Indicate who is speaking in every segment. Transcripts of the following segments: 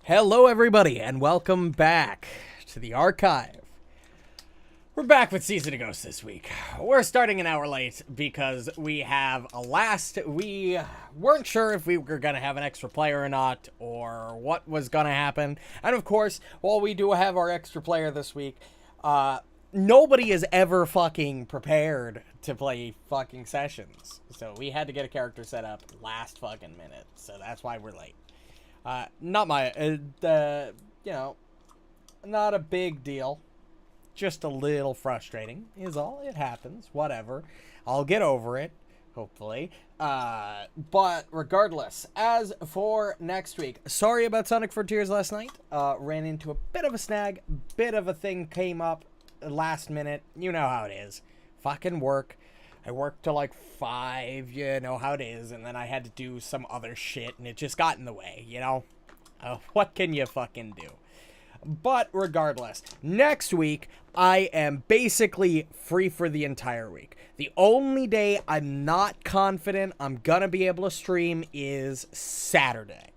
Speaker 1: Hello, everybody, and welcome back to the archive. We're back with Season of Ghosts this week. We're starting an hour late because we have we weren't sure if we were going to have an extra player or not, or what was going to happen. And of course, while we do have our extra player this week, nobody is ever fucking prepared to play fucking sessions. So we had to get a character set up last fucking minute. So that's why we're late. Not a big deal. Just a little frustrating is all. It happens. Whatever. I'll get over it, hopefully. But regardless, as for next week, sorry about Sonic Frontiers last night. Ran into a bit of a snag. Bit of a thing came up last minute. You know how it is. Fucking work. I worked till like 5, you know how it is, and then I had to do some other shit, and it just got in the way, you know? What can you fucking do? But regardless, next week, I am basically free for the entire week. The only day I'm not confident I'm gonna be able to stream is Saturday.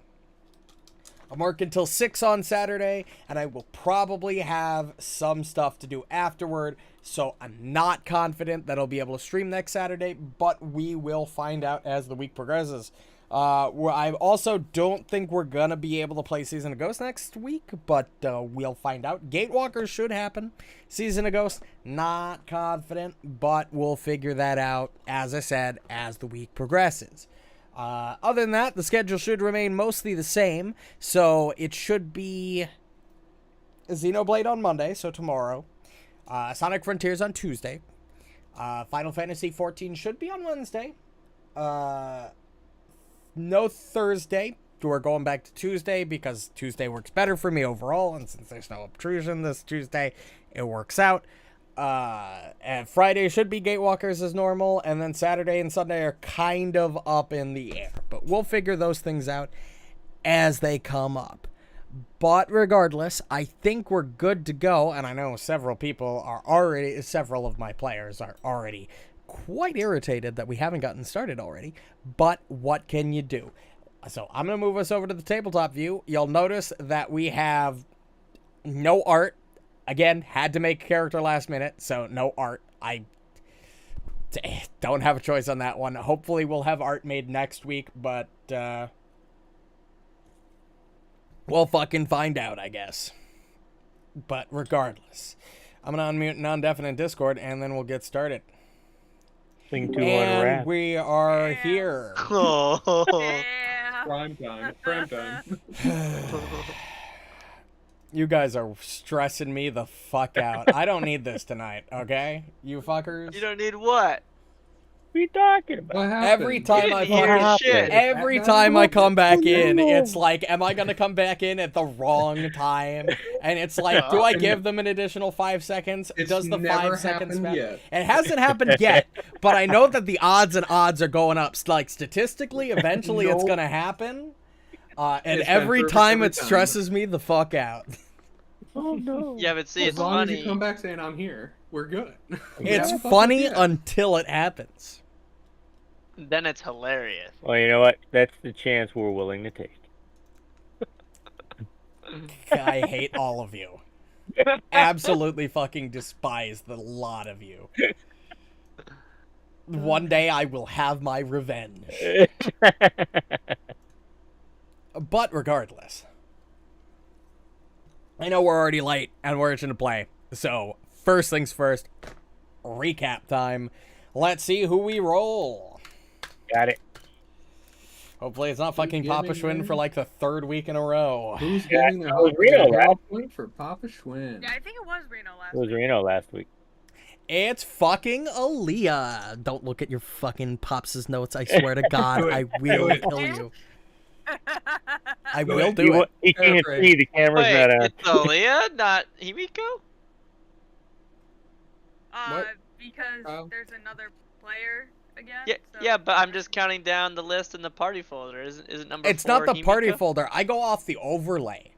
Speaker 1: I'm working till 6 on Saturday, and I will probably have some stuff to do afterward, so I'm not confident that I'll be able to stream next Saturday, but we will find out as the week progresses. I also don't think we're gonna be able to play Season of Ghosts next week, but we'll find out. Gatewalkers should happen. Season of Ghosts, not confident, but we'll figure that out, as I said, as the week progresses. Other than that, the schedule should remain mostly the same, so it should be Xenoblade on Monday, so tomorrow. Sonic Frontiers on Tuesday. Final Fantasy XIV should be on Wednesday. No Thursday. We're going back to Tuesday because Tuesday works better for me overall, and since there's no obtrusion this Tuesday, it works out. And Friday should be Gatewalkers as normal, and then Saturday and Sunday are kind of up in the air. But we'll figure those things out as they come up. But regardless, I think we're good to go, and I know several of my players are already quite irritated that we haven't gotten started already, but what can you do? So I'm going to move us over to the tabletop view. You'll notice that we have no art. Again, had to make a character last minute, so no art. I don't have a choice on that one. Hopefully we'll have art made next week, but we'll fucking find out, I guess. But regardless, I'm going to unmute non-definite Discord, and then we'll get started. And we are here.
Speaker 2: Oh.
Speaker 3: Yeah.
Speaker 4: Prime time.
Speaker 1: You guys are stressing me the fuck out. I don't need this tonight, okay? You fuckers.
Speaker 2: You don't need what?
Speaker 3: What are you talking about?
Speaker 4: What happened?
Speaker 1: Every time I come back in, it's like, am I gonna come back in at the wrong time? And it's like, do I give them an additional 5 seconds?
Speaker 4: It's
Speaker 1: Does the
Speaker 4: never
Speaker 1: 5 seconds
Speaker 4: happened
Speaker 1: matter?
Speaker 4: yet.
Speaker 1: It hasn't happened yet, but I know that the odds are going up. Like, statistically, eventually it's
Speaker 4: Nope.
Speaker 1: gonna happen. And
Speaker 4: It's been
Speaker 1: every
Speaker 4: perfect
Speaker 1: time
Speaker 4: every
Speaker 1: it
Speaker 4: time.
Speaker 1: stresses me the fuck out.
Speaker 3: Oh no.
Speaker 2: Yeah, but see,
Speaker 4: As
Speaker 2: it's
Speaker 4: long as
Speaker 2: funny.
Speaker 4: you come back saying I'm here, we're good.
Speaker 1: It's
Speaker 4: Yeah, fuck
Speaker 1: funny
Speaker 4: yeah.
Speaker 1: until it happens.
Speaker 2: Then it's hilarious.
Speaker 3: Well, you know what? That's the chance we're willing to take.
Speaker 1: I hate all of you. Absolutely fucking despise the lot of you. One day I will have my revenge. But regardless, I know we're already late and we're itching to play. So, first things first, recap time. Let's see who we roll.
Speaker 3: Got it.
Speaker 1: Hopefully it's not fucking Papa Schwinn for like the 3rd week in a row.
Speaker 4: Who's
Speaker 3: Yeah,
Speaker 4: getting
Speaker 3: it was
Speaker 4: the
Speaker 3: Reno,
Speaker 4: hot
Speaker 3: right?
Speaker 4: point for Papa Schwinn?
Speaker 5: Yeah, I think it was Reno last
Speaker 3: It was
Speaker 5: week.
Speaker 3: Reno last week.
Speaker 1: It's fucking Aaliyah. Don't look at your fucking Pops' notes. I swear to God, I will kill you. I will do it.
Speaker 3: He can't see, the camera's
Speaker 2: Wait,
Speaker 3: not on.
Speaker 2: it's Aaliyah, not Himiko?
Speaker 4: What?
Speaker 5: Because
Speaker 4: Oh.
Speaker 5: there's another player again.
Speaker 2: Yeah,
Speaker 5: so-
Speaker 2: yeah, but I'm just counting down the list in the party folder. Isn't number
Speaker 1: It's
Speaker 2: 4
Speaker 1: not the party
Speaker 2: Himiko?
Speaker 1: folder. I go off the overlay.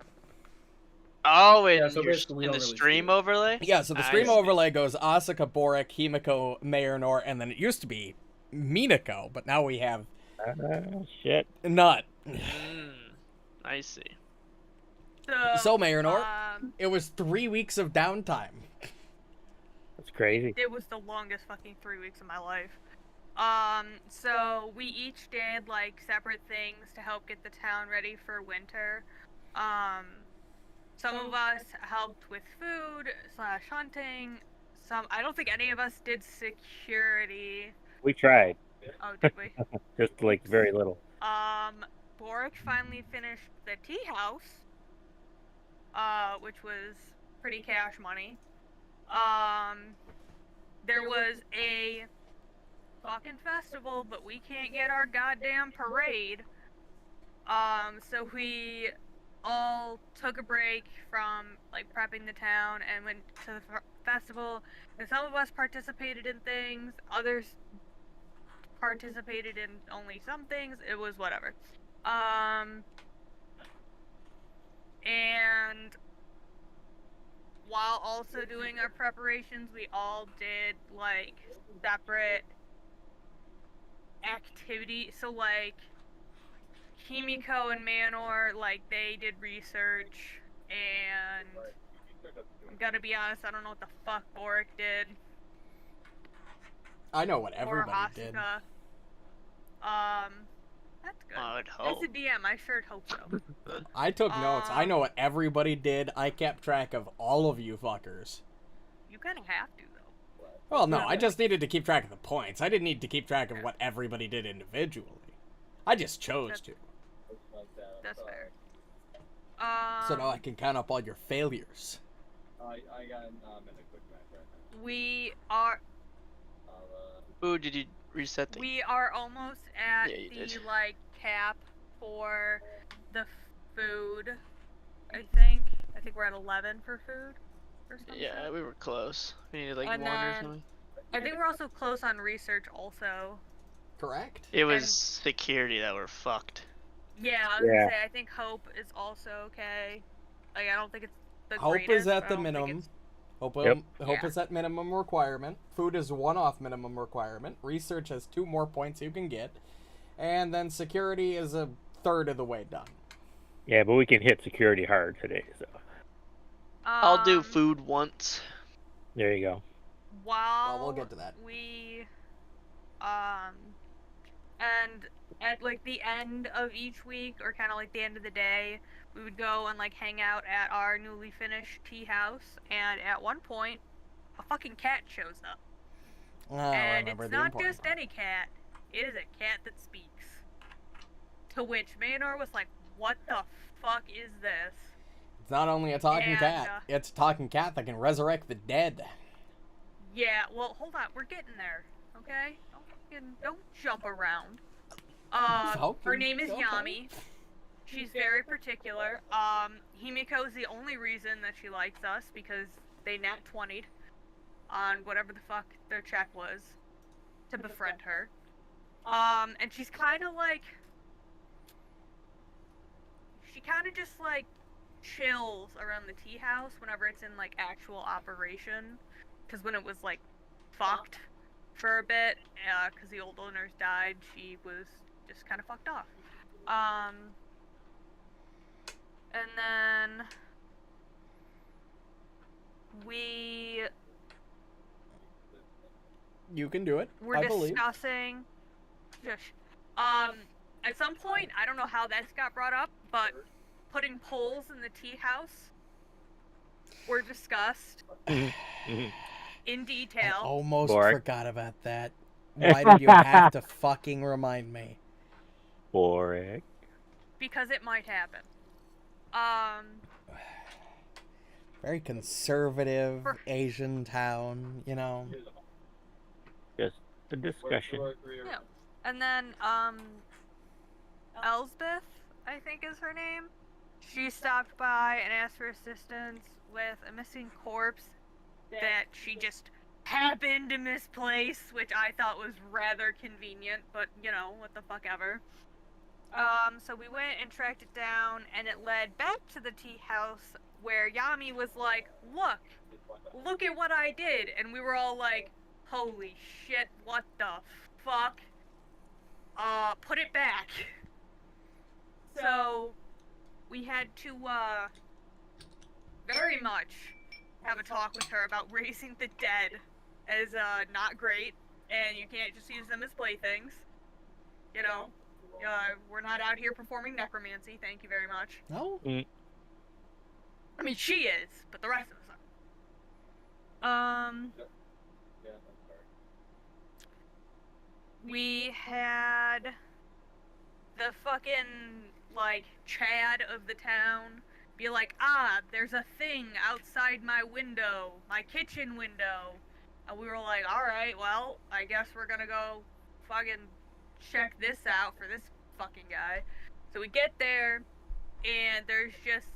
Speaker 2: Oh,
Speaker 4: Yeah, so
Speaker 2: in
Speaker 4: basically we
Speaker 2: the
Speaker 4: don't really
Speaker 2: stream
Speaker 4: see it.
Speaker 2: overlay?
Speaker 1: Yeah, so the
Speaker 2: I
Speaker 1: stream
Speaker 2: see.
Speaker 1: overlay goes Asuka, Borraeck, Himiko, Marynor, and then it used to be Minako, but now we have
Speaker 3: Shit.
Speaker 1: Nut.
Speaker 2: I see.
Speaker 1: So, Marynor,
Speaker 5: um,
Speaker 1: it was 3 weeks of downtime.
Speaker 3: That's crazy.
Speaker 5: it was the longest fucking 3 weeks of my life. So we each did like separate things to help get the town ready for winter. Some of us helped with food / hunting. I don't think any of us did security.
Speaker 3: We tried,
Speaker 5: Oh, did we?
Speaker 3: just like very little.
Speaker 5: Borraeck finally finished the tea house, which was pretty cash money. There was a fucking festival, but we can't get our goddamn parade. So we all took a break from like prepping the town and went to the festival. And some of us participated in things, others participated in only some things. It was whatever. And while also doing our preparations, we all did like separate activity. So like Himiko and Marynor, like they did research, and I'm gonna be honest, I don't know what the fuck Borraeck did.
Speaker 1: I know what
Speaker 5: Or
Speaker 1: everybody did.
Speaker 5: Asuka. That's good.
Speaker 2: I would
Speaker 5: As
Speaker 2: hope.
Speaker 5: a DM, I sure hope so.
Speaker 1: I took notes. I
Speaker 5: Um,
Speaker 1: know what everybody did. I kept track of all of you fuckers.
Speaker 5: You kind of have to, though.
Speaker 1: Well, no, I just needed to keep track of the points. I didn't need to keep track of what everybody did individually. I just chose to.
Speaker 5: That's fair.
Speaker 1: So now I can count up all your failures.
Speaker 6: I got in a quick match right now.
Speaker 5: We are
Speaker 2: Ooh, did you reset the...
Speaker 5: we are almost at
Speaker 2: Yeah, you
Speaker 5: the
Speaker 2: did.
Speaker 5: like cap for the food. I think we're at 11 for food. Or something.
Speaker 2: Yeah, we were close. We needed like
Speaker 5: And
Speaker 2: 1 or
Speaker 5: then-
Speaker 2: something.
Speaker 5: I think we're also close on research also.
Speaker 1: Correct?
Speaker 2: It was security that were fucked.
Speaker 5: Yeah, I was
Speaker 3: Yeah.
Speaker 5: gonna say I think hope is also okay. Like I don't think it's the
Speaker 1: Hope
Speaker 5: greatest.
Speaker 1: is at
Speaker 5: but I
Speaker 1: the
Speaker 5: don't think
Speaker 1: minimum.
Speaker 5: it's-
Speaker 1: Hope,
Speaker 3: Yep.
Speaker 1: hope
Speaker 5: Yeah.
Speaker 1: is at minimum requirement. Food is one off minimum requirement. Research has 2 more points you can get. And then security is a third of the way done.
Speaker 3: Yeah, but we can hit security hard today, so
Speaker 2: I'll do
Speaker 5: Um,
Speaker 2: food once.
Speaker 3: there you go.
Speaker 5: While
Speaker 1: Well, we'll get to that.
Speaker 5: we and at like the end of each week or kind of like the end of the day, we would go and like hang out at our newly finished tea house, and at one point a fucking cat shows up.
Speaker 1: I
Speaker 5: And
Speaker 1: remember
Speaker 5: it's
Speaker 1: the
Speaker 5: not
Speaker 1: important
Speaker 5: just
Speaker 1: part.
Speaker 5: any cat, it is a cat that speaks. To which Marynor was like, what the fuck is this?
Speaker 1: It's not only a talking
Speaker 5: And,
Speaker 1: cat, it's a talking cat that can resurrect the dead.
Speaker 5: Yeah, well, hold on, we're getting there, okay? Don't jump around.
Speaker 1: Okay,
Speaker 5: Her name is
Speaker 1: okay.
Speaker 5: Yami. She's very particular. Himiko is the only reason that she likes us because they nat 20'd on whatever the fuck their check was to befriend her. And she's kind of like, she kind of just like chills around the tea house whenever it's in like actual operation. Because when it was like fucked for a bit, because the old owners died, she was just kind of fucked off. And then we
Speaker 1: You can do it.
Speaker 5: were
Speaker 1: I believe.
Speaker 5: discussing. Shush. At some point, I don't know how this got brought up, but putting poles in the tea house were discussed in
Speaker 1: I
Speaker 5: detail.
Speaker 1: almost
Speaker 3: Borraeck.
Speaker 1: forgot about that. Why did you have to fucking remind me?
Speaker 3: Borraeck.
Speaker 5: Because it might happen.
Speaker 1: Very conservative
Speaker 5: For-
Speaker 1: Asian town, you know.
Speaker 3: Just a discussion.
Speaker 5: Yeah. And then, Elsbeth, I think is her name. She stopped by and asked for assistance with a missing corpse that she just happened to misplace, which I thought was rather convenient, but, you know, what the fuck ever. So we went and tracked it down, and it led back to the tea house, where Yami was like, look at what I did, and we were all like, holy shit, what the fuck? Put it back. So, we had to, very much have a talk with her about raising the dead as not great, and you can't just use them as playthings. You know, we're not out here performing necromancy. Thank you very much.
Speaker 1: No?
Speaker 5: I mean, she is, but the rest of us aren't.
Speaker 6: Yeah, I'm sorry.
Speaker 5: We had the fucking, like, Chad of the town be like, there's a thing outside my window, my kitchen window. And we were like, alright, well, I guess we're gonna go fucking check this out for this fucking guy. So we get there, and there's just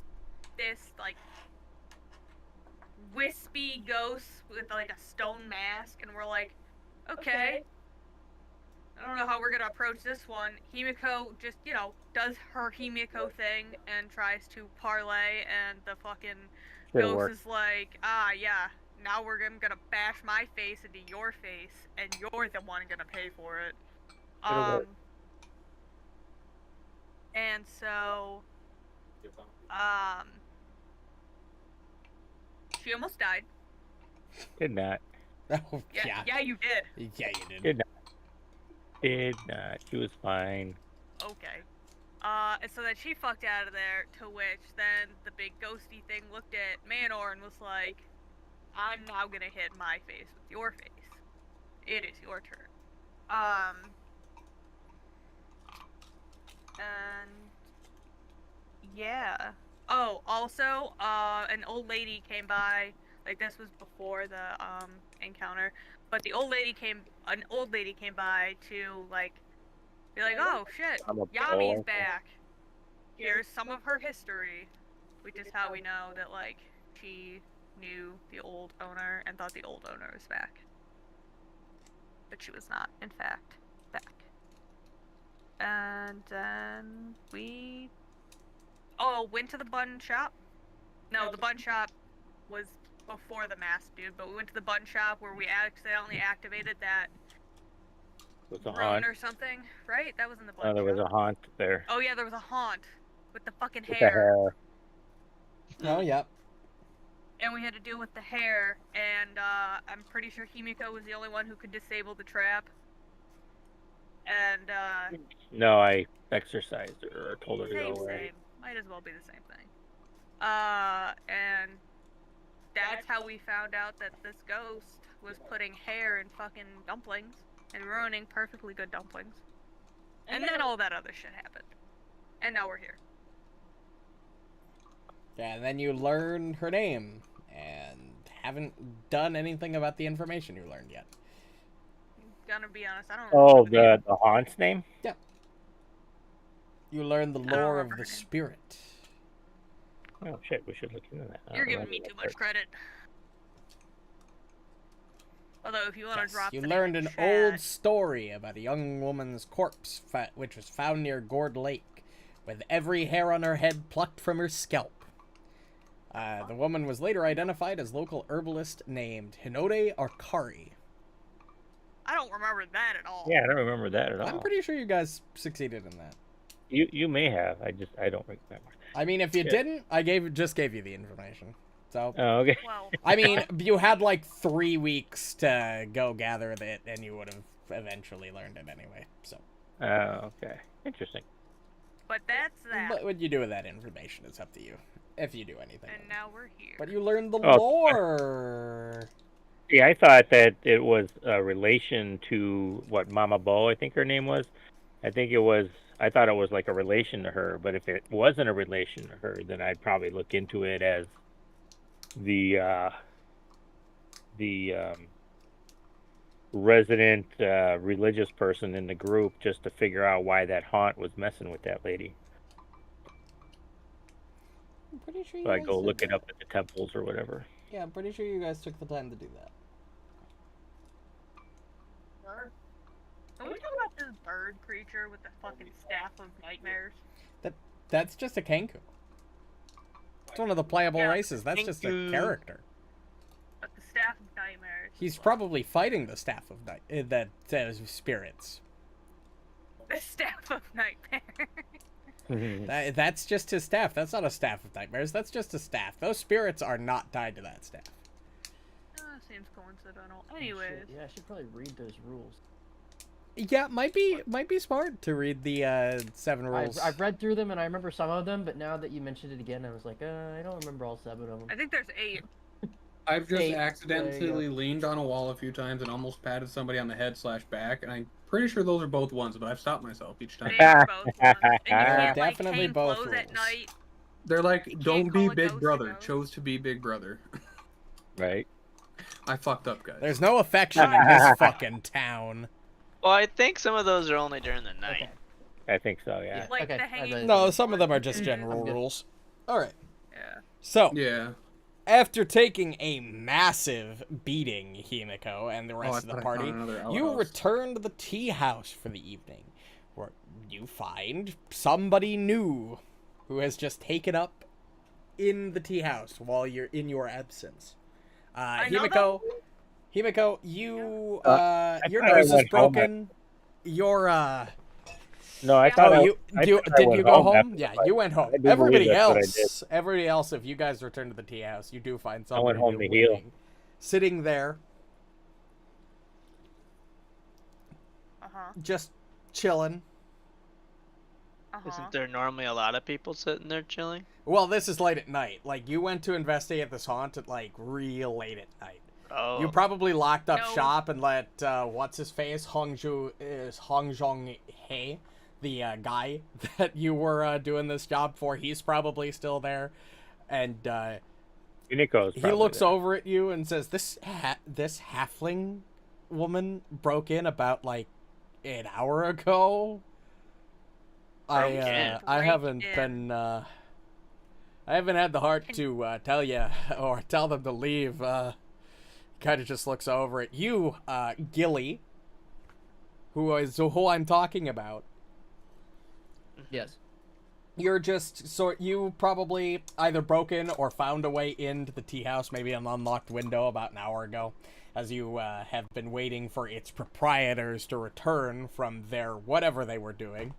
Speaker 5: this, like, wispy ghost with, like, a stone mask, and we're like, okay. I don't know how we're gonna approach this one. Himiko just, does her Himiko thing and tries to parlay, and the fucking ghost is like, yeah, now I'm gonna bash my face into your face, and you're the one gonna pay for it. And so, she almost died.
Speaker 3: Did not.
Speaker 1: Oh, yeah.
Speaker 5: Yeah, you did.
Speaker 1: Yeah, you did.
Speaker 3: Did not. Did not. She was fine.
Speaker 5: Okay. And so then she fucked out of there, to which then the big ghosty thing looked at Marynor and was like, I'm now gonna hit my face with your face. It is your turn. And yeah. Oh, also, an old lady came by. Like, this was before the encounter, but an old lady came by to, like, be like, oh shit, Yami's back. Here's some of her history, which is how we know that, like, she knew the old owner and thought the old owner was back. But she was not, in fact, back. And then we went to the bun shop. No, the bun shop was before the mask dude, but we went to the bun shop where we accidentally activated that rune or something, right? That was in the bun shop.
Speaker 3: There was a haunt there.
Speaker 5: Oh yeah, there was a haunt with the fucking
Speaker 3: With
Speaker 5: hair.
Speaker 3: the hair.
Speaker 1: Oh, yeah.
Speaker 5: And we had to deal with the hair, and I'm pretty sure Himiko was the only one who could disable the trap. And
Speaker 3: No, I exercised her or told her to go away.
Speaker 5: same. Might as well be the same thing. And that's how we found out that this ghost was putting hair in fucking dumplings and ruining perfectly good dumplings. And then all that other shit happened. And now we're here.
Speaker 1: Yeah, and then you learn her name, and haven't done anything about the information you learned yet.
Speaker 5: Gonna be honest, I don't
Speaker 3: Oh,
Speaker 5: remember
Speaker 3: the haunt's name?
Speaker 1: Yeah. You learn the
Speaker 5: don't
Speaker 1: lore
Speaker 5: remember
Speaker 1: of
Speaker 5: her
Speaker 1: the
Speaker 5: name.
Speaker 1: spirit.
Speaker 3: Oh shit, we should look into that.
Speaker 5: You're giving me too much credit. Although, if you want to
Speaker 1: Yes,
Speaker 5: drop
Speaker 1: you
Speaker 5: the
Speaker 1: learned
Speaker 5: name
Speaker 1: an
Speaker 5: in chat,
Speaker 1: old story about a young woman's corpse, which was found near Gourd Lake, with every hair on her head plucked from her scalp. The woman was later identified as local herbalist named Hinode Arkari.
Speaker 5: I don't remember that at all.
Speaker 3: Yeah, I don't remember that at all.
Speaker 1: I'm pretty sure you guys succeeded in that.
Speaker 3: You may have. I don't remember.
Speaker 1: I mean, if you
Speaker 3: Yeah.
Speaker 1: didn't, I just gave you the information. So,
Speaker 3: Oh, okay.
Speaker 5: Well,
Speaker 1: I mean, you had like 3 weeks to go gather it, and you would have eventually learned it anyway. So,
Speaker 3: Oh, okay. Interesting.
Speaker 5: but that's that.
Speaker 1: but what you do with that information is up to you, if you do anything.
Speaker 5: And now we're here.
Speaker 1: But you learned the
Speaker 3: Oh.
Speaker 1: lore.
Speaker 3: Yeah, I thought that it was a relation to what Mama Bo, I think her name was. I thought it was like a relation to her, but if it wasn't a relation to her, then I'd probably look into it as the resident religious person in the group, just to figure out why that haunt was messing with that lady.
Speaker 1: I'm pretty sure
Speaker 3: So I go look it up at the temples or whatever.
Speaker 1: Yeah, I'm pretty sure you guys took the time to do that.
Speaker 5: Can we talk about this bird creature with the fucking staff of nightmares?
Speaker 1: That's just a Kenku. It's one of the playable
Speaker 5: Yeah,
Speaker 1: races. That's just a
Speaker 2: Kenku.
Speaker 1: character.
Speaker 5: But the staff of nightmares.
Speaker 1: He's probably fighting the staff of spirits.
Speaker 5: The staff of nightmares.
Speaker 1: That's just his staff. That's not a staff of nightmares. That's just a staff. Those spirits are not tied to that staff.
Speaker 5: Seems coincidental.
Speaker 7: Oh,
Speaker 5: Anyways.
Speaker 7: shit. Yeah, I should probably read those rules.
Speaker 1: Yeah, might be smart to read the 7 rules.
Speaker 7: I've read through them and I remember some of them, but now that you mentioned it again, I was like, I don't remember all 7 of them.
Speaker 5: I think there's 8.
Speaker 4: I've just
Speaker 7: 8.
Speaker 4: accidentally leaned on a wall a few times and almost patted somebody on the head / back, and I'm pretty sure those are both ones, but I've stopped myself each time.
Speaker 5: They are both ones. And you can't,
Speaker 1: Definitely
Speaker 5: hang
Speaker 1: both
Speaker 5: clothes at
Speaker 1: rules.
Speaker 5: night.
Speaker 4: They're like,
Speaker 5: You
Speaker 4: don't
Speaker 5: can't
Speaker 4: be
Speaker 5: call a
Speaker 4: Big
Speaker 5: ghost a
Speaker 4: Brother.
Speaker 5: ghost.
Speaker 4: Chose to be Big Brother.
Speaker 3: Right.
Speaker 4: I fucked up, guys.
Speaker 1: There's no affection in this fucking town.
Speaker 2: Well, I think some of those are only during the night.
Speaker 7: Okay.
Speaker 3: I think so. Yeah.
Speaker 5: Like
Speaker 7: Okay,
Speaker 5: the
Speaker 7: I
Speaker 5: hanging.
Speaker 7: read it.
Speaker 1: No, some of them are just
Speaker 5: Mhm.
Speaker 1: general
Speaker 7: I'm good.
Speaker 1: rules. All right.
Speaker 5: Yeah.
Speaker 1: So,
Speaker 4: Yeah.
Speaker 1: after taking a massive beating, Himiko and the rest of the party, you return to the tea house for the evening, where you find somebody new who has just taken up in the tea house while you're in your absence. Himiko, you your
Speaker 3: thought I
Speaker 1: nose is
Speaker 3: went home
Speaker 1: broken. Your
Speaker 3: No, I thought.
Speaker 1: Oh,
Speaker 3: I,
Speaker 1: you
Speaker 3: I
Speaker 1: did
Speaker 3: thought I
Speaker 1: you
Speaker 3: went
Speaker 1: go home?
Speaker 3: after
Speaker 1: Yeah,
Speaker 3: the fight.
Speaker 1: you went home.
Speaker 3: I do believe
Speaker 1: Everybody
Speaker 3: that's what I did.
Speaker 1: else, if you guys return to the tea house, you do find
Speaker 3: I
Speaker 1: somebody
Speaker 3: went home
Speaker 1: new
Speaker 3: to heal.
Speaker 1: waiting, sitting there, just chilling.
Speaker 2: Isn't there normally a lot of people sitting there chilling?
Speaker 1: Well, this is late at night. Like, you went to investigate this haunt at, like, real late at night.
Speaker 2: Oh.
Speaker 1: You probably locked up
Speaker 5: No.
Speaker 1: shop and let, what's his face? Hong Zhong He, the guy that you were doing this job for, he's probably still there. And
Speaker 3: Miniko's
Speaker 1: he
Speaker 3: probably
Speaker 1: looks
Speaker 3: there.
Speaker 1: over at you and says, this halfling woman broke in about, like, an hour ago. I haven't
Speaker 5: Break
Speaker 1: been, I haven't had the heart to tell you or tell them to leave. Kind of just looks over at you, Gilly, who I'm talking about.
Speaker 7: Yes.
Speaker 1: You're just you probably either broken or found a way into the tea house, maybe an unlocked window about an hour ago, as you have been waiting for its proprietors to return from their whatever they were doing.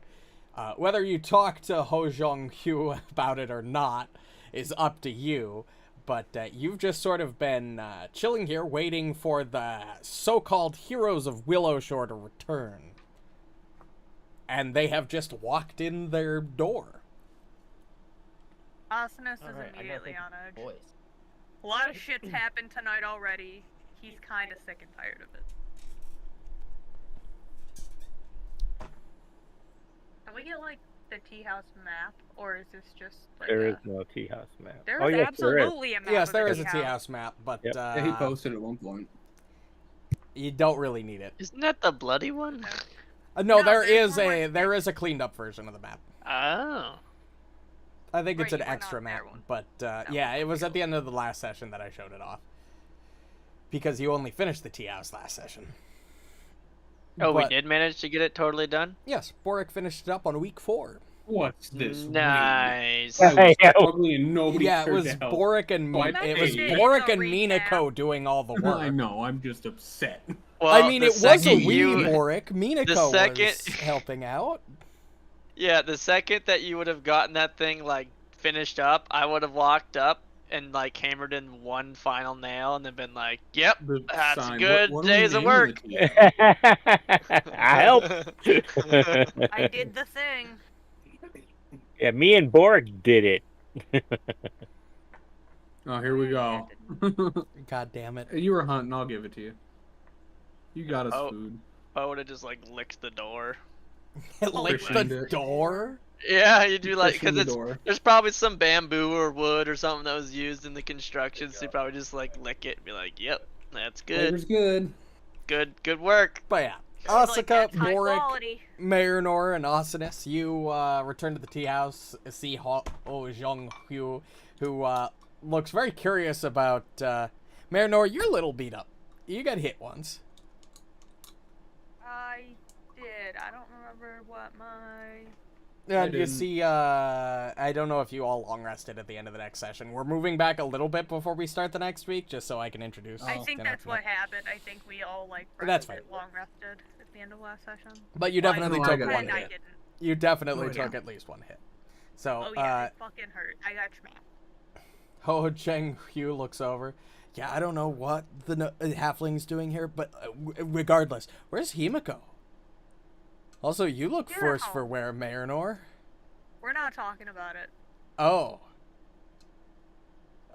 Speaker 1: Whether you talk to Ho Zhong Hu about it or not is up to you, but you've just sort of been chilling here waiting for the so-called heroes of Willowshore to return. And they have just walked in their door.
Speaker 5: Asanas is
Speaker 7: Alright, I gotta
Speaker 5: immediately
Speaker 7: think
Speaker 5: on edge.
Speaker 7: boys.
Speaker 5: A lot of shit's happened tonight already. He's kind of sick and tired of it. Can we get, like, the tea house map? Or is this just, like,
Speaker 3: There is no tea house map.
Speaker 5: There's
Speaker 3: oh yes, there is.
Speaker 5: absolutely a map
Speaker 1: Yes,
Speaker 5: of
Speaker 1: there
Speaker 5: the
Speaker 1: is a tea house map, but
Speaker 3: Yep.
Speaker 4: Yeah, he posted at one point.
Speaker 1: you don't really need it.
Speaker 2: Isn't that the bloody one?
Speaker 1: No,
Speaker 5: No,
Speaker 1: there
Speaker 5: there's
Speaker 1: is
Speaker 5: one
Speaker 1: a
Speaker 5: where-
Speaker 1: cleaned up version of the map.
Speaker 2: Oh.
Speaker 1: I think it's
Speaker 5: Right,
Speaker 1: an
Speaker 5: you were
Speaker 1: extra
Speaker 5: not there
Speaker 1: map,
Speaker 5: one.
Speaker 1: but
Speaker 5: That
Speaker 1: yeah,
Speaker 5: was
Speaker 1: it was
Speaker 5: the
Speaker 1: at the end of the last session that I showed it off. Because you only finished the tea house last session.
Speaker 2: Oh, we
Speaker 1: But-
Speaker 2: did manage to get it totally done?
Speaker 1: Yes, Borraeck finished it up on week 4.
Speaker 4: What's this?
Speaker 2: Nice.
Speaker 4: I was
Speaker 3: Yeah.
Speaker 4: struggling and nobody
Speaker 1: Yeah, it
Speaker 4: cared
Speaker 1: was
Speaker 4: to help.
Speaker 1: Borraeck and
Speaker 4: Oh, I
Speaker 1: it was
Speaker 4: paid.
Speaker 1: Borraeck and
Speaker 5: Recap.
Speaker 1: Minako doing all the work.
Speaker 4: I know, I'm just upset.
Speaker 2: Well,
Speaker 1: I mean,
Speaker 2: the
Speaker 1: it was a
Speaker 2: second
Speaker 1: wee
Speaker 2: you-
Speaker 1: Borraeck. Minako
Speaker 2: second-
Speaker 1: was helping out.
Speaker 2: Yeah, the second that you would have gotten that thing, like, finished up, I would have walked up and, like, hammered in one final nail and then been like, yep,
Speaker 4: The
Speaker 2: that's
Speaker 4: sign.
Speaker 2: a good
Speaker 4: What are we
Speaker 2: days of
Speaker 4: naming
Speaker 2: work.
Speaker 4: the tea?
Speaker 3: I helped.
Speaker 5: I did the thing.
Speaker 3: Yeah, me and Borg did it.
Speaker 4: Oh, here we go.
Speaker 1: God damn it.
Speaker 4: You were hunting, I'll give it to you. You got us
Speaker 2: Oh.
Speaker 4: food.
Speaker 2: I would have just, like, licked the door.
Speaker 1: It licked
Speaker 4: Christened
Speaker 1: the
Speaker 4: it.
Speaker 1: door.
Speaker 2: Yeah, you do, like,
Speaker 4: Christened
Speaker 2: because
Speaker 4: the door.
Speaker 2: there's probably some bamboo or wood or something that was used in the construction, so you probably just, like, lick it and be like, yep, that's
Speaker 4: Flavor's
Speaker 2: good.
Speaker 4: good.
Speaker 2: Good work.
Speaker 1: But yeah,
Speaker 5: Like,
Speaker 1: Asuka,
Speaker 5: that's high
Speaker 1: Borraeck,
Speaker 5: quality.
Speaker 1: Marynor, and Osinus, you return to the tea house, see Ho Zhong Hu, who looks very curious about Marynor. You're a little beat up. You got hit once.
Speaker 5: I did. I don't remember what my...
Speaker 1: And you
Speaker 4: didn't.
Speaker 1: see, I don't know if you all long rested at the end of the next session. We're moving back a little bit before we start the next week, just so I can introduce.
Speaker 5: I
Speaker 4: Oh.
Speaker 5: think
Speaker 1: the
Speaker 5: that's
Speaker 1: next
Speaker 5: what
Speaker 1: one.
Speaker 5: happened. I think we all, like,
Speaker 1: That's
Speaker 5: rested,
Speaker 1: fine.
Speaker 5: long rested at the end of last session.
Speaker 1: But you
Speaker 5: Well,
Speaker 1: definitely
Speaker 4: know
Speaker 1: took
Speaker 4: I got
Speaker 1: one
Speaker 5: And I
Speaker 1: hit.
Speaker 5: didn't.
Speaker 1: You definitely
Speaker 4: Oh, yeah.
Speaker 1: took at least one hit. So,
Speaker 5: Oh yeah, it fucking hurt. I got smacked.
Speaker 1: Ho Cheng Hu looks over. Yeah, I don't know what the halfling's doing here, but regardless, where's Himiko? Also, you look
Speaker 5: You're
Speaker 1: worse
Speaker 5: home.
Speaker 1: for wear, Marynor.
Speaker 5: We're not talking about it.
Speaker 1: Oh.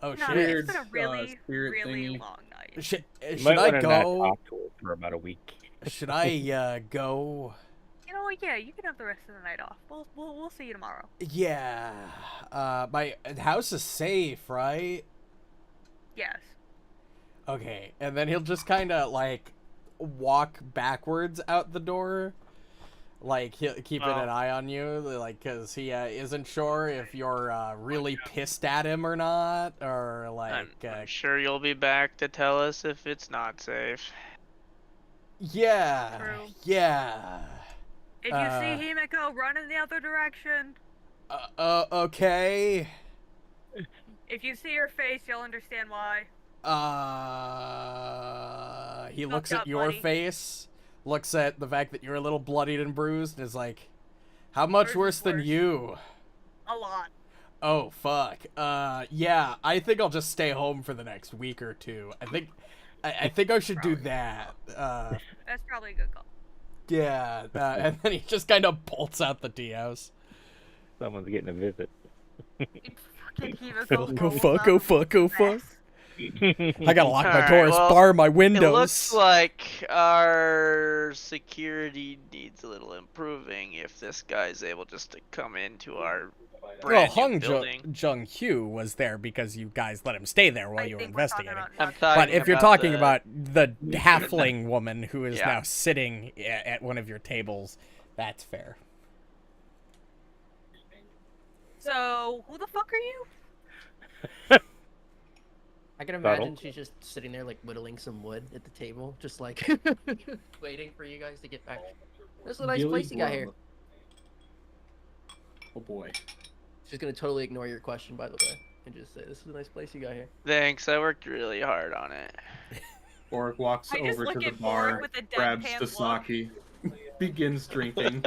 Speaker 1: Oh,
Speaker 5: No,
Speaker 1: shit.
Speaker 5: it's been a
Speaker 4: Weird,
Speaker 5: really,
Speaker 4: spirit
Speaker 5: really
Speaker 4: thingy.
Speaker 5: long night.
Speaker 3: You
Speaker 1: Should
Speaker 3: might
Speaker 1: I
Speaker 3: want to not
Speaker 1: go?
Speaker 3: talk to her for about a week.
Speaker 1: Should I go?
Speaker 5: You know what? Yeah, you can have the rest of the night off. We'll see you tomorrow.
Speaker 1: Yeah. My house is safe, right?
Speaker 5: Yes.
Speaker 1: Okay. And then he'll just kind of like walk backwards out the door. Like, he'll keeping an eye on you, like, because he isn't sure if you're really pissed at him or not, or like.
Speaker 2: I'm sure you'll be back to tell us if it's not safe.
Speaker 1: Yeah.
Speaker 5: True.
Speaker 1: Yeah.
Speaker 5: If you see Himiko, run in the other direction.
Speaker 1: Okay.
Speaker 5: If you see her face, you'll understand why.
Speaker 1: He looks
Speaker 5: Fucked
Speaker 1: at
Speaker 5: up,
Speaker 1: your
Speaker 5: buddy.
Speaker 1: face, looks at the fact that you're a little bloodied and bruised, and is like, how much
Speaker 5: Yours is
Speaker 1: worse than
Speaker 5: worse.
Speaker 1: you?
Speaker 5: A lot.
Speaker 1: Oh, fuck. Yeah, I think I'll just stay home for the next week or two. I think I should do that.
Speaker 5: That's probably a good call.
Speaker 1: Yeah, and then he just kind of bolts out the tea house.
Speaker 3: Someone's getting a visit.
Speaker 5: Fucking Himiko.
Speaker 1: Go fuck, go fuck, go fuck. I gotta lock my
Speaker 2: Alright,
Speaker 1: doors,
Speaker 2: well,
Speaker 1: bar my
Speaker 2: It
Speaker 1: windows.
Speaker 2: looks like our security needs a little improving if this guy's able just to come into our
Speaker 1: Well,
Speaker 2: brand new
Speaker 1: Hung
Speaker 2: building.
Speaker 1: Jung Hyu was there because you guys let him stay there while you were
Speaker 5: think we're talking
Speaker 1: investigating.
Speaker 5: about
Speaker 2: I'm talking
Speaker 1: But if you're
Speaker 2: about
Speaker 1: talking
Speaker 2: the-
Speaker 1: about the halfling woman who is
Speaker 2: Yeah.
Speaker 1: now sitting at one of your tables, that's fair.
Speaker 5: So, who the fuck are you?
Speaker 7: I can
Speaker 3: Subtle.
Speaker 7: imagine she's just sitting there like whittling some wood at the table, just like waiting for you guys to get back. This is a nice
Speaker 4: Gilly
Speaker 7: place you got here.
Speaker 4: Blub. Oh boy.
Speaker 7: She's gonna totally ignore your question, by the way, and just say, "This is a nice place you got here."
Speaker 2: Thanks, I worked really hard on it.
Speaker 4: Borraeck walks
Speaker 5: I just
Speaker 4: over to
Speaker 5: look
Speaker 4: the
Speaker 5: at Borraeck
Speaker 4: bar,
Speaker 5: with a
Speaker 4: grabs
Speaker 5: deadpan
Speaker 4: the
Speaker 5: look.
Speaker 4: sake, begins drinking.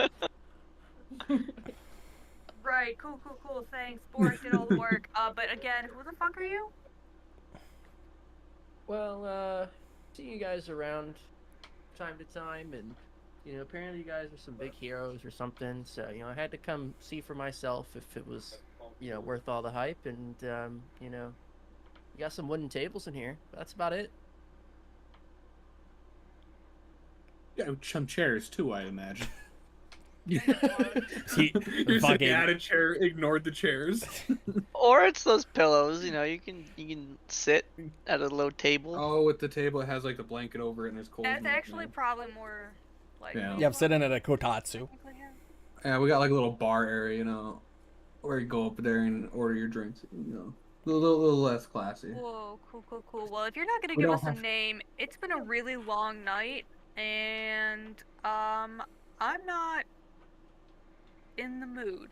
Speaker 5: Right, cool, thanks. Borraeck did all the work. But again, who the fuck are you?
Speaker 7: Well, seeing you guys around time to time, and apparently you guys are some big heroes or something. So I had to come see for myself if it was, worth all the hype. And you got some wooden tables in here. That's about it.
Speaker 4: Yeah, some chairs too, I imagine.
Speaker 1: He
Speaker 4: You're
Speaker 1: fucking-
Speaker 4: sitting at a chair, ignored the chairs.
Speaker 2: Or it's those pillows, you can sit at a low table.
Speaker 4: Oh, with the table, it has like the blanket over it and it's cold.
Speaker 5: That's
Speaker 4: and
Speaker 5: actually
Speaker 4: whatnot.
Speaker 5: probably more like.
Speaker 4: Yeah.
Speaker 1: Yeah, I'm sitting at a kotatsu.
Speaker 4: Yeah, we got like a little bar area, where you go up there and order your drinks. A little less classy.
Speaker 5: Whoa, cool. Well, if you're not gonna
Speaker 4: We
Speaker 5: give
Speaker 4: don't
Speaker 5: us a
Speaker 4: have-
Speaker 5: name, it's been a really long night, and I'm not in the mood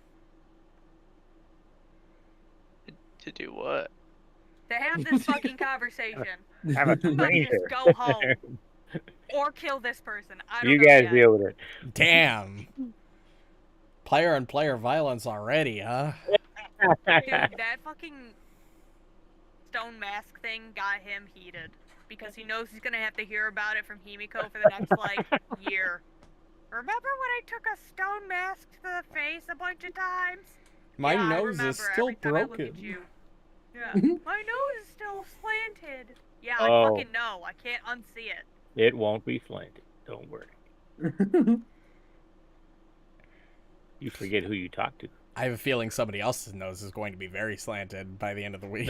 Speaker 2: To do what?
Speaker 5: to have this fucking conversation.
Speaker 3: I'm a
Speaker 5: I'm about to
Speaker 3: stranger.
Speaker 5: just go home or kill this person. I don't
Speaker 3: You
Speaker 5: know
Speaker 3: guys
Speaker 5: yet.
Speaker 3: deal with it.
Speaker 1: Damn. Player on player violence already, huh?
Speaker 5: Dude, that fucking stone mask thing got him heated because he knows he's gonna have to hear about it from Himiko for the next year. Remember when I took a stone mask to the face a bunch of times?
Speaker 1: My
Speaker 5: Yeah, I
Speaker 1: nose
Speaker 5: remember
Speaker 1: is still
Speaker 5: every time I look at
Speaker 1: broken.
Speaker 5: you. Yeah, my nose is still slanted. Yeah,
Speaker 3: Oh.
Speaker 5: I fucking know. I can't unsee it.
Speaker 3: It won't be slanted. Don't worry. You forget who you talk to.
Speaker 1: I have a feeling somebody else's nose is going to be very slanted by the end of the week.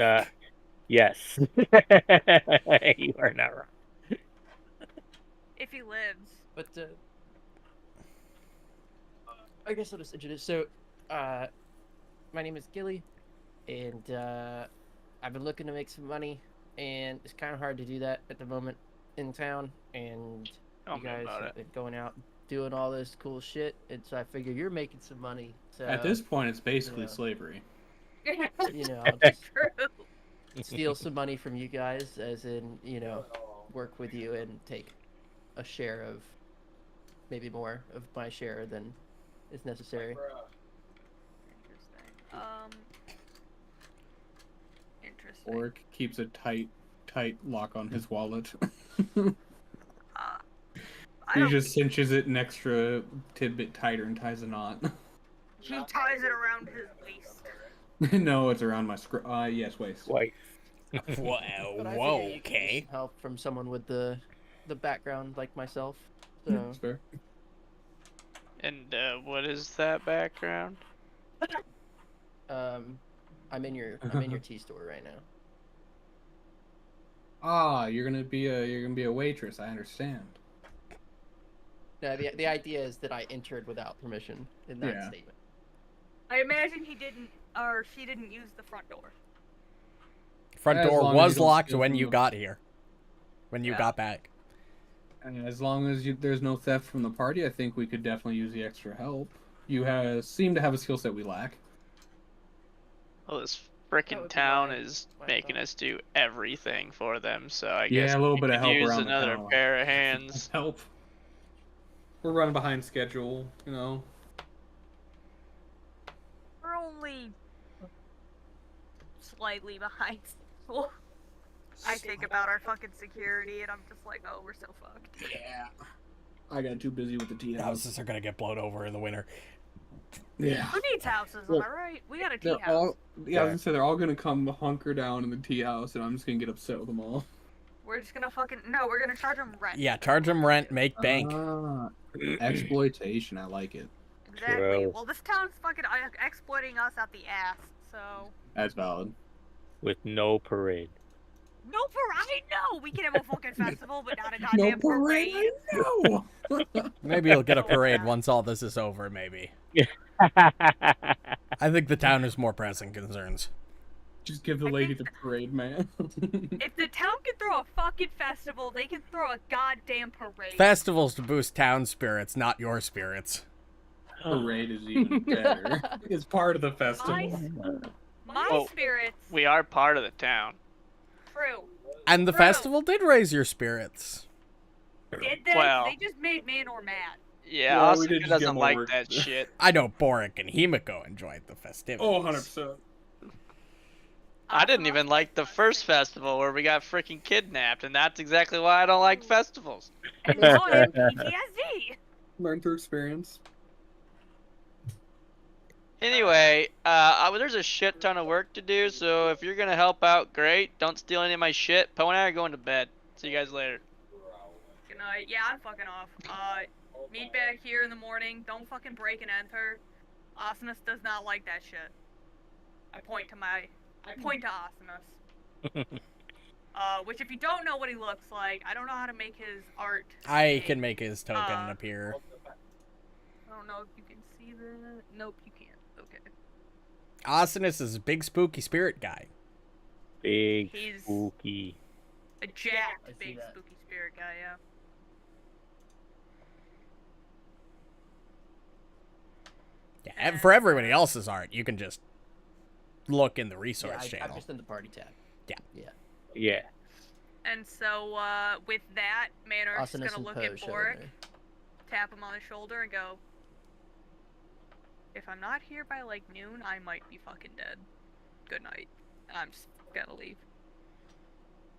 Speaker 3: Yes. You are not wrong.
Speaker 5: If he lives.
Speaker 7: But I guess I'll just introduce. So, my name is Gilly, and I've been looking to make some money, and it's kind of hard to do that at the moment in town. And
Speaker 2: Tell
Speaker 7: you
Speaker 2: me
Speaker 7: guys
Speaker 2: about
Speaker 7: have
Speaker 2: it.
Speaker 7: been going out doing all this cool shit, and so I figure you're making some money. So
Speaker 4: At this point, it's basically
Speaker 7: Yeah.
Speaker 4: slavery.
Speaker 7: I'll just
Speaker 5: True.
Speaker 7: steal some money from you guys, as in work with you and take a share of, maybe more of my share than is necessary.
Speaker 5: Interesting.
Speaker 4: Borraeck keeps a tight lock on his wallet.
Speaker 5: I
Speaker 4: He
Speaker 5: don't
Speaker 4: just cinches it an extra tidbit tighter and ties a knot.
Speaker 5: He ties it around his waist.
Speaker 4: No, it's around my yes, waist.
Speaker 3: White.
Speaker 1: Whoa,
Speaker 7: But I
Speaker 1: whoa,
Speaker 7: figure you could use
Speaker 1: okay.
Speaker 7: some help from someone with the background like myself. So
Speaker 4: That's fair.
Speaker 2: And what is that background?
Speaker 7: I'm in your tea store right now.
Speaker 4: Ah, you're gonna be a waitress. I understand.
Speaker 7: No, the idea is that I entered without permission in that
Speaker 4: Yeah.
Speaker 7: statement.
Speaker 5: I imagine he didn't, or she didn't use the front door.
Speaker 1: Front
Speaker 4: As
Speaker 1: door
Speaker 4: long as
Speaker 1: was
Speaker 4: you don't
Speaker 1: locked
Speaker 4: steal
Speaker 1: when
Speaker 4: from
Speaker 1: you
Speaker 4: the-
Speaker 1: got here. When you
Speaker 5: Yeah.
Speaker 1: got back.
Speaker 4: And as long as there's no theft from the party, I think we could definitely use the extra help. You seem to have a skill set we lack.
Speaker 2: Well, this
Speaker 7: That
Speaker 2: frickin'
Speaker 7: would be
Speaker 2: town
Speaker 7: my-
Speaker 2: is
Speaker 7: my
Speaker 2: making
Speaker 7: thought.
Speaker 2: us do everything for them, so I
Speaker 4: Yeah,
Speaker 2: guess
Speaker 4: a little
Speaker 2: we
Speaker 4: bit of
Speaker 2: could
Speaker 4: help
Speaker 2: use
Speaker 4: around the
Speaker 2: another
Speaker 4: town.
Speaker 2: pair of hands.
Speaker 4: Help. We're running behind schedule, you know.
Speaker 5: We're only slightly behind schedule. I think about our fucking security, and I'm just like, oh, we're so fucked.
Speaker 4: Yeah. I got too busy with the tea house.
Speaker 1: Houses are gonna get blown over in the winter.
Speaker 4: Yeah.
Speaker 5: Who needs houses? Am
Speaker 4: Look,
Speaker 5: I right? We got a tea
Speaker 4: They're
Speaker 5: house.
Speaker 4: all, yeah, I was gonna say they're all gonna come hunker down in the tea house, and I'm just gonna get upset with them all.
Speaker 5: We're just gonna we're gonna charge them rent.
Speaker 1: Yeah, charge them rent, make bank.
Speaker 4: Ah, exploitation. I like it.
Speaker 5: Exactly.
Speaker 3: True.
Speaker 5: Well, this town's fucking exploiting us out the ass, so.
Speaker 4: That's valid.
Speaker 3: With no parade.
Speaker 5: No parade, no! We can have a fucking festival, but not a goddamn parade.
Speaker 4: No.
Speaker 1: Maybe you'll get a
Speaker 5: So
Speaker 1: parade
Speaker 5: bad.
Speaker 1: once all this is over, maybe. I think the town has more pressing concerns.
Speaker 4: Just give the
Speaker 5: I
Speaker 4: lady
Speaker 5: think
Speaker 4: the parade, man.
Speaker 5: If the town can throw a fucking festival, they can throw a goddamn parade.
Speaker 1: Festivals to boost town spirits, not your spirits.
Speaker 4: Parade is even better. It's part of the festival.
Speaker 5: My
Speaker 2: Oh.
Speaker 5: spirits.
Speaker 2: We are part of the town.
Speaker 5: True.
Speaker 1: And the
Speaker 5: Bro.
Speaker 1: festival did raise your spirits.
Speaker 5: Did they?
Speaker 2: Well.
Speaker 5: They just made Manor mad.
Speaker 2: Yeah,
Speaker 4: Well, we did
Speaker 2: Asuka
Speaker 4: just get
Speaker 2: doesn't
Speaker 4: more
Speaker 2: like
Speaker 4: work.
Speaker 2: that shit.
Speaker 1: I know Borraeck and Himiko enjoyed the festivities.
Speaker 4: Oh, 100%.
Speaker 2: I didn't even like the first festival where we got freaking kidnapped, and that's exactly why I don't like festivals.
Speaker 5: And now I have PTSD.
Speaker 4: Learn through experience.
Speaker 2: Anyway, there's a shit ton of work to do, so if you're gonna help out, great. Don't steal any of my shit. Poe and I are going to bed. See you guys later.
Speaker 5: Good night. Yeah, I'm fucking off. Meet back here in the morning. Don't fucking break and enter. Asinus does not like that shit. I point to Asinus. Which if you don't know what he looks like, I don't know how to make his art.
Speaker 1: I
Speaker 5: big.
Speaker 1: can make his token
Speaker 5: Uh,
Speaker 1: appear.
Speaker 5: I don't know if you can see that. Nope, you can't. Okay.
Speaker 1: Asinus is a big spooky spirit guy.
Speaker 3: Big
Speaker 5: He's-
Speaker 3: spooky.
Speaker 5: A jacked,
Speaker 7: I see
Speaker 5: big,
Speaker 7: that.
Speaker 5: spooky spirit guy, yeah.
Speaker 1: Yeah, and for everybody else's art, you can just look in the
Speaker 7: Yeah,
Speaker 1: resource
Speaker 7: I'm
Speaker 1: channel.
Speaker 7: just in the party tab.
Speaker 3: Yeah.
Speaker 5: And so, with that, Manor's just
Speaker 7: Asinus
Speaker 5: gonna
Speaker 7: and
Speaker 5: look
Speaker 7: Poe
Speaker 5: at
Speaker 7: show
Speaker 5: Borraeck,
Speaker 7: there.
Speaker 5: tap him on the shoulder, and go, if I'm not here by, like, noon, I might be fucking dead. Good night. And I'm just gonna leave.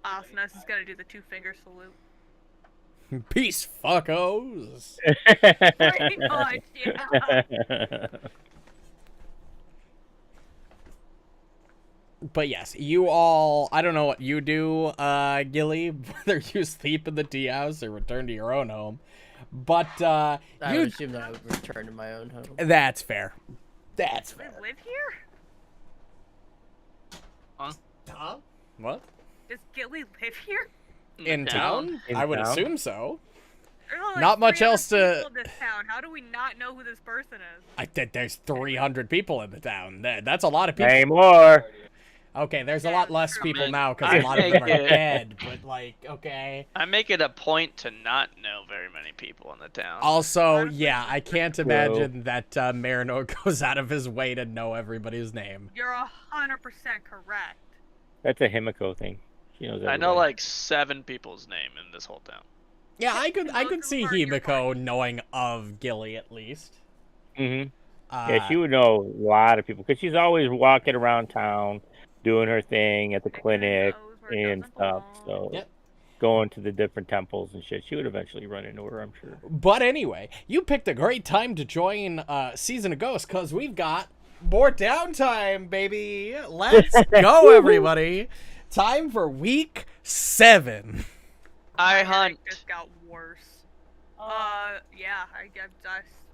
Speaker 5: Asinus is gonna do the two-finger salute.
Speaker 1: Peace, fuckos.
Speaker 5: Pretty much, yeah.
Speaker 1: But yes, you all, I don't know what you do, Gilly, whether you sleep in the tea house or return to your own home. But,
Speaker 7: I
Speaker 1: you,
Speaker 7: would assume that I would return to my own home.
Speaker 1: that's fair. That's
Speaker 5: Does he
Speaker 1: fair.
Speaker 5: live here?
Speaker 1: What?
Speaker 5: Does Gilly live here?
Speaker 1: In town?
Speaker 3: In
Speaker 1: I would
Speaker 3: town?
Speaker 1: assume so.
Speaker 5: There are, like,
Speaker 1: Not much
Speaker 5: 300
Speaker 1: else to-
Speaker 5: people in this town. How do we not know who this person is?
Speaker 1: There's 300 people in the town. That's a lot of people.
Speaker 3: Hey, more.
Speaker 1: Okay, there's a
Speaker 5: Yeah,
Speaker 1: lot less
Speaker 5: true.
Speaker 1: people now because
Speaker 2: I
Speaker 1: a lot of them are
Speaker 2: think it-
Speaker 1: dead. But, like, okay.
Speaker 2: I make it a point to not know very many people in the town.
Speaker 1: Also, yeah, I can't imagine that Marynor goes out of his way to know everybody's name.
Speaker 5: You're 100% correct.
Speaker 3: That's a Himiko thing. She knows
Speaker 2: I know
Speaker 3: everybody.
Speaker 2: like 7 people's name in this whole town.
Speaker 1: Yeah, I could
Speaker 5: Most of
Speaker 1: see
Speaker 5: them are your
Speaker 1: Himiko knowing of Gilly at least.
Speaker 3: Mhm. Yeah, she would know a lot of people because she's always walking around town, doing her thing at the clinic
Speaker 5: Knows where it
Speaker 3: and
Speaker 5: doesn't
Speaker 3: stuff.
Speaker 5: belong.
Speaker 3: So
Speaker 1: Yep.
Speaker 3: going to the different temples and shit, she would eventually run into her, I'm sure.
Speaker 1: But anyway, you picked a great time to join Season of Ghosts because we've got more downtime, baby. Let's go, everybody. Time for week 7.
Speaker 2: I
Speaker 5: My
Speaker 2: hunt.
Speaker 5: headache just got worse. Yeah,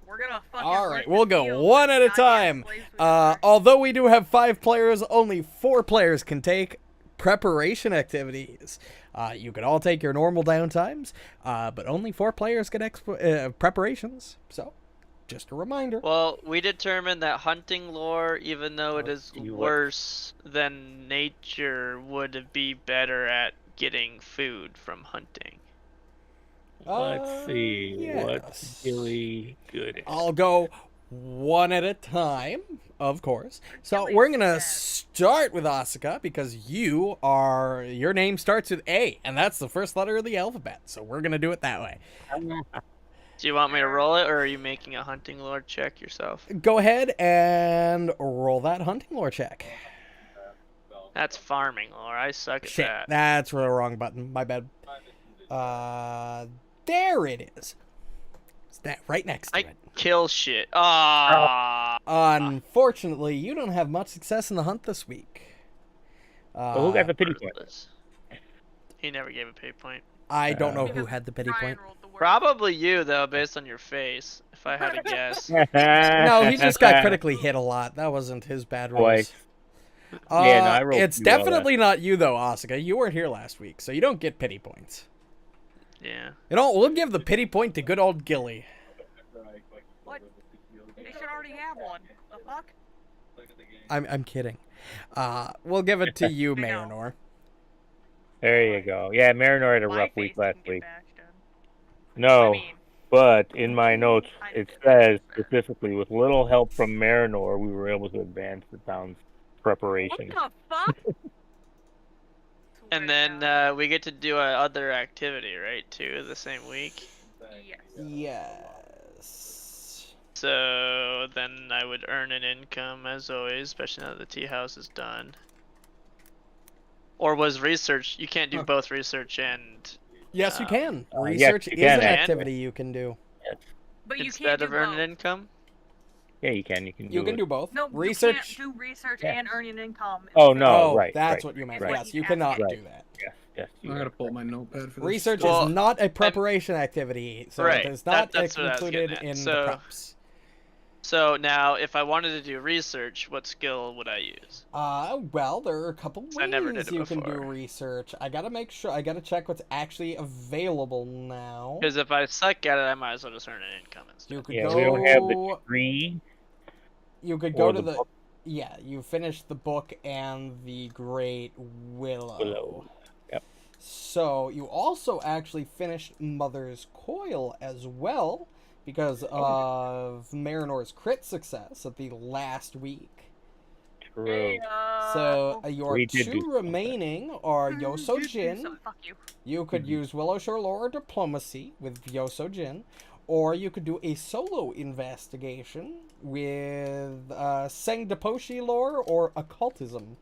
Speaker 5: we're gonna fucking.
Speaker 1: All
Speaker 5: rip
Speaker 1: right,
Speaker 5: the
Speaker 1: we'll go
Speaker 5: field
Speaker 1: one
Speaker 5: with
Speaker 1: at a
Speaker 5: goddamn
Speaker 1: time.
Speaker 5: slaves we are.
Speaker 1: Although we do have 5 players, only 4 players can take preparation activities. You could all take your normal downtimes, but only 4 players get preparations. So, just a reminder.
Speaker 2: Well, we determined that hunting lore, even though it is
Speaker 3: see what-
Speaker 2: worse than nature, would be better at getting food from hunting.
Speaker 3: Let's see
Speaker 1: yes.
Speaker 3: what's really good.
Speaker 1: I'll go one at a time, of course. So
Speaker 5: Achilles
Speaker 1: we're gonna
Speaker 5: said.
Speaker 1: start with Asuka because your name starts with A, and that's the first letter of the alphabet. So we're gonna do it that way.
Speaker 2: Do you want me to roll it, or are you making a hunting lore check yourself?
Speaker 1: Go ahead and roll that hunting lore check.
Speaker 2: That's farming lore. I suck at
Speaker 1: Shit,
Speaker 2: that.
Speaker 1: that's the wrong button. My bad. There it is. It's that right next to
Speaker 2: I
Speaker 1: it.
Speaker 2: kill shit. Ah.
Speaker 1: Unfortunately, you don't have much success in the hunt this week.
Speaker 3: So who got the pity point?
Speaker 2: Worthless. He never gave a pay point.
Speaker 1: I don't know who
Speaker 5: Because
Speaker 1: had the pity
Speaker 5: Ryan
Speaker 1: point.
Speaker 5: rolled the worst.
Speaker 2: Probably you, though, based on your face. If I had to guess.
Speaker 1: No, he just got critically hit a lot. That wasn't his bad rolls.
Speaker 3: Twice. Yeah, no, I rolled
Speaker 1: It's
Speaker 3: too well
Speaker 1: definitely not you though, Asuka. You weren't here last week, so you don't get pity points.
Speaker 2: Yeah.
Speaker 1: We'll give the pity point to good old Gilly.
Speaker 5: What? They should already have one. The fuck?
Speaker 1: I'm kidding. We'll give it to you,
Speaker 5: I know.
Speaker 1: Marynor.
Speaker 3: There you go. Yeah, Marynor had a
Speaker 5: My
Speaker 3: rough
Speaker 5: face
Speaker 3: week last
Speaker 5: didn't get
Speaker 3: week.
Speaker 5: bashed in.
Speaker 3: No,
Speaker 5: I mean,
Speaker 3: but in my notes
Speaker 5: I
Speaker 3: it
Speaker 5: did.
Speaker 3: says specifically, with little help from Marynor, we were able to advance the town's
Speaker 5: what
Speaker 3: preparation.
Speaker 5: the fuck?
Speaker 2: And
Speaker 5: Swear
Speaker 2: then
Speaker 5: down.
Speaker 2: we get to do a other activity, right, too, the same week.
Speaker 5: Yes.
Speaker 1: Yes.
Speaker 2: So then I would earn an income, as always, especially now that the tea house is done. Or was research? You can't do
Speaker 4: Huh.
Speaker 2: both research and
Speaker 1: Yes, you can.
Speaker 3: yes,
Speaker 1: Research
Speaker 3: you
Speaker 1: is
Speaker 3: can,
Speaker 1: an
Speaker 2: actually.
Speaker 1: activity you can do.
Speaker 5: But you
Speaker 2: instead
Speaker 5: can't do
Speaker 2: of earning
Speaker 5: both.
Speaker 2: income.
Speaker 3: Yeah, you can. You can.
Speaker 1: You
Speaker 3: do
Speaker 1: can
Speaker 3: it.
Speaker 1: do both.
Speaker 5: No,
Speaker 1: Research.
Speaker 5: you can't do research
Speaker 3: Yeah.
Speaker 5: and earn an income.
Speaker 3: Oh, no.
Speaker 1: Oh,
Speaker 3: right,
Speaker 1: that's
Speaker 3: right,
Speaker 1: what you meant.
Speaker 3: right.
Speaker 1: Yes, you cannot
Speaker 3: Right.
Speaker 1: do that.
Speaker 3: Yes, you
Speaker 4: I
Speaker 3: are.
Speaker 4: gotta pull up my notepad for this.
Speaker 1: Research
Speaker 2: Well,
Speaker 1: is not a preparation activity, so
Speaker 2: Right,
Speaker 1: it is not
Speaker 2: that's what I was
Speaker 1: included
Speaker 2: getting at.
Speaker 1: in
Speaker 2: So-
Speaker 1: the preps.
Speaker 2: So now, if I wanted to do research, what skill would I use?
Speaker 1: Well, there are a couple
Speaker 2: I never
Speaker 1: ways
Speaker 2: did it
Speaker 1: you can do
Speaker 2: before.
Speaker 1: research. I gotta check what's actually available now.
Speaker 2: Because if I suck at it, I might as well just earn an income instead.
Speaker 1: You could
Speaker 3: Yeah,
Speaker 1: go.
Speaker 3: we don't have the degree.
Speaker 1: You could
Speaker 3: or
Speaker 1: go to the.
Speaker 3: book.
Speaker 1: Yeah, you finished the book and the Great
Speaker 3: Willow. Yep.
Speaker 1: So you also actually finished Mother's Coil as well because of Marynor's crit success at the last week.
Speaker 3: True.
Speaker 1: So your
Speaker 3: We did do
Speaker 1: 2
Speaker 3: something.
Speaker 1: remaining are Yoso Jin.
Speaker 5: Fuck you.
Speaker 1: You could use Willow Shore Lore or Diplomacy with Yoso Jin, or you could do a solo investigation with Seng Deposhi Lore or Occultism.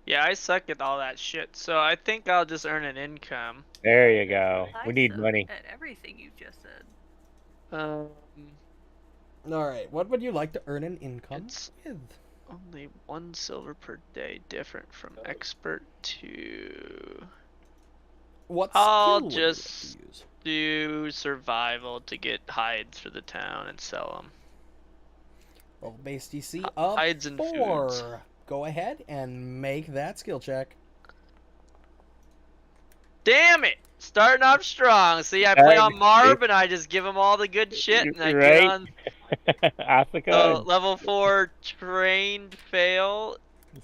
Speaker 2: Yeah, I suck at all that shit, so I think I'll just earn an income.
Speaker 3: There you go.
Speaker 5: I
Speaker 3: We need
Speaker 5: suck
Speaker 3: money.
Speaker 5: At everything you just said.
Speaker 2: Um,
Speaker 1: All right, what would you like to earn an income
Speaker 2: It's-
Speaker 1: with?
Speaker 2: only 1 silver per day, different from expert to
Speaker 1: What
Speaker 2: I'll
Speaker 1: skill would you like to
Speaker 2: just-
Speaker 1: use?
Speaker 2: do survival to get hides for the town and sell them.
Speaker 1: Well, base DC of
Speaker 2: Hides and
Speaker 1: 4.
Speaker 2: foods.
Speaker 1: Go ahead and make that skill check.
Speaker 2: Damn it! Starting off strong. See, I play on
Speaker 3: Right.
Speaker 2: Marv and I just give him all the good shit, and I
Speaker 3: Right.
Speaker 2: get on
Speaker 3: Asuka,
Speaker 2: level 4 trained fail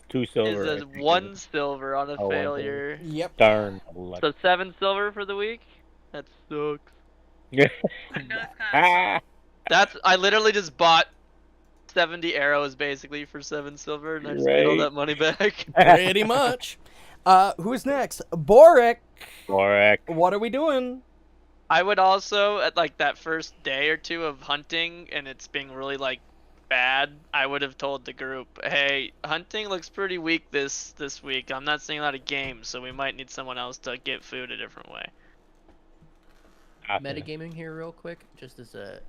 Speaker 3: 2
Speaker 2: is
Speaker 3: silver. I
Speaker 2: a
Speaker 3: think it
Speaker 2: 1
Speaker 3: is.
Speaker 2: silver on a
Speaker 3: Oh, 1
Speaker 2: failure.
Speaker 1: Yep.
Speaker 3: Darn. luck.
Speaker 2: So 7 silver for the week. That sucks.
Speaker 5: It does kind of
Speaker 3: Ah,
Speaker 2: That's I literally just bought 70 arrows basically for 7 silver, and I just made all
Speaker 3: Right.
Speaker 2: that money back.
Speaker 1: Pretty much. Who's next? Borraeck.
Speaker 3: Borraeck.
Speaker 1: What are we doing?
Speaker 2: I would also, at like that first day or two of hunting, and it's being really like bad, I would have told the group, hey, hunting looks pretty weak this week. I'm not seeing a lot of games, so we might need someone else to get food a different way.
Speaker 7: Metagaming here real quick, just as a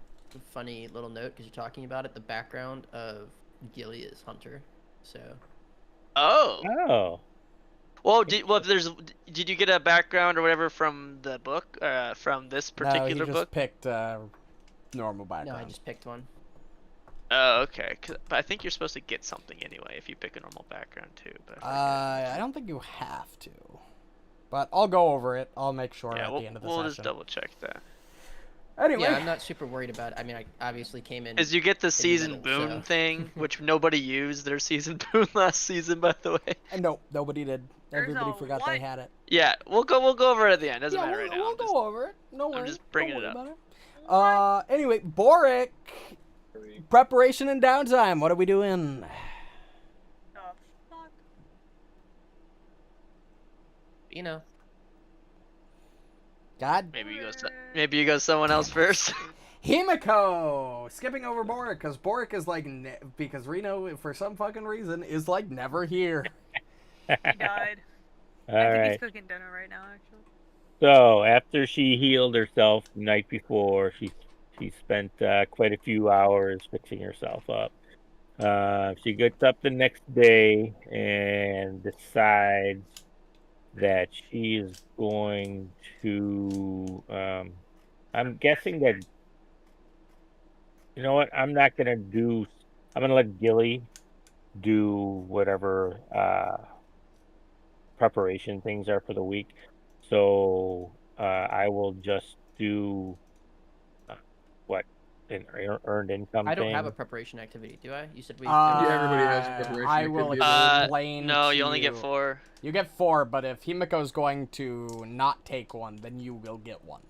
Speaker 7: funny little note, because you're talking about it, the background of Gilly is Hunter, so...
Speaker 2: Oh.
Speaker 3: Oh.
Speaker 2: Well, did you get a background or whatever from the book, from this particular
Speaker 1: No, he just
Speaker 2: book?
Speaker 1: picked normal
Speaker 7: No,
Speaker 1: background.
Speaker 7: I just picked one.
Speaker 2: Oh, okay. But I think you're supposed to get something anyway if you pick a normal background too. But
Speaker 1: I don't think you have to. But I'll go over it. I'll make sure
Speaker 2: yeah,
Speaker 1: at the end of the
Speaker 2: we'll
Speaker 1: session.
Speaker 2: just double check that.
Speaker 1: Anyway.
Speaker 7: Yeah, I'm not super worried about it. I mean, I obviously came in...
Speaker 2: Because you get the
Speaker 7: in the
Speaker 2: season
Speaker 7: middle,
Speaker 2: boon
Speaker 7: so-
Speaker 2: thing, which nobody used their season boon last season, by the way.
Speaker 1: No, nobody did.
Speaker 5: There's
Speaker 1: Everybody
Speaker 5: a
Speaker 1: forgot
Speaker 5: what?
Speaker 1: they had it.
Speaker 2: Yeah, we'll go over it at the end. Doesn't
Speaker 1: Yeah,
Speaker 2: matter
Speaker 1: we'll,
Speaker 2: right now.
Speaker 1: we'll go over it. No worries.
Speaker 2: just bringing
Speaker 1: Don't
Speaker 2: it
Speaker 1: worry
Speaker 2: up.
Speaker 1: about it. Anyway, Borraeck, preparation and downtime. What are we doing?
Speaker 5: Oh, fuck.
Speaker 7: You know,
Speaker 1: God.
Speaker 2: Maybe you go someone else first.
Speaker 1: Himiko! Skipping over Borraeck, because Borraeck is like, because Reno, for some fucking reason, is like never here.
Speaker 5: He died.
Speaker 3: All
Speaker 5: I think
Speaker 3: right.
Speaker 5: he's cooking dinner right now, actually.
Speaker 3: So after she healed herself the night before, she spent quite a few hours fixing herself up. She gets up the next day and decides that she is going to. I'm guessing that. You know what? I'm not gonna do. I'm gonna let Gilly do whatever preparation things are for the week. So I will just do what an earned income
Speaker 7: I don't
Speaker 3: thing.
Speaker 7: have a preparation activity, do I? You said we...
Speaker 4: Yeah, everybody has a preparation
Speaker 1: I will
Speaker 4: activity.
Speaker 1: explain.
Speaker 2: No,
Speaker 1: to
Speaker 2: you only get 4.
Speaker 1: You get 4, but if Himiko's going to not take one, then you will get one.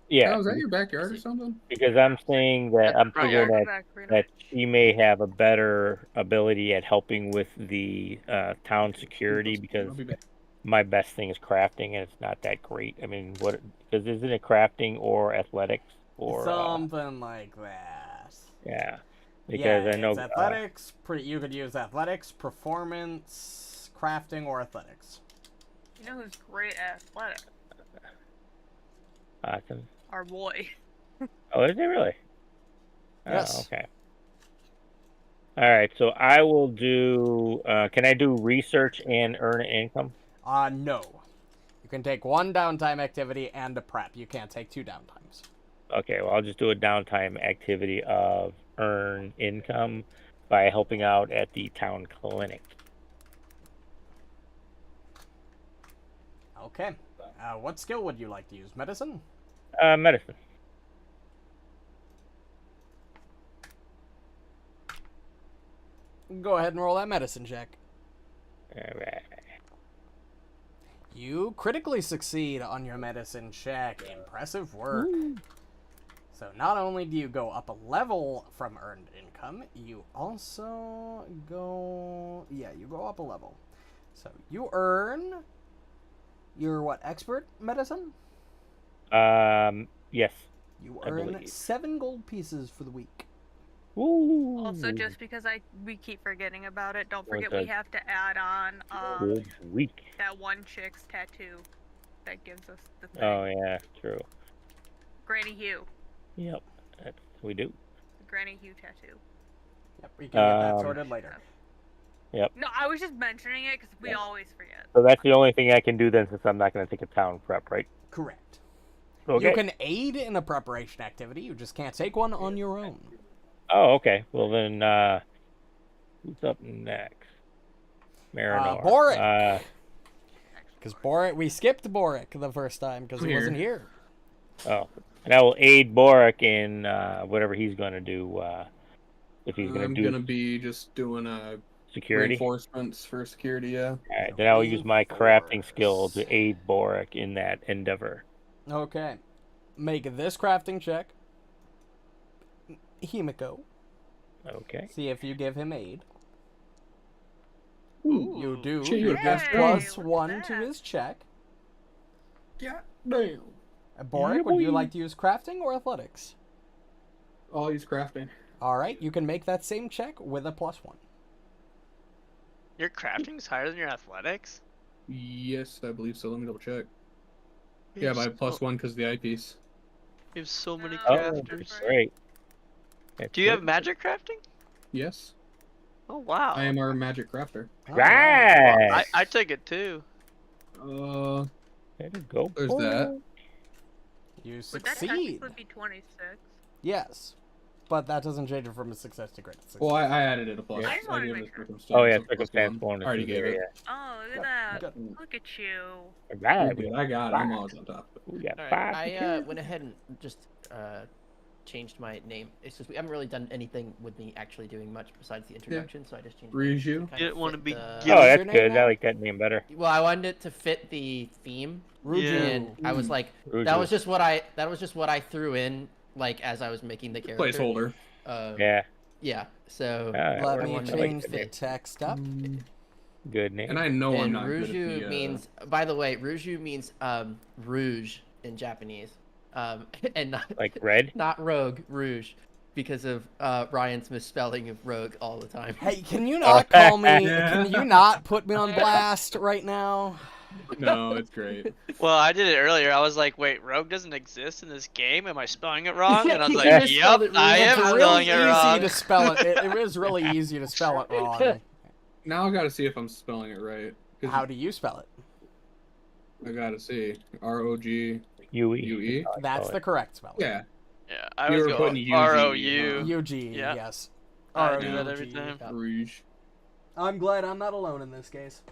Speaker 3: Yeah,
Speaker 4: Oh, is that your backyard or something?
Speaker 3: because I'm saying that I'm
Speaker 2: Right.
Speaker 3: figuring
Speaker 5: Welcome
Speaker 3: that
Speaker 5: back, Reno.
Speaker 3: that she may have a better ability at helping with the town security, because
Speaker 4: I'll be back.
Speaker 3: my best thing is crafting, and it's not that great. I mean, what? Because isn't it crafting or athletics or
Speaker 1: Something like that.
Speaker 3: yeah? Because
Speaker 1: yeah,
Speaker 3: I know
Speaker 1: it's athletics. You could use athletics, performance, crafting, or athletics.
Speaker 5: You know who's great at athletics?
Speaker 3: awesome.
Speaker 5: Our boy.
Speaker 3: Oh, is it really?
Speaker 1: Yes.
Speaker 3: Oh, okay. All right. So I will do. Can I do research and earn income?
Speaker 1: No. You can take one downtime activity and a prep. You can't take 2 downtimes.
Speaker 3: Okay. Well, I'll just do a downtime activity of earn income by helping out at the town clinic.
Speaker 1: Okay. What skill would you like to use? Medicine?
Speaker 3: Medicine.
Speaker 1: Go ahead and roll that medicine check.
Speaker 3: All right.
Speaker 1: You critically succeed on your medicine check. Impressive work. So not only do you go up a level from earned income, you also go... Yeah, you go up a level. So you earn your what, expert medicine?
Speaker 3: Yes.
Speaker 1: You
Speaker 3: I
Speaker 1: earn
Speaker 3: believe.
Speaker 1: 7 gold pieces for the week.
Speaker 3: Ooh.
Speaker 5: Also, just because we keep forgetting about it, don't
Speaker 3: What's
Speaker 5: forget we
Speaker 3: that?
Speaker 5: have to add on
Speaker 3: Good week.
Speaker 5: that one chick's tattoo that gives us the thing.
Speaker 3: Oh yeah, true.
Speaker 5: Granny Hugh.
Speaker 3: Yep, we do.
Speaker 5: The Granny Hugh tattoo.
Speaker 1: Yep, we can get that sorted later.
Speaker 5: No, I was just mentioning it because we always forget.
Speaker 3: So that's the only thing I can do then, since I'm not going to take a town prep, right?
Speaker 1: Correct.
Speaker 3: Okay.
Speaker 1: You can aid in a preparation activity, you just can't take one on your own.
Speaker 3: Oh, okay. Well then, who's up next? Marynor.
Speaker 1: Borraeck. Because we skipped Borraeck the first time because he
Speaker 4: Here.
Speaker 1: wasn't here.
Speaker 3: Oh, and I will aid Borraeck in whatever he's going to do. If he's going
Speaker 4: I'm
Speaker 3: to do
Speaker 4: gonna be just doing
Speaker 3: security.
Speaker 4: reinforcements for security. Yeah.
Speaker 3: All right, then I will use my crafting skill to aid Borraeck in that endeavor.
Speaker 1: Okay. Make this crafting check. Himiko.
Speaker 3: Okay.
Speaker 1: See if you give him aid.
Speaker 4: Ooh.
Speaker 1: You do.
Speaker 4: Shit,
Speaker 1: You
Speaker 4: you
Speaker 1: get
Speaker 4: have
Speaker 5: Yay,
Speaker 1: plus
Speaker 5: look at
Speaker 1: 1 to
Speaker 5: that.
Speaker 1: his check.
Speaker 4: Yeah. Damn.
Speaker 1: Borraeck, would you like to use crafting or athletics?
Speaker 4: I'll use crafting.
Speaker 1: All right, you can make that same check with a +1.
Speaker 2: Your crafting's higher than your athletics?
Speaker 4: Yes, I believe so. Let me double check.
Speaker 2: You
Speaker 4: Yeah,
Speaker 2: have
Speaker 4: by
Speaker 2: so-
Speaker 4: +1 because of the eyepiece.
Speaker 2: You have so many
Speaker 5: Oh,
Speaker 2: crafters.
Speaker 3: Great.
Speaker 2: Do you have magic crafting?
Speaker 4: Yes,
Speaker 2: Oh wow.
Speaker 4: I am our magic crafter.
Speaker 1: All
Speaker 3: Right.
Speaker 2: I took it too.
Speaker 4: Uh,
Speaker 3: There you go.
Speaker 4: there's that.
Speaker 1: You
Speaker 5: Would that
Speaker 1: succeed.
Speaker 5: technically be 26?
Speaker 1: Yes, but that doesn't change it from a success to great success.
Speaker 4: Well, I added it a plus.
Speaker 5: I just wanted to
Speaker 4: gave
Speaker 5: make
Speaker 4: it
Speaker 5: sure.
Speaker 4: circumstance,
Speaker 3: Oh yeah,
Speaker 4: so +1.
Speaker 3: circumstance bonus.
Speaker 4: Already
Speaker 3: is
Speaker 4: gave
Speaker 3: there,
Speaker 4: it.
Speaker 5: Oh, look at that.
Speaker 1: Good.
Speaker 5: Look at you.
Speaker 3: Yeah. Alright.
Speaker 4: Dude, I got it. I'm always on top.
Speaker 3: We got
Speaker 7: All
Speaker 3: 5.
Speaker 7: right, I went ahead and just changed my name. It's just we haven't really done anything with me actually doing much besides the introduction, so I just changed.
Speaker 4: Riju?
Speaker 7: to
Speaker 2: You
Speaker 7: kind
Speaker 2: didn't
Speaker 7: of
Speaker 2: want to
Speaker 7: fit
Speaker 2: be.
Speaker 7: the-
Speaker 3: Oh,
Speaker 1: What was
Speaker 3: that's
Speaker 1: your name
Speaker 3: good.
Speaker 1: now?
Speaker 3: I like that name better.
Speaker 7: Well, I wanted it to fit the theme,
Speaker 1: Ruju.
Speaker 7: and I was like, that was just what I threw in, like as I was making the character.
Speaker 4: Placeholder.
Speaker 3: Yeah.
Speaker 7: Yeah. So.
Speaker 3: Alright,
Speaker 1: Let
Speaker 3: well,
Speaker 1: me
Speaker 3: I like
Speaker 1: change
Speaker 3: that
Speaker 1: the
Speaker 3: name.
Speaker 1: text up.
Speaker 3: Good name.
Speaker 4: And I know I'm
Speaker 7: And
Speaker 4: not good at
Speaker 7: Ruju
Speaker 4: the,
Speaker 7: means, by the way, Ruju means rouge in Japanese, and not
Speaker 3: Like red.
Speaker 7: not rogue, rouge, because of Ryan's misspelling of rogue all the time.
Speaker 1: Hey, can you not call me?
Speaker 4: Yeah.
Speaker 1: Can you not put me on blast right now?
Speaker 4: No, it's great.
Speaker 2: Well, I did it earlier. I was like, wait, rogue doesn't exist in this game? Am I spelling it wrong? And I was
Speaker 7: You
Speaker 2: like,
Speaker 7: misspelled
Speaker 2: yep,
Speaker 7: it
Speaker 2: I
Speaker 7: really
Speaker 2: am
Speaker 1: It's
Speaker 7: bad.
Speaker 1: really
Speaker 2: spelling it
Speaker 1: easy
Speaker 2: wrong.
Speaker 1: to spell it. It is really easy to spell it wrong.
Speaker 4: Now I gotta see if I'm spelling it right. 'Cause
Speaker 1: How do you spell it?
Speaker 4: I gotta see. R-O-G-U-E?
Speaker 3: UE.
Speaker 1: That's the correct spelling.
Speaker 4: Yeah.
Speaker 2: Yeah, I
Speaker 4: You
Speaker 2: was
Speaker 4: were
Speaker 2: going
Speaker 4: putting UG,
Speaker 2: ROU.
Speaker 1: UG,
Speaker 2: Yeah.
Speaker 1: yes.
Speaker 2: I do that
Speaker 1: ROUG.
Speaker 2: every time.
Speaker 4: Rouge.
Speaker 1: I'm glad I'm not alone in this case.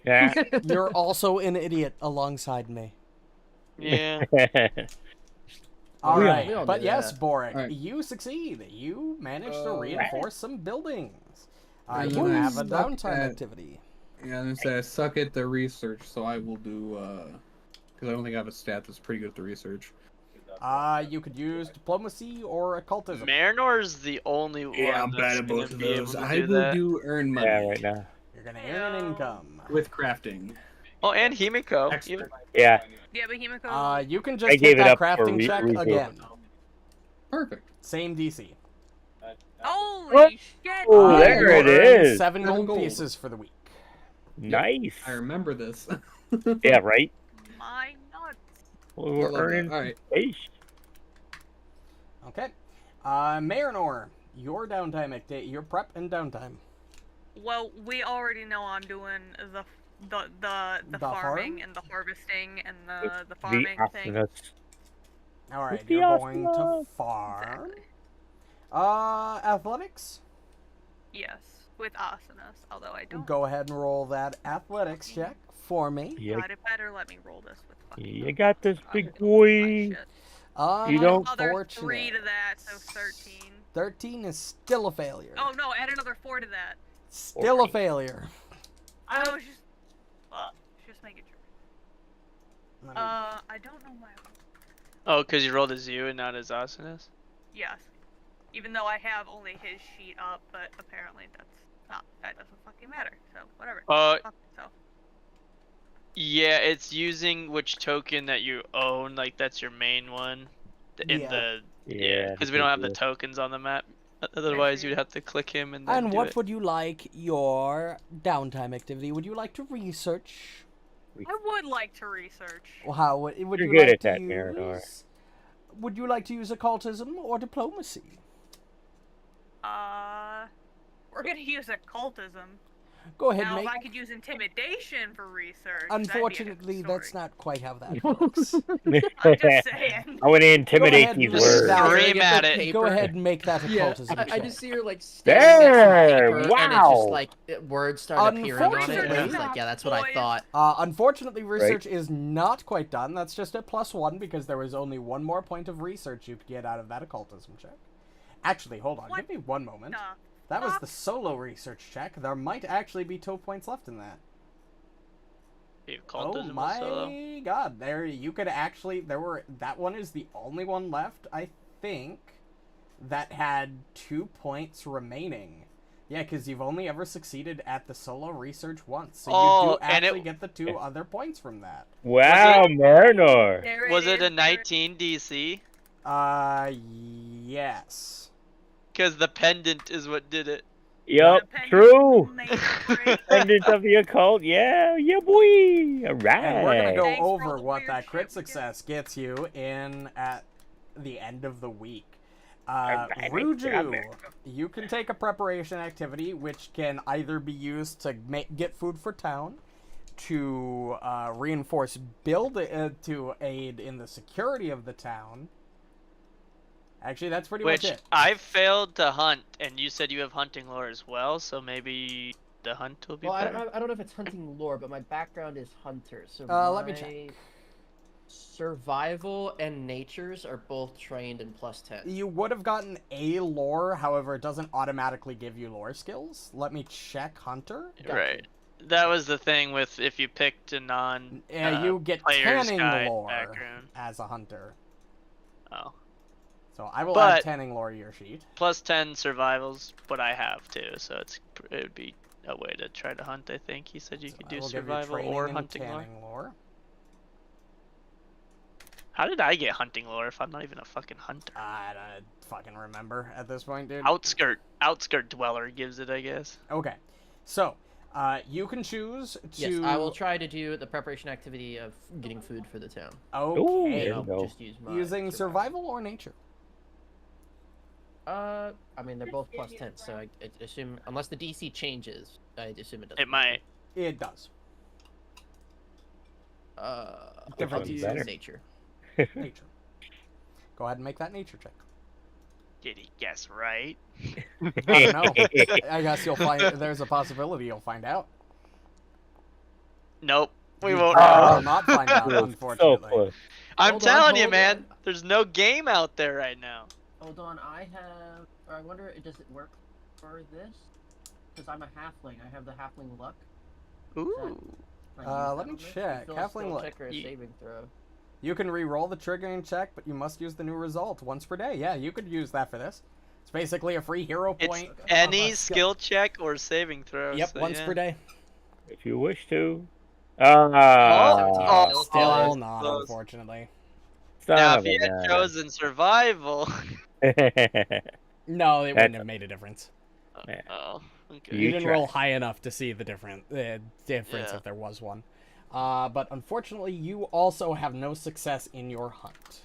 Speaker 3: Yeah.
Speaker 1: You're also an idiot alongside me.
Speaker 2: Yeah.
Speaker 1: All
Speaker 3: We all-
Speaker 1: right,
Speaker 7: we all
Speaker 1: but
Speaker 7: knew
Speaker 1: yes,
Speaker 7: that.
Speaker 1: Borraeck,
Speaker 4: All right.
Speaker 1: you succeed. You managed to
Speaker 4: All
Speaker 1: reinforce some buildings.
Speaker 4: And
Speaker 1: You
Speaker 4: then I
Speaker 1: have a
Speaker 4: suck
Speaker 1: downtime
Speaker 4: at-
Speaker 1: activity.
Speaker 4: Yeah, and say I suck at the research, so I will do, because I don't think I have a stat that's pretty good at the research.
Speaker 1: You could use diplomacy or occultism.
Speaker 2: Marynor's the only one that's gonna be able to
Speaker 4: I
Speaker 2: do
Speaker 4: will
Speaker 2: that.
Speaker 4: do earn money
Speaker 3: Yeah, right now.
Speaker 1: You're gonna earn an income.
Speaker 4: with crafting.
Speaker 2: Oh, and Himiko.
Speaker 4: Expert.
Speaker 2: Even-
Speaker 3: Yeah.
Speaker 5: Yeah, but Himiko.
Speaker 1: You can
Speaker 3: I
Speaker 1: just
Speaker 3: gave
Speaker 1: hit
Speaker 3: it
Speaker 1: that
Speaker 3: up for
Speaker 1: crafting check
Speaker 3: Ruju.
Speaker 1: again.
Speaker 4: Perfect.
Speaker 1: Same DC.
Speaker 5: Holy
Speaker 3: What?
Speaker 5: shit!
Speaker 3: Oh,
Speaker 1: Uh,
Speaker 3: there
Speaker 1: you'll
Speaker 3: it
Speaker 1: earn
Speaker 3: is.
Speaker 1: 7
Speaker 4: Seven
Speaker 1: gold
Speaker 4: gold.
Speaker 1: pieces for the week.
Speaker 3: Nice.
Speaker 4: I remember this.
Speaker 3: Yeah, right.
Speaker 5: My nuts.
Speaker 3: Well,
Speaker 4: I
Speaker 3: we're
Speaker 4: love that.
Speaker 3: earning
Speaker 4: All right.
Speaker 3: base.
Speaker 1: Okay. Marynor, your downtime activity, your prep and downtime.
Speaker 5: Well, we already know I'm doing the
Speaker 1: The
Speaker 5: farming
Speaker 1: farm?
Speaker 5: and the harvesting and the
Speaker 3: The
Speaker 5: farming thing.
Speaker 3: awesomeness.
Speaker 1: All right,
Speaker 3: With the
Speaker 1: you're going to
Speaker 3: awesomeness.
Speaker 1: farm.
Speaker 5: Exactly.
Speaker 1: Athletics.
Speaker 5: Yes, with asanas. Although I don't.
Speaker 1: Go ahead and roll that athletics check for me.
Speaker 3: You,
Speaker 5: God, it better let me roll this with fucking.
Speaker 3: you got this,
Speaker 5: I
Speaker 3: big
Speaker 5: don't
Speaker 3: boy.
Speaker 5: like shit.
Speaker 3: You don't-
Speaker 5: Another 3 to that, so 13.
Speaker 1: 13 is still a failure.
Speaker 5: Oh no, add another 4 to that.
Speaker 1: Still a failure.
Speaker 5: I was just making sure.
Speaker 1: Let me-
Speaker 5: I don't know why.
Speaker 2: Oh, because you rolled as you and not as Asanas?
Speaker 5: Yes. Even though I have only his sheet up, but apparently that doesn't fucking matter. So whatever. Fuck myself.
Speaker 2: Yeah, it's using which token that you own, like that's your main one. In
Speaker 1: Yeah.
Speaker 2: the
Speaker 3: Yeah.
Speaker 2: because we don't have the tokens on the map. Otherwise, you'd have to click him and then
Speaker 1: And
Speaker 2: do
Speaker 1: what
Speaker 2: it.
Speaker 1: would you like your downtime activity? Would you like to research?
Speaker 5: I would like to research.
Speaker 1: Well, how would
Speaker 3: You're
Speaker 1: you
Speaker 3: good
Speaker 1: like
Speaker 3: at
Speaker 1: to
Speaker 3: that,
Speaker 1: use?
Speaker 3: Marynor.
Speaker 1: Would you like to use occultism or diplomacy?
Speaker 5: We're gonna use occultism.
Speaker 1: Go ahead,
Speaker 5: Now,
Speaker 1: mate.
Speaker 5: if I could use intimidation for research, that'd be a
Speaker 1: Unfortunately,
Speaker 5: different
Speaker 1: that's
Speaker 5: story.
Speaker 1: not quite how that works.
Speaker 5: I'm just saying.
Speaker 3: I want to intimidate
Speaker 1: ahead
Speaker 3: these
Speaker 1: and
Speaker 3: words.
Speaker 1: down.
Speaker 2: Scream at it.
Speaker 1: Go ahead and make that
Speaker 7: Yeah,
Speaker 1: occultism
Speaker 7: I
Speaker 1: check.
Speaker 7: just see her like staring at some
Speaker 3: There,
Speaker 7: paper, and it's
Speaker 3: wow.
Speaker 7: just like words start appearing on it. And
Speaker 1: Unfortunately-
Speaker 7: it's like, yeah, that's what I
Speaker 5: Boys.
Speaker 7: thought.
Speaker 1: Unfortunately, research is not quite done. That's just a +1 because there was only one more point of research you could get out of that occultism check. Actually, hold on.
Speaker 5: What
Speaker 1: Give me one moment.
Speaker 5: the
Speaker 1: That was
Speaker 5: fuck?
Speaker 1: the solo research check. There might actually be 2 points left in that.
Speaker 2: You
Speaker 1: Oh
Speaker 2: cultism was solo.
Speaker 1: my god. There, you could actually, that one is the only one left, I think, that had 2 points remaining. Yeah, because you've only ever succeeded at the solo research once, so you
Speaker 2: Oh,
Speaker 1: do
Speaker 2: and
Speaker 1: actually get the 2 other points from that.
Speaker 3: Wow, Marynor.
Speaker 5: There
Speaker 2: Was it
Speaker 5: is,
Speaker 2: a
Speaker 5: there-
Speaker 2: 19 DC?
Speaker 1: Yes.
Speaker 2: Because the pendant is what did it.
Speaker 3: Yep,
Speaker 5: Depending
Speaker 3: true.
Speaker 5: on the trait.
Speaker 3: Pendant of the occult. Yeah, boy. All right.
Speaker 1: And we're gonna go
Speaker 5: Thanks for all
Speaker 1: over
Speaker 5: the
Speaker 1: what
Speaker 5: weird
Speaker 1: that crit
Speaker 5: shit we did.
Speaker 1: success gets you in at the end of the week.
Speaker 3: Alright,
Speaker 1: Ruju, you can take a preparation activity, which can either be used to get food for town, to reinforce to aid in the security of the town. Actually, that's pretty
Speaker 2: Which
Speaker 1: much it.
Speaker 2: I failed to hunt, and you said you have hunting lore as well, so maybe the hunt will be
Speaker 7: Well, I
Speaker 2: better.
Speaker 7: don't know if it's hunting lore, but my background is hunter. So
Speaker 1: Let me check.
Speaker 7: my survival and natures are both trained in +10.
Speaker 1: You would have gotten a lore, however, it doesn't automatically give you lore skills. Let me check Hunter.
Speaker 2: Right. That was the thing with if you picked a non
Speaker 1: You get
Speaker 2: player's
Speaker 1: tanning
Speaker 2: guide
Speaker 1: lore
Speaker 2: background.
Speaker 1: as a hunter.
Speaker 2: Oh.
Speaker 1: So I will
Speaker 2: But-
Speaker 1: add tanning lore to your sheet.
Speaker 2: +10 survivals, what I have too, so it would be a way to try to hunt, I think. He said you could
Speaker 1: I
Speaker 2: do
Speaker 1: will give you
Speaker 2: survival
Speaker 1: training
Speaker 2: or
Speaker 1: and
Speaker 2: hunting lore.
Speaker 1: tanning lore.
Speaker 2: How did I get hunting lore if I'm not even a fucking hunter?
Speaker 1: I don't fucking remember at this point, dude.
Speaker 2: Outskirt dweller gives it, I guess.
Speaker 1: Okay, so you can choose to.
Speaker 7: Yes, I will try to do the preparation activity of getting food for the town.
Speaker 3: Ooh,
Speaker 1: Okay,
Speaker 3: there you
Speaker 7: I'll
Speaker 3: go.
Speaker 7: just use my
Speaker 1: using survival or nature.
Speaker 7: I mean they're both +10, so I assume unless the DC changes, I assume it doesn't.
Speaker 2: It might.
Speaker 1: It does.
Speaker 7: I'll
Speaker 1: Different
Speaker 7: do
Speaker 3: better.
Speaker 7: nature.
Speaker 1: Nature. Go ahead and make that nature check.
Speaker 2: Did he guess right?
Speaker 1: I don't know. I guess you'll find. There's a possibility you'll find out.
Speaker 2: Nope. We
Speaker 1: You
Speaker 2: won't
Speaker 1: will
Speaker 2: know.
Speaker 1: not find out,
Speaker 3: So
Speaker 1: unfortunately.
Speaker 3: close.
Speaker 2: I'm
Speaker 7: Hold on,
Speaker 2: telling you,
Speaker 7: hold
Speaker 2: man.
Speaker 7: on.
Speaker 2: There's no game out there right now.
Speaker 7: Hold on, I have. Or I wonder, does it work for this? Because I'm a halfling. I have the halfling luck.
Speaker 2: Ooh.
Speaker 7: Can I use
Speaker 1: Let
Speaker 7: that
Speaker 1: me
Speaker 7: on this?
Speaker 1: check.
Speaker 7: Fill a
Speaker 1: Halfling
Speaker 7: skill
Speaker 1: luck.
Speaker 7: check or a
Speaker 2: Ye-
Speaker 7: saving throw.
Speaker 1: You can re-roll the triggering check, but you must use the new result once per day. Yeah, you could use that for this. It's basically a free hero
Speaker 2: It's
Speaker 1: point. of
Speaker 2: any
Speaker 1: a
Speaker 2: skill check or saving throw.
Speaker 1: Yep,
Speaker 2: so
Speaker 1: once
Speaker 2: yeah.
Speaker 1: per day.
Speaker 3: If you wish to.
Speaker 2: Oh,
Speaker 1: Still
Speaker 2: close,
Speaker 1: not,
Speaker 2: close.
Speaker 1: unfortunately.
Speaker 2: Now,
Speaker 3: son
Speaker 2: if he
Speaker 3: of a
Speaker 2: had chosen survival.
Speaker 3: gun.
Speaker 1: No, it wouldn't
Speaker 3: That's-
Speaker 1: have made a difference.
Speaker 3: Yeah.
Speaker 2: Oh, okay.
Speaker 1: You
Speaker 3: You
Speaker 1: didn't
Speaker 3: tried.
Speaker 1: roll high enough to see the difference
Speaker 2: Yeah.
Speaker 1: if there was one. But unfortunately, you also have no success in your hunt.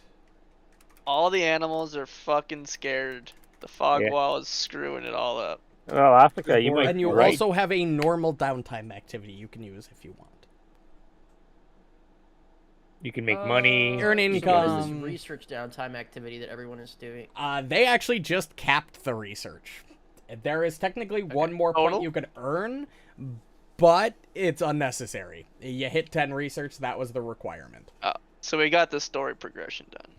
Speaker 2: All the animals are fucking scared. The fog
Speaker 3: Yeah.
Speaker 2: wall is screwing it all up.
Speaker 3: Well, Asuka, you might
Speaker 1: And you
Speaker 3: right.
Speaker 1: also have a normal downtime activity you can use if you want.
Speaker 3: You can make money.
Speaker 1: Earn
Speaker 7: So what is
Speaker 1: income.
Speaker 7: this research downtime activity that everyone is doing?
Speaker 1: They actually just capped the research. There is technically one more point
Speaker 2: Total?
Speaker 1: you could earn, but it's unnecessary. You hit 10 research, that was the requirement.
Speaker 2: So we got the story progression done.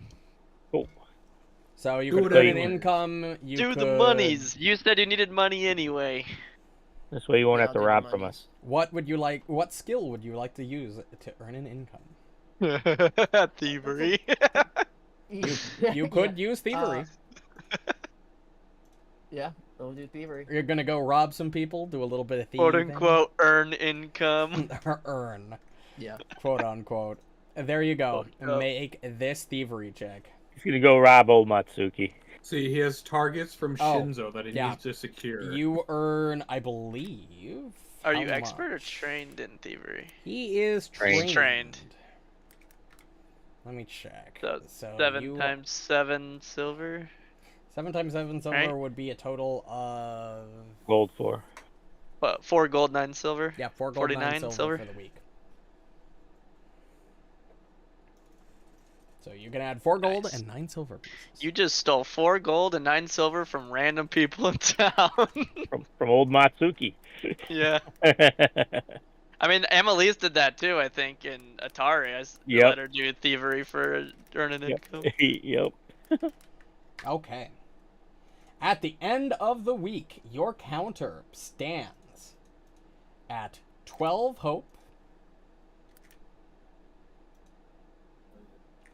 Speaker 3: Oh,
Speaker 1: So you
Speaker 4: Do
Speaker 1: could
Speaker 4: whatever
Speaker 1: earn
Speaker 4: you
Speaker 1: an
Speaker 4: want.
Speaker 1: income. You
Speaker 2: Do
Speaker 1: could...
Speaker 2: the monies. You said you needed money anyway.
Speaker 3: this way you won't
Speaker 7: Yeah,
Speaker 3: have to
Speaker 7: I'll do the
Speaker 3: rob from
Speaker 7: monies.
Speaker 3: us.
Speaker 1: What would you like? What skill would you like to use to earn an income?
Speaker 2: Thievery.
Speaker 1: You could use thievery.
Speaker 7: Yeah, we'll do thievery.
Speaker 1: You're gonna go rob some people, do a little bit of thieving.
Speaker 2: Quote unquote earn income.
Speaker 1: Earn,
Speaker 7: Yeah.
Speaker 1: quote unquote. There you go.
Speaker 2: Quote, unquote.
Speaker 1: Make this thievery check.
Speaker 3: He's gonna go rob old Matsuki.
Speaker 4: See, he has targets from
Speaker 1: Oh,
Speaker 4: Shinzo that he
Speaker 1: yeah.
Speaker 4: needs to secure.
Speaker 1: You earn, I believe.
Speaker 2: Are
Speaker 1: how
Speaker 2: you expert or
Speaker 1: much?
Speaker 2: trained in thievery?
Speaker 1: He is
Speaker 3: Trained.
Speaker 1: trained.
Speaker 2: Trained.
Speaker 1: Let me check.
Speaker 2: So,
Speaker 1: So
Speaker 2: 7
Speaker 1: you-
Speaker 2: times 7 silver.
Speaker 1: 7 times 7 silver
Speaker 2: Right.
Speaker 1: would be a total of
Speaker 3: Gold for.
Speaker 2: What? 4 gold, 9 silver.
Speaker 1: 4 gold, 9
Speaker 2: 49
Speaker 1: silver,
Speaker 2: silver?
Speaker 1: for the week. So you can add 4 gold
Speaker 2: Nice.
Speaker 1: and 9 silver pieces.
Speaker 2: You just stole 4 gold and 9 silver from random people in town.
Speaker 3: From old Matsuki.
Speaker 2: Yeah. I mean, Annalise did that too, I think, in Atari.
Speaker 3: Yep.
Speaker 2: Let her do thievery for earning income.
Speaker 3: Yep.
Speaker 1: Okay. At the end of the week, your counter stands at 12 hope,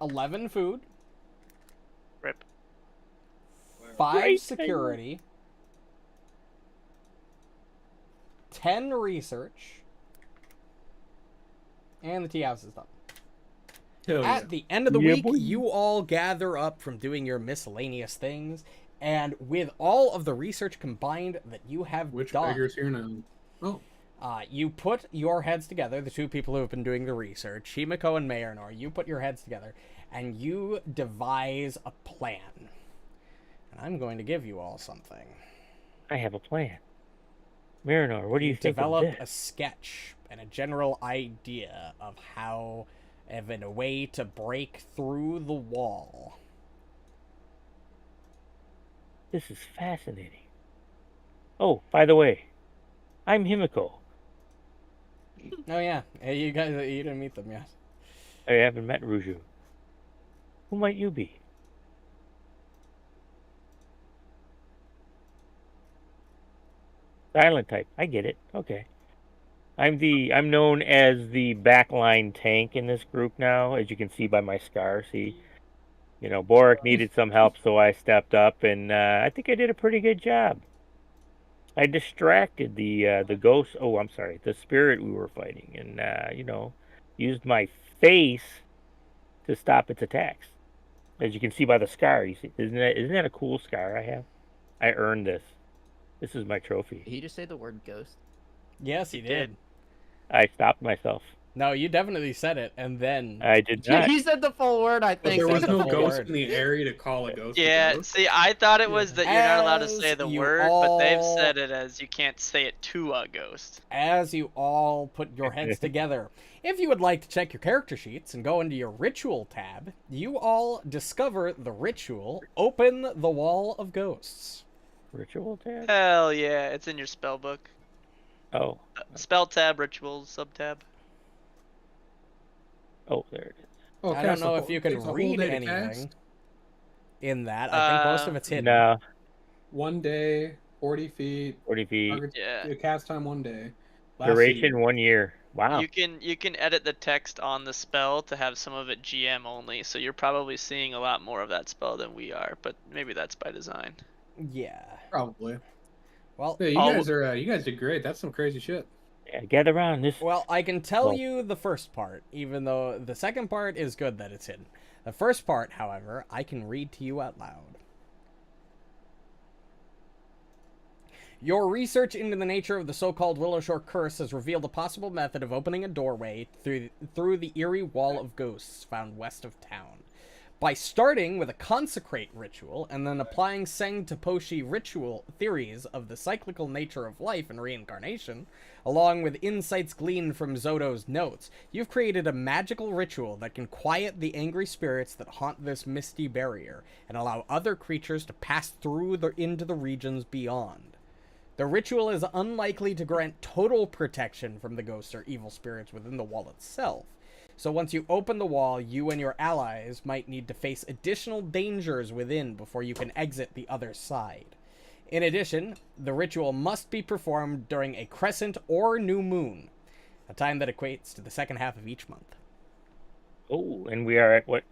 Speaker 1: 11 food,
Speaker 2: Rip.
Speaker 1: 5
Speaker 3: Great.
Speaker 1: security, 10 research, and the tea house is done.
Speaker 4: Hell yeah.
Speaker 1: At the end of the
Speaker 3: Yeah,
Speaker 1: week,
Speaker 3: boy.
Speaker 1: you all gather up from doing your miscellaneous things, and with all of the research combined that you have
Speaker 4: Which
Speaker 1: done,
Speaker 4: beggar's here now? Oh,
Speaker 1: you put your heads together, the two people who have been doing the research, Himiko and Marynor, you put your heads together, and you devise a plan. And I'm going to give you all something.
Speaker 3: I have a plan. Marynor, what do you think of
Speaker 1: Develop
Speaker 3: this?
Speaker 1: a sketch and a general idea of a way to break through the wall.
Speaker 3: This is fascinating. Oh, by the way, I'm Himiko.
Speaker 1: Oh yeah, hey, you guys, you didn't meet them yet.
Speaker 3: I haven't met Ruju. Who might you be? Silent type. I get it. Okay. I'm known as the backline tank in this group now, as you can see by my scar. See, Borraeck needed some help, so I stepped up, and I think I did a pretty good job. I distracted the ghost. Oh, I'm sorry, the spirit we were fighting, and used my face to stop its attacks. As you can see by the scar, you see, isn't that a cool scar I have? I earned this. This is my trophy.
Speaker 7: Did he just say the word ghost?
Speaker 1: Yes, he did.
Speaker 3: I stopped myself.
Speaker 1: No, you definitely said it, and then
Speaker 3: I did not.
Speaker 7: He said the full word, I
Speaker 4: but
Speaker 7: think.
Speaker 4: there was
Speaker 1: that's
Speaker 4: no
Speaker 1: the full
Speaker 4: ghost
Speaker 1: word.
Speaker 4: in the area to call a ghost.
Speaker 2: Yeah,
Speaker 4: a ghost.
Speaker 2: see, I thought it was that you're not allowed to say
Speaker 1: As
Speaker 2: the
Speaker 1: you
Speaker 2: word, but they've
Speaker 1: all-
Speaker 2: said it as you can't say it to a ghost.
Speaker 1: as you all put your heads together, if you would like to check your character sheets and go into your ritual tab, you all discover the ritual Open the Wall of Ghosts.
Speaker 3: Ritual tab?
Speaker 2: Hell yeah, it's in your spell book.
Speaker 3: Oh.
Speaker 2: Spell tab, rituals, sub tab.
Speaker 3: Oh, there it is.
Speaker 4: Oh,
Speaker 1: I don't
Speaker 4: cast a
Speaker 1: know
Speaker 4: whole-
Speaker 1: if you can
Speaker 4: takes a whole
Speaker 1: read
Speaker 4: day to
Speaker 1: anything
Speaker 4: cast.
Speaker 1: in that. I think most of it's hidden.
Speaker 3: No,
Speaker 4: 1 day, 40 feet.
Speaker 3: 40 feet.
Speaker 4: Target,
Speaker 2: Yeah.
Speaker 4: Cast time 1 day. Last
Speaker 3: Duration
Speaker 4: seed.
Speaker 3: 1 year. Wow.
Speaker 2: You can edit the text on the spell to have some of it GM only, so you're probably seeing a lot more of that spell than we are, but maybe that's by design.
Speaker 1: Yeah.
Speaker 4: Probably.
Speaker 1: Well,
Speaker 4: Yeah, you
Speaker 2: All-
Speaker 4: you guys did great. That's some crazy shit.
Speaker 3: Yeah, gather around this.
Speaker 1: well, I can tell
Speaker 3: Well-
Speaker 1: you the first part, even though the second part is good that it's hidden. The first part, however, I can read to you out loud. Your research into the nature of the so-called Willowshore Curse has revealed a possible method of opening a doorway through the eerie wall of ghosts found west of town. By starting with a consecrate ritual and then applying Seng Taposhi ritual theories of the cyclical nature of life and reincarnation, along with insights gleaned from Zoto's notes, you've created a magical ritual that can quiet the angry spirits that haunt this misty barrier and allow other creatures to pass through into the regions beyond. The ritual is unlikely to grant total protection from the ghosts or evil spirits within the wall itself. So once you open the wall, you and your allies might need to face additional dangers within before you can exit the other side. In addition, the ritual must be performed during a crescent or new moon, a time that equates to the second half of each month.
Speaker 3: Oh, and we are at what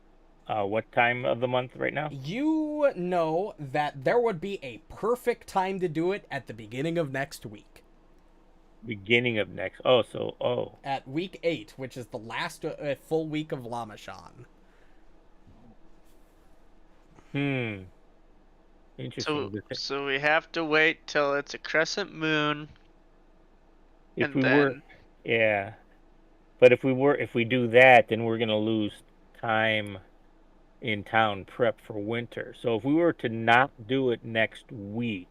Speaker 3: time of the month right now?
Speaker 1: You know that there would be a perfect time to do it at the beginning of next week.
Speaker 3: Beginning of next. Oh.
Speaker 1: At week 8, which is the last full week of Lamachan.
Speaker 3: Interesting.
Speaker 2: So we have to wait till it's a crescent moon.
Speaker 3: If
Speaker 2: and
Speaker 3: we
Speaker 2: then-
Speaker 3: were, yeah. But if we do that, then we're gonna lose time in town prep for winter. So if we were to not do it next week,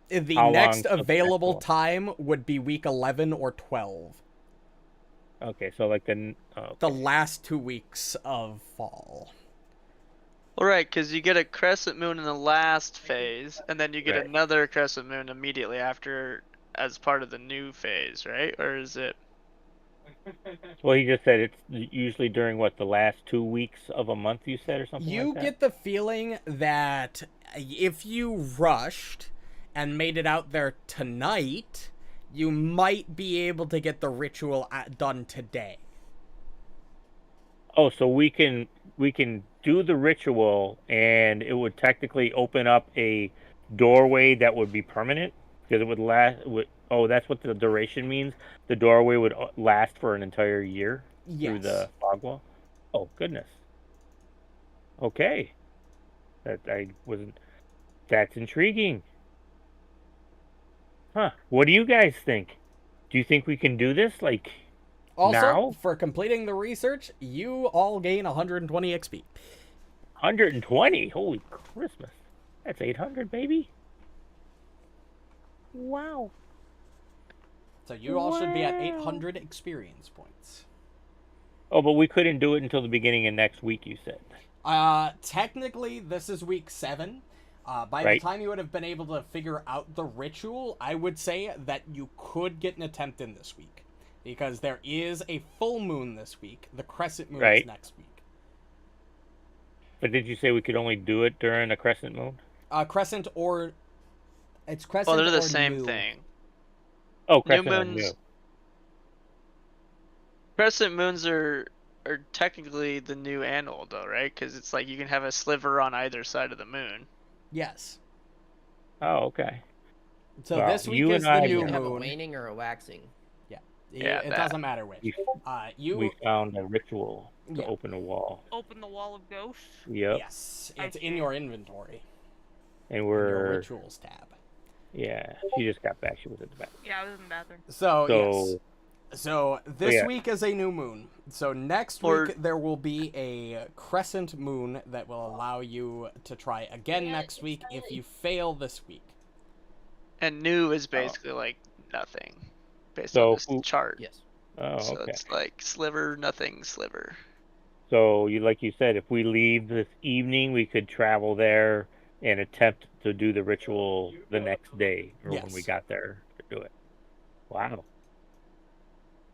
Speaker 1: The
Speaker 3: How
Speaker 1: next
Speaker 3: long till
Speaker 1: available
Speaker 3: festival?
Speaker 1: time would be week 11 or 12.
Speaker 3: okay, so like
Speaker 1: The last 2 weeks of fall.
Speaker 2: All right, because you get a crescent moon in the last phase, and then you get
Speaker 3: Right.
Speaker 2: another crescent moon immediately after as part of the new phase, right? Or is it?
Speaker 3: well, he just said it's usually during the last 2 weeks of a month. You said or something
Speaker 1: You
Speaker 3: like that.
Speaker 1: get the feeling that if you rushed and made it out there tonight, you might be able to get the ritual done today.
Speaker 3: Oh, so we can do the ritual, and it would technically open up a doorway that would be permanent because it would last. Oh, that's what the duration means. The doorway would last for an entire year through
Speaker 1: Yes.
Speaker 3: the fog wall. Oh goodness. Okay. That I wasn't. That's intriguing. Huh. What do you guys think? Do you think we can do this? Like
Speaker 1: Also,
Speaker 3: now?
Speaker 1: for completing the research, you all gain 120 XP.
Speaker 3: 120? Holy Christmas. That's 800, baby. Wow.
Speaker 1: So you all should be at 800 experience points.
Speaker 3: Oh, but we couldn't do it until the beginning of next week, you said.
Speaker 1: Technically, this is week 7. By
Speaker 3: Right.
Speaker 1: the time you would have been able to figure out the ritual, I would say that you could get an attempt in this week. Because there is a full moon this week. The crescent moon is
Speaker 3: Right.
Speaker 1: next week.
Speaker 3: But did you say we could only do it during a crescent moon?
Speaker 1: Crescent or... It's crescent
Speaker 2: Well, they're
Speaker 1: or
Speaker 2: the same
Speaker 1: new.
Speaker 2: thing.
Speaker 3: Oh, crescent or
Speaker 2: moons-
Speaker 3: new.
Speaker 2: Crescent moons are technically the new and old, though, right? Because it's like you can have a sliver on either side of the moon.
Speaker 1: Yes.
Speaker 3: Oh, okay.
Speaker 1: So
Speaker 3: Well,
Speaker 1: this week
Speaker 3: you
Speaker 1: is
Speaker 3: and
Speaker 1: the
Speaker 3: I
Speaker 1: new
Speaker 7: You can have a
Speaker 1: moon.
Speaker 7: waning or a waxing.
Speaker 2: Yeah,
Speaker 1: It
Speaker 2: that.
Speaker 1: doesn't matter which.
Speaker 3: We-
Speaker 1: You...
Speaker 3: We found a ritual to
Speaker 1: Yeah.
Speaker 3: open a wall.
Speaker 5: Open the wall of ghosts.
Speaker 3: Yep.
Speaker 1: Yes, it's in
Speaker 5: Okay.
Speaker 1: your inventory.
Speaker 3: And
Speaker 1: In your
Speaker 3: we're
Speaker 1: rituals tab.
Speaker 3: yeah. She just got back. She was at the back.
Speaker 5: Yeah, I was in the bathroom.
Speaker 1: So,
Speaker 3: So
Speaker 1: yes. So this
Speaker 3: yeah.
Speaker 1: week is a new moon. So next
Speaker 2: For-
Speaker 1: week there will be a crescent moon that will allow you to try again next week if you fail this week.
Speaker 2: And new is basically like nothing, based
Speaker 3: So
Speaker 2: on this
Speaker 3: who-
Speaker 2: chart.
Speaker 7: Yes.
Speaker 3: oh,
Speaker 2: So
Speaker 3: okay.
Speaker 2: it's like sliver, nothing, sliver.
Speaker 3: So you like you said, if we leave this evening, we could travel there and attempt to do the ritual the next day or when we
Speaker 1: Yes.
Speaker 3: got there to do it. Wow.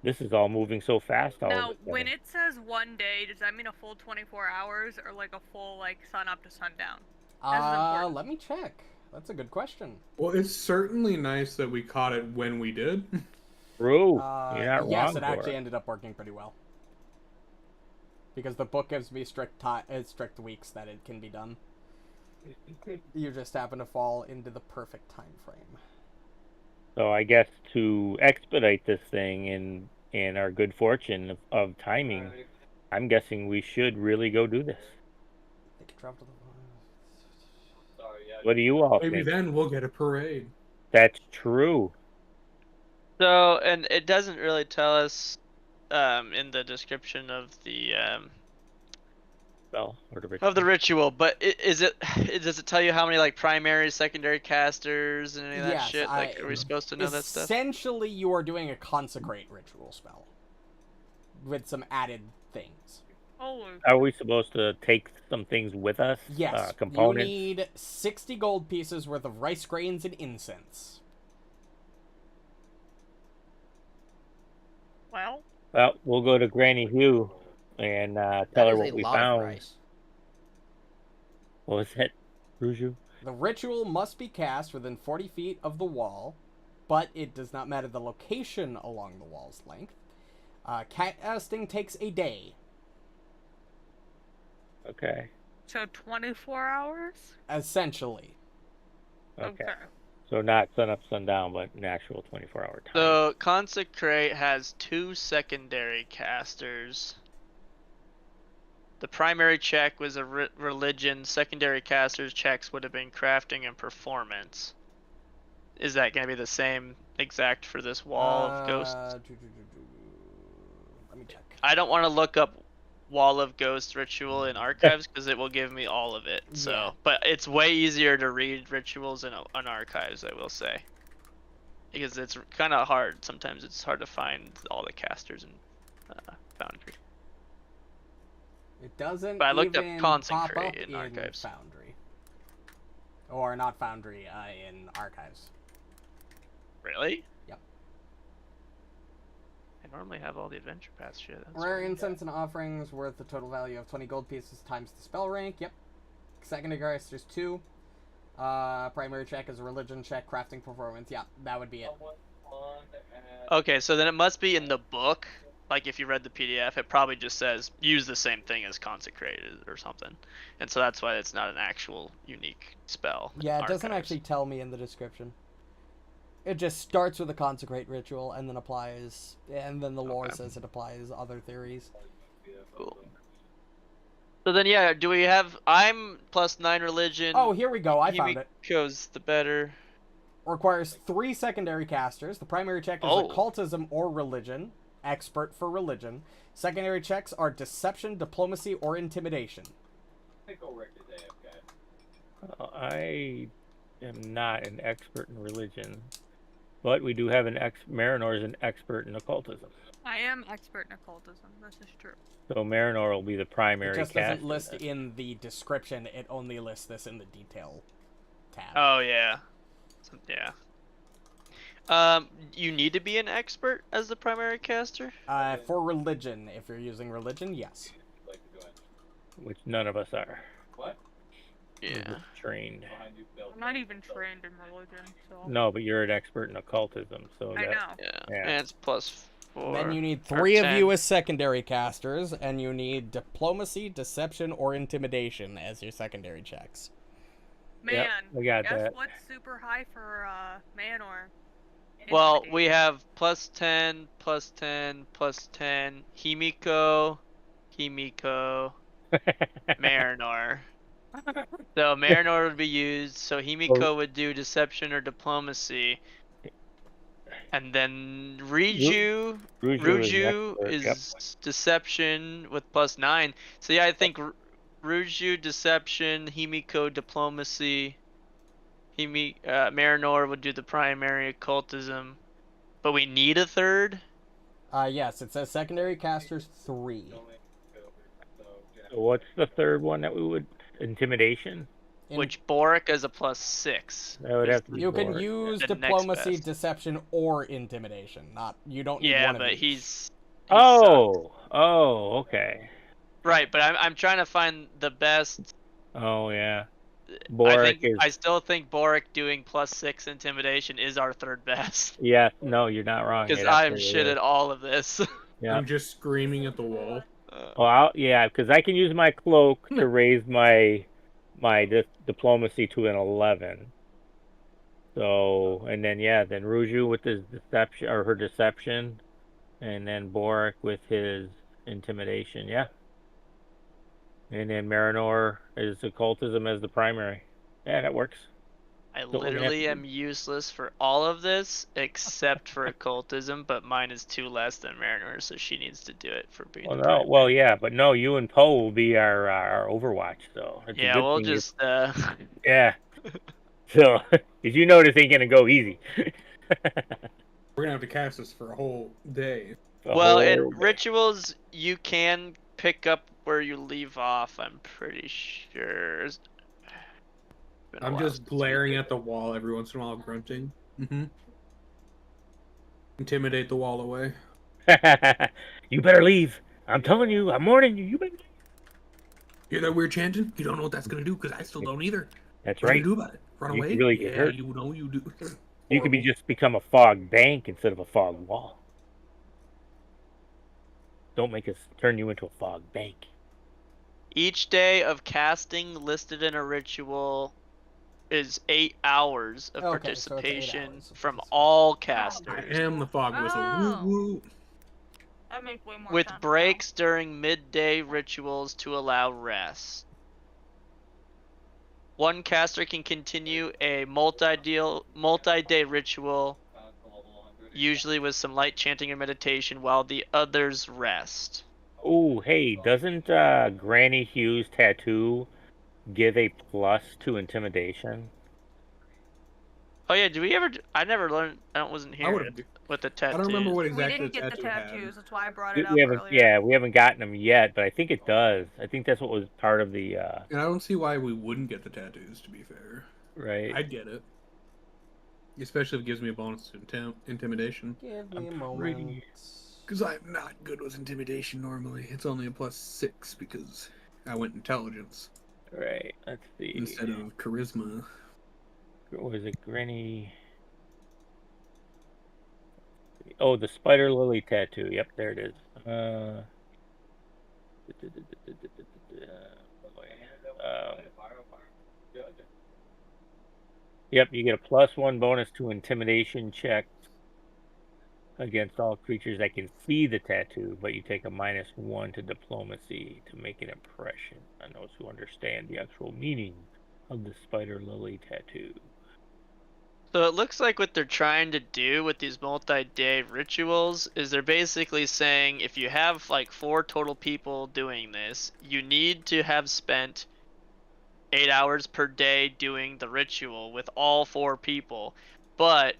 Speaker 3: This is all moving so fast. All
Speaker 5: Now,
Speaker 3: of a sudden.
Speaker 5: when it says one day, does that mean a full 24 hours or like a full like sun up to sundown? This is important.
Speaker 1: Let me check. That's a good question.
Speaker 4: Well, it's certainly nice that we caught it when we did.
Speaker 3: True. You're not
Speaker 1: yes,
Speaker 3: wrong
Speaker 1: it
Speaker 3: for
Speaker 1: actually ended up working pretty well. Because the book gives me strict weeks that it can be done. You just happen to fall into the perfect time frame.
Speaker 3: So I guess to expedite this thing and our good fortune of timing, I'm guessing we should really go do this.
Speaker 1: They can travel to the...
Speaker 6: Sorry, yeah.
Speaker 3: What do you all
Speaker 4: Maybe
Speaker 3: think?
Speaker 4: then we'll get a parade.
Speaker 3: That's true.
Speaker 2: So, and it doesn't really tell us in the description of the
Speaker 3: Spell or the
Speaker 2: of the ritual, but does it tell you how many like primary, secondary casters and any of that
Speaker 1: Yes,
Speaker 2: shit? Like, are we supposed to know that stuff?
Speaker 1: Essentially, you are doing a consecrate ritual spell. With some added things.
Speaker 5: Oh,
Speaker 3: Are we supposed to take some things with us?
Speaker 1: Yes,
Speaker 3: Components.
Speaker 1: you need 60 gold pieces worth of rice grains and incense.
Speaker 5: well.
Speaker 3: Well, we'll go to Granny Hugh and tell
Speaker 7: That
Speaker 3: her
Speaker 7: is
Speaker 3: what
Speaker 7: a
Speaker 3: we
Speaker 7: lot of
Speaker 3: found.
Speaker 7: rice.
Speaker 3: What was that, Ruju?
Speaker 1: The ritual must be cast within 40 feet of the wall, but it does not matter the location along the wall's length. Casting takes a day.
Speaker 3: Okay.
Speaker 5: So 24 hours?
Speaker 1: Essentially.
Speaker 3: Okay. So not sun up, sun down, but an actual 24-hour time.
Speaker 2: So consecrate has 2 secondary casters. The primary check was a religion. Secondary casters checks would have been crafting and performance. Is that going to be the same exact for this wall of ghosts?
Speaker 1: Let me check.
Speaker 2: I don't want to look up Wall of Ghosts ritual in archives because it will give me all of it. So,
Speaker 1: Yeah.
Speaker 2: but it's way easier to read rituals in archives, I will say, because it's kind of hard. Sometimes it's hard to find all the casters in Foundry.
Speaker 1: It doesn't
Speaker 2: But I looked up
Speaker 1: even
Speaker 2: Consecrate
Speaker 1: pop up
Speaker 2: in
Speaker 1: in
Speaker 2: archives.
Speaker 1: Foundry. Or not Foundry, in archives.
Speaker 2: Really?
Speaker 1: Yep.
Speaker 2: I normally have all the adventure pass shit. That's
Speaker 1: Rare
Speaker 2: weird.
Speaker 1: incense and offerings worth the total value of 20 gold pieces times the spell rank. Yep. Secondary casters 2. Primary check is a religion check, crafting performance. Yeah, that would be it.
Speaker 2: Okay, so then it must be in the book. Like if you read the PDF, it probably just says use the same thing as consecrated or something, and so that's why it's not an actual unique spell. in
Speaker 1: Yeah, it doesn't
Speaker 2: archives.
Speaker 1: actually tell me in the description. It just starts with a consecrate ritual and then applies, and then the lore
Speaker 2: Okay.
Speaker 1: says it applies other theories.
Speaker 2: Cool. So then, yeah, do we have? I'm +9 religion.
Speaker 1: Oh, here we go. I found it.
Speaker 2: Himiko's the better.
Speaker 1: Requires 3 secondary casters. The primary check is
Speaker 2: Oh.
Speaker 1: occultism or religion. Expert for religion. Secondary checks are deception, diplomacy, or intimidation.
Speaker 3: I am not an expert in religion, but we do have Marynor is an expert in occultism.
Speaker 5: I am expert in occultism. This is true.
Speaker 3: So Marynor will be the primary
Speaker 1: It just
Speaker 3: caster.
Speaker 1: doesn't list in the description. It only lists this in the detail tab.
Speaker 2: Oh yeah. Yeah. You need to be an expert as the primary caster.
Speaker 1: For religion, if you're using religion, yes.
Speaker 3: Which none of us are. We're
Speaker 2: Yeah.
Speaker 3: just trained.
Speaker 5: I'm not even trained in religion, so.
Speaker 3: No, but you're an expert in occultism, so
Speaker 5: I
Speaker 3: that
Speaker 5: know.
Speaker 2: Yeah.
Speaker 3: Yeah.
Speaker 2: And it's +4.
Speaker 1: Then you need
Speaker 2: or
Speaker 1: 3 of
Speaker 2: 10.
Speaker 1: you as secondary casters, and you need diplomacy, deception, or intimidation as your secondary checks.
Speaker 5: Man,
Speaker 3: we got
Speaker 5: guess
Speaker 3: that.
Speaker 5: what's super high for Manor?
Speaker 2: Well, we have +10, +10, +10. Himiko, Marynor. So Marynor would be used. So Himiko would do deception or diplomacy, and then Ruju is
Speaker 3: yep.
Speaker 2: deception with +9. So yeah, I think Ruju deception, Himiko diplomacy. Marynor would do the primary occultism, but we need a third.
Speaker 1: Yes, it says secondary casters 3.
Speaker 3: What's the third one that we would? Intimidation?
Speaker 2: Which Borraeck is a +6.
Speaker 3: That would have to be
Speaker 1: You can
Speaker 3: Borraeck.
Speaker 1: use
Speaker 2: The next
Speaker 1: diplomacy,
Speaker 2: best.
Speaker 1: deception, or intimidation. You don't need
Speaker 2: Yeah,
Speaker 1: one of
Speaker 2: but
Speaker 1: each.
Speaker 2: he sucks.
Speaker 3: Oh, okay.
Speaker 2: Right, but I'm trying to find the best.
Speaker 3: Oh, yeah. Borraeck is...
Speaker 2: I still think Borraeck doing +6 intimidation is our third best.
Speaker 3: Yeah, no, you're not wrong.
Speaker 2: Because
Speaker 3: It
Speaker 2: I'm
Speaker 3: absolutely
Speaker 2: shit
Speaker 3: is.
Speaker 2: at all of this.
Speaker 3: Yeah.
Speaker 4: I'm just screaming at the wall.
Speaker 3: Well, yeah, because I can use my cloak to raise my diplomacy to an 11. So, and then then Ruju with his deception or her deception, and then Borraeck with his intimidation. Yeah. And then Marynor is occultism as the primary. Yeah, that works.
Speaker 2: I
Speaker 3: what we have
Speaker 2: literally
Speaker 3: to
Speaker 2: am useless for all of this except for occultism, but mine is 2 less than Marynor, so she needs to do it for being.
Speaker 3: Well,
Speaker 2: the
Speaker 3: no,
Speaker 2: primary.
Speaker 3: well, yeah, but no, you and Poe will be our Overwatch, so it's a
Speaker 2: Yeah,
Speaker 3: good
Speaker 2: we'll
Speaker 3: thing you-
Speaker 2: just.
Speaker 3: Yeah. So, if you know this ain't gonna go easy.
Speaker 4: We're gonna have to cast this for a whole day.
Speaker 2: Well, in
Speaker 3: Oh,
Speaker 2: rituals, you can pick up where you leave off. I'm pretty sure. It's been a
Speaker 4: I'm
Speaker 2: while
Speaker 4: just
Speaker 2: since we
Speaker 4: glaring
Speaker 2: did
Speaker 4: at the wall every once in a while, grunting. Intimidate the wall away.
Speaker 3: you better leave. I'm telling you, I'm warning you. You better leave.
Speaker 4: Hear that weird chanting? You don't know what that's gonna do, because I still don't either.
Speaker 3: That's
Speaker 4: What are you
Speaker 3: right.
Speaker 4: gonna do about it? Run
Speaker 3: You
Speaker 4: away?
Speaker 3: could really get
Speaker 4: Yeah,
Speaker 3: hurt.
Speaker 4: you know you do.
Speaker 3: You could just become a fog bank instead of a fog wall. Don't make us turn you into a fog bank.
Speaker 2: Each day of casting listed in a ritual is 8 hours of
Speaker 1: Okay, so it's 8
Speaker 2: participation
Speaker 1: hours of
Speaker 2: from
Speaker 1: participation.
Speaker 2: all
Speaker 4: I
Speaker 2: casters,
Speaker 4: am the fog whistle.
Speaker 5: Oh.
Speaker 4: Woo woo.
Speaker 5: That makes way more
Speaker 2: with
Speaker 5: sense now.
Speaker 2: breaks during midday rituals to allow rest. One caster can continue a multi-day ritual, usually with some light chanting or meditation, while the others rest.
Speaker 3: Oh, hey, doesn't Granny Hughes' tattoo give a plus to intimidation?
Speaker 2: Oh yeah, did we ever? I never learned. I wasn't
Speaker 4: I
Speaker 2: here
Speaker 4: would.
Speaker 2: with the
Speaker 4: I
Speaker 2: tattoos.
Speaker 4: don't remember what
Speaker 5: We
Speaker 4: exactly
Speaker 5: didn't get the
Speaker 4: tattoo had.
Speaker 5: tattoos, that's why I brought
Speaker 3: We
Speaker 5: it up
Speaker 3: haven't,
Speaker 5: earlier.
Speaker 3: we haven't gotten them yet, but I think it does. I think that's what was part of the
Speaker 4: And I don't see why we wouldn't get the tattoos. To be fair,
Speaker 3: right.
Speaker 4: I'd get it, especially if it gives me a bonus to intimidation.
Speaker 1: Give me a
Speaker 3: I'm
Speaker 1: moment.
Speaker 3: pretty-
Speaker 4: Because I'm not good with intimidation normally. It's only a +6 because I went intelligence
Speaker 3: Right. Let's see.
Speaker 4: instead of charisma.
Speaker 3: What was it, Granny? Oh, the spider lily tattoo. Yep, there it is. Yep, you get a +1 bonus to intimidation checks against all creatures that can see the tattoo, but you take a -1 to diplomacy to make an impression on those who understand the actual meaning of the spider lily tattoo.
Speaker 2: So it looks like what they're trying to do with these multi-day rituals is they're basically saying if you have like 4 total people doing this, you need to have spent 8 hours per day doing the ritual with all 4 people. But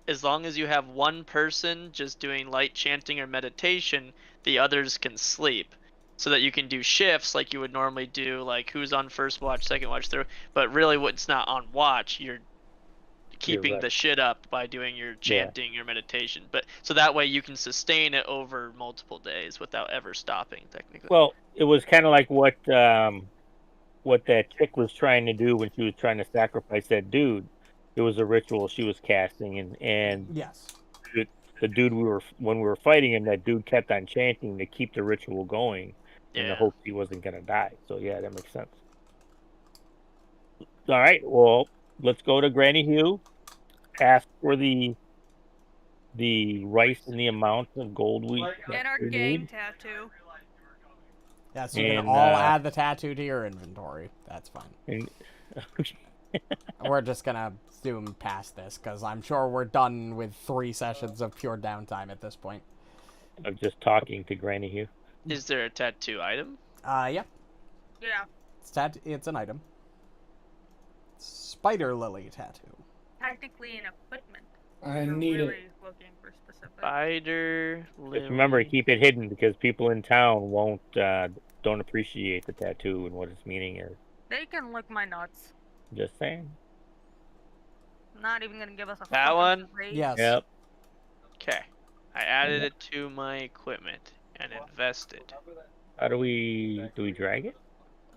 Speaker 2: as long as you have one person just doing light chanting or meditation, the others can sleep. So that you can do shifts like you would normally do, like who's on first watch, second watch, through. But really, what's not on watch, you're keeping
Speaker 3: right.
Speaker 2: the shit up by doing your chanting, your meditation. But so that way you can sustain it over multiple days without ever stopping, technically.
Speaker 3: Well, it was kind of like what that chick was trying to do when she was trying to sacrifice that dude. It was a ritual she was casting, and
Speaker 1: Yes.
Speaker 3: the dude when we were fighting him, that dude kept on chanting to keep the ritual going in the
Speaker 2: Yeah.
Speaker 3: hopes he wasn't gonna die. So yeah, that makes sense. All right, well, let's go to Granny Hugh. Ask for the rice and the amount of gold we
Speaker 5: And our
Speaker 3: we
Speaker 5: gang
Speaker 3: need.
Speaker 5: tattoo.
Speaker 1: Yeah, so you can
Speaker 3: And,
Speaker 1: all add the tattoo to your inventory. That's fine.
Speaker 3: and
Speaker 1: We're just gonna zoom past this because I'm sure we're done with 3 sessions of pure downtime at this point.
Speaker 3: of just talking to Granny Hugh.
Speaker 2: Is there a tattoo item?
Speaker 1: Yeah,
Speaker 5: Yeah.
Speaker 1: it's an item. Spider lily tattoo.
Speaker 5: Technically an equipment.
Speaker 4: I
Speaker 5: We're
Speaker 4: need
Speaker 5: really
Speaker 4: it.
Speaker 5: looking for specific.
Speaker 2: Spider.
Speaker 3: Just remember to keep it hidden because people in town don't appreciate the tattoo and what its meaning is.
Speaker 5: They can lick my nuts.
Speaker 3: Just saying.
Speaker 5: Not even gonna give us a
Speaker 2: That
Speaker 5: fucking
Speaker 2: one?
Speaker 5: raise.
Speaker 1: Yes.
Speaker 3: Yep.
Speaker 2: Okay. I added it to my equipment and invested.
Speaker 3: How do we drag it?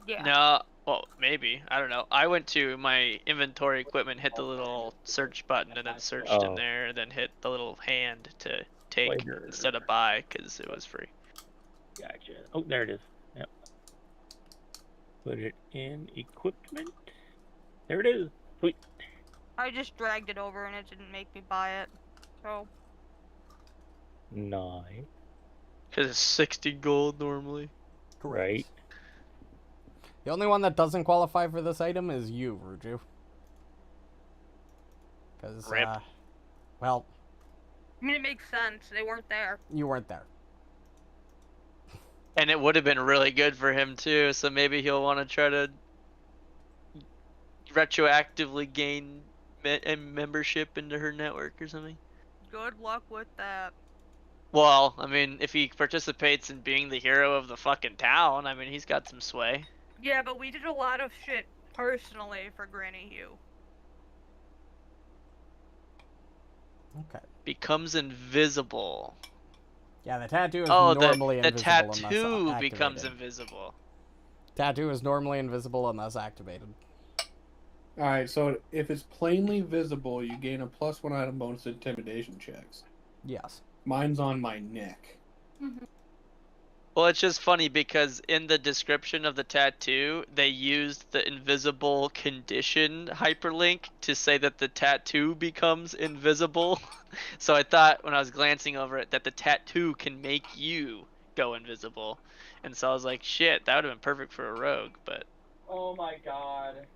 Speaker 5: Yeah.
Speaker 2: No, well, maybe. I don't know. I went to my inventory equipment, hit the little search button, and then searched in
Speaker 3: Oh.
Speaker 2: there, and then hit the little hand to take
Speaker 3: Spider.
Speaker 2: instead of buy because it was free.
Speaker 3: Gotcha. Oh, there it is. Yep. Put it in equipment. There it is. Sweet.
Speaker 5: I just dragged it over and it didn't make me buy it. So
Speaker 3: Nice.
Speaker 2: Because it's 60 gold normally.
Speaker 1: Correct.
Speaker 3: Right.
Speaker 1: The only one that doesn't qualify for this item is you, Ruju. Because,
Speaker 2: Rip.
Speaker 1: well,
Speaker 5: I mean it makes sense. They weren't there.
Speaker 1: you weren't there.
Speaker 2: And it would have been really good for him too, so maybe he'll want to try to retroactively gain a membership into her network or something.
Speaker 5: Good luck with that.
Speaker 2: Well, I mean, if he participates in being the hero of the fucking town, I mean, he's got some sway.
Speaker 5: Yeah, but we did a lot of shit personally for Granny Hugh.
Speaker 1: Okay.
Speaker 2: Becomes invisible.
Speaker 1: Yeah, the tattoo is
Speaker 2: Oh,
Speaker 1: normally
Speaker 2: the
Speaker 1: invisible unless
Speaker 2: tattoo
Speaker 1: activated.
Speaker 2: becomes invisible.
Speaker 1: Tattoo is normally invisible unless activated.
Speaker 4: Alright, so if it's plainly visible, you gain a +1 item bonus to intimidation checks.
Speaker 1: Yes.
Speaker 4: Mine's on my neck.
Speaker 2: Well, it's just funny because in the description of the tattoo, they used the invisible condition hyperlink to say that the tattoo becomes invisible. So I thought when I was glancing over it that the tattoo can make you go invisible. And so I was like, shit, that would have been perfect for a rogue, but
Speaker 6: Oh my god.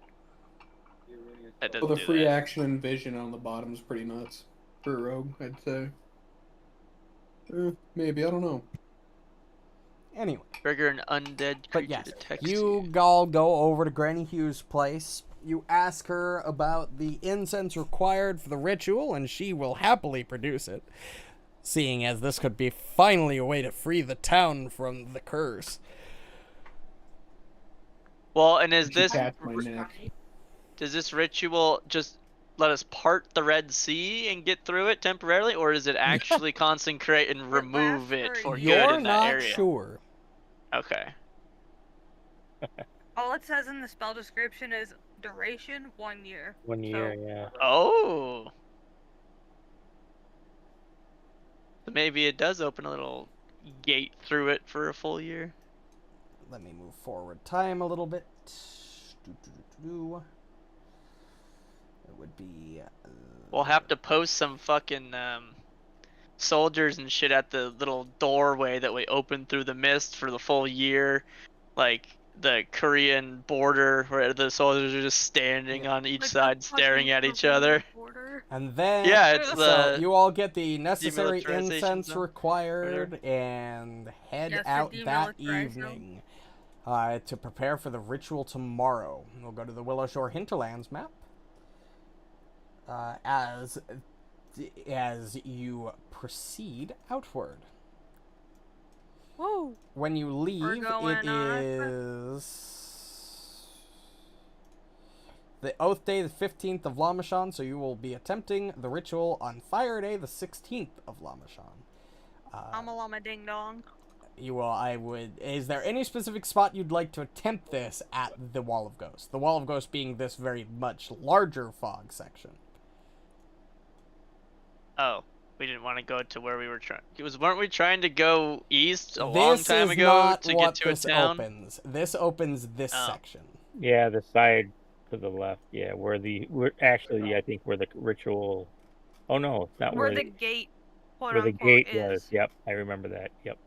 Speaker 2: that
Speaker 4: So
Speaker 2: doesn't
Speaker 4: the
Speaker 2: do
Speaker 4: free
Speaker 2: that.
Speaker 4: action and vision on the bottom is pretty nuts. For a rogue, I'd say. Maybe, I don't know.
Speaker 1: Anyway.
Speaker 2: Trigger an undead
Speaker 1: But
Speaker 2: creature
Speaker 1: yes,
Speaker 2: detects
Speaker 1: you all go over to Granny Hugh's place. You ask her about the incense required for the ritual, and she will happily produce it, seeing as this could be finally a way to free the town from the curse.
Speaker 2: Well, and is
Speaker 4: She
Speaker 2: this
Speaker 4: tapped my neck.
Speaker 2: does this ritual just let us part the Red Sea and get through it temporarily, or does it actually consecrate and remove it
Speaker 5: lasts
Speaker 2: for
Speaker 5: for
Speaker 2: good
Speaker 1: You're
Speaker 2: in that
Speaker 1: not
Speaker 2: area?
Speaker 1: sure.
Speaker 2: Okay.
Speaker 5: All it says in the spell description is duration 1 year.
Speaker 3: 1 year, yeah.
Speaker 2: Oh. So maybe it does open a little gate through it for a full year.
Speaker 1: Let me move forward time a little bit. It would be.
Speaker 2: We'll have to post some fucking soldiers and shit at the little doorway that we open through the mist for the full year, like the Korean border where the soldiers are just standing on each
Speaker 5: Like the
Speaker 2: side staring
Speaker 5: fucking
Speaker 2: at each
Speaker 5: Korean
Speaker 2: other.
Speaker 5: border.
Speaker 1: And then,
Speaker 2: Yeah, it's
Speaker 1: so
Speaker 2: the
Speaker 1: you all get the necessary
Speaker 2: demilitarization
Speaker 1: incense
Speaker 2: zone.
Speaker 1: required and head
Speaker 5: Yes, the
Speaker 1: out that
Speaker 5: demilitarized zone.
Speaker 1: evening to prepare for the ritual tomorrow. We'll go to the Willow Shore Hinterlands map. As you proceed outward.
Speaker 5: Whoa.
Speaker 1: When you leave,
Speaker 5: going
Speaker 1: it
Speaker 5: on.
Speaker 1: is the Oath Day, the 15th of Lamachan, so you will be attempting the ritual on Fire Day, the 16th of Lamachan.
Speaker 5: I'm a llama ding dong.
Speaker 1: You will, is there any specific spot you'd like to attempt this at the Wall of Ghosts? The Wall of Ghosts being this very much larger fog section.
Speaker 2: Oh, we didn't want to go to where we were trying. Weren't we trying to go east a long time ago to get to a town?
Speaker 1: Opens. This opens this section.
Speaker 3: Yeah, the side to the left. Yeah, we're actually, I think where the ritual. Oh no, it's not
Speaker 5: Where the gate, quote
Speaker 3: where the
Speaker 5: unquote,
Speaker 3: gate
Speaker 5: is.
Speaker 3: was. Yep, I remember that. Yep.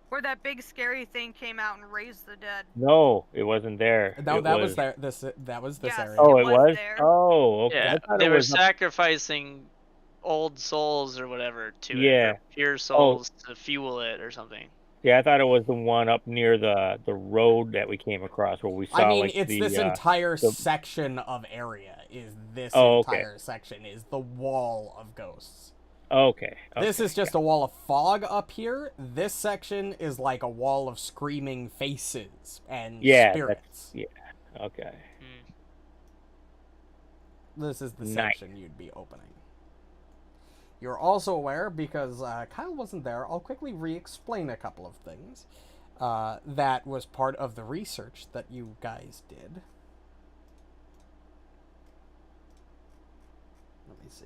Speaker 5: Where that big scary thing came out and raised the dead.
Speaker 3: No, it wasn't there.
Speaker 1: No,
Speaker 3: it
Speaker 1: that was there. That was this
Speaker 5: Yes.
Speaker 1: area.
Speaker 3: Oh,
Speaker 5: It
Speaker 3: it
Speaker 5: was
Speaker 3: was.
Speaker 5: there.
Speaker 3: Oh, okay.
Speaker 2: Yeah,
Speaker 3: I thought
Speaker 2: they
Speaker 3: it
Speaker 2: were
Speaker 3: was up-
Speaker 2: sacrificing old souls or whatever to it,
Speaker 3: Yeah.
Speaker 2: or pure souls to fuel it or something.
Speaker 3: Yeah, I thought it was the one up near the road that we came across where we saw.
Speaker 1: I mean,
Speaker 3: like,
Speaker 1: it's
Speaker 3: the,
Speaker 1: this entire
Speaker 3: the-
Speaker 1: section of area. Is this
Speaker 3: Oh, okay.
Speaker 1: entire section is the Wall of Ghosts.
Speaker 3: Okay.
Speaker 1: This is just a wall of fog up here. This section is like a wall of screaming faces and spirits.
Speaker 3: Okay.
Speaker 1: This is the
Speaker 3: Nice.
Speaker 1: section you'd be opening. You're also aware, because Kyle wasn't there, I'll quickly re-explain a couple of things that was part of the research that you guys did. Let me see.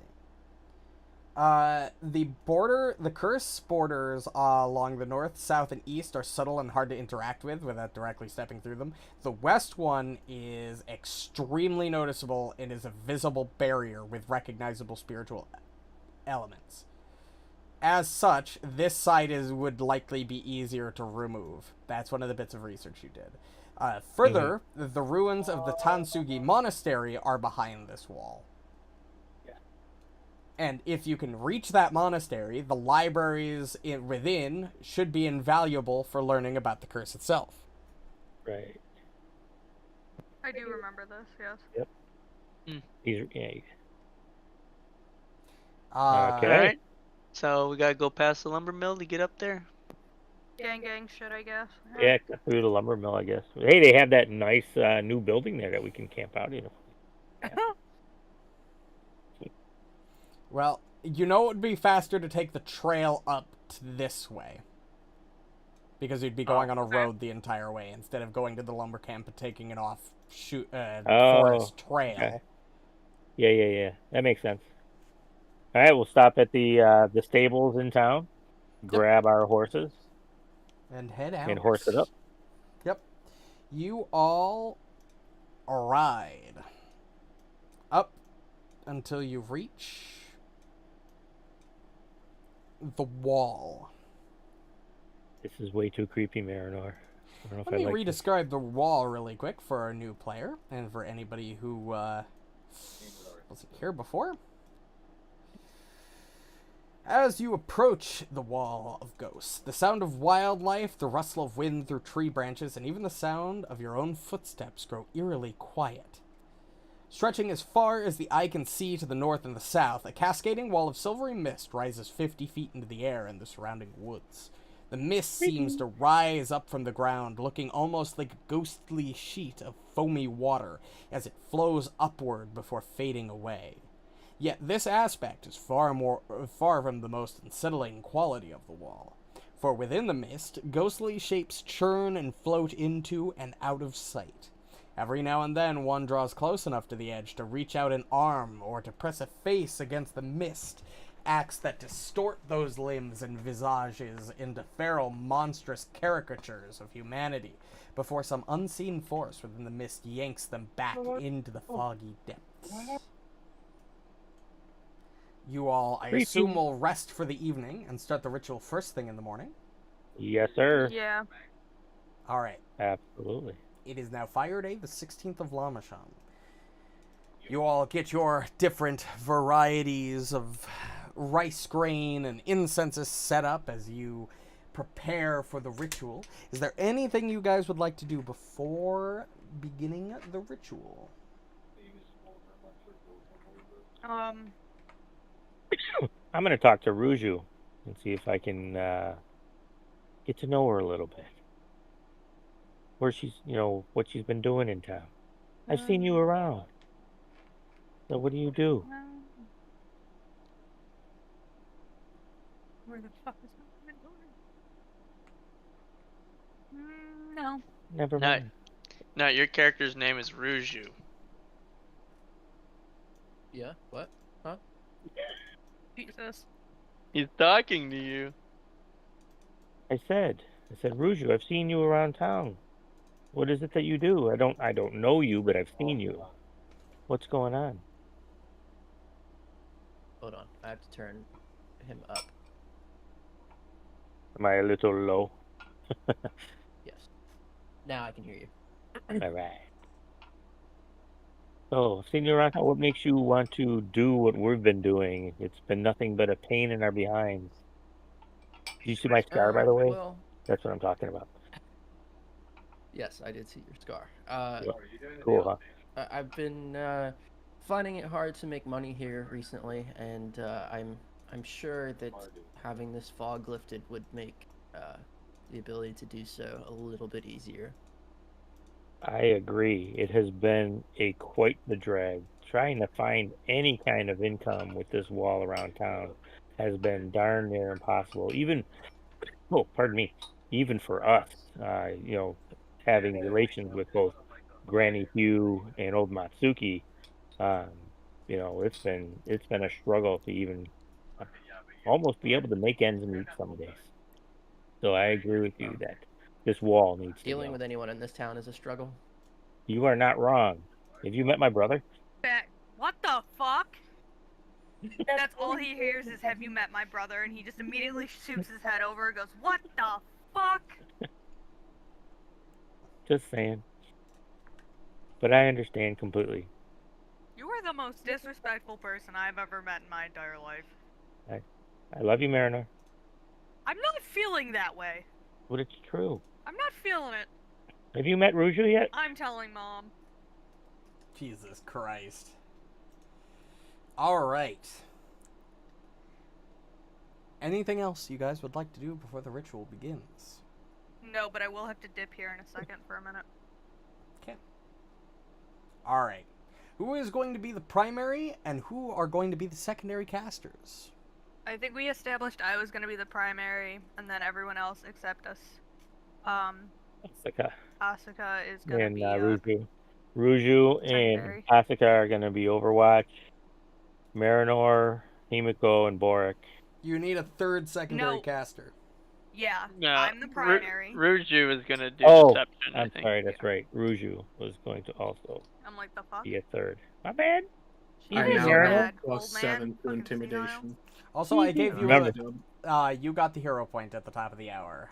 Speaker 1: The curse borders along the north, south, and east are subtle and hard to interact with without directly stepping through them. The west one is extremely noticeable and is a visible barrier with recognizable spiritual elements. As such, this side would likely be easier to remove. That's one of the bits of research you did. Further, the ruins of the Tansugi Monastery are behind this wall. And if you can reach that monastery, the libraries within should be invaluable for learning about the curse itself.
Speaker 3: Right.
Speaker 5: I do remember this, yes.
Speaker 3: Okay.
Speaker 2: Alright. So we gotta go past the lumber mill to get up there.
Speaker 5: Gang shit, I guess.
Speaker 3: Yeah, through the lumber mill, I guess. Hey, they have that nice new building there that we can camp out in.
Speaker 1: Well, you know it would be faster to take the trail up this way. Because you'd be going on a road the entire way instead of going to the lumber camp and taking an forest trail.
Speaker 3: Okay. Yeah. That makes sense. All right, we'll stop at the stables in town, grab our horses,
Speaker 1: and head out.
Speaker 3: and horse it up.
Speaker 1: Yep. You all ride up until you reach the wall.
Speaker 3: This is way too creepy, Marynor.
Speaker 1: Let me re-describe the wall really quick for our new player and for anybody who wasn't here before. As you approach the Wall of Ghosts, the sound of wildlife, the rustle of wind through tree branches, and even the sound of your own footsteps grow eerily quiet. Stretching as far as the eye can see to the north and the south, a cascading wall of silvery mist rises 50 feet into the air and the surrounding woods. The mist seems to rise up from the ground, looking almost like a ghostly sheet of foamy water as it flows upward before fading away. Yet this aspect is far from the most unsettling quality of the wall. For within the mist, ghostly shapes churn and float into and out of sight. Every now and then one draws close enough to the edge to reach out an arm or to press a face against the mist, acts that distort those limbs and visages into feral, monstrous caricatures of humanity before some unseen force within the mist yanks them back into the foggy depths. You all, I
Speaker 3: Creepy.
Speaker 1: assume, will rest for the evening and start the ritual first thing in the morning.
Speaker 3: Yes, sir.
Speaker 5: Yeah.
Speaker 1: All right.
Speaker 3: Absolutely.
Speaker 1: It is now Fire Day, the 16th of Lamasham. You all get your different varieties of rice grain and incenses set up as you prepare for the ritual. Is there anything you guys would like to do before beginning the ritual?
Speaker 3: I'm going to talk to Ruju and see if I can get to know her a little bit. Where she's, what she's been doing in town. I've seen you around. So what do you do?
Speaker 5: Where the fuck is my door? No.
Speaker 3: Never
Speaker 2: No.
Speaker 3: mind.
Speaker 2: No, your character's name is Ruju.
Speaker 7: Yeah. What? Huh?
Speaker 5: Jesus.
Speaker 2: He's talking to you.
Speaker 3: I said, Ruju, I've seen you around town. What is it that you do? I don't know you, but I've seen you. What's going on?
Speaker 7: Hold on. I have to turn him up.
Speaker 3: Am I a little low?
Speaker 7: Yes. Now I can hear you.
Speaker 3: All right. So, I've seen you around town. What makes you want to do what we've been doing? It's been nothing but a pain in our behinds. Did you see my scar, by the way?
Speaker 7: Well,
Speaker 3: That's what I'm talking about.
Speaker 7: yes, I did see your scar.
Speaker 3: Cool, huh?
Speaker 7: I've been finding it hard to make money here recently, and I'm sure that having this fog lifted would make the ability to do so a little bit easier.
Speaker 3: I agree. It has been quite the drag. Trying to find any kind of income with this wall around town has been darn near impossible. Even for us, having relations with both Granny Hugh and old Matsuki, it's been a struggle to even almost be able to make ends meet some days. So I agree with you that this wall needs to
Speaker 7: Dealing
Speaker 3: go.
Speaker 7: with anyone in this town is a struggle.
Speaker 3: You are not wrong. Have you met my brother?
Speaker 5: What the fuck? That's all he hears is, "Have you met my brother?" And he just immediately shoots his head over and goes, "What the fuck?"
Speaker 3: Just saying. But I understand completely.
Speaker 5: You are the most disrespectful person I've ever met in my entire life.
Speaker 3: I love you, Marynor.
Speaker 5: I'm not feeling that way.
Speaker 3: But it's true.
Speaker 5: I'm not feeling it.
Speaker 3: Have you met Ruju yet?
Speaker 5: I'm telling Mom.
Speaker 1: Jesus Christ. All right. Anything else you guys would like to do before the ritual begins?
Speaker 5: No, but I will have to dip here in a second for a minute.
Speaker 1: Okay. All right. Who is going to be the primary and who are going to be the secondary casters?
Speaker 5: I think we established I was going to be the primary, and then everyone else except us.
Speaker 3: Asuka.
Speaker 5: Asuka is going to
Speaker 3: And
Speaker 5: be
Speaker 3: Ruju. Ruju and
Speaker 5: secondary.
Speaker 3: Asuka are going to be Overwatch. Marynor, Himiko, and Borraeck.
Speaker 1: You need a third secondary
Speaker 5: No.
Speaker 1: caster.
Speaker 5: Yeah,
Speaker 2: No,
Speaker 5: I'm the primary.
Speaker 2: Ruju is gonna do
Speaker 3: Oh,
Speaker 2: deception. I
Speaker 3: I'm
Speaker 2: think.
Speaker 3: sorry, that's right. Ruju was going to also
Speaker 5: I'm like, the fuck?
Speaker 3: be a third. My bad.
Speaker 5: She's
Speaker 4: I
Speaker 3: Even
Speaker 4: now
Speaker 3: Marynor?
Speaker 5: bad,
Speaker 4: have plus
Speaker 5: old man,
Speaker 4: 7 to
Speaker 5: fucking
Speaker 4: intimidation.
Speaker 5: senile.
Speaker 1: Also, I gave you
Speaker 3: Remember-
Speaker 1: you got the hero point at the top of the hour,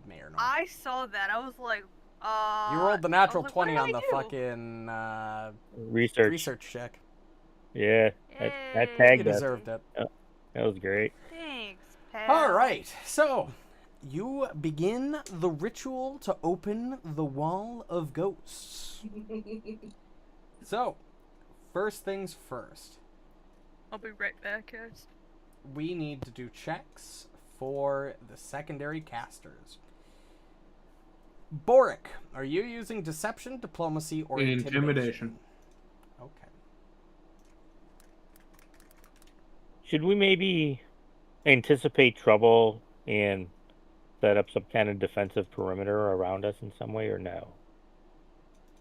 Speaker 1: Marynor.
Speaker 5: I saw that. I was like,
Speaker 1: You rolled the natural
Speaker 5: I was like,
Speaker 1: 20
Speaker 5: what
Speaker 1: on
Speaker 5: did
Speaker 1: the
Speaker 5: I do?
Speaker 1: fucking
Speaker 3: Research.
Speaker 1: check.
Speaker 3: Yeah, that
Speaker 5: Yay.
Speaker 1: You
Speaker 3: tagged us.
Speaker 1: deserved it.
Speaker 3: That was great.
Speaker 5: Thanks, pal.
Speaker 1: All right, so you begin the ritual to open the Wall of Ghosts. So, first things first,
Speaker 5: I'll be right back, guys.
Speaker 1: we need to do checks for the secondary casters. Borraeck, are you using deception, diplomacy, or intimidation? Okay.
Speaker 3: Should we maybe anticipate trouble and set up some kind of defensive perimeter around us in some way, or no?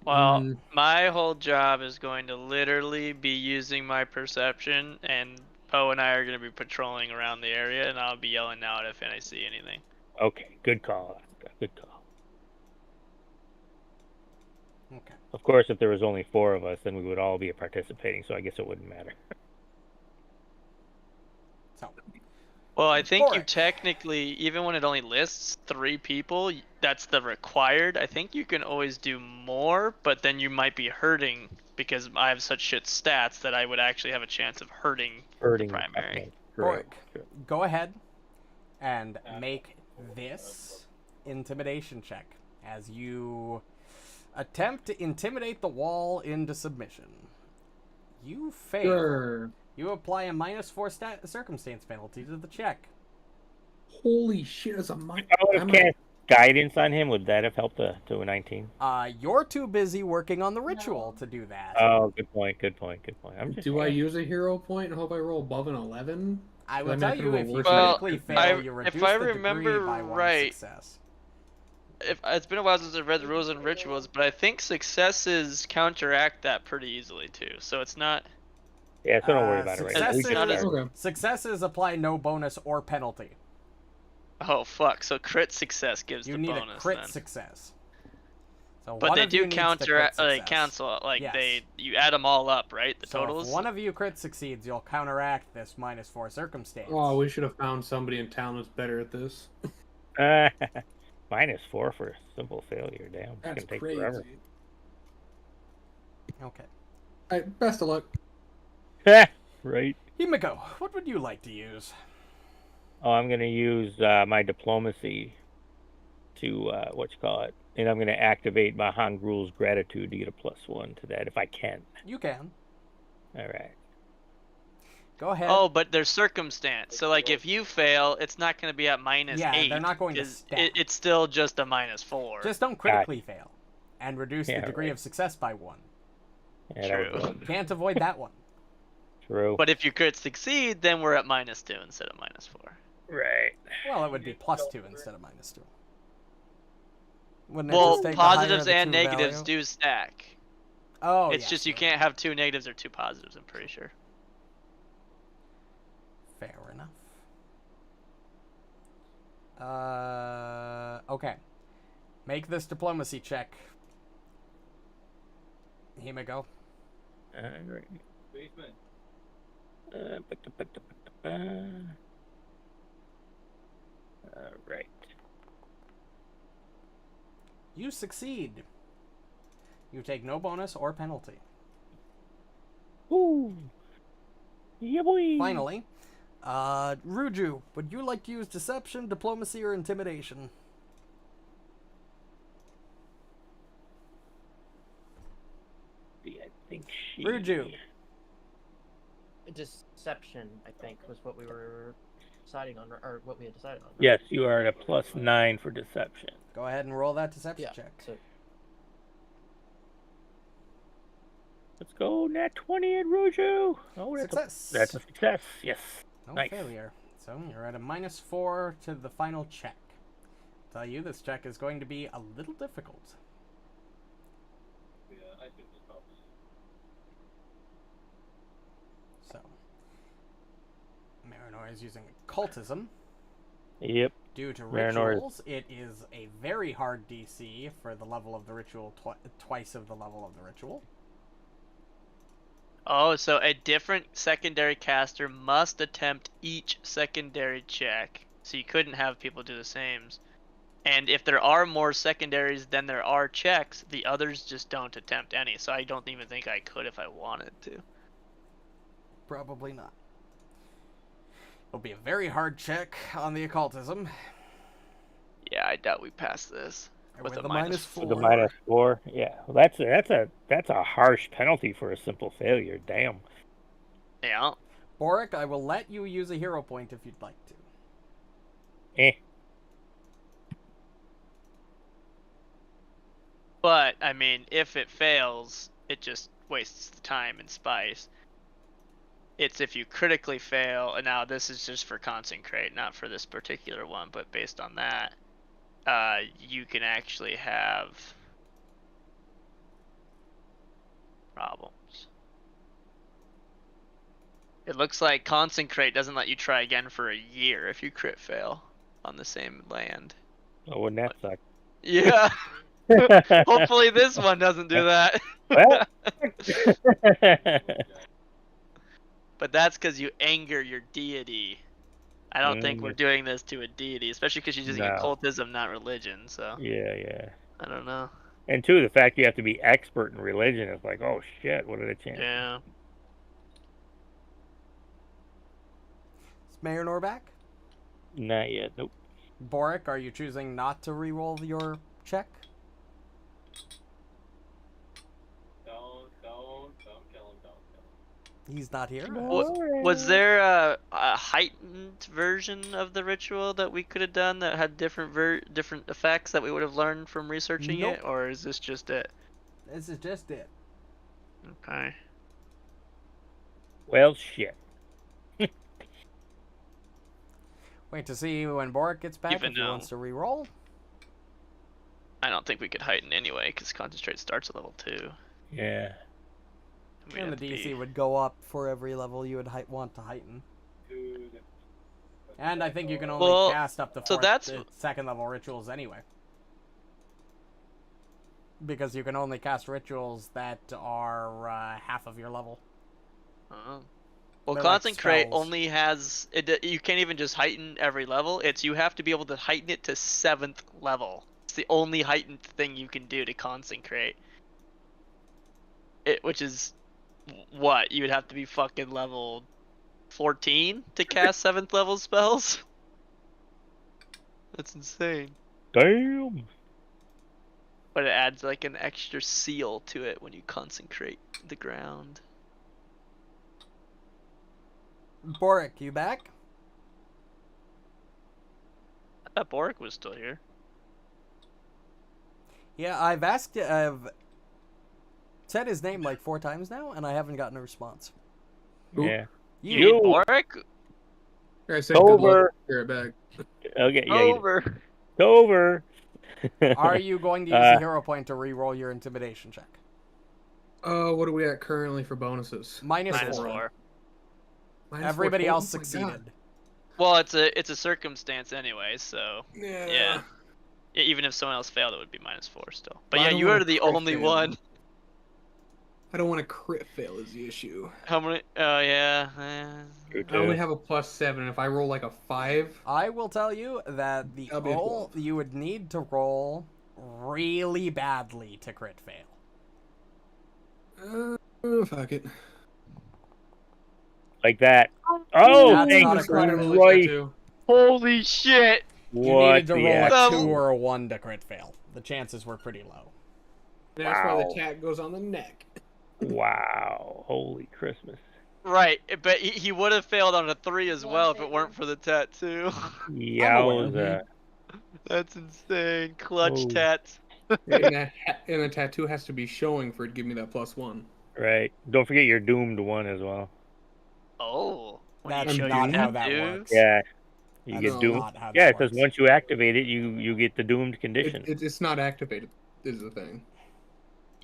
Speaker 2: Well, my whole job is going to literally be using my perception, and Poe and I are going to be patrolling around the area, and I'll be yelling out if I see anything.
Speaker 3: Okay, good call. Good call.
Speaker 1: Okay.
Speaker 3: Of course, if there was only 4 of us, then we would all be participating, so I guess it wouldn't matter.
Speaker 2: Well, I think you
Speaker 1: Borraeck.
Speaker 2: technically, even when it only lists 3 people, that's the required. I think you can always do more, but then you might be hurting because I have such shit stats that I would actually have a chance of hurting the primary.
Speaker 3: Okay, true,
Speaker 1: Borraeck,
Speaker 3: true.
Speaker 1: go ahead and make this intimidation check as you attempt to intimidate the wall into submission. You fail.
Speaker 4: Sure.
Speaker 1: You apply a -4 circumstance penalty to the check.
Speaker 4: Holy shit, that's a mic.
Speaker 3: I would have cast guidance on him. Would that have helped to a 19?
Speaker 1: You're too busy working on the ritual to do that.
Speaker 3: Oh, good point. I'm just
Speaker 4: Do I use a hero point and hope I roll above an 11?
Speaker 1: I
Speaker 4: I'm
Speaker 1: will
Speaker 4: not
Speaker 1: tell
Speaker 4: gonna
Speaker 1: you,
Speaker 4: roll
Speaker 1: if you
Speaker 4: worse
Speaker 2: Well,
Speaker 1: critically
Speaker 4: than-
Speaker 1: fail, you reduce
Speaker 2: if I
Speaker 1: the degree
Speaker 2: remember
Speaker 1: by 1
Speaker 2: right-
Speaker 1: success.
Speaker 2: If it's been a while since I've read the rules and rituals, but I think successes counteract that pretty easily too. So it's not.
Speaker 3: Yeah, so don't worry about it right now. We
Speaker 1: successes-
Speaker 3: just
Speaker 2: not as-
Speaker 3: started.
Speaker 4: Okay.
Speaker 1: Successes apply no bonus or penalty.
Speaker 2: Oh fuck! So crit success gives
Speaker 1: You
Speaker 2: the
Speaker 1: need
Speaker 2: bonus
Speaker 1: a crit
Speaker 2: then.
Speaker 1: success. So
Speaker 2: But
Speaker 1: one
Speaker 2: they
Speaker 1: of you
Speaker 2: do
Speaker 1: needs to
Speaker 2: counter,
Speaker 1: crit
Speaker 2: like
Speaker 1: success.
Speaker 2: cancel, like
Speaker 1: Yes.
Speaker 2: you add them all up, right? The
Speaker 1: So
Speaker 2: totals.
Speaker 1: if one of you crit succeeds, you'll counteract this -4 circumstance.
Speaker 4: Oh, we should have found somebody in town who's better at this.
Speaker 3: -4 for a simple failure. Damn, it's
Speaker 4: That's
Speaker 3: gonna take
Speaker 4: crazy.
Speaker 3: forever.
Speaker 1: Okay.
Speaker 4: Alright, best of luck.
Speaker 3: Right.
Speaker 1: Himiko, what would you like to use?
Speaker 3: Oh, I'm gonna use my diplomacy to and I'm gonna activate my Hangrul's gratitude to get a +1 to that if I can.
Speaker 1: You can.
Speaker 3: All right.
Speaker 1: Go ahead.
Speaker 2: Oh, but there's circumstance. So like if you fail, it's not going to be at -8.
Speaker 1: Yeah, they're not going to
Speaker 2: 'cause
Speaker 1: stack.
Speaker 2: it's still just a -4.
Speaker 1: Just don't critically fail. And reduce
Speaker 3: Yeah,
Speaker 1: the degree
Speaker 3: right.
Speaker 1: of success by 1.
Speaker 3: Yeah, that was
Speaker 2: True.
Speaker 3: one.
Speaker 1: Can't avoid that one.
Speaker 3: True.
Speaker 2: But if you crit succeed, then we're at -2 instead of -4.
Speaker 3: Right.
Speaker 1: Well, it would be +2 instead of -2. Wouldn't it
Speaker 2: Well,
Speaker 1: just take the higher of
Speaker 2: positives
Speaker 1: the
Speaker 2: and
Speaker 1: true
Speaker 2: negatives
Speaker 1: value?
Speaker 2: do stack.
Speaker 1: Oh,
Speaker 2: It's
Speaker 1: yes,
Speaker 2: just you
Speaker 1: right.
Speaker 2: can't have 2 negatives or 2 positives, I'm pretty sure.
Speaker 1: Fair enough. Okay. Make this diplomacy check. Himiko.
Speaker 3: Right.
Speaker 6: Basement.
Speaker 3: Right.
Speaker 1: You succeed. You take no bonus or penalty.
Speaker 3: Ooh. Yeah, boy.
Speaker 1: Finally, Ruju, would you like to use deception, diplomacy, or intimidation?
Speaker 3: I think she.
Speaker 1: Ruju.
Speaker 7: Deception, I think, was what we were deciding on, or what we had decided on. Right?
Speaker 3: Yes, you are at a +9 for deception.
Speaker 1: Go ahead and roll that deception
Speaker 7: Yeah.
Speaker 1: check.
Speaker 7: So
Speaker 3: Let's go, nat 20 at Ruju. Oh,
Speaker 1: Success.
Speaker 3: That's a success. Yes.
Speaker 1: No
Speaker 3: Nice.
Speaker 1: failure. So you're at a -4 to the final check. Tell you this check is going to be a little difficult.
Speaker 6: Yeah, I think it's probably.
Speaker 1: So, Marynor is using occultism.
Speaker 3: Yep.
Speaker 1: Due to
Speaker 3: Marynor is-
Speaker 1: rituals, it is a very hard DC for the level of the ritual, twice of the level of the ritual.
Speaker 2: Oh, so a different secondary caster must attempt each secondary check. So you couldn't have people do the same. And if there are more secondaries than there are checks, the others just don't attempt any. So I don't even think I could if I wanted to.
Speaker 1: Probably not. It'll be a very hard check on the occultism.
Speaker 2: Yeah, I doubt we pass this.
Speaker 1: With
Speaker 2: With
Speaker 1: a
Speaker 2: a
Speaker 1: -4.
Speaker 3: With a -4. Yeah. Well, that's a harsh penalty for a simple failure. Damn.
Speaker 2: Yeah.
Speaker 1: Borraeck, I will let you use a hero point if you'd like to.
Speaker 3: Eh.
Speaker 2: But, I mean, if it fails, it just wastes the time and spice. It's if you critically fail, and now this is just for Consecrate, not for this particular one, but based on that, you can actually have problems. It looks like Consecrate doesn't let you try again for a year if you crit fail on the same land.
Speaker 3: Oh, wouldn't that suck?
Speaker 2: Yeah. Hopefully this one doesn't do that.
Speaker 3: Well.
Speaker 2: But that's because you anger your deity I don't think we're doing this to a deity, especially because she's using
Speaker 3: No.
Speaker 2: occultism, not religion. So
Speaker 3: Yeah.
Speaker 2: I don't know.
Speaker 3: And two, the fact you have to be expert in religion is like, oh shit, what are the chances?
Speaker 2: Yeah.
Speaker 1: Is Marynor back?
Speaker 3: Not yet. Nope.
Speaker 1: Borraeck, are you choosing not to re-roll your check?
Speaker 6: Don't kill him, don't kill him.
Speaker 1: He's not here.
Speaker 2: Was there a heightened version of the ritual that we could have done that had different different effects that we would have learned from researching
Speaker 1: Nope.
Speaker 2: it, or is this just it?
Speaker 1: This is just it.
Speaker 2: Okay.
Speaker 3: Well, shit.
Speaker 1: Wait to see when Borraeck gets back
Speaker 2: Even
Speaker 1: if he
Speaker 2: though-
Speaker 1: wants to re-roll.
Speaker 2: I don't think we could heighten anyway, because concentrate starts at level 2.
Speaker 3: Yeah.
Speaker 2: We'd
Speaker 1: And
Speaker 2: have
Speaker 1: the
Speaker 2: to
Speaker 1: DC
Speaker 2: be-
Speaker 1: would go up for every level you would want to heighten.
Speaker 6: Dude.
Speaker 1: And I think you can only
Speaker 2: Well,
Speaker 1: cast up to
Speaker 2: so that's-
Speaker 1: second level rituals anyway. Because you can only cast rituals that are half of your level.
Speaker 2: Uh-huh. Well,
Speaker 1: They're like
Speaker 2: concentrate
Speaker 1: spells.
Speaker 2: only has it. You can't even just heighten every level. It's you have to be able to heighten it to 7th level. It's the only heightened thing you can do to consecrate. Which is what you would have to be fucking level 14 to cast 7th level spells. That's insane.
Speaker 3: Damn.
Speaker 2: But it adds like an extra seal to it when you consecrate the ground.
Speaker 1: Borraeck, you back?
Speaker 2: I thought Borraeck was still here.
Speaker 1: Yeah, I've said his name like 4 times now, and I haven't gotten a response.
Speaker 4: Ooh.
Speaker 3: Yeah.
Speaker 2: You
Speaker 3: You-
Speaker 2: mean Borraeck?
Speaker 4: I said good
Speaker 3: Over.
Speaker 4: luck. Hear it back.
Speaker 3: Okay. Yeah.
Speaker 2: Over.
Speaker 3: Over.
Speaker 1: Are you going to use a hero point to re-roll your intimidation check?
Speaker 4: What are we at currently for bonuses?
Speaker 1: Minus
Speaker 2: Minus
Speaker 1: 4.
Speaker 2: 4.
Speaker 4: Minus
Speaker 1: Everybody
Speaker 4: 4.
Speaker 1: else
Speaker 4: Oh my God.
Speaker 1: succeeded.
Speaker 2: Well, it's a circumstance anyway, so
Speaker 4: Yeah.
Speaker 2: Yeah. Even if someone else failed, it would be minus 4 still. But
Speaker 4: Well, I
Speaker 2: yeah,
Speaker 4: don't
Speaker 2: you
Speaker 4: wanna
Speaker 2: are the
Speaker 4: crit
Speaker 2: only
Speaker 4: fail.
Speaker 2: one.
Speaker 4: I don't want to crit fail is the issue.
Speaker 2: How many? Oh yeah.
Speaker 3: True,
Speaker 4: I only
Speaker 3: too.
Speaker 4: have a +7, and if I roll like a 5,
Speaker 1: I will tell you that the
Speaker 4: That'll be a 12.
Speaker 1: you would need to roll really badly to crit fail.
Speaker 4: fuck it.
Speaker 3: Like that. Oh,
Speaker 1: That's
Speaker 3: thank
Speaker 1: not
Speaker 3: you
Speaker 1: a
Speaker 3: for
Speaker 1: crit fail.
Speaker 3: right.
Speaker 2: Holy shit!
Speaker 1: You
Speaker 3: What
Speaker 1: needed to
Speaker 3: the
Speaker 1: roll
Speaker 3: heck?
Speaker 1: a
Speaker 2: Um,
Speaker 1: 2 or a 1 to crit fail. The chances were pretty low.
Speaker 4: That's why
Speaker 3: Wow.
Speaker 4: the tat goes on the neck.
Speaker 3: Wow. Holy Christmas.
Speaker 2: Right, but he would have failed on a 3 as well if it weren't for the tattoo.
Speaker 3: Yowza.
Speaker 2: That's insane. Clutch
Speaker 3: Oh.
Speaker 2: tats.
Speaker 4: and the tattoo has to be showing for it to give me that +1.
Speaker 3: Right. Don't forget your doomed one as well.
Speaker 2: Oh. when
Speaker 1: That's
Speaker 2: you show
Speaker 1: not
Speaker 2: your
Speaker 1: how that
Speaker 2: tattoo?
Speaker 1: works.
Speaker 3: Yeah. You
Speaker 1: That's
Speaker 3: get doomed.
Speaker 1: not how that
Speaker 3: Yeah, it says
Speaker 1: works.
Speaker 3: once you activate it, you get the doomed condition.
Speaker 4: It's not activated, is the thing.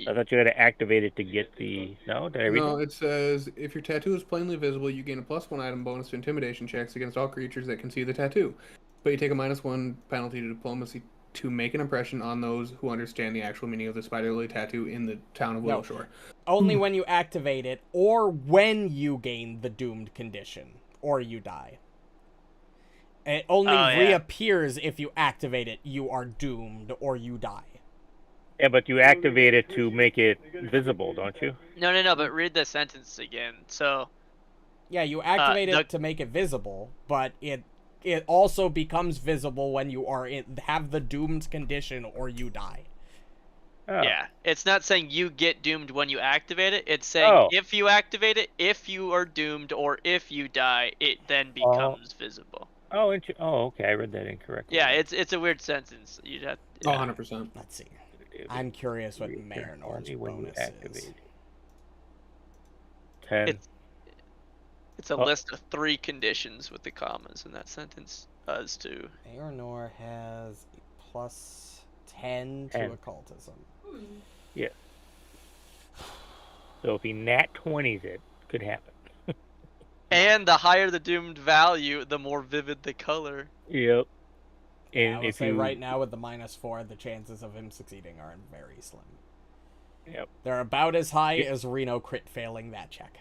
Speaker 3: I thought you had to activate it to get the. No, did I read
Speaker 4: No,
Speaker 3: that?
Speaker 4: it says if your tattoo is plainly visible, you gain a +1 item bonus to intimidation checks against all creatures that can see the tattoo. But you take a -1 penalty to diplomacy to make an impression on those who understand the actual meaning of the spiderly tattoo in the town of
Speaker 1: No.
Speaker 4: Willowshore.
Speaker 1: Only when you activate it, or when you gain the doomed condition, or you die. It only
Speaker 2: Oh, yeah.
Speaker 1: reappears if you activate it, you are doomed, or you die.
Speaker 3: Yeah, but you activate it to make it visible, don't you?
Speaker 2: No, but read the sentence again. So,
Speaker 1: Yeah, you activate
Speaker 2: the-
Speaker 1: it to make it visible, but it also becomes visible when you are have the doomed condition or you die.
Speaker 3: Oh.
Speaker 2: yeah. It's not saying you get doomed when you activate it. It's saying
Speaker 3: Oh.
Speaker 2: if you activate it, if you are doomed, or if you die, it then becomes visible.
Speaker 3: Oh, okay. I read that incorrectly.
Speaker 2: Yeah, it's a weird sentence. You'd have
Speaker 4: Oh,
Speaker 2: yeah.
Speaker 4: 100%.
Speaker 1: Let's see. I'm curious what Marynor's
Speaker 3: Only when you
Speaker 1: bonus
Speaker 3: activate
Speaker 1: is.
Speaker 3: it. 10.
Speaker 2: It's a
Speaker 3: Oh.
Speaker 2: list of 3 conditions with the commas in that sentence. Does too.
Speaker 1: Marynor has a +10 to
Speaker 3: 10.
Speaker 1: occultism.
Speaker 3: Yeah. So if he nat 20s it, could happen.
Speaker 2: And the higher the doomed value, the more vivid the color.
Speaker 3: Yep.
Speaker 1: I
Speaker 3: And
Speaker 1: will
Speaker 3: if
Speaker 1: say
Speaker 3: you
Speaker 1: right now with the -4, the chances of him succeeding are very slim.
Speaker 3: Yep.
Speaker 1: They're about as high as Reno crit failing that check.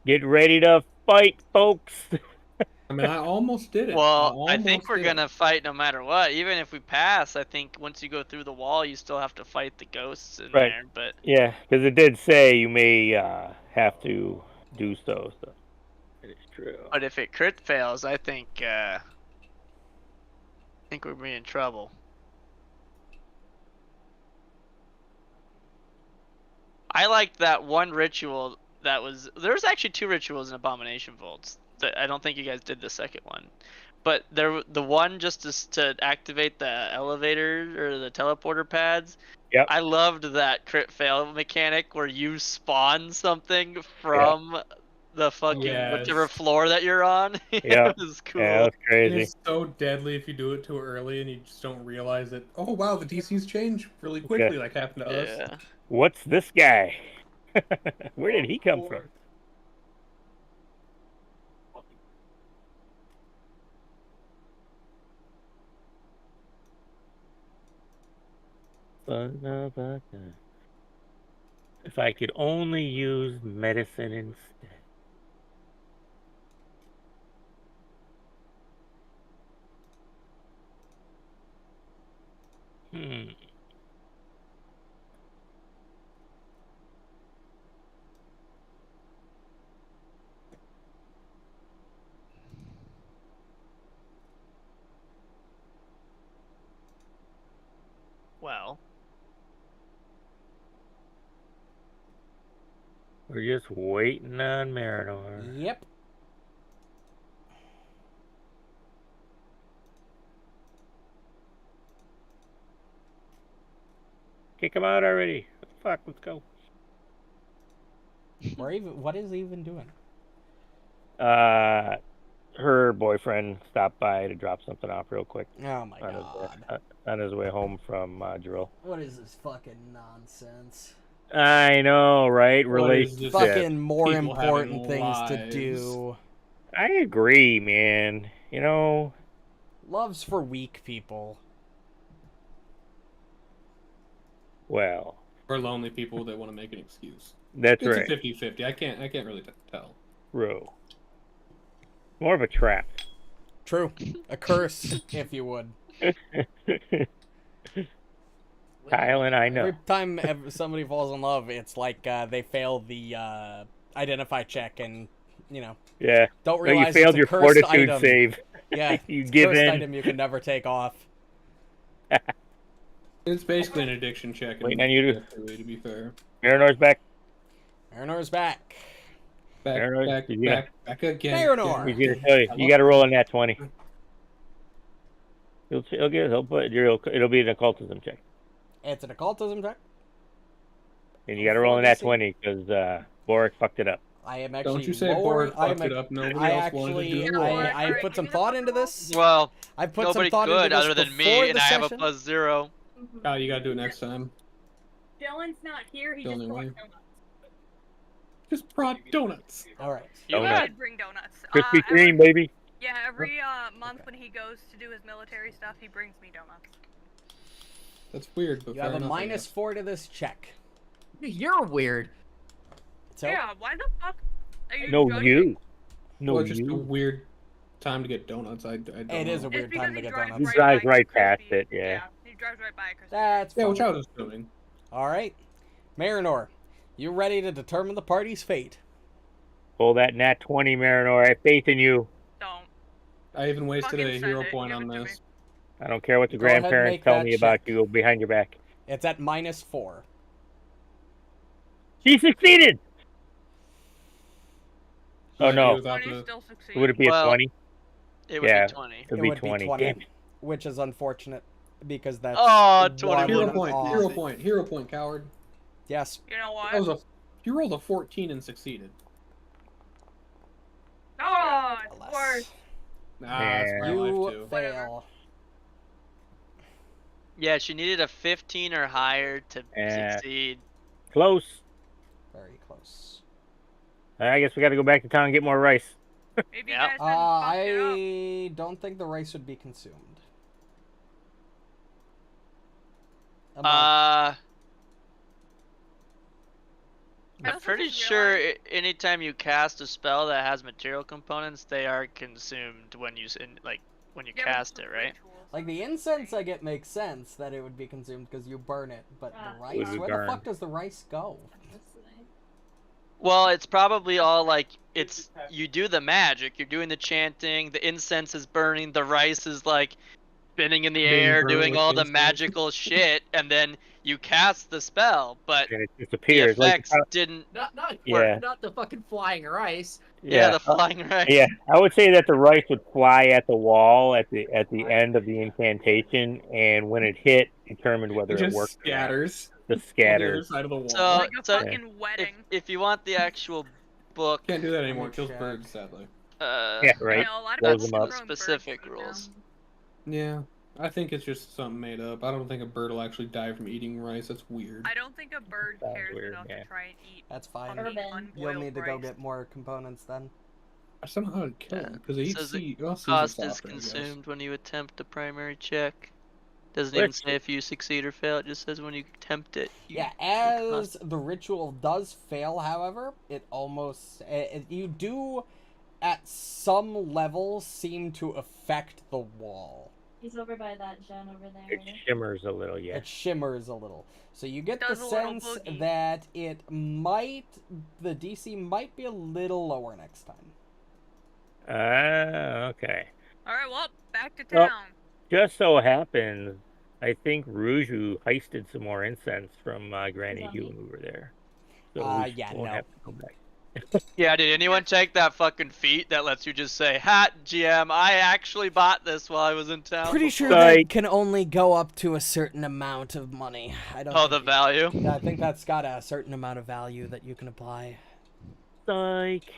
Speaker 3: get ready to fight, folks.
Speaker 4: I mean, I almost did it.
Speaker 2: Well, I think
Speaker 4: almost
Speaker 2: we're
Speaker 4: did
Speaker 2: gonna
Speaker 4: it.
Speaker 2: fight no matter what. Even if we pass, I think once you go through the wall, you still have to fight the ghosts in
Speaker 3: Right.
Speaker 2: there. But
Speaker 3: Yeah, because it did say you may have to do so. So it is true.
Speaker 2: if it crit fails, I think we'll be in trouble. I liked that one ritual that was. There's actually 2 rituals in Abomination Vaults. I don't think you guys did the second one, but the one just to activate the elevator or the teleporter pads.
Speaker 3: Yep.
Speaker 2: I loved that crit fail mechanic where you spawn something from the fucking whichever
Speaker 4: Yes.
Speaker 2: floor that you're on.
Speaker 3: Yep.
Speaker 2: It was cool.
Speaker 3: Yeah, that was
Speaker 4: And
Speaker 3: crazy.
Speaker 4: it's so deadly if you do it too early and you just don't realize that. Oh wow, the DCs change really quickly, like happened to us.
Speaker 2: Yeah.
Speaker 3: What's this guy? Where did he come from? If I could only use medicine instead.
Speaker 2: Well,
Speaker 3: We're just waiting on Marynor.
Speaker 1: Yep.
Speaker 3: Kick him out already. What the fuck? Let's go.
Speaker 1: What is he even doing?
Speaker 3: Her boyfriend stopped by to drop something off real quick
Speaker 1: Oh my god.
Speaker 3: on his way home from drill.
Speaker 1: What is this fucking nonsense?
Speaker 3: I know, right?
Speaker 4: What is
Speaker 3: Relationship.
Speaker 4: this?
Speaker 1: Fucking more
Speaker 4: People
Speaker 1: important
Speaker 4: having
Speaker 1: things to
Speaker 4: lives.
Speaker 1: do.
Speaker 3: I agree, man. You know,
Speaker 1: Love's for weak people.
Speaker 3: well,
Speaker 4: Or lonely people that want to make an excuse.
Speaker 3: that's
Speaker 4: It's
Speaker 3: right.
Speaker 4: a 50-50. I can't really tell.
Speaker 3: True. More of a trap.
Speaker 1: True. A curse, if you would.
Speaker 3: Kyle and I know.
Speaker 1: Every time somebody falls in love, it's like they fail the identify check and,
Speaker 3: Yeah.
Speaker 1: don't
Speaker 3: No, you
Speaker 1: realize
Speaker 3: failed
Speaker 1: it's a
Speaker 3: your
Speaker 1: cursed
Speaker 3: fortitude
Speaker 1: item.
Speaker 3: save.
Speaker 1: Yeah,
Speaker 3: You
Speaker 1: it's a
Speaker 3: give
Speaker 1: cursed
Speaker 3: in.
Speaker 1: item you can never take off.
Speaker 4: It's basically an addiction check.
Speaker 3: Waiting on you to-
Speaker 4: to be fair.
Speaker 3: Marynor's back.
Speaker 1: Marynor's back.
Speaker 4: Back
Speaker 3: Marinor, he's gonna-
Speaker 4: again.
Speaker 1: Marinor.
Speaker 3: He's gonna tell you. You got to roll in that 20. It'll be an occultism check,
Speaker 1: It's an occultism check.
Speaker 3: and you got to roll in that 20 because Borraeck fucked it up.
Speaker 1: I am actually
Speaker 4: Don't you say
Speaker 1: lower.
Speaker 4: Borraeck fucked it up. Nobody
Speaker 1: I
Speaker 4: else wanted to
Speaker 1: actually,
Speaker 4: do it.
Speaker 1: I put some thought into this.
Speaker 2: well,
Speaker 1: I've put
Speaker 2: nobody
Speaker 1: some thought
Speaker 2: could
Speaker 1: into this
Speaker 2: other than me,
Speaker 1: before
Speaker 2: and
Speaker 1: the
Speaker 2: I have a
Speaker 1: session.
Speaker 2: +0.
Speaker 4: Oh, you gotta do it next time.
Speaker 8: Dylan's not here. He
Speaker 4: The
Speaker 8: just
Speaker 4: only
Speaker 8: brought
Speaker 4: way.
Speaker 8: donuts.
Speaker 4: Just brought donuts.
Speaker 1: All right.
Speaker 2: You
Speaker 3: Donut.
Speaker 5: I
Speaker 2: had
Speaker 5: did bring donuts.
Speaker 3: Krispy
Speaker 5: Every-
Speaker 3: Kreme, baby.
Speaker 5: Yeah, every month when he goes to do his military stuff, he brings me donuts.
Speaker 4: That's weird, but
Speaker 1: You
Speaker 4: fair
Speaker 1: have a
Speaker 4: enough, I
Speaker 1: minus
Speaker 4: guess.
Speaker 1: 4 to this check.
Speaker 7: You're weird.
Speaker 1: So
Speaker 5: Yeah, why the fuck are you
Speaker 3: No,
Speaker 5: judging?
Speaker 3: you. No,
Speaker 4: Well, it's just a
Speaker 3: you.
Speaker 4: weird time to get donuts. I don't
Speaker 1: It is
Speaker 4: know.
Speaker 1: a weird
Speaker 5: It's
Speaker 1: time
Speaker 5: because
Speaker 1: to
Speaker 5: he
Speaker 1: get
Speaker 5: drives
Speaker 1: donuts.
Speaker 3: He drives
Speaker 5: by
Speaker 3: right
Speaker 5: Crispy.
Speaker 3: past it, yeah.
Speaker 5: He drives right by Crispy.
Speaker 1: That's
Speaker 4: Yeah,
Speaker 1: fine.
Speaker 4: which I was assuming.
Speaker 1: All right. Marinor, you ready to determine the party's fate?
Speaker 3: Pull that nat 20, Marynor. I have faith in you.
Speaker 5: Don't.
Speaker 4: I even wasted
Speaker 5: Fucking
Speaker 4: a
Speaker 5: send
Speaker 4: hero
Speaker 5: it,
Speaker 4: point
Speaker 5: give
Speaker 4: on
Speaker 5: it to
Speaker 4: this.
Speaker 3: I don't care what the
Speaker 1: Go ahead and
Speaker 3: grandparents
Speaker 1: make
Speaker 3: tell
Speaker 1: that
Speaker 3: me about
Speaker 1: check.
Speaker 3: you behind your back.
Speaker 1: It's at minus 4.
Speaker 3: She succeeded! Oh,
Speaker 4: Might be
Speaker 3: no.
Speaker 4: without
Speaker 5: Tony
Speaker 4: the-
Speaker 5: still succeeds.
Speaker 3: Would it be a
Speaker 2: Well,
Speaker 3: 20?
Speaker 2: It would
Speaker 3: Yeah.
Speaker 2: be 20.
Speaker 3: It would
Speaker 1: It
Speaker 3: be
Speaker 1: would
Speaker 3: 20.
Speaker 1: be 20,
Speaker 3: Damn it.
Speaker 1: which is unfortunate because that's
Speaker 2: Oh,
Speaker 1: one
Speaker 2: 21.
Speaker 4: Hero point,
Speaker 1: off.
Speaker 4: hero point, coward.
Speaker 1: Yes.
Speaker 5: You know what?
Speaker 4: That was you rolled a 14 and succeeded.
Speaker 5: Oh, it's
Speaker 1: Alas.
Speaker 5: worse.
Speaker 4: Nah, that's
Speaker 3: Yeah.
Speaker 4: my
Speaker 1: You
Speaker 4: life too.
Speaker 1: fail.
Speaker 2: Yeah, she needed a 15 or higher to
Speaker 3: Yeah.
Speaker 2: succeed.
Speaker 3: Close.
Speaker 1: Very close.
Speaker 3: I guess we got to go back to town and get more rice.
Speaker 5: Maybe you
Speaker 2: Yeah.
Speaker 5: guys didn't fuck it up.
Speaker 1: I don't think the rice would be consumed.
Speaker 5: I
Speaker 2: I'm
Speaker 5: also
Speaker 2: pretty
Speaker 5: just
Speaker 2: sure
Speaker 5: realized-
Speaker 2: anytime you cast a spell that has material components, they are consumed when you when you
Speaker 5: Yeah, but
Speaker 2: cast
Speaker 5: with
Speaker 2: it, right?
Speaker 5: rituals,
Speaker 1: Like the incense, I get makes sense that it would be consumed because you burn it, but the rice,
Speaker 3: Would be
Speaker 1: where the fuck
Speaker 3: burned.
Speaker 1: does the rice go?
Speaker 2: Well, it's probably all like you do the magic, you're doing the chanting, the incense is burning, the rice is like spinning in the
Speaker 4: Being
Speaker 2: air,
Speaker 4: burnt
Speaker 2: doing
Speaker 4: with
Speaker 2: all the
Speaker 4: incense.
Speaker 2: magical shit, and then you cast the spell, but
Speaker 3: And it
Speaker 2: the
Speaker 3: disappears. Like,
Speaker 2: effects didn't.
Speaker 3: yeah,
Speaker 7: Not the fucking flying rice.
Speaker 2: Yeah,
Speaker 3: yeah.
Speaker 2: the flying rice.
Speaker 3: Yeah, I would say that the rice would fly at the wall at the end of the incantation, and when it hit, determined whether
Speaker 4: It
Speaker 3: it
Speaker 4: just
Speaker 3: worked or not.
Speaker 4: scatters
Speaker 3: The
Speaker 4: on the other
Speaker 3: scatters.
Speaker 4: side of the wall.
Speaker 2: So-
Speaker 5: like a fucking wedding.
Speaker 2: If you want the actual book,
Speaker 4: Can't do that
Speaker 1: me
Speaker 4: anymore. It kills
Speaker 1: check.
Speaker 4: birds, sadly.
Speaker 3: Yeah, right.
Speaker 5: You know, a lot of
Speaker 3: Blows
Speaker 5: people
Speaker 3: them up.
Speaker 5: throw in bird
Speaker 2: Specific
Speaker 5: seed
Speaker 2: rules.
Speaker 5: now.
Speaker 4: Yeah, I think it's just something made up. I don't think a bird will actually die from eating rice. That's weird.
Speaker 5: I don't think a bird
Speaker 3: Sounds
Speaker 5: cares
Speaker 3: weird,
Speaker 5: enough
Speaker 3: yeah.
Speaker 5: to try and eat
Speaker 1: That's fine.
Speaker 5: fucking
Speaker 8: Urban.
Speaker 1: You'll
Speaker 5: unboiled
Speaker 1: need to go
Speaker 5: rice.
Speaker 1: get more components then.
Speaker 4: I don't know how to kill
Speaker 2: Yeah.
Speaker 4: them because they eat
Speaker 2: Says the
Speaker 4: seed. Well, seeds are
Speaker 2: cost is
Speaker 4: softer, I guess.
Speaker 2: consumed when you attempt a primary check. Doesn't even
Speaker 3: Which-
Speaker 2: say if you succeed or fail. It just says when you attempt it.
Speaker 1: Yeah,
Speaker 2: it
Speaker 1: as the ritual does fail, however, it almost you do at some level seem to affect the wall.
Speaker 8: He's over by that gen over there.
Speaker 3: It shimmers a little, yeah.
Speaker 1: It shimmers a little. So you get the
Speaker 5: Does a little
Speaker 1: sense
Speaker 5: boogie.
Speaker 1: that the DC might be a little lower next time.
Speaker 3: Okay.
Speaker 5: All right, well, back to
Speaker 3: Well,
Speaker 5: town.
Speaker 3: Just so happens, I think Ruju heisted some more incense from Granny
Speaker 8: Is that
Speaker 3: Hugh
Speaker 8: me?
Speaker 3: when we were there. So we
Speaker 1: Yeah,
Speaker 3: won't
Speaker 1: no.
Speaker 3: have to go back.
Speaker 2: Yeah, did anyone check that fucking feat that lets you just say, "Hat GM, I actually bought this while I was in town"?
Speaker 1: Pretty sure
Speaker 2: before."
Speaker 1: that
Speaker 3: Psych.
Speaker 1: can only go up to a certain amount of money. I don't.
Speaker 2: Oh,
Speaker 1: think
Speaker 2: the
Speaker 1: you-
Speaker 2: value.
Speaker 1: Yeah, I think that's got a certain amount of value that you can apply.
Speaker 3: Psych.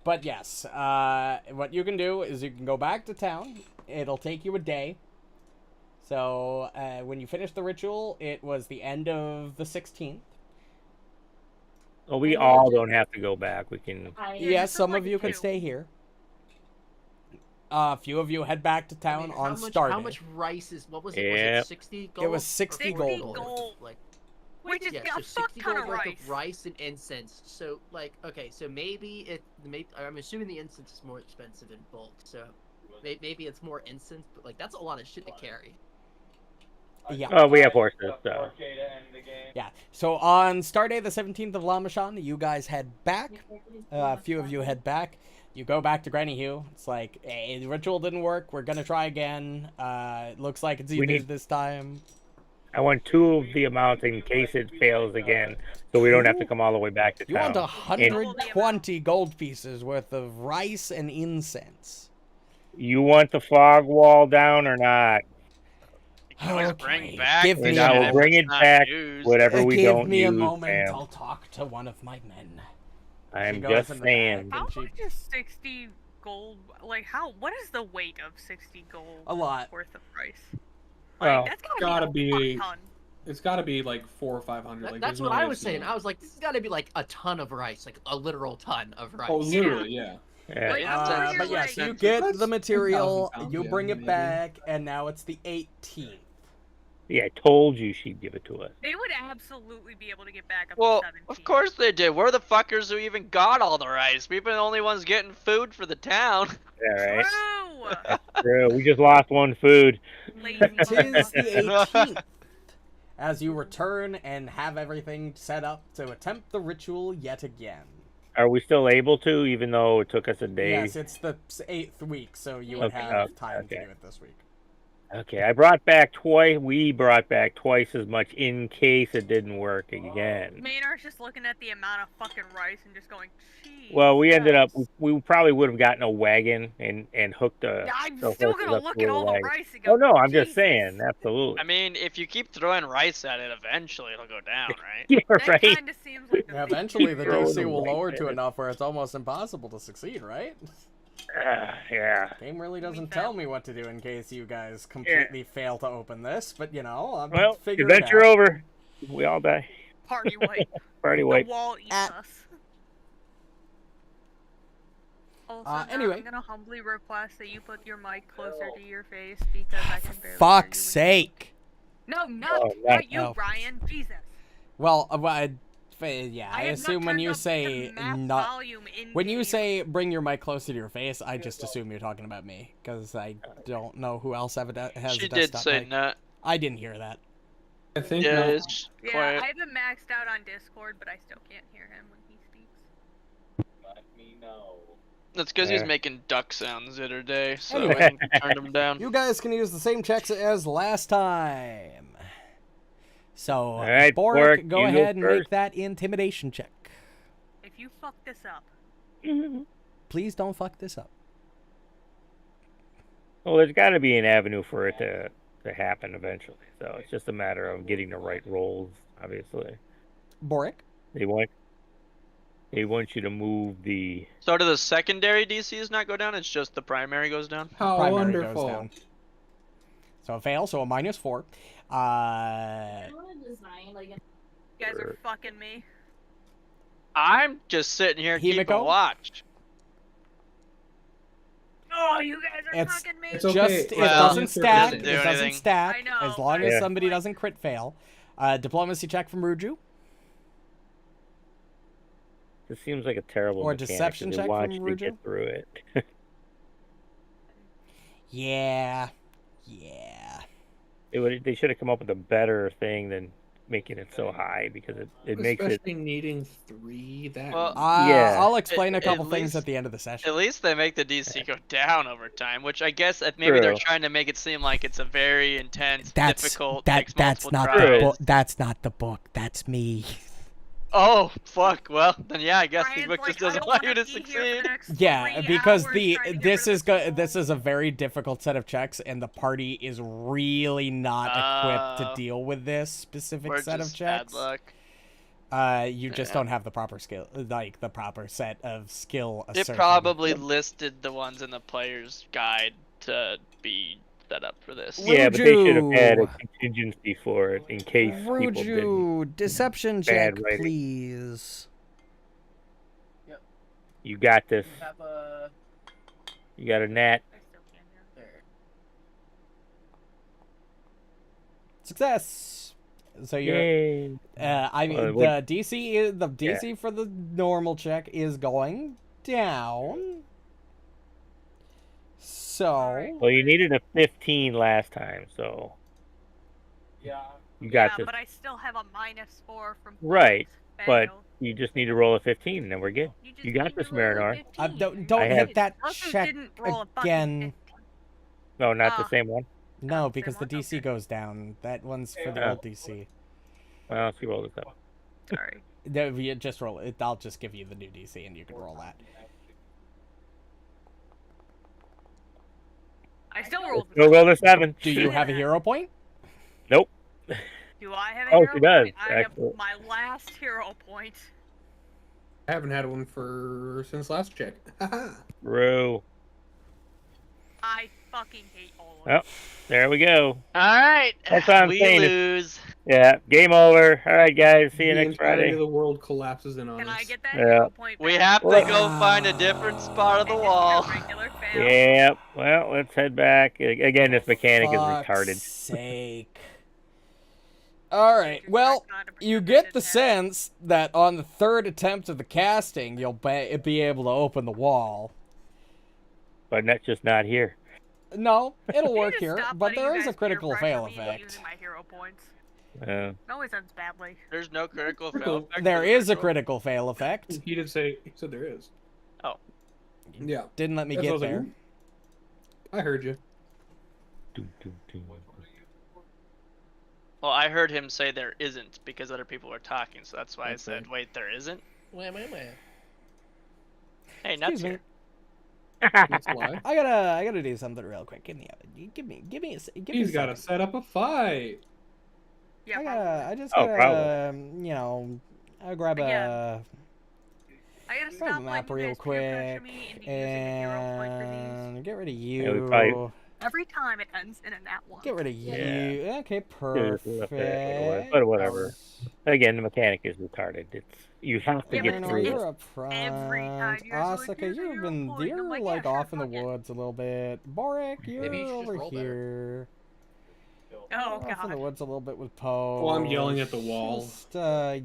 Speaker 1: But yes, what you can do is you can go back to town. It'll take you a day. So when you finish the ritual, it was the end of the 16th.
Speaker 3: Well, we
Speaker 8: And
Speaker 3: all
Speaker 8: we'll
Speaker 3: don't have to go back. We can.
Speaker 8: I,
Speaker 5: Yeah,
Speaker 1: Yes,
Speaker 5: just
Speaker 1: some
Speaker 5: like
Speaker 1: of you can
Speaker 5: two.
Speaker 1: stay here. A few of you head back to
Speaker 7: I
Speaker 1: town
Speaker 7: mean,
Speaker 1: on
Speaker 7: how
Speaker 1: Star
Speaker 7: much,
Speaker 1: Day.
Speaker 7: how much rice is? What was it?
Speaker 3: Yep.
Speaker 7: Was it 60 gold?
Speaker 1: It was 60
Speaker 5: gold.
Speaker 1: gold.
Speaker 7: Like,
Speaker 5: Which is
Speaker 7: yeah,
Speaker 5: a
Speaker 7: so
Speaker 5: fuck
Speaker 7: 60
Speaker 5: ton
Speaker 7: gold
Speaker 5: of
Speaker 7: worth
Speaker 5: rice.
Speaker 7: of rice and incense. So, like, okay, so maybe I'm assuming the incense is more expensive in bulk. So maybe it's more incense, but like that's a lot of shit to carry.
Speaker 1: Yeah.
Speaker 3: Oh, we have horses, so.
Speaker 1: Yeah. So on Star Day, the 17th of Lamachan, you guys head back. A few of you head back. You go back to Granny Hugh. It's like, hey, the ritual didn't work. We're gonna try again. It looks like it's
Speaker 3: We
Speaker 1: either
Speaker 3: need-
Speaker 1: this time.
Speaker 3: I want 2 of the amount in case it fails again, so we don't have to come all the way back to
Speaker 1: You
Speaker 3: town.
Speaker 1: want 120 gold pieces worth of rice and incense.
Speaker 3: You want the fog wall down or not?
Speaker 2: You can always
Speaker 1: Okay,
Speaker 2: bring back.
Speaker 1: give
Speaker 2: the
Speaker 1: me
Speaker 2: shit
Speaker 1: a
Speaker 3: I will
Speaker 2: if
Speaker 3: bring
Speaker 2: it's
Speaker 3: it
Speaker 2: not
Speaker 3: back,
Speaker 2: used.
Speaker 3: whatever we
Speaker 1: Give
Speaker 3: don't
Speaker 1: me
Speaker 3: use,
Speaker 1: a moment.
Speaker 3: man.
Speaker 1: I'll talk to one of my men.
Speaker 3: I'm
Speaker 1: goes
Speaker 3: just
Speaker 1: in the
Speaker 3: saying.
Speaker 1: bag.
Speaker 5: How
Speaker 1: cheap.
Speaker 5: much is 60 gold? Like, what is the weight of 60 gold
Speaker 1: A lot.
Speaker 5: worth of rice?
Speaker 3: Well,
Speaker 5: Like, that's
Speaker 4: gotta
Speaker 5: gotta
Speaker 4: be-
Speaker 5: be a fuck ton.
Speaker 4: It's got to be like 400 or 500. Like,
Speaker 7: That's
Speaker 4: there's
Speaker 7: what
Speaker 4: no
Speaker 7: I
Speaker 4: way
Speaker 7: was
Speaker 4: it's
Speaker 7: saying.
Speaker 4: not.
Speaker 7: I was like, this has got to be like a ton of rice, like a literal ton of rice.
Speaker 4: Oh, literally, yeah.
Speaker 3: Yeah.
Speaker 5: Like, I'm pretty sure,
Speaker 1: But yes,
Speaker 5: like,
Speaker 1: you get
Speaker 4: That's
Speaker 1: the material,
Speaker 4: 10,000 pounds,
Speaker 1: you
Speaker 4: yeah,
Speaker 1: bring it
Speaker 4: maybe.
Speaker 1: back, and now it's the 18th.
Speaker 3: Yeah, I told you she'd give it to us.
Speaker 5: they would absolutely be able to get back up
Speaker 2: Well,
Speaker 5: to 17.
Speaker 2: of course they did. We're the fuckers who even got all the rice. We've been the only ones getting food for the town.
Speaker 3: All right.
Speaker 5: True!
Speaker 3: True. We just lost 1 food.
Speaker 5: Lazy
Speaker 1: It is the
Speaker 5: motherfucker.
Speaker 1: 18th. As you return and have everything set up to attempt the ritual yet again.
Speaker 3: Are we still able to, even though it took us a day?
Speaker 1: Yes, it's the 8th week, so you would
Speaker 3: Okay,
Speaker 1: have time to
Speaker 3: okay.
Speaker 1: do it this week.
Speaker 3: Okay, I brought back twice. We brought back twice as much in case it didn't work again.
Speaker 5: Maynard's just looking at the amount of fucking rice and just going, "Jeez."
Speaker 3: Well, we ended up. We probably would have gotten a wagon and hooked a.
Speaker 5: Yeah, I'm
Speaker 3: the
Speaker 5: still
Speaker 3: horses
Speaker 5: gonna
Speaker 3: up
Speaker 5: look
Speaker 3: to
Speaker 5: at
Speaker 3: a
Speaker 5: all the
Speaker 3: wagon.
Speaker 5: rice and go,
Speaker 3: Oh no, I'm just
Speaker 5: "Jesus."
Speaker 3: saying, absolutely.
Speaker 2: I mean, if you keep throwing rice at it, eventually it'll go down, right?
Speaker 3: Yeah,
Speaker 5: That
Speaker 3: right.
Speaker 5: kind of seems like the
Speaker 1: Yeah,
Speaker 5: thing.
Speaker 1: eventually the
Speaker 3: Throwing
Speaker 1: DC
Speaker 3: the
Speaker 1: will
Speaker 3: right
Speaker 1: lower to
Speaker 3: there.
Speaker 1: enough where it's almost impossible to succeed, right?
Speaker 3: Yeah.
Speaker 1: Game really doesn't
Speaker 5: fail.
Speaker 1: tell me what to do in case you guys completely fail to open this, but you know, I'm
Speaker 3: Well,
Speaker 1: figure it
Speaker 3: adventure
Speaker 1: out.
Speaker 3: over. We all die.
Speaker 5: Party wipe.
Speaker 3: Party
Speaker 5: The
Speaker 3: wipe.
Speaker 5: wall eats
Speaker 1: At-
Speaker 5: us. Also,
Speaker 1: anyway.
Speaker 5: I'm gonna humbly request that you put your mic closer to your face because I can barely
Speaker 1: Fuck's
Speaker 5: hear you.
Speaker 1: sake!
Speaker 5: No,
Speaker 3: Oh,
Speaker 5: not
Speaker 3: not-
Speaker 5: you,
Speaker 1: oh.
Speaker 5: Brian. Jesus.
Speaker 1: Well, Yeah,
Speaker 5: I
Speaker 1: I
Speaker 5: have not
Speaker 1: assume when
Speaker 5: turned
Speaker 1: you
Speaker 5: up the
Speaker 1: say
Speaker 5: max
Speaker 1: not.
Speaker 5: volume in
Speaker 1: When you
Speaker 5: game.
Speaker 1: say bring your mic closer to your face, I just assume you're talking about me because I don't know who else has
Speaker 2: She
Speaker 1: a
Speaker 2: did
Speaker 1: desktop
Speaker 2: say
Speaker 1: mic.
Speaker 2: nut.
Speaker 1: I didn't hear that.
Speaker 4: I think
Speaker 2: Yeah,
Speaker 4: no.
Speaker 2: it's
Speaker 5: Yeah,
Speaker 2: quiet.
Speaker 5: I have it maxed out on Discord, but I still can't hear him when he speaks.
Speaker 6: Let me know.
Speaker 2: That's because he's
Speaker 3: Yeah.
Speaker 2: making duck sounds the other day, so
Speaker 1: Anyway.
Speaker 2: we can turn him down.
Speaker 1: You guys can use the same checks as last time. So,
Speaker 3: All right,
Speaker 1: Borraeck,
Speaker 3: Borraeck,
Speaker 1: go
Speaker 3: you
Speaker 1: ahead and make
Speaker 3: first.
Speaker 1: that intimidation check.
Speaker 5: If you fuck this up,
Speaker 1: Please don't fuck this up.
Speaker 3: Well, there's got to be an avenue for it to happen eventually. So it's just a matter of getting the right rolls. Obviously,
Speaker 1: Borraeck?
Speaker 3: they want you to move the.
Speaker 2: So do the secondary DCs not go down? It's just the primary goes down?
Speaker 4: How
Speaker 1: Primary
Speaker 4: wonderful.
Speaker 1: goes down. So a fail, so a -4.
Speaker 8: I want to design like
Speaker 5: you guys are fucking me.
Speaker 2: I'm just sitting here keeping
Speaker 1: Himiko?
Speaker 2: watch.
Speaker 5: Oh, you guys are
Speaker 1: It's-
Speaker 5: fucking me.
Speaker 4: It's okay.
Speaker 1: Just it
Speaker 2: Well,
Speaker 1: doesn't
Speaker 2: it
Speaker 1: stack.
Speaker 2: doesn't
Speaker 1: It
Speaker 2: do
Speaker 1: doesn't
Speaker 2: anything.
Speaker 1: stack
Speaker 5: I know,
Speaker 1: as long
Speaker 5: but
Speaker 1: as
Speaker 3: Yeah.
Speaker 1: somebody
Speaker 5: like-
Speaker 1: doesn't crit fail. Diplomacy check from Ruju
Speaker 3: This seems like a terrible
Speaker 1: Or
Speaker 3: mechanic, 'cause
Speaker 1: deception
Speaker 3: they
Speaker 1: check
Speaker 3: want
Speaker 1: from
Speaker 3: you to
Speaker 1: Ruju?
Speaker 3: get through it.
Speaker 1: Yeah.
Speaker 3: They should have come up with a better thing than making it so high because it makes it.
Speaker 4: Especially needing 3 that
Speaker 2: Well,
Speaker 3: Yeah.
Speaker 1: I'll explain a
Speaker 2: At
Speaker 1: couple things
Speaker 2: least-
Speaker 1: at the end of the session.
Speaker 2: At least they make the DC go down over time, which I guess that maybe they're
Speaker 3: True.
Speaker 2: trying to make it seem like it's a very intense,
Speaker 1: That's
Speaker 2: difficult,
Speaker 1: that.
Speaker 2: takes
Speaker 1: That's
Speaker 2: multiple
Speaker 1: not
Speaker 2: tries.
Speaker 1: the book. That's not the book. That's me.
Speaker 2: Oh, fuck. Well, then yeah, I guess the
Speaker 5: Brian's
Speaker 2: book
Speaker 5: like,
Speaker 2: just doesn't
Speaker 5: I don't
Speaker 2: allow
Speaker 5: wanna
Speaker 2: you to
Speaker 5: be here for
Speaker 2: succeed.
Speaker 5: the next
Speaker 1: Yeah,
Speaker 5: 3
Speaker 1: because
Speaker 5: hours
Speaker 1: the
Speaker 5: trying to get
Speaker 1: this
Speaker 5: rid
Speaker 1: is
Speaker 5: of this
Speaker 1: this is a very difficult set of checks, and the party is really not equipped to
Speaker 2: Oh.
Speaker 1: deal with this specific
Speaker 2: Or
Speaker 1: set of
Speaker 2: just bad
Speaker 1: checks.
Speaker 2: luck.
Speaker 1: You just
Speaker 2: Yeah.
Speaker 1: don't have the proper skill, like the proper set of skill.
Speaker 2: It
Speaker 1: assertion.
Speaker 2: probably listed the ones in the player's guide to be set up for this.
Speaker 3: Yeah, but they should have had a
Speaker 1: Ruju.
Speaker 3: contingency for it in case people didn't.
Speaker 1: Ruju, deception check,
Speaker 3: Bad writing.
Speaker 1: please.
Speaker 3: You got this.
Speaker 7: You have a
Speaker 3: You got a nat.
Speaker 5: I still can't hear.
Speaker 7: there.
Speaker 1: Success. So you're.
Speaker 3: Yay.
Speaker 1: I mean,
Speaker 3: what-
Speaker 1: the DC for the normal check is going down. So
Speaker 3: Well, you needed a 15 last time, so
Speaker 6: Yeah.
Speaker 3: you got
Speaker 5: Yeah,
Speaker 3: this.
Speaker 5: but I still have a -4 from
Speaker 3: Right, but
Speaker 5: fail.
Speaker 3: you just need to roll a 15, and then we're good.
Speaker 5: just
Speaker 3: you got
Speaker 5: need to
Speaker 3: this,
Speaker 5: roll a
Speaker 3: Marynor.
Speaker 5: 15.
Speaker 1: don't
Speaker 3: I
Speaker 1: hit
Speaker 3: have-
Speaker 1: that
Speaker 5: Also
Speaker 1: check
Speaker 5: didn't roll a fucking
Speaker 1: again.
Speaker 5: 15.
Speaker 3: No, not the
Speaker 5: Ah.
Speaker 3: same one.
Speaker 1: No,
Speaker 5: Oh,
Speaker 1: because the
Speaker 5: same one?
Speaker 1: DC
Speaker 5: Okay.
Speaker 1: goes down. That one's for the
Speaker 3: Yeah.
Speaker 1: old DC.
Speaker 3: Well, let's roll this up.
Speaker 5: Sorry.
Speaker 1: No, you just roll it. I'll just give you the new DC, and you can roll that.
Speaker 5: I still rolled.
Speaker 3: We'll roll the 7.
Speaker 1: Do you have a hero point?
Speaker 3: Nope.
Speaker 5: Do I have a
Speaker 3: Oh,
Speaker 5: hero
Speaker 3: she does,
Speaker 5: point? I have
Speaker 3: actually.
Speaker 5: my last hero point.
Speaker 4: I haven't had one since last check. Haha.
Speaker 3: Rue.
Speaker 5: I fucking hate all of
Speaker 3: Well,
Speaker 5: it.
Speaker 3: there we go.
Speaker 2: All right,
Speaker 3: That's what I'm
Speaker 2: we
Speaker 3: saying,
Speaker 2: lose.
Speaker 3: Yeah, game over. All right, guys. See you
Speaker 4: The
Speaker 3: next
Speaker 4: entirety
Speaker 3: Friday.
Speaker 4: of the world collapses in on
Speaker 5: Can
Speaker 4: us.
Speaker 5: I get that
Speaker 3: Yeah.
Speaker 5: hero point back?
Speaker 2: We have to
Speaker 3: Well-
Speaker 2: go find a different spot of the
Speaker 5: And just
Speaker 2: wall.
Speaker 5: do a regular fail?
Speaker 3: Yep. Well, let's head back. Again, this mechanic is
Speaker 1: Fuck's
Speaker 3: retarded.
Speaker 1: sake. All right.
Speaker 5: You're
Speaker 1: Well,
Speaker 5: not a
Speaker 1: you
Speaker 5: pretend
Speaker 1: get the
Speaker 5: attack.
Speaker 1: sense that on the third attempt of the casting, you'll be able to open the wall.
Speaker 3: But not here.
Speaker 1: No, it'll
Speaker 5: Can you
Speaker 1: work
Speaker 5: just
Speaker 1: here,
Speaker 5: stop
Speaker 1: but
Speaker 5: letting
Speaker 1: there
Speaker 5: you
Speaker 1: is a
Speaker 5: guys peer
Speaker 1: critical
Speaker 5: pressure
Speaker 1: fail
Speaker 5: me into
Speaker 1: effect.
Speaker 5: using my hero points?
Speaker 3: Uh,
Speaker 5: It always ends badly.
Speaker 2: There's no critical fail.
Speaker 4: Critical.
Speaker 2: effect
Speaker 1: There
Speaker 2: for the
Speaker 1: is a
Speaker 2: first one?
Speaker 1: critical fail effect.
Speaker 4: He said there is.
Speaker 2: Oh.
Speaker 4: Yeah.
Speaker 1: Didn't let me
Speaker 4: That's what I
Speaker 1: get
Speaker 4: was like,
Speaker 1: there.
Speaker 4: "Ooh." I heard you.
Speaker 3: doo, doo, doo.
Speaker 2: Well, I heard him say there isn't because other people were talking, so that's why I
Speaker 3: Okay.
Speaker 2: said, wait, there isn't?
Speaker 7: Wah, wah, wah.
Speaker 2: Hey, nuts
Speaker 1: Excuse me.
Speaker 2: here.
Speaker 4: That's why.
Speaker 1: I gotta do something real quick. Give me
Speaker 4: He's
Speaker 1: a
Speaker 4: got to
Speaker 1: second.
Speaker 4: set up a fight.
Speaker 5: Yeah,
Speaker 1: I just
Speaker 3: Oh,
Speaker 1: gotta, I'll grab
Speaker 5: Yeah. I gotta
Speaker 1: grab a
Speaker 5: stop
Speaker 1: map
Speaker 5: letting you
Speaker 1: real
Speaker 5: guys peer pressure
Speaker 1: quick
Speaker 5: me into using a hero point for these.
Speaker 1: and get rid of
Speaker 3: Yeah, we
Speaker 1: you.
Speaker 3: probably-
Speaker 5: Every time it ends in a nat 1.
Speaker 1: Get rid of you.
Speaker 3: Yeah.
Speaker 1: Okay,
Speaker 3: Just left it like it was,
Speaker 1: perfect.
Speaker 3: but whatever. Again, the mechanic is retarded. You have to
Speaker 5: Yeah,
Speaker 3: get
Speaker 5: but
Speaker 1: Marynor,
Speaker 3: through
Speaker 1: you're
Speaker 3: it.
Speaker 1: up front.
Speaker 5: every time you guys are like,
Speaker 1: Asuka,
Speaker 5: "Here's a
Speaker 1: you've
Speaker 5: hero
Speaker 1: been
Speaker 5: point,"
Speaker 1: you're
Speaker 5: I'm like,
Speaker 1: like
Speaker 5: "Yeah,
Speaker 1: off
Speaker 5: sure,
Speaker 1: in the
Speaker 5: fuck it."
Speaker 1: woods a little bit. Borraeck, you're
Speaker 7: Maybe you should just
Speaker 1: over
Speaker 7: roll better.
Speaker 1: here.
Speaker 5: Oh
Speaker 1: Off in the
Speaker 5: god.
Speaker 1: woods a little bit with Poe.
Speaker 4: Oh, I'm yelling at the wall.
Speaker 1: Just, yeah.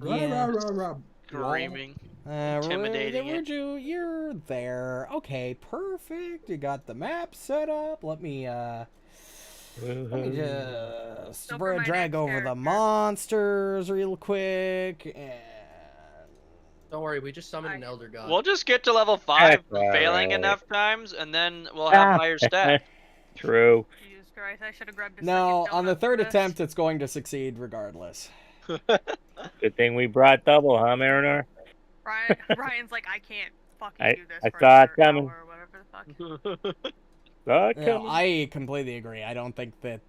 Speaker 4: Wall.
Speaker 2: Screaming. Intimidating it.
Speaker 1: Ruju, you're there. Okay, perfect. You got the map set up. Let me just
Speaker 5: So for my
Speaker 1: drag
Speaker 5: next
Speaker 1: over the
Speaker 5: character-
Speaker 1: monsters real quick. And
Speaker 7: Don't worry, we just summoned an Elder God.
Speaker 2: We'll just get to level 5,
Speaker 3: That's
Speaker 2: failing
Speaker 3: alright.
Speaker 2: enough times, and then we'll have higher stat.
Speaker 3: True.
Speaker 5: Jesus Christ, I should have grabbed a
Speaker 1: no,
Speaker 5: second
Speaker 1: on the
Speaker 5: donut
Speaker 1: third
Speaker 5: for this.
Speaker 1: attempt, it's going to succeed regardless.
Speaker 3: Good thing we brought double, huh, Marynor?
Speaker 5: Ryan's like, I can't fucking
Speaker 3: I-
Speaker 5: do this
Speaker 3: I
Speaker 5: for
Speaker 3: saw it
Speaker 5: another
Speaker 3: coming.
Speaker 5: hour or whatever the fuck.
Speaker 1: Yeah, I completely agree. I don't think that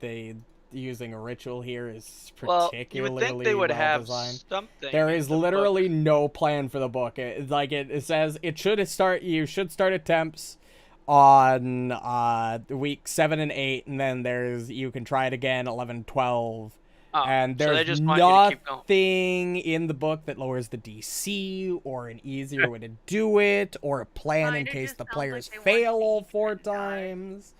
Speaker 1: using a ritual here is
Speaker 2: Well, you
Speaker 1: particularly
Speaker 2: would think they would
Speaker 1: well
Speaker 2: have
Speaker 1: designed.
Speaker 2: something.
Speaker 1: There
Speaker 2: in
Speaker 1: is
Speaker 2: the book.
Speaker 1: literally no plan for the book. It says you should start attempts on week 7 and 8, and then you can try it again 11, 12.
Speaker 2: Oh,
Speaker 1: And
Speaker 2: so they
Speaker 1: there's
Speaker 2: just want you to keep going.
Speaker 1: nothing in the book that lowers the DC or an easier way to do it or a plan in
Speaker 5: Mine, it
Speaker 1: case
Speaker 5: just
Speaker 1: the
Speaker 5: sounds
Speaker 1: players
Speaker 5: like they want
Speaker 1: fail all
Speaker 5: each
Speaker 1: 4
Speaker 5: to die.
Speaker 1: times.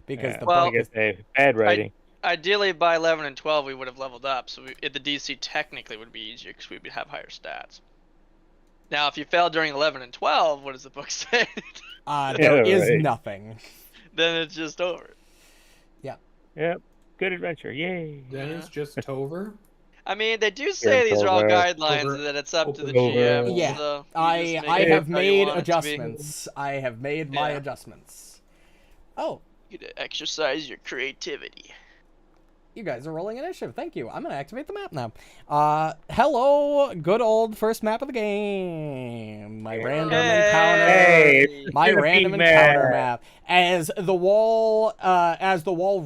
Speaker 1: Because
Speaker 3: Yeah,
Speaker 1: the
Speaker 2: Well-
Speaker 1: book
Speaker 3: I
Speaker 1: is
Speaker 3: guess bad writing.
Speaker 2: Ideally, by 11 and 12, we would have leveled up, so the DC technically would be easier because we would have higher stats. Now, if you fail during 11 and 12, what does the book say?
Speaker 1: there is
Speaker 3: right.
Speaker 1: nothing.
Speaker 2: Then it's just over.
Speaker 3: Yep. Good adventure. Yay.
Speaker 4: Then it's just Tover.
Speaker 2: I mean, they do say
Speaker 3: Yeah,
Speaker 2: these are all
Speaker 3: over-
Speaker 2: guidelines
Speaker 4: over-
Speaker 2: and that it's up to the
Speaker 4: over-
Speaker 2: GM.
Speaker 1: Yeah,
Speaker 2: so you
Speaker 1: I
Speaker 2: just make
Speaker 1: have
Speaker 2: it how you
Speaker 1: made
Speaker 2: want it to be.
Speaker 1: adjustments. I have made my
Speaker 2: Yeah.
Speaker 1: adjustments. Oh,
Speaker 2: You get to exercise your creativity.
Speaker 1: you guys are rolling initiative. Thank you. I'm going to activate the map now. Hello, good old first map of the game. My random encounter.
Speaker 3: Hey, it's
Speaker 1: My
Speaker 3: gonna
Speaker 1: random
Speaker 3: be
Speaker 1: encounter
Speaker 3: mad.
Speaker 1: map. As the wall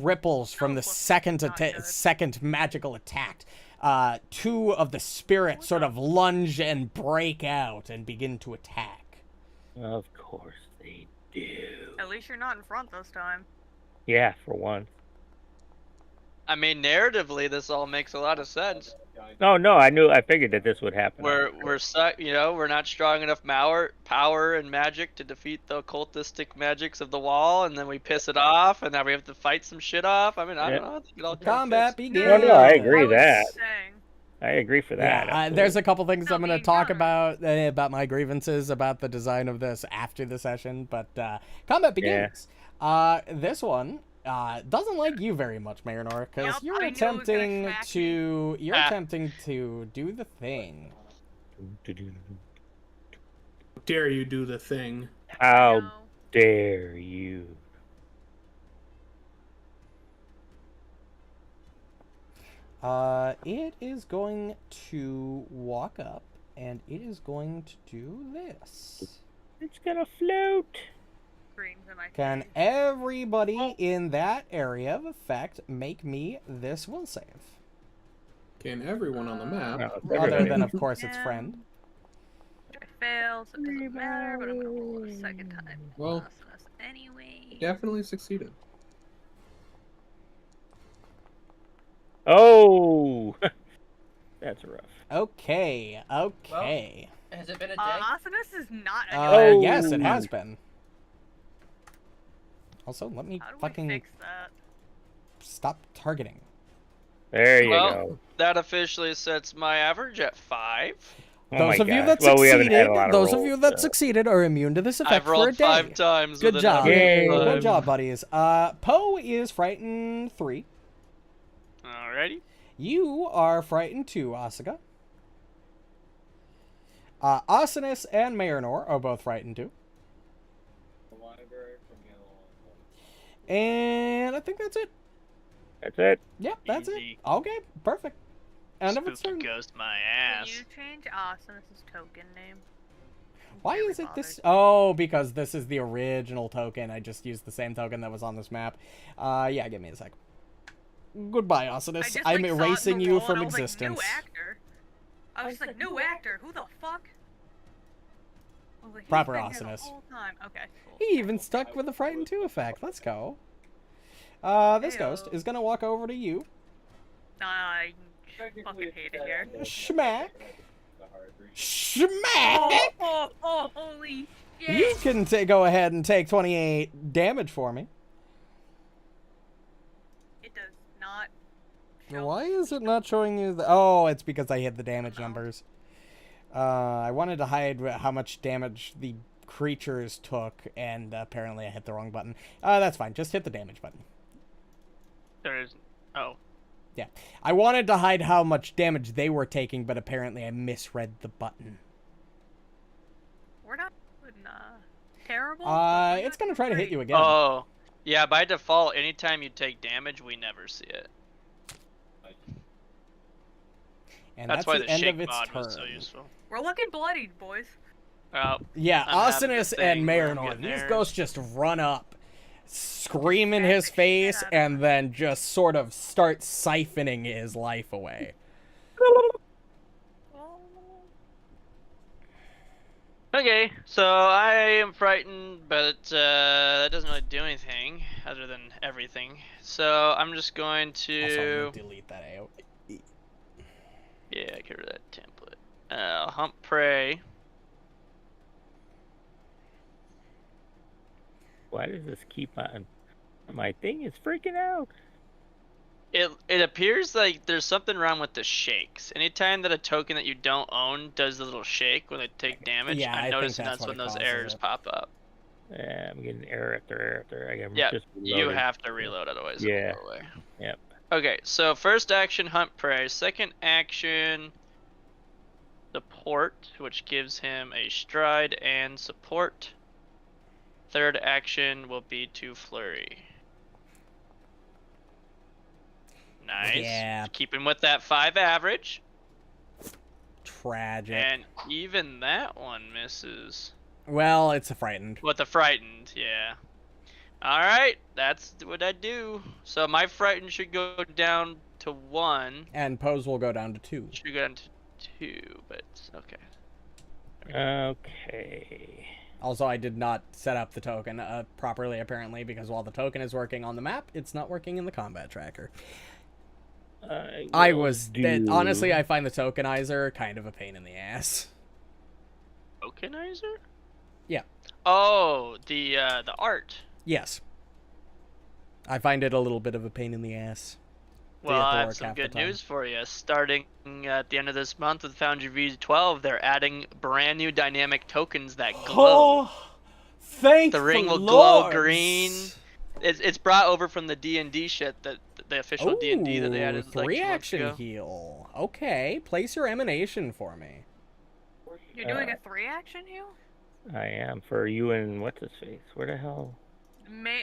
Speaker 1: ripples from the second magical attack, 2 of the spirits sort of lunge and break out and begin to attack.
Speaker 3: Of course they do.
Speaker 5: At least you're not in front this time.
Speaker 3: Yeah, for one.
Speaker 2: I mean, narratively, this all makes a lot of sense.
Speaker 3: No, I figured that this would happen.
Speaker 2: We're not strong enough power and magic to defeat the occultistic magics of the wall, and then we piss it off, and now we have to fight some shit off. I mean, I don't know. I think it all kinda
Speaker 1: Combat
Speaker 2: fits.
Speaker 1: begins.
Speaker 3: No, I agree
Speaker 5: I was
Speaker 3: that.
Speaker 5: saying,
Speaker 3: I agree for that.
Speaker 1: Yeah, there's a couple things
Speaker 5: No,
Speaker 1: I'm going to
Speaker 5: being
Speaker 1: talk
Speaker 5: counter.
Speaker 1: about my grievances about the design of this after the session, but combat begins. This one doesn't like you very much, Marynor, because
Speaker 5: Yep,
Speaker 1: you're
Speaker 5: I knew it was gonna
Speaker 1: attempting
Speaker 5: smack
Speaker 1: to
Speaker 2: Ah.
Speaker 1: attempting to do the thing.
Speaker 4: Dare you do the thing?
Speaker 3: How
Speaker 5: no.
Speaker 3: dare you?
Speaker 1: It is going to walk up, and it is going to do this.
Speaker 3: It's gonna float.
Speaker 5: Screams in my
Speaker 1: Can
Speaker 5: face.
Speaker 1: everybody in that area of effect make me this will save?
Speaker 4: Can everyone on the map?
Speaker 3: No, it's
Speaker 1: Other
Speaker 3: everybody.
Speaker 1: than, of course, its
Speaker 5: Yeah.
Speaker 1: friend.
Speaker 5: I failed, so it doesn't matter, but I'm gonna roll it a second time.
Speaker 4: Well,
Speaker 5: Awesomeness anyway.
Speaker 4: Definitely succeeded.
Speaker 3: Oh, that's rough.
Speaker 1: Okay.
Speaker 7: Has it been a day?
Speaker 5: Awesomeness is not a
Speaker 3: Oh.
Speaker 1: Yes, it has been. Also, let me
Speaker 5: How do
Speaker 1: fucking
Speaker 5: we fix that?
Speaker 1: stop targeting.
Speaker 3: There you
Speaker 2: Well,
Speaker 3: go.
Speaker 2: that officially sets my average at 5.
Speaker 3: Oh
Speaker 1: Those
Speaker 3: my
Speaker 1: of you
Speaker 3: gosh.
Speaker 1: that
Speaker 3: Well, we haven't had
Speaker 1: succeeded,
Speaker 3: a lot of
Speaker 1: those of
Speaker 3: rolls,
Speaker 1: you that
Speaker 3: so.
Speaker 1: succeeded are immune to this effect
Speaker 2: I've
Speaker 1: for a
Speaker 2: rolled
Speaker 1: day.
Speaker 2: 5 times.
Speaker 1: Good
Speaker 2: with an
Speaker 1: job.
Speaker 2: average of
Speaker 3: Yay.
Speaker 2: five.
Speaker 1: Good job, buddies. Poe is frightened 3.
Speaker 2: Alrighty.
Speaker 1: You are frightened 2, Asuka. Asinus and Marynor are both frightened 2. And I think that's it.
Speaker 3: That's it.
Speaker 1: Yep, that's
Speaker 2: Easy.
Speaker 1: it. Okay, perfect. End of its
Speaker 2: Spooky
Speaker 1: turn.
Speaker 2: ghost my
Speaker 5: Can
Speaker 2: ass.
Speaker 5: you change Awesomeness's token name?
Speaker 1: Why
Speaker 5: Really
Speaker 1: is it this?
Speaker 5: bothered.
Speaker 1: Oh, because this is the original token. I just used the same token that was on this map. Yeah, give me a sec. Goodbye,
Speaker 5: I
Speaker 1: Asinus.
Speaker 5: just,
Speaker 1: I'm
Speaker 5: like, saw it in
Speaker 1: erasing
Speaker 5: the
Speaker 1: you
Speaker 5: roll, and
Speaker 1: from
Speaker 5: I was like,
Speaker 1: existence.
Speaker 5: new actor. I was just like, new actor? Who the fuck? I was like, he's
Speaker 1: Proper
Speaker 5: been here the
Speaker 1: Awesomeness.
Speaker 5: whole time. Okay, cool.
Speaker 1: He even stuck with the Frightened 2 effect. Let's go. This ghost is gonna walk over to you.
Speaker 5: I fucking hate it here.
Speaker 1: Schmack. Schmack!
Speaker 5: Holy shit!
Speaker 1: You can go ahead and take 28 damage for me.
Speaker 5: It does not
Speaker 1: Why is it not showing you the... Oh, it's because I hit the damage numbers. I wanted to hide how much damage the creatures took, and apparently I hit the wrong button. That's fine. Just hit the damage button.
Speaker 2: There is. Oh.
Speaker 1: Yeah. I wanted to hide how much damage they were taking, but apparently I misread the button.
Speaker 5: We're not doing, terrible. but we're
Speaker 1: It's
Speaker 5: not
Speaker 1: gonna try to hit
Speaker 5: great.
Speaker 1: you again.
Speaker 2: Oh. Yeah, by default, anytime you take damage, we never see it.
Speaker 1: And
Speaker 2: That's
Speaker 1: that's
Speaker 2: why
Speaker 1: the
Speaker 2: the
Speaker 1: end
Speaker 2: shake
Speaker 1: of its
Speaker 2: mod
Speaker 1: turn.
Speaker 2: was so useful.
Speaker 5: We're looking bloodied, boys.
Speaker 1: Yeah,
Speaker 2: I'm having
Speaker 1: Asinus
Speaker 2: a
Speaker 1: and
Speaker 2: thing where I'm
Speaker 1: Marynor,
Speaker 2: getting
Speaker 1: these
Speaker 2: there.
Speaker 1: ghosts just run up, scream in
Speaker 5: Stab
Speaker 1: his
Speaker 5: the shit
Speaker 1: face,
Speaker 5: out of
Speaker 1: and
Speaker 5: him.
Speaker 1: then just sort of start siphoning his life away.
Speaker 2: Okay, so I am frightened, but that doesn't really do anything other than everything. So I'm just going
Speaker 1: Also, I'm
Speaker 2: to
Speaker 1: gonna delete that out.
Speaker 2: yeah, get rid of that template. Hump prey.
Speaker 3: Why does this keep on? My thing is freaking out.
Speaker 2: It appears like there's something wrong with the shakes. Anytime that a token that you don't own does a little shake when they take damage,
Speaker 1: Yeah, I
Speaker 2: I'm
Speaker 1: think
Speaker 2: noticing
Speaker 1: that's
Speaker 2: that's
Speaker 1: what
Speaker 2: when
Speaker 1: it
Speaker 2: those
Speaker 1: causes
Speaker 2: errors
Speaker 1: it.
Speaker 2: pop up.
Speaker 3: Yeah, I'm getting error after error after error.
Speaker 2: Yeah,
Speaker 3: just
Speaker 2: you
Speaker 3: reloaded.
Speaker 2: have to reload otherwise
Speaker 3: Yeah.
Speaker 2: it'll go away.
Speaker 3: Yep.
Speaker 2: Okay, so first action, hunt prey. Second action, support, which gives him a stride and support. Third action will be to flurry. Nice.
Speaker 1: Yeah.
Speaker 2: Keeping with that 5 average.
Speaker 1: Tragic.
Speaker 2: And even that one misses.
Speaker 1: Well, it's a frightened.
Speaker 2: With the frightened, yeah. Alright, that's what I do. So my frightened should go down to 1.
Speaker 1: And pose will go down to 2.
Speaker 2: Should go down to 2, but okay.
Speaker 3: Okay.
Speaker 1: Also, I did not set up the token properly, apparently, because while the token is working on the map, it's not working in the combat tracker. Honestly, I find the tokenizer kind of a pain in the ass.
Speaker 2: Tokenizer?
Speaker 1: Yeah.
Speaker 2: Oh, the art.
Speaker 1: Yes. I find it a little bit of a pain in the ass.
Speaker 2: Well,
Speaker 1: have to
Speaker 2: I have
Speaker 1: work
Speaker 2: some
Speaker 1: half the
Speaker 2: good
Speaker 1: time.
Speaker 2: news for you. Starting at the end of this month with Foundry V12, they're adding brand new dynamic tokens that glow.
Speaker 1: Oh, thank
Speaker 2: The ring will
Speaker 1: Lord.
Speaker 2: glow green. It's brought over from the D&D shit, that the official D&D that they added like 2 months
Speaker 1: 3 action
Speaker 2: ago.
Speaker 1: heal. Okay, place your emanation for me.
Speaker 5: You're doing a 3-action heal?
Speaker 3: I am for you and what's his face. Where the hell?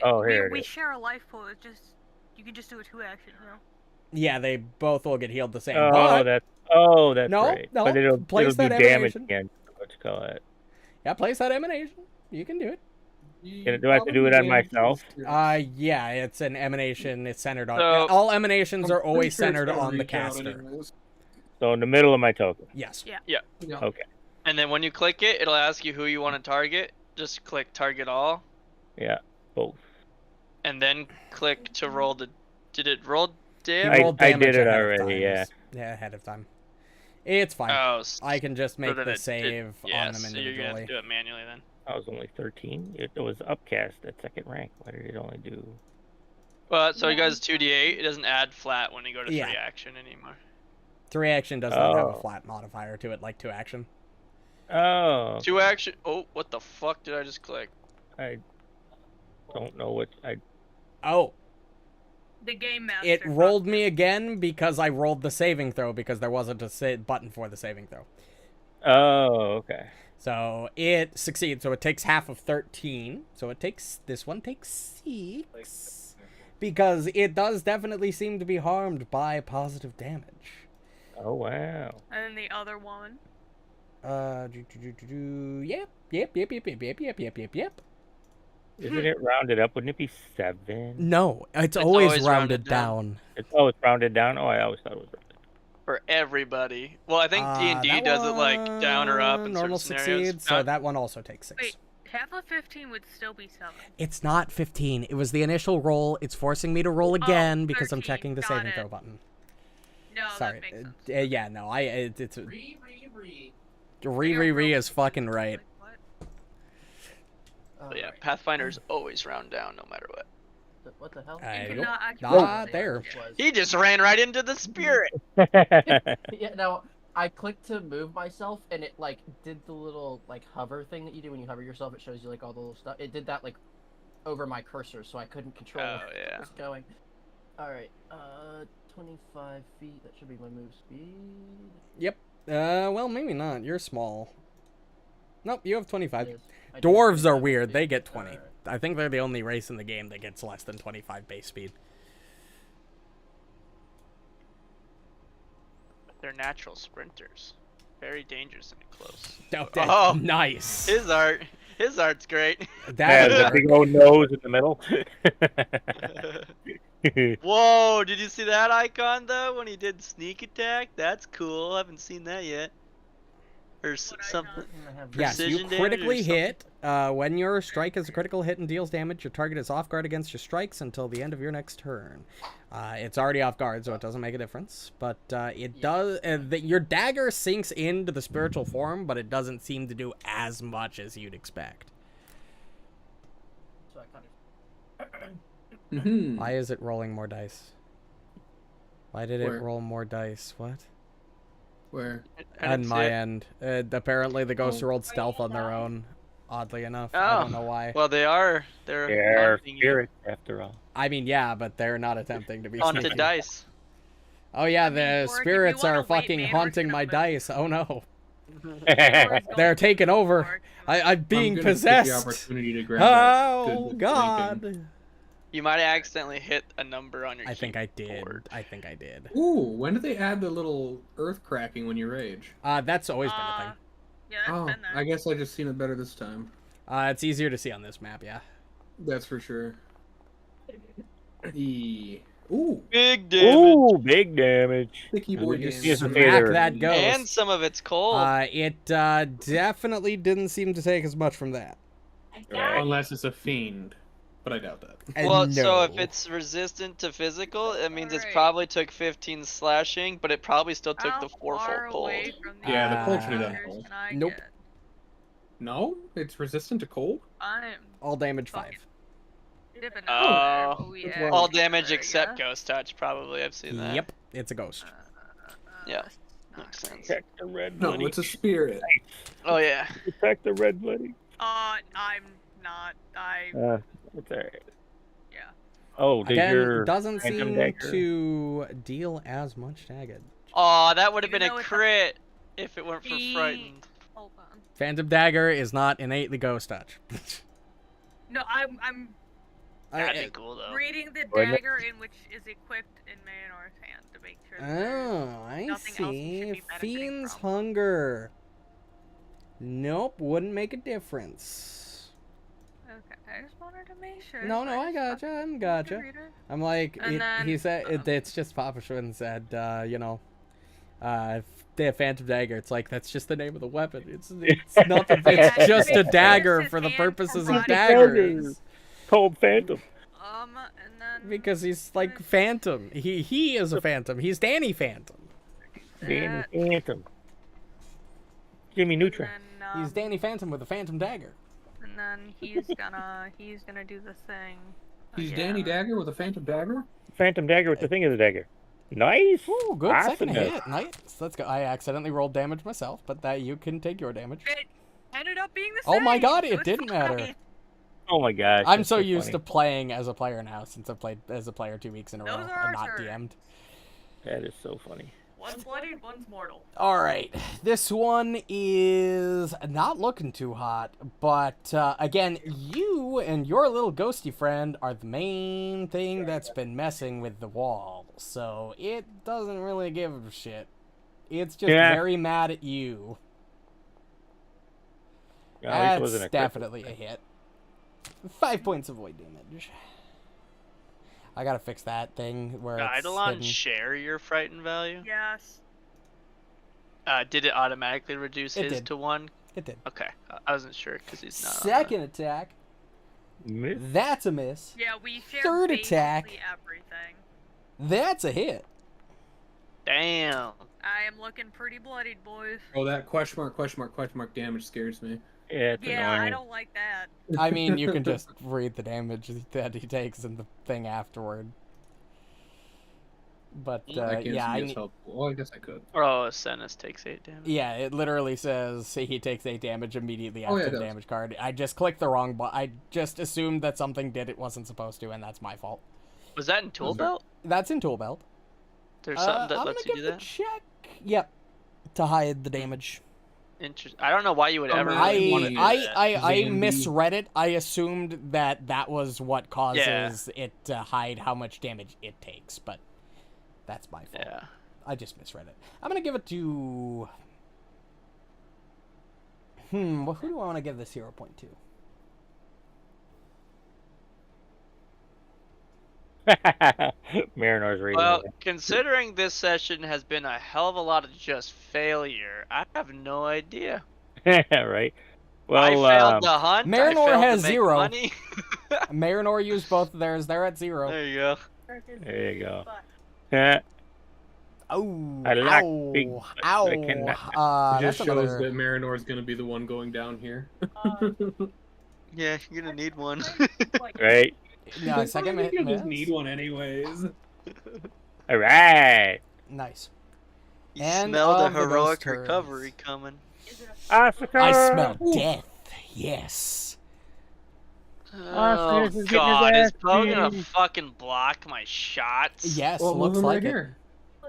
Speaker 5: Oh,
Speaker 3: here it
Speaker 5: we
Speaker 3: is.
Speaker 5: share a life pool. It's just you can just do a 2-action heal.
Speaker 1: Yeah, they both will get healed the same.
Speaker 3: Oh,
Speaker 1: but
Speaker 3: that's
Speaker 1: No,
Speaker 3: right.
Speaker 1: no,
Speaker 3: But it'll
Speaker 1: place
Speaker 3: do
Speaker 1: that
Speaker 3: damage
Speaker 1: emanation.
Speaker 3: again. What you call it?
Speaker 1: yeah, place that emanation. You can do it.
Speaker 3: Do I have to do it on myself?
Speaker 1: Yeah, it's an emanation. It's centered on
Speaker 2: So-
Speaker 1: all emanations are always centered on the caster.
Speaker 3: So in the middle of my token.
Speaker 1: Yes.
Speaker 5: Yeah.
Speaker 3: Okay.
Speaker 2: And then when you click it, it'll ask you who you want to target. Just click target all,
Speaker 3: Yeah. Both.
Speaker 2: and then click to roll the. Did it roll
Speaker 1: He
Speaker 2: damage?
Speaker 1: rolled
Speaker 3: I
Speaker 1: damage
Speaker 3: did it
Speaker 1: ahead of
Speaker 3: already,
Speaker 1: time. Yeah, ahead of time. It's fine.
Speaker 2: Oh,
Speaker 1: I can just make
Speaker 2: then
Speaker 1: the
Speaker 2: it-
Speaker 1: save
Speaker 2: yeah,
Speaker 1: on them
Speaker 2: so you're gonna have
Speaker 1: individually.
Speaker 2: to do it manually then.
Speaker 3: I was only 13. It was upcast at second rank. Why did it only do?
Speaker 2: Well, so you guys 2d8. It doesn't add flat when you go to
Speaker 1: Yeah.
Speaker 2: 3 action anymore.
Speaker 1: 3 action does not have a
Speaker 3: Oh.
Speaker 1: flat modifier to it like 2 action.
Speaker 3: Oh.
Speaker 2: 2 action. Oh, what the fuck did I just click?
Speaker 3: I don't know what I.
Speaker 1: Oh,
Speaker 5: The game master.
Speaker 1: it rolled me again because I rolled the saving throw because there wasn't a button for the saving throw.
Speaker 3: Oh, okay.
Speaker 1: So it succeeds. So it takes half of 13. So this one takes 6 because it does definitely seem to be harmed by positive damage.
Speaker 3: Oh wow.
Speaker 5: And then the other one.
Speaker 1: Yep.
Speaker 3: Isn't it rounded up? Wouldn't it be 7?
Speaker 1: No, it's
Speaker 2: always
Speaker 1: always rounded
Speaker 2: rounded
Speaker 1: down.
Speaker 3: It's rounded down. Oh, I always thought it was rounded.
Speaker 2: For everybody. Well, I think D&D
Speaker 1: That
Speaker 2: does it like down or up in
Speaker 1: normal
Speaker 2: certain scenarios.
Speaker 1: succeeds, so that one also takes 6.
Speaker 5: Wait, half of 15 would still be 7.
Speaker 1: It's not 15. It was the initial roll. It's forcing me to roll again because I'm
Speaker 5: 13,
Speaker 1: checking the
Speaker 5: got
Speaker 1: saving
Speaker 5: it.
Speaker 1: throw button.
Speaker 5: No,
Speaker 1: Sorry.
Speaker 5: that makes sense.
Speaker 1: Yeah, no. It's
Speaker 8: Re.
Speaker 1: re is fucking right.
Speaker 5: What?
Speaker 2: But yeah, Pathfinder's always round down no matter what.
Speaker 7: What the hell?
Speaker 1: I
Speaker 5: You
Speaker 1: nope,
Speaker 5: cannot actually
Speaker 1: not
Speaker 5: say
Speaker 1: there.
Speaker 5: which was.
Speaker 2: He just ran right into the spirit.
Speaker 7: Yeah, no, I clicked to move myself, and it like did the little like hover thing that you do when you hover yourself. It shows you like all the little stuff. It did that like over my cursor, so I couldn't control
Speaker 2: Oh,
Speaker 7: where
Speaker 2: yeah.
Speaker 7: it was going. All right, 25 feet. That should be my move speed.
Speaker 1: Yep. Well, maybe not. You're small. Nope, you have 25.
Speaker 7: It is. I do have
Speaker 1: Dwarves are
Speaker 7: 25
Speaker 1: weird.
Speaker 7: feet.
Speaker 1: They get 20.
Speaker 7: Alright.
Speaker 1: I think they're the only race in the game that gets less than 25 base speed.
Speaker 2: They're natural sprinters. Very dangerous and close.
Speaker 1: Oh, nice.
Speaker 2: His art's great.
Speaker 1: That
Speaker 3: the big old nose in the middle.
Speaker 2: Whoa, did you see that icon though when he did sneak attack? That's cool. I haven't seen that yet. Or something.
Speaker 1: Yes, you
Speaker 2: Precision damage or
Speaker 1: critically
Speaker 2: something?
Speaker 1: hit. When your strike is a critical hit and deals damage, your target is off guard against your strikes until the end of your next turn. It's already off guard, so it doesn't make a difference. But it does. Your dagger sinks into the spiritual form, but it doesn't seem to do as much as you'd expect.
Speaker 7: So I kind of.
Speaker 1: Why is it rolling more dice? Why did it
Speaker 4: Where?
Speaker 1: roll more dice? What?
Speaker 4: Where?
Speaker 2: I
Speaker 1: On
Speaker 2: didn't see
Speaker 1: my
Speaker 2: it.
Speaker 1: end. Apparently the ghosts
Speaker 4: Oh.
Speaker 1: rolled stealth on their own. Oddly enough. I don't know why.
Speaker 2: Well, they're
Speaker 3: They're
Speaker 2: hunting you.
Speaker 3: spirits, after all.
Speaker 1: I mean, yeah, but they're not attempting to be
Speaker 2: Haunted
Speaker 1: sneaky.
Speaker 2: dice.
Speaker 1: Oh yeah,
Speaker 5: mean,
Speaker 1: the
Speaker 5: Borraeck, if you
Speaker 1: spirits
Speaker 5: wanna
Speaker 1: are
Speaker 5: wait,
Speaker 1: fucking
Speaker 5: man,
Speaker 1: haunting
Speaker 5: we're
Speaker 1: my
Speaker 5: gonna-
Speaker 1: dice. Oh no.
Speaker 5: They're
Speaker 1: They're taking over. I'm being possessed.
Speaker 4: The opportunity to grab that
Speaker 1: Oh
Speaker 4: good
Speaker 1: god.
Speaker 4: flanking.
Speaker 2: You might have accidentally hit a number on your
Speaker 1: I think I did.
Speaker 2: keyboard.
Speaker 1: I think I did.
Speaker 4: Ooh, when did they add the little earth cracking when you rage?
Speaker 1: That's always been a thing.
Speaker 5: Yeah, that's
Speaker 4: Oh,
Speaker 5: been there.
Speaker 4: I guess I just seen it better this time.
Speaker 1: It's easier to see on this map, yeah.
Speaker 4: That's for sure. Ooh,
Speaker 2: Big damage.
Speaker 3: Ooh, big damage.
Speaker 4: the keyboard
Speaker 1: You
Speaker 4: game.
Speaker 3: Yes,
Speaker 1: smack
Speaker 3: there.
Speaker 1: that ghost.
Speaker 2: And some of it's cold.
Speaker 1: It definitely didn't seem to take as much from that.
Speaker 3: Right.
Speaker 4: Unless it's a fiend, but I doubt that.
Speaker 2: Well, so if
Speaker 1: no.
Speaker 2: it's resistant to physical, it means it's
Speaker 5: Alright.
Speaker 2: probably took 15 slashing, but it probably still took
Speaker 5: How
Speaker 2: the
Speaker 5: far
Speaker 2: fourfold cold.
Speaker 5: away from the
Speaker 4: Yeah, the cold
Speaker 1: should
Speaker 4: have
Speaker 1: have
Speaker 4: done
Speaker 5: encounters
Speaker 4: cold.
Speaker 5: can I
Speaker 1: Nope.
Speaker 5: get?
Speaker 4: No, it's resistant to cold.
Speaker 5: I'm
Speaker 1: All damage
Speaker 5: fucking
Speaker 1: 5.
Speaker 5: dipping
Speaker 2: Oh.
Speaker 5: out there. Oh, yeah.
Speaker 2: All damage
Speaker 5: There,
Speaker 2: except
Speaker 5: yeah.
Speaker 2: ghost touch, probably. I've seen that.
Speaker 1: Yep, it's a ghost.
Speaker 2: Yeah,
Speaker 5: that's
Speaker 2: makes
Speaker 5: not
Speaker 2: sense.
Speaker 3: Protect the red
Speaker 4: No,
Speaker 3: bloody.
Speaker 4: it's a spirit.
Speaker 2: Oh yeah.
Speaker 3: Protect the red bloody.
Speaker 5: I'm not.
Speaker 3: That's alright.
Speaker 5: Yeah.
Speaker 3: Oh, did
Speaker 1: Again,
Speaker 3: your
Speaker 1: doesn't
Speaker 3: phantom
Speaker 1: seem
Speaker 3: dagger-
Speaker 1: to deal as much damage.
Speaker 2: Oh, that would have
Speaker 5: Even
Speaker 2: been a
Speaker 5: though it's a
Speaker 2: crit if it weren't for
Speaker 5: fiend.
Speaker 2: frightened.
Speaker 5: Hold on.
Speaker 1: Phantom Dagger is not innately ghost touch.
Speaker 5: No, I'm
Speaker 2: That'd be cool though.
Speaker 5: reading the
Speaker 3: Wouldn't it?
Speaker 5: dagger in which is equipped in Marynor's hand to make sure. that
Speaker 1: Oh, I
Speaker 5: nothing else we should
Speaker 1: see.
Speaker 5: be benefiting
Speaker 1: Fiend's
Speaker 5: from.
Speaker 1: Hunger. Nope, wouldn't make a difference.
Speaker 5: Okay, I just wanted to make sure.
Speaker 1: No,
Speaker 5: so
Speaker 1: no, I
Speaker 5: just
Speaker 1: gotcha. I'm
Speaker 5: fucking
Speaker 1: gotcha.
Speaker 5: read it.
Speaker 1: I'm like,
Speaker 5: And then,
Speaker 1: he said, it's just Papa Schwinn said, the Phantom Dagger. It's like, that's just the name of the weapon. It's nothing.
Speaker 5: Yeah,
Speaker 1: It's just a
Speaker 5: it's
Speaker 1: dagger
Speaker 5: his
Speaker 1: for the
Speaker 5: hand
Speaker 1: purposes of
Speaker 5: providing
Speaker 1: daggers.
Speaker 3: Cold Phantom.
Speaker 5: And then
Speaker 1: Because he's like Phantom. He is a Phantom. He's Danny Phantom.
Speaker 3: Danny
Speaker 5: that,
Speaker 3: Phantom. Jimmy
Speaker 5: and
Speaker 3: Neutron.
Speaker 5: then,
Speaker 1: He's Danny Phantom with a Phantom Dagger.
Speaker 5: And then he's gonna do the thing.
Speaker 4: He's
Speaker 5: Yeah.
Speaker 4: Danny Dagger with a phantom dagger.
Speaker 3: Phantom dagger with the thing of the dagger. Nice.
Speaker 1: Ooh, good second
Speaker 3: Awesomeness.
Speaker 1: hit. Nice. Let's go. I accidentally rolled damage myself, but that you can take your damage.
Speaker 5: It ended up being the
Speaker 1: Oh
Speaker 5: same.
Speaker 1: my god,
Speaker 5: so
Speaker 1: it
Speaker 5: it's
Speaker 1: didn't
Speaker 5: fine.
Speaker 1: matter.
Speaker 3: Oh my gosh.
Speaker 1: I'm
Speaker 3: that's
Speaker 1: so used
Speaker 3: funny.
Speaker 1: to playing as a player now, since I've played as a player 2 weeks in a
Speaker 5: Those
Speaker 1: row
Speaker 5: are
Speaker 1: and
Speaker 5: our
Speaker 1: not
Speaker 5: turns.
Speaker 1: DM'd.
Speaker 3: That is so funny.
Speaker 5: One's bloodied, one's mortal.
Speaker 1: Alright, this one is not looking too hot, but again, you and your little ghosty friend are the main thing that's been messing with the wall, so it doesn't really give a shit. It's just
Speaker 3: Yeah.
Speaker 1: very mad at you.
Speaker 3: At least it
Speaker 1: That's
Speaker 3: wasn't a crit.
Speaker 1: definitely a hit. 5 points of void damage. I gotta fix that thing where it's
Speaker 2: Eidolon
Speaker 1: hidden.
Speaker 2: share your frightened value?
Speaker 5: Yes.
Speaker 2: Did it automatically reduce
Speaker 1: It
Speaker 2: his
Speaker 1: did.
Speaker 2: to 1?
Speaker 1: It did.
Speaker 2: Okay, I wasn't sure because he's not. on
Speaker 1: Second attack.
Speaker 3: Miss.
Speaker 1: That's a miss.
Speaker 5: Yeah, we share
Speaker 1: Third
Speaker 5: basically
Speaker 1: attack.
Speaker 5: everything.
Speaker 1: That's a hit.
Speaker 2: the- Damn.
Speaker 5: I am looking pretty bloodied, boys.
Speaker 4: Oh, that question mark damage scares me.
Speaker 3: Yeah, it's
Speaker 5: Yeah,
Speaker 3: annoying.
Speaker 5: I don't like that.
Speaker 1: I mean, you can just read the damage that he takes in the thing afterward. But
Speaker 4: I can't
Speaker 1: yeah,
Speaker 4: see his help. Well, I guess I could.
Speaker 2: Oh, Sennis takes 8 damage.
Speaker 1: yeah, it literally says he takes 8 damage immediately
Speaker 4: Oh,
Speaker 1: after
Speaker 4: yeah, it
Speaker 1: the
Speaker 4: does.
Speaker 1: damage card. I just clicked the wrong button. I just assumed that something did it wasn't supposed to, and that's my fault.
Speaker 2: Was that in Tool Belt?
Speaker 1: That's in Tool Belt.
Speaker 2: There's something that
Speaker 1: I'm
Speaker 2: lets
Speaker 1: gonna
Speaker 2: you
Speaker 1: give
Speaker 2: do
Speaker 1: the
Speaker 2: that?
Speaker 1: check. Yep, to hide the damage.
Speaker 2: Interesting. I don't know why you would ever
Speaker 4: I-
Speaker 2: really want to do that.
Speaker 1: I
Speaker 4: Zandy.
Speaker 1: misread it. I assumed that was what causes it to hide how much damage it takes, but that's my fault.
Speaker 2: Yeah.
Speaker 1: I just misread it. I'm gonna give it to. Well, who do I want to give this 0.2?
Speaker 3: Marynor's reading.
Speaker 2: Well, considering this session has been a hell of a lot of just failure, I have no idea.
Speaker 3: Right. Well,
Speaker 2: I failed the hunt.
Speaker 1: Marinor
Speaker 2: I failed
Speaker 1: has
Speaker 2: to make
Speaker 1: 0.
Speaker 2: money.
Speaker 1: Marinor used both of theirs. They're at 0.
Speaker 2: There you go.
Speaker 3: there you go.
Speaker 1: Oh,
Speaker 3: I like
Speaker 1: ow,
Speaker 3: big butts, but I cannot-
Speaker 1: ow.
Speaker 4: It just
Speaker 1: That's
Speaker 4: shows
Speaker 1: another.
Speaker 4: that Marinor's going to be the one going down here.
Speaker 2: Yeah, you're gonna need one.
Speaker 3: Right.
Speaker 1: No, second
Speaker 4: I think
Speaker 1: hit.
Speaker 4: you'll just
Speaker 1: miss.
Speaker 4: need one anyways.
Speaker 3: All right.
Speaker 1: Nice.
Speaker 2: You
Speaker 1: And
Speaker 2: smell the
Speaker 1: of the
Speaker 2: heroic
Speaker 1: ghost turds.
Speaker 2: recovery coming.
Speaker 3: Asuka.
Speaker 1: I smell death. Yes.
Speaker 2: Oh
Speaker 3: Asuka's getting his
Speaker 2: god, is
Speaker 3: ass
Speaker 2: Poe gonna
Speaker 3: beat.
Speaker 2: fucking block my shots?
Speaker 1: Yes,
Speaker 4: Well, move
Speaker 1: looks
Speaker 4: him
Speaker 1: like
Speaker 4: right
Speaker 1: it.
Speaker 4: here.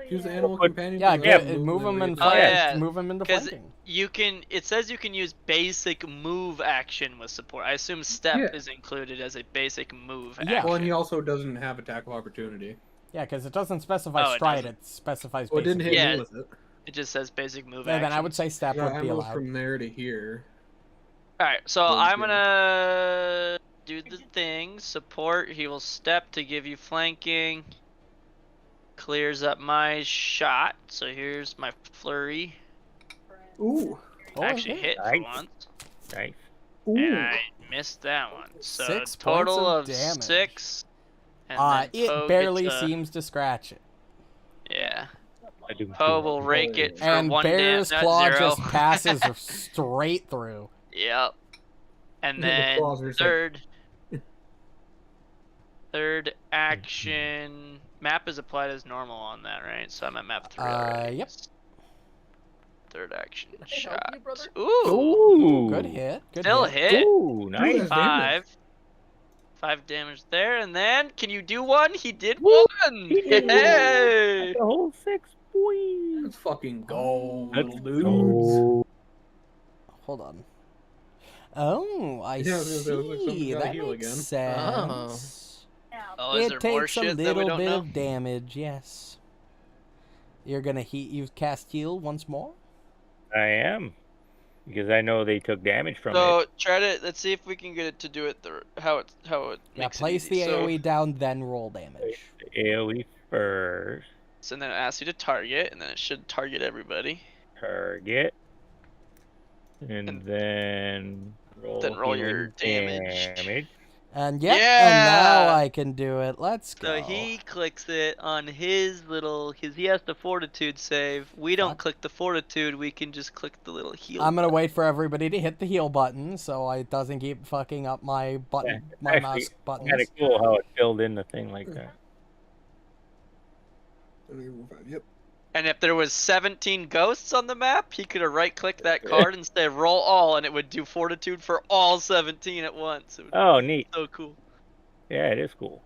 Speaker 4: Use the animal
Speaker 3: But-
Speaker 4: companion.
Speaker 1: Yeah,
Speaker 4: for
Speaker 3: yeah,
Speaker 4: that,
Speaker 1: move him and
Speaker 4: and
Speaker 2: Oh, yeah.
Speaker 1: move him into
Speaker 2: 'Cause
Speaker 1: flanking.
Speaker 2: You can. It says you can use basic move action with support. I assume step
Speaker 4: Yeah.
Speaker 2: is included as a basic move.
Speaker 1: Yeah.
Speaker 4: Well, and he
Speaker 2: action.
Speaker 4: also doesn't have attack of opportunity.
Speaker 1: Yeah, because it doesn't specify
Speaker 2: Oh, it
Speaker 1: stride.
Speaker 2: doesn't.
Speaker 1: It specifies
Speaker 4: Well, it
Speaker 1: basic.
Speaker 4: didn't hit
Speaker 2: Yeah.
Speaker 4: me with it.
Speaker 2: It just says basic move
Speaker 1: Yeah,
Speaker 2: action.
Speaker 1: then I would say step
Speaker 4: Yeah,
Speaker 1: would
Speaker 4: I
Speaker 1: be
Speaker 4: moved
Speaker 1: allowed.
Speaker 4: from there to here.
Speaker 2: All right, so
Speaker 4: Well,
Speaker 2: I'm
Speaker 4: yeah.
Speaker 2: gonna do the thing. Support. He will step to give you flanking. Clears up my shot. So here's my flurry.
Speaker 4: Ooh.
Speaker 1: Oh,
Speaker 2: Actually
Speaker 1: okay.
Speaker 2: hit for
Speaker 3: Nice.
Speaker 2: once,
Speaker 3: Nice.
Speaker 2: and I missed that one. So
Speaker 1: 6
Speaker 2: total
Speaker 1: points
Speaker 2: of
Speaker 1: of damage.
Speaker 2: 6. And then
Speaker 1: It
Speaker 2: Poe
Speaker 1: barely
Speaker 2: gets a-
Speaker 1: seems to scratch it.
Speaker 2: Yeah.
Speaker 3: I do.
Speaker 2: Poe will rake it for
Speaker 1: And
Speaker 2: 1
Speaker 1: Bear's
Speaker 2: damage.
Speaker 1: Claw
Speaker 2: 0.
Speaker 1: just passes straight through.
Speaker 2: Yep. And
Speaker 4: The
Speaker 2: then
Speaker 4: claws are just like-
Speaker 2: third action. Map is applied as normal on that, right? So I'm at map 3 already.
Speaker 1: Yep.
Speaker 2: Third action
Speaker 7: help
Speaker 2: shot.
Speaker 7: you, brother?
Speaker 2: Ooh.
Speaker 1: Good hit. Good
Speaker 2: Still
Speaker 1: hit.
Speaker 2: hit.
Speaker 3: Ooh, nice.
Speaker 4: Ooh, damage.
Speaker 2: 5 damage there, and then can you do one? He did one. Hey.
Speaker 3: The whole 6 points.
Speaker 4: Let's fucking go,
Speaker 3: Let's
Speaker 4: little dudes.
Speaker 3: go.
Speaker 1: Hold on. Oh, I
Speaker 4: Yeah, I was gonna say, it looks like
Speaker 1: see.
Speaker 4: something gotta
Speaker 1: That
Speaker 4: heal
Speaker 1: makes
Speaker 4: again.
Speaker 1: sense.
Speaker 2: Oh, is
Speaker 1: It
Speaker 2: there more
Speaker 1: takes a
Speaker 2: shit that we
Speaker 1: little
Speaker 2: don't
Speaker 1: bit
Speaker 2: know?
Speaker 1: of damage, yes. You're gonna you cast heal once more?
Speaker 3: I am. Because I know they took damage from
Speaker 2: So
Speaker 3: it.
Speaker 2: try to let's see if we can get it to do it how it
Speaker 1: Yeah,
Speaker 2: makes
Speaker 1: place
Speaker 2: it
Speaker 1: the
Speaker 2: easy. So-
Speaker 1: AoE down, then roll damage.
Speaker 3: AoE first.
Speaker 2: So then it asks you to target, and then it should target everybody.
Speaker 3: Target. And
Speaker 2: And
Speaker 3: then roll
Speaker 2: your
Speaker 3: healing
Speaker 2: damage.
Speaker 1: And yep, and
Speaker 2: Yeah!
Speaker 1: now I can do it. Let's go.
Speaker 2: So he clicks it on his little, he has the fortitude save. We don't
Speaker 1: Fuck.
Speaker 2: click the fortitude. We can just click the little heal.
Speaker 1: I'm gonna wait for everybody to hit the heal button so it doesn't keep fucking up my button, my
Speaker 3: actually,
Speaker 1: mouse buttons.
Speaker 3: Kind of cool how it filled in the thing like that.
Speaker 4: Yep.
Speaker 2: And if there was 17 ghosts on the map, he could have right-clicked that card and said roll all, and it would do fortitude for all 17 at once. It would
Speaker 3: Oh, neat.
Speaker 2: be so cool.
Speaker 3: Yeah, it is cool.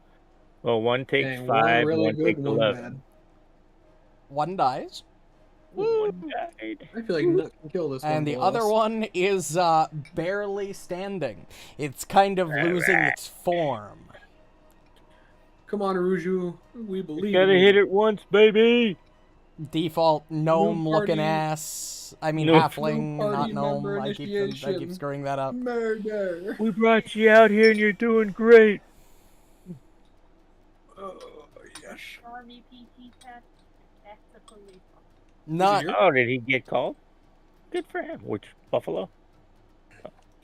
Speaker 3: Well, one takes
Speaker 4: Dang,
Speaker 3: 5,
Speaker 4: really
Speaker 3: one
Speaker 4: good,
Speaker 3: takes
Speaker 4: one
Speaker 3: 11.
Speaker 4: bad.
Speaker 1: One dies,
Speaker 3: One died.
Speaker 4: I feel like Nut can kill this one.
Speaker 1: and the
Speaker 4: boss.
Speaker 1: other one is barely standing. It's kind of losing its form.
Speaker 4: Come on, Ruju. We believe.
Speaker 3: Gotta
Speaker 4: in you.
Speaker 3: hit it once, baby!
Speaker 1: Default gnome looking
Speaker 4: party-
Speaker 1: ass. I mean
Speaker 3: No-
Speaker 1: halfling,
Speaker 4: no
Speaker 1: not
Speaker 4: party
Speaker 1: gnome.
Speaker 4: member
Speaker 1: I keep
Speaker 4: initiation.
Speaker 1: screwing that up.
Speaker 4: Murder.
Speaker 3: We brought you out here and you're doing great.
Speaker 4: Oh, yes.
Speaker 8: Army PT test. That's the police.
Speaker 1: Not
Speaker 4: Here?
Speaker 3: Oh, did he get called? Good for him. Which, Buffalo?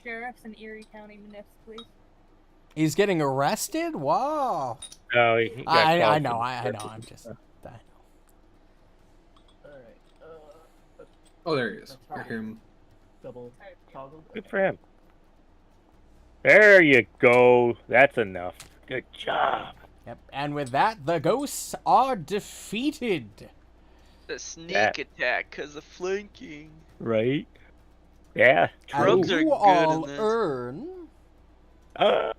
Speaker 8: Sheriff's in Erie County Municipal Police.
Speaker 1: he's getting arrested. Wow.
Speaker 3: No, he got
Speaker 1: I
Speaker 3: called
Speaker 1: know.
Speaker 3: for-
Speaker 1: I know. I'm just. I know.
Speaker 7: Alright.
Speaker 4: Oh, there he is. I hear him.
Speaker 7: double toggle.
Speaker 3: Good for him. There you go. That's enough. Good job.
Speaker 1: Yep. And with that, the ghosts are defeated.
Speaker 2: The sneak
Speaker 3: Yeah.
Speaker 2: attack because of flanking.
Speaker 3: Right? Yeah.
Speaker 1: And
Speaker 2: Drugs are
Speaker 1: you
Speaker 2: good
Speaker 1: all
Speaker 2: in this.
Speaker 1: earn
Speaker 3: Uh,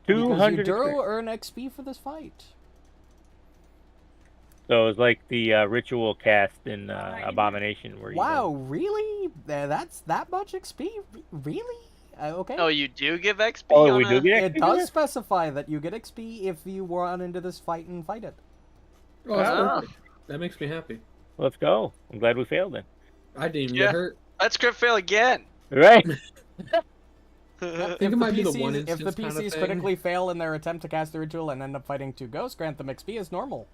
Speaker 1: because you
Speaker 3: 200.
Speaker 1: do earn XP for this fight.
Speaker 3: So it's like the ritual cast in Abomination. Where
Speaker 1: Wow, really? That's that much XP? Really? Okay.
Speaker 2: Oh, you do give XP
Speaker 3: Oh,
Speaker 2: on
Speaker 3: we do
Speaker 2: a-
Speaker 3: get
Speaker 1: It
Speaker 3: XP?
Speaker 1: does specify that you get XP if you run into this fight and fight it.
Speaker 4: Oh, that's
Speaker 2: Ah.
Speaker 4: perfect. That makes me happy.
Speaker 3: Let's go. I'm glad we failed then.
Speaker 4: I didn't even
Speaker 2: Yeah.
Speaker 4: get hurt.
Speaker 2: Let's crit fail again.
Speaker 3: Right?
Speaker 4: I think it might be the one
Speaker 1: if the
Speaker 4: instance kind of
Speaker 1: PCs
Speaker 4: thing.
Speaker 1: critically fail in their attempt to cast the ritual and end up fighting two ghosts, grant them XP as normal.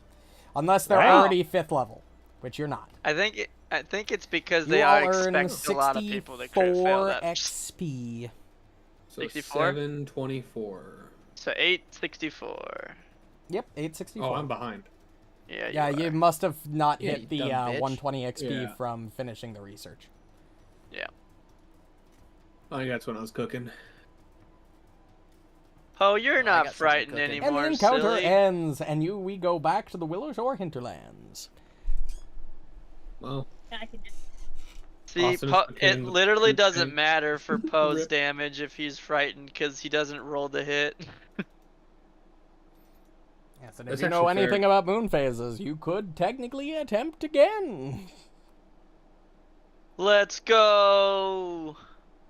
Speaker 1: Unless they're
Speaker 3: Wow.
Speaker 1: already 5th level, which you're not.
Speaker 2: I think it's because
Speaker 1: You
Speaker 2: they
Speaker 1: all
Speaker 2: are
Speaker 1: earn
Speaker 2: expect a lot of people to crit fail
Speaker 1: 64
Speaker 2: that.
Speaker 1: XP.
Speaker 4: So
Speaker 2: 64?
Speaker 4: 724.
Speaker 2: So 864.
Speaker 1: Yep, 864.
Speaker 4: Oh, I'm behind.
Speaker 2: Yeah.
Speaker 1: Yeah,
Speaker 2: you
Speaker 1: you
Speaker 2: are.
Speaker 1: must have not
Speaker 7: Yeah,
Speaker 1: hit
Speaker 7: you
Speaker 1: the
Speaker 7: dumb bitch.
Speaker 1: 120 XP
Speaker 4: Yeah.
Speaker 1: from finishing the research.
Speaker 2: Yeah.
Speaker 4: I think that's when I was cooking.
Speaker 2: Oh, you're
Speaker 7: I
Speaker 2: not
Speaker 7: got something
Speaker 2: frightened
Speaker 7: cooking.
Speaker 1: And
Speaker 2: anymore,
Speaker 1: the encounter
Speaker 2: silly.
Speaker 1: ends, and we go back to the Willowshore hinterlands.
Speaker 4: Well,
Speaker 8: I can just.
Speaker 2: See,
Speaker 4: Austin is
Speaker 2: it
Speaker 4: pretending with
Speaker 2: literally
Speaker 4: the
Speaker 2: doesn't
Speaker 4: thing.
Speaker 2: matter for Poe's
Speaker 4: Rip.
Speaker 2: damage if he's frightened because he doesn't roll the hit.
Speaker 1: Yes, and if
Speaker 4: That's
Speaker 1: you know
Speaker 4: actually fair.
Speaker 1: anything about moon phases, you could technically attempt again.
Speaker 2: Let's go.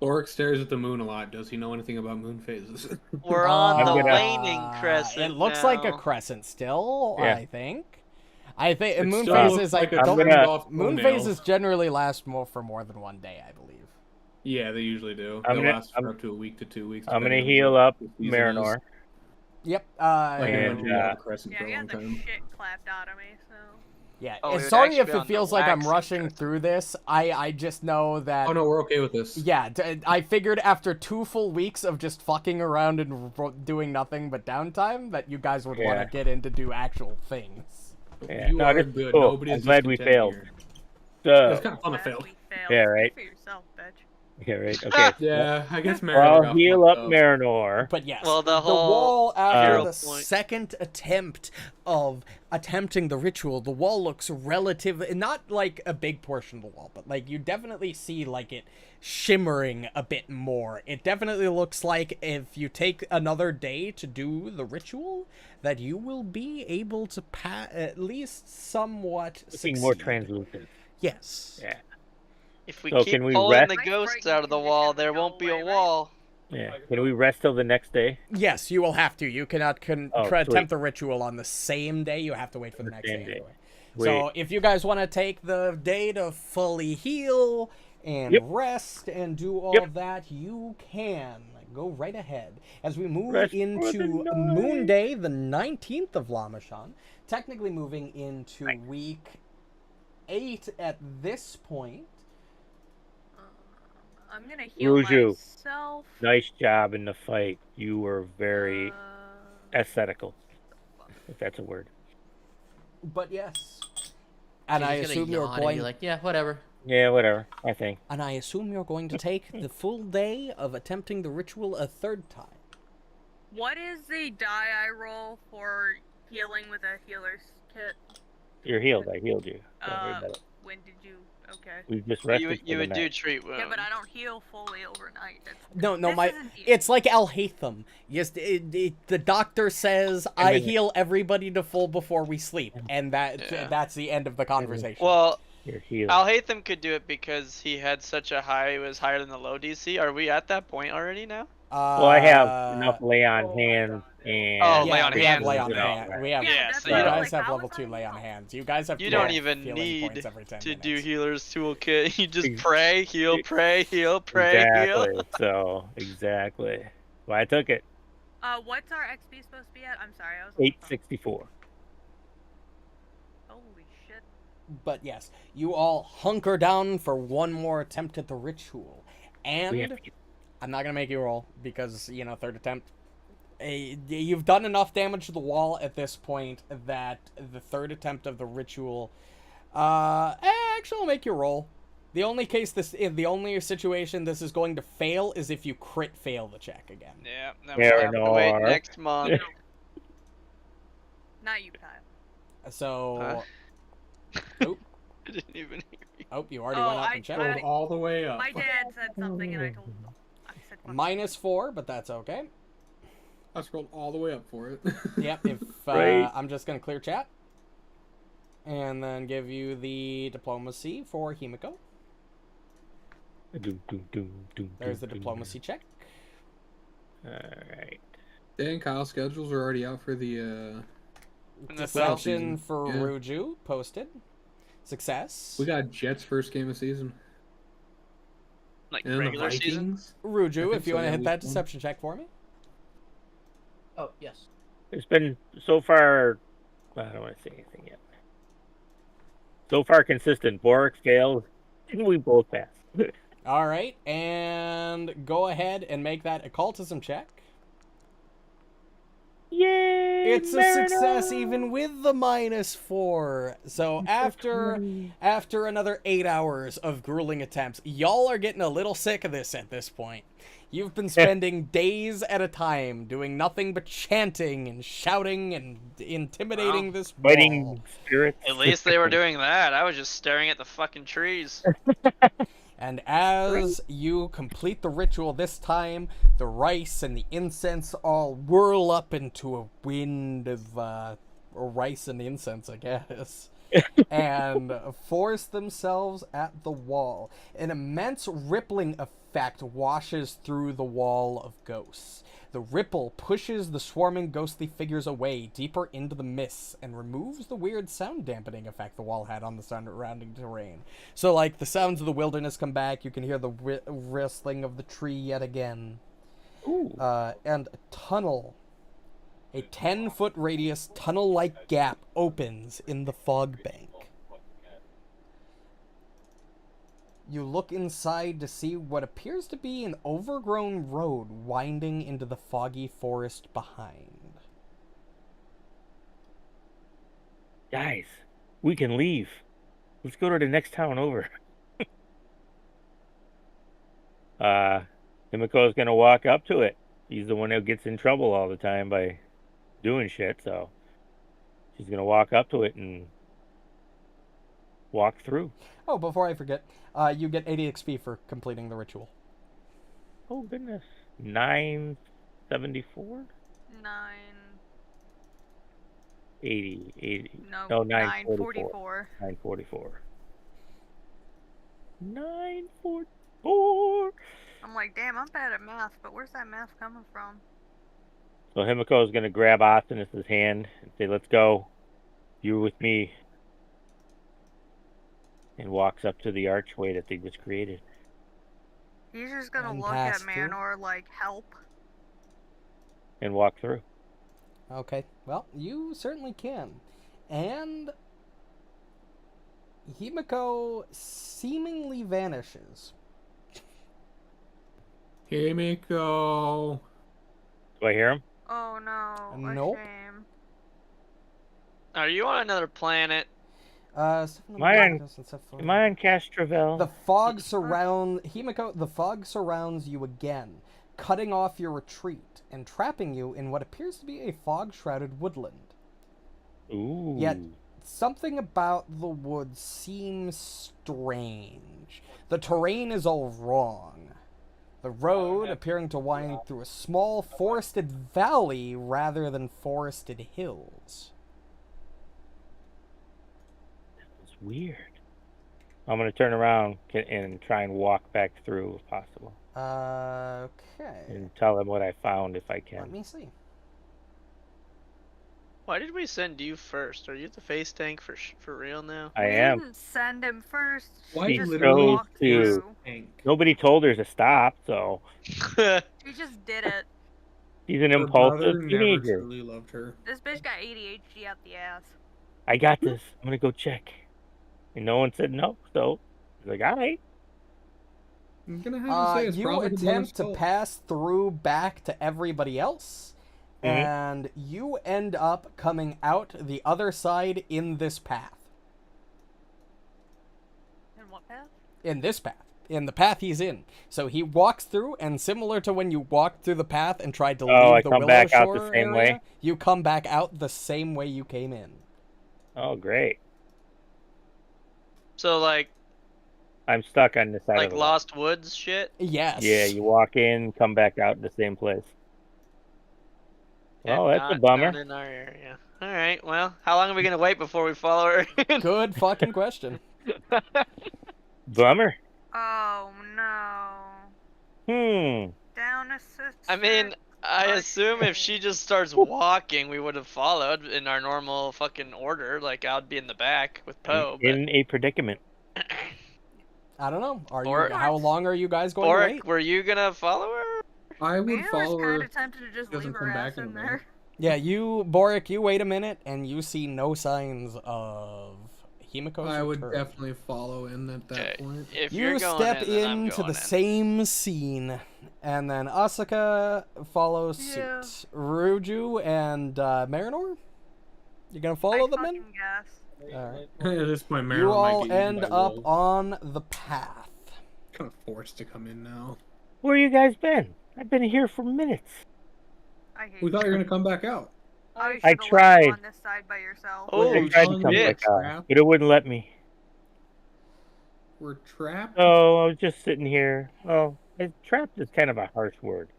Speaker 4: Borraeck stares at the moon a lot. Does he know anything about moon phases?
Speaker 2: We're on
Speaker 3: I'm
Speaker 2: the
Speaker 3: gonna-
Speaker 2: waning crescent.
Speaker 1: It looks like a
Speaker 2: now.
Speaker 1: crescent still,
Speaker 3: Yeah.
Speaker 1: I think. I think
Speaker 4: It
Speaker 1: moon
Speaker 4: still
Speaker 1: phases
Speaker 4: looks like a
Speaker 3: I'm
Speaker 4: trimmed
Speaker 3: gonna-
Speaker 4: off
Speaker 1: moon
Speaker 4: toenail.
Speaker 1: phases generally last for more than one day, I believe.
Speaker 4: Yeah, they usually do.
Speaker 3: I'm
Speaker 4: They'll
Speaker 3: gonna-
Speaker 4: last for up to a week to 2 weeks.
Speaker 3: I'm going to
Speaker 4: depending
Speaker 3: heal
Speaker 4: on
Speaker 3: up
Speaker 4: what the season is.
Speaker 3: Marinor.
Speaker 1: Yep.
Speaker 4: Like,
Speaker 3: And,
Speaker 4: we have a crescent
Speaker 5: Yeah,
Speaker 4: for a
Speaker 5: I
Speaker 4: long
Speaker 5: got the
Speaker 4: time.
Speaker 5: shit clapped out of me, so.
Speaker 1: Yeah.
Speaker 2: Oh, it would
Speaker 1: Sorry
Speaker 2: actually
Speaker 1: if
Speaker 2: be
Speaker 1: it
Speaker 2: on the
Speaker 1: feels like I'm
Speaker 2: waxing
Speaker 1: rushing
Speaker 2: crescent.
Speaker 1: through this. I just know that.
Speaker 4: Oh no, we're okay with this.
Speaker 1: Yeah, I figured after 2 full weeks of just fucking around and doing nothing but downtime, that you guys would want
Speaker 3: Yeah.
Speaker 1: to get in to do actual things.
Speaker 3: Yeah,
Speaker 4: You
Speaker 3: no,
Speaker 4: are
Speaker 3: this is
Speaker 4: good.
Speaker 3: cool.
Speaker 4: Nobody
Speaker 3: I'm
Speaker 4: is
Speaker 3: glad we
Speaker 4: discontent
Speaker 3: failed.
Speaker 4: here.
Speaker 3: So,
Speaker 4: It's kind of fun to
Speaker 5: Glad
Speaker 4: fail.
Speaker 5: we failed.
Speaker 3: Yeah,
Speaker 5: Speak
Speaker 3: right.
Speaker 5: for yourself, bitch.
Speaker 3: yeah, right. Okay.
Speaker 4: Yeah, I guess
Speaker 3: Well,
Speaker 4: Marinor
Speaker 3: I'll
Speaker 4: got
Speaker 3: heal
Speaker 4: fucked
Speaker 3: up Marinor.
Speaker 1: But yes,
Speaker 2: Well, the
Speaker 1: the
Speaker 2: whole
Speaker 1: wall after
Speaker 2: hero
Speaker 1: the
Speaker 2: point-
Speaker 1: second attempt of attempting the ritual, the wall looks relatively not like a big portion of the wall, but like you definitely see like it shimmering a bit more. It definitely looks like if you take another day to do the ritual, that you will be able to at least somewhat
Speaker 3: Looking more
Speaker 1: succeed.
Speaker 3: translucent.
Speaker 1: Yes.
Speaker 3: Yeah.
Speaker 2: If we
Speaker 3: So
Speaker 2: keep
Speaker 3: can we
Speaker 2: pulling
Speaker 3: rest-
Speaker 2: the
Speaker 5: Nice
Speaker 2: ghosts
Speaker 5: breaking
Speaker 2: out of the
Speaker 5: condition
Speaker 2: wall,
Speaker 5: would
Speaker 2: there
Speaker 5: go
Speaker 2: won't be
Speaker 5: away,
Speaker 2: a
Speaker 5: right?
Speaker 2: wall.
Speaker 3: Yeah. Can we rest till the next day?
Speaker 1: Yes, you will have to. You cannot
Speaker 3: Oh, sweet.
Speaker 1: attempt the ritual on the same day. You have to wait for the
Speaker 3: The
Speaker 1: next
Speaker 3: same
Speaker 1: day
Speaker 3: day.
Speaker 1: anyway.
Speaker 3: Sweet.
Speaker 1: So if you guys want to take the day to fully heal and
Speaker 3: Yep.
Speaker 1: rest and do all
Speaker 3: Yep.
Speaker 1: of that, you can go right ahead. As we move
Speaker 3: Rest for
Speaker 1: into
Speaker 3: the
Speaker 1: Moon
Speaker 3: night.
Speaker 1: Day, the 19th of Lamachan, technically moving into
Speaker 3: Right.
Speaker 1: week 8 at this point.
Speaker 5: I'm gonna heal
Speaker 3: Ruju.
Speaker 5: myself.
Speaker 3: Nice job in the fight. You were very
Speaker 5: Uh,
Speaker 3: aesthetical, if that's a word.
Speaker 1: But yes. And
Speaker 7: She's
Speaker 1: I
Speaker 7: gonna
Speaker 1: assume you're
Speaker 7: yawn and
Speaker 1: going
Speaker 7: be like, yeah, whatever.
Speaker 3: Yeah, whatever. I think.
Speaker 1: And I assume you're going to take the full day of attempting the ritual a third time.
Speaker 5: what is the die I roll for healing with a healer's kit?
Speaker 3: You're healed. I healed you. Don't worry
Speaker 5: Uh,
Speaker 3: about it.
Speaker 5: when did you? Okay.
Speaker 3: We just rested.
Speaker 2: You,
Speaker 3: for
Speaker 2: you
Speaker 3: the
Speaker 2: would do
Speaker 3: night.
Speaker 2: treat wounds.
Speaker 5: Yeah, but I don't heal fully overnight. That's,
Speaker 1: No,
Speaker 5: this
Speaker 1: my
Speaker 5: isn't healing.
Speaker 1: it's like Al-Haytham. Yes, the doctor says I
Speaker 3: then-
Speaker 1: heal everybody to full before we sleep, and
Speaker 2: Yeah.
Speaker 1: that's the end of the conversation.
Speaker 2: Well,
Speaker 3: You're healed.
Speaker 2: Al-Haytham could do it because he had such a high, it was higher than the low DC. Are we at that point already now?
Speaker 3: Well, I have enough lay on hands and.
Speaker 2: Oh,
Speaker 1: yeah,
Speaker 2: lay on
Speaker 1: we
Speaker 2: hands
Speaker 1: have lay
Speaker 2: is
Speaker 1: on
Speaker 2: good.
Speaker 1: hand. We have.
Speaker 5: Yeah,
Speaker 2: that's
Speaker 1: you
Speaker 2: what I
Speaker 1: guys
Speaker 2: was
Speaker 1: have
Speaker 5: like,
Speaker 1: level
Speaker 5: how
Speaker 1: 2
Speaker 5: is
Speaker 1: lay
Speaker 5: that
Speaker 1: on
Speaker 5: heal?
Speaker 1: hands. You guys have.
Speaker 2: You
Speaker 1: 12
Speaker 2: don't even
Speaker 1: healing
Speaker 2: need
Speaker 1: points every 10
Speaker 2: to do
Speaker 1: minutes.
Speaker 2: healer's toolkit. You just
Speaker 3: Ex-
Speaker 2: pray, heal, pray, heal, pray,
Speaker 3: Exactly.
Speaker 2: heal.
Speaker 3: So exactly. Well, I took it.
Speaker 5: What's our XP supposed to be at? I'm sorry, I was.
Speaker 3: 864.
Speaker 5: Holy shit.
Speaker 1: But yes, you all hunker down for one more attempt at the ritual,
Speaker 3: We
Speaker 1: and
Speaker 3: have-
Speaker 1: I'm not gonna make you roll because third attempt. You've done enough damage to the wall at this point that the third attempt of the ritual. Actually, I'll make you roll. The only situation this is going to fail is if you crit fail the check again.
Speaker 2: Yeah, then we'll have to wait
Speaker 3: Marynor.
Speaker 2: next month.
Speaker 5: Not you, Kyle.
Speaker 1: So,
Speaker 2: I didn't even hear you.
Speaker 1: oh, you already went up and checked.
Speaker 4: Rolled all the way up.
Speaker 5: My dad said something and I told him. I said fuck.
Speaker 1: -4, but that's okay.
Speaker 4: I scrolled all the way up for it.
Speaker 1: Yep, if
Speaker 3: Right.
Speaker 1: I'm just going to clear chat. And then give you the diplomacy for Himiko. There's the diplomacy check.
Speaker 3: Alright.
Speaker 4: Dan, Kyle's schedules are already out for the
Speaker 2: And the
Speaker 1: Deception
Speaker 4: season.
Speaker 1: for
Speaker 4: Yeah.
Speaker 1: Ruju posted. Success.
Speaker 4: We got Jets' first game of season.
Speaker 2: Like
Speaker 4: And the
Speaker 2: regular season.
Speaker 4: Vikings. I
Speaker 1: Ruju,
Speaker 4: think
Speaker 1: if you
Speaker 4: so,
Speaker 1: want to
Speaker 4: yeah,
Speaker 1: hit
Speaker 4: week
Speaker 1: that
Speaker 4: 1.
Speaker 1: deception check for me.
Speaker 7: Oh, yes.
Speaker 3: There's been so far. I don't want to say anything yet. So far, consistent. Borraeck failed, and we both passed.
Speaker 1: All right, and go ahead and make that occultism check.
Speaker 3: Yay!
Speaker 1: It's a success even with the -4. So after another 8 hours of grueling attempts, y'all are getting a little sick of this at this point. You've been spending days at a time doing nothing but chanting and shouting and intimidating
Speaker 2: Wow.
Speaker 1: this wall.
Speaker 3: Fighting spirits.
Speaker 2: At least they were doing that. I was just staring at the fucking trees.
Speaker 1: And as you complete the ritual this time, the rice and the incense all whirl up into a wind of rice and incense, I guess, and force themselves at the wall. An immense rippling effect washes through the wall of ghosts. The ripple pushes the swarming ghostly figures away deeper into the mists and removes the weird sound dampening effect the wall had on the surrounding terrain. So, like, the sounds of the wilderness come back, you can hear the rustling of the tree yet again.
Speaker 3: Ooh.
Speaker 1: And a tunnel, a 10-foot radius tunnel-like gap opens in the fog bank. You look inside to see what appears to be an overgrown road winding into the foggy forest behind.
Speaker 3: Guys, we can leave. Let's go to the next town over. Himiko's gonna walk up to it. He's the one who gets in trouble all the time by doing shit, so she's gonna walk up to it and walk through.
Speaker 1: Oh, before I forget, you get 80 XP for completing the ritual.
Speaker 3: Oh goodness. 974? 80. No, 944. 944. 944.
Speaker 5: I'm like, damn, I'm bad at math, but where's that math coming from?
Speaker 3: So Himiko is going to grab Ossinis's hand and say, "Let's go. You're with me." And walks up to the archway that they just created.
Speaker 5: He's just gonna
Speaker 1: And
Speaker 5: look
Speaker 1: pass
Speaker 5: at
Speaker 1: through.
Speaker 5: Marynor like, help.
Speaker 3: And walk through.
Speaker 1: Okay, well, you certainly can. And Himiko seemingly vanishes.
Speaker 4: Himiko.
Speaker 3: Do I hear him?
Speaker 5: Oh no,
Speaker 1: Nope.
Speaker 5: a shame.
Speaker 2: Are you on another planet?
Speaker 3: Am I on Castrovel?
Speaker 1: The fog Himiko, the fog surrounds you again, cutting off your retreat and trapping you in what appears to be a fog-shrouded woodland.
Speaker 3: Ooh.
Speaker 1: Yet, something about the woods seems strange. The terrain is all wrong. The road appearing to wind through a small forested valley rather than forested hills.
Speaker 3: It's weird. I'm going to turn around and try and walk back through if possible.
Speaker 1: Okay.
Speaker 3: And tell them what I found if I
Speaker 1: Let
Speaker 3: can.
Speaker 1: me see.
Speaker 2: Why did we send you first? Are you the face tank for real now?
Speaker 3: I
Speaker 5: We
Speaker 3: am.
Speaker 5: didn't send him first.
Speaker 4: Why
Speaker 5: She
Speaker 3: He
Speaker 5: just
Speaker 4: literally
Speaker 5: walked
Speaker 3: chose to-
Speaker 5: through.
Speaker 4: Tank.
Speaker 3: Nobody told her to stop, so
Speaker 5: She just did it.
Speaker 3: she's an
Speaker 4: Her
Speaker 3: impulsive
Speaker 4: brother never
Speaker 3: teenager.
Speaker 4: truly loved her.
Speaker 5: This bitch got ADHD out the ass.
Speaker 3: I got this. I'm going to go check. And no one said no, so I was like, all right.
Speaker 4: I'm gonna have to say it's
Speaker 1: You
Speaker 4: probably the bonus
Speaker 1: attempt to
Speaker 4: fault.
Speaker 1: pass through back to everybody else,
Speaker 3: Mhm.
Speaker 1: and you end up coming out the other side in this path.
Speaker 5: And what path?
Speaker 1: In this path. In the path he's in. So he walks through, and similar to when you walked through the path and tried to
Speaker 3: I
Speaker 1: leave the
Speaker 3: come
Speaker 1: Willow
Speaker 3: back out
Speaker 1: Shore
Speaker 3: the same
Speaker 1: area,
Speaker 3: way?
Speaker 1: you come back out the same way you came in.
Speaker 3: Oh, great.
Speaker 2: So like
Speaker 3: I'm stuck on this side of the wall.
Speaker 2: Lost Woods shit.
Speaker 1: Yes.
Speaker 3: Yeah, you walk in, come back out in the same place.
Speaker 2: And
Speaker 3: Oh, that's a
Speaker 2: not
Speaker 3: bummer.
Speaker 2: in our area. All right. Well, how long are we gonna wait before we follow her in?
Speaker 1: Good fucking question.
Speaker 3: Bummer.
Speaker 5: Oh no. Down a sister.
Speaker 2: I mean, I assume if she just starts walking, we would have followed in our normal fucking order. Like I'd be in the back with Poe.
Speaker 3: In a predicament.
Speaker 1: I don't know.
Speaker 2: Or-
Speaker 1: How long are you guys going to
Speaker 2: Borraeck,
Speaker 1: wait?
Speaker 2: were you gonna follow her?
Speaker 4: I would
Speaker 5: I
Speaker 4: follow
Speaker 5: was
Speaker 4: her.
Speaker 5: kind of tempted to just
Speaker 4: doesn't
Speaker 5: leave her
Speaker 4: come
Speaker 5: ass
Speaker 4: back
Speaker 5: in
Speaker 4: anyway.
Speaker 5: there.
Speaker 1: Yeah, Borraeck, you wait a minute, and you see no signs of Himiko's
Speaker 4: I would
Speaker 1: return.
Speaker 4: definitely follow in at that
Speaker 2: Okay.
Speaker 4: point.
Speaker 2: If
Speaker 1: You
Speaker 2: you're going
Speaker 1: step
Speaker 2: in, then I'm
Speaker 1: into
Speaker 2: going
Speaker 1: the
Speaker 2: in.
Speaker 1: same scene, and then Asuka follows
Speaker 5: Yeah.
Speaker 1: suit. Ruju and Marynor? You gonna follow
Speaker 5: I
Speaker 1: them in?
Speaker 5: fucking guess.
Speaker 1: Alright.
Speaker 4: At this point, Marynor
Speaker 1: You
Speaker 4: might
Speaker 1: all
Speaker 4: get eaten
Speaker 1: end
Speaker 4: by
Speaker 1: up
Speaker 4: wolves.
Speaker 1: on the path.
Speaker 4: Kind of forced to come in now.
Speaker 3: Where you guys been? I've been here for minutes.
Speaker 5: I hate
Speaker 4: We thought you
Speaker 5: you.
Speaker 4: were gonna come back out.
Speaker 5: I
Speaker 3: I
Speaker 5: should've left you
Speaker 3: tried.
Speaker 5: on this side by yourself.
Speaker 2: Oh,
Speaker 3: I tried to come
Speaker 2: shit.
Speaker 3: back out,
Speaker 4: Trap.
Speaker 3: but it wouldn't let me.
Speaker 4: We're trapped.
Speaker 3: Oh, I was just sitting here. Oh, trapped is kind of a harsh word.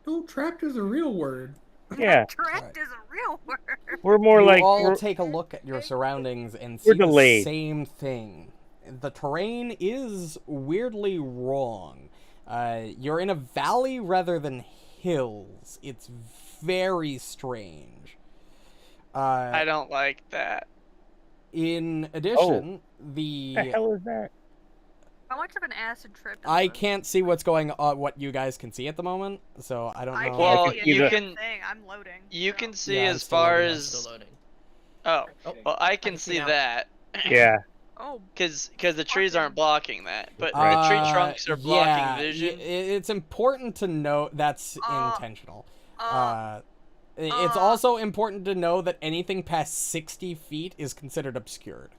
Speaker 4: No, trapped is a real word.
Speaker 3: Yeah,
Speaker 5: Trapped is a real word.
Speaker 3: we're more
Speaker 1: You
Speaker 3: like
Speaker 1: all
Speaker 3: we're-
Speaker 1: take a look at your surroundings and
Speaker 3: We're
Speaker 1: see the
Speaker 3: delayed.
Speaker 1: same thing. The terrain is weirdly wrong. You're in a valley rather than hills. It's very strange.
Speaker 2: I don't like that.
Speaker 1: In addition, the
Speaker 3: What the hell is that?
Speaker 5: How much of an acid trip is
Speaker 1: I
Speaker 5: this?
Speaker 1: can't see what's going on, what you guys can see at the moment, so I don't
Speaker 5: I
Speaker 1: know.
Speaker 2: Well,
Speaker 5: can't see
Speaker 2: you
Speaker 5: a
Speaker 2: can-
Speaker 5: damn thing. I'm loading.
Speaker 2: You
Speaker 5: so.
Speaker 2: can see
Speaker 1: Yeah, I'm
Speaker 2: as
Speaker 1: still
Speaker 2: far
Speaker 1: loading,
Speaker 7: I'm
Speaker 2: as.
Speaker 7: still loading.
Speaker 2: Oh,
Speaker 7: Oh,
Speaker 2: well, I
Speaker 7: I
Speaker 2: can
Speaker 7: can
Speaker 2: see
Speaker 7: see now.
Speaker 2: that.
Speaker 3: Yeah,
Speaker 5: Oh,
Speaker 2: Because the trees aren't blocking that, but the
Speaker 3: Right.
Speaker 2: tree trunks are blocking
Speaker 1: yeah,
Speaker 2: vision.
Speaker 1: It's important to note that's
Speaker 5: Uh,
Speaker 1: intentional. It's
Speaker 5: uh.
Speaker 1: also important to know that anything past 60 feet is considered obscured.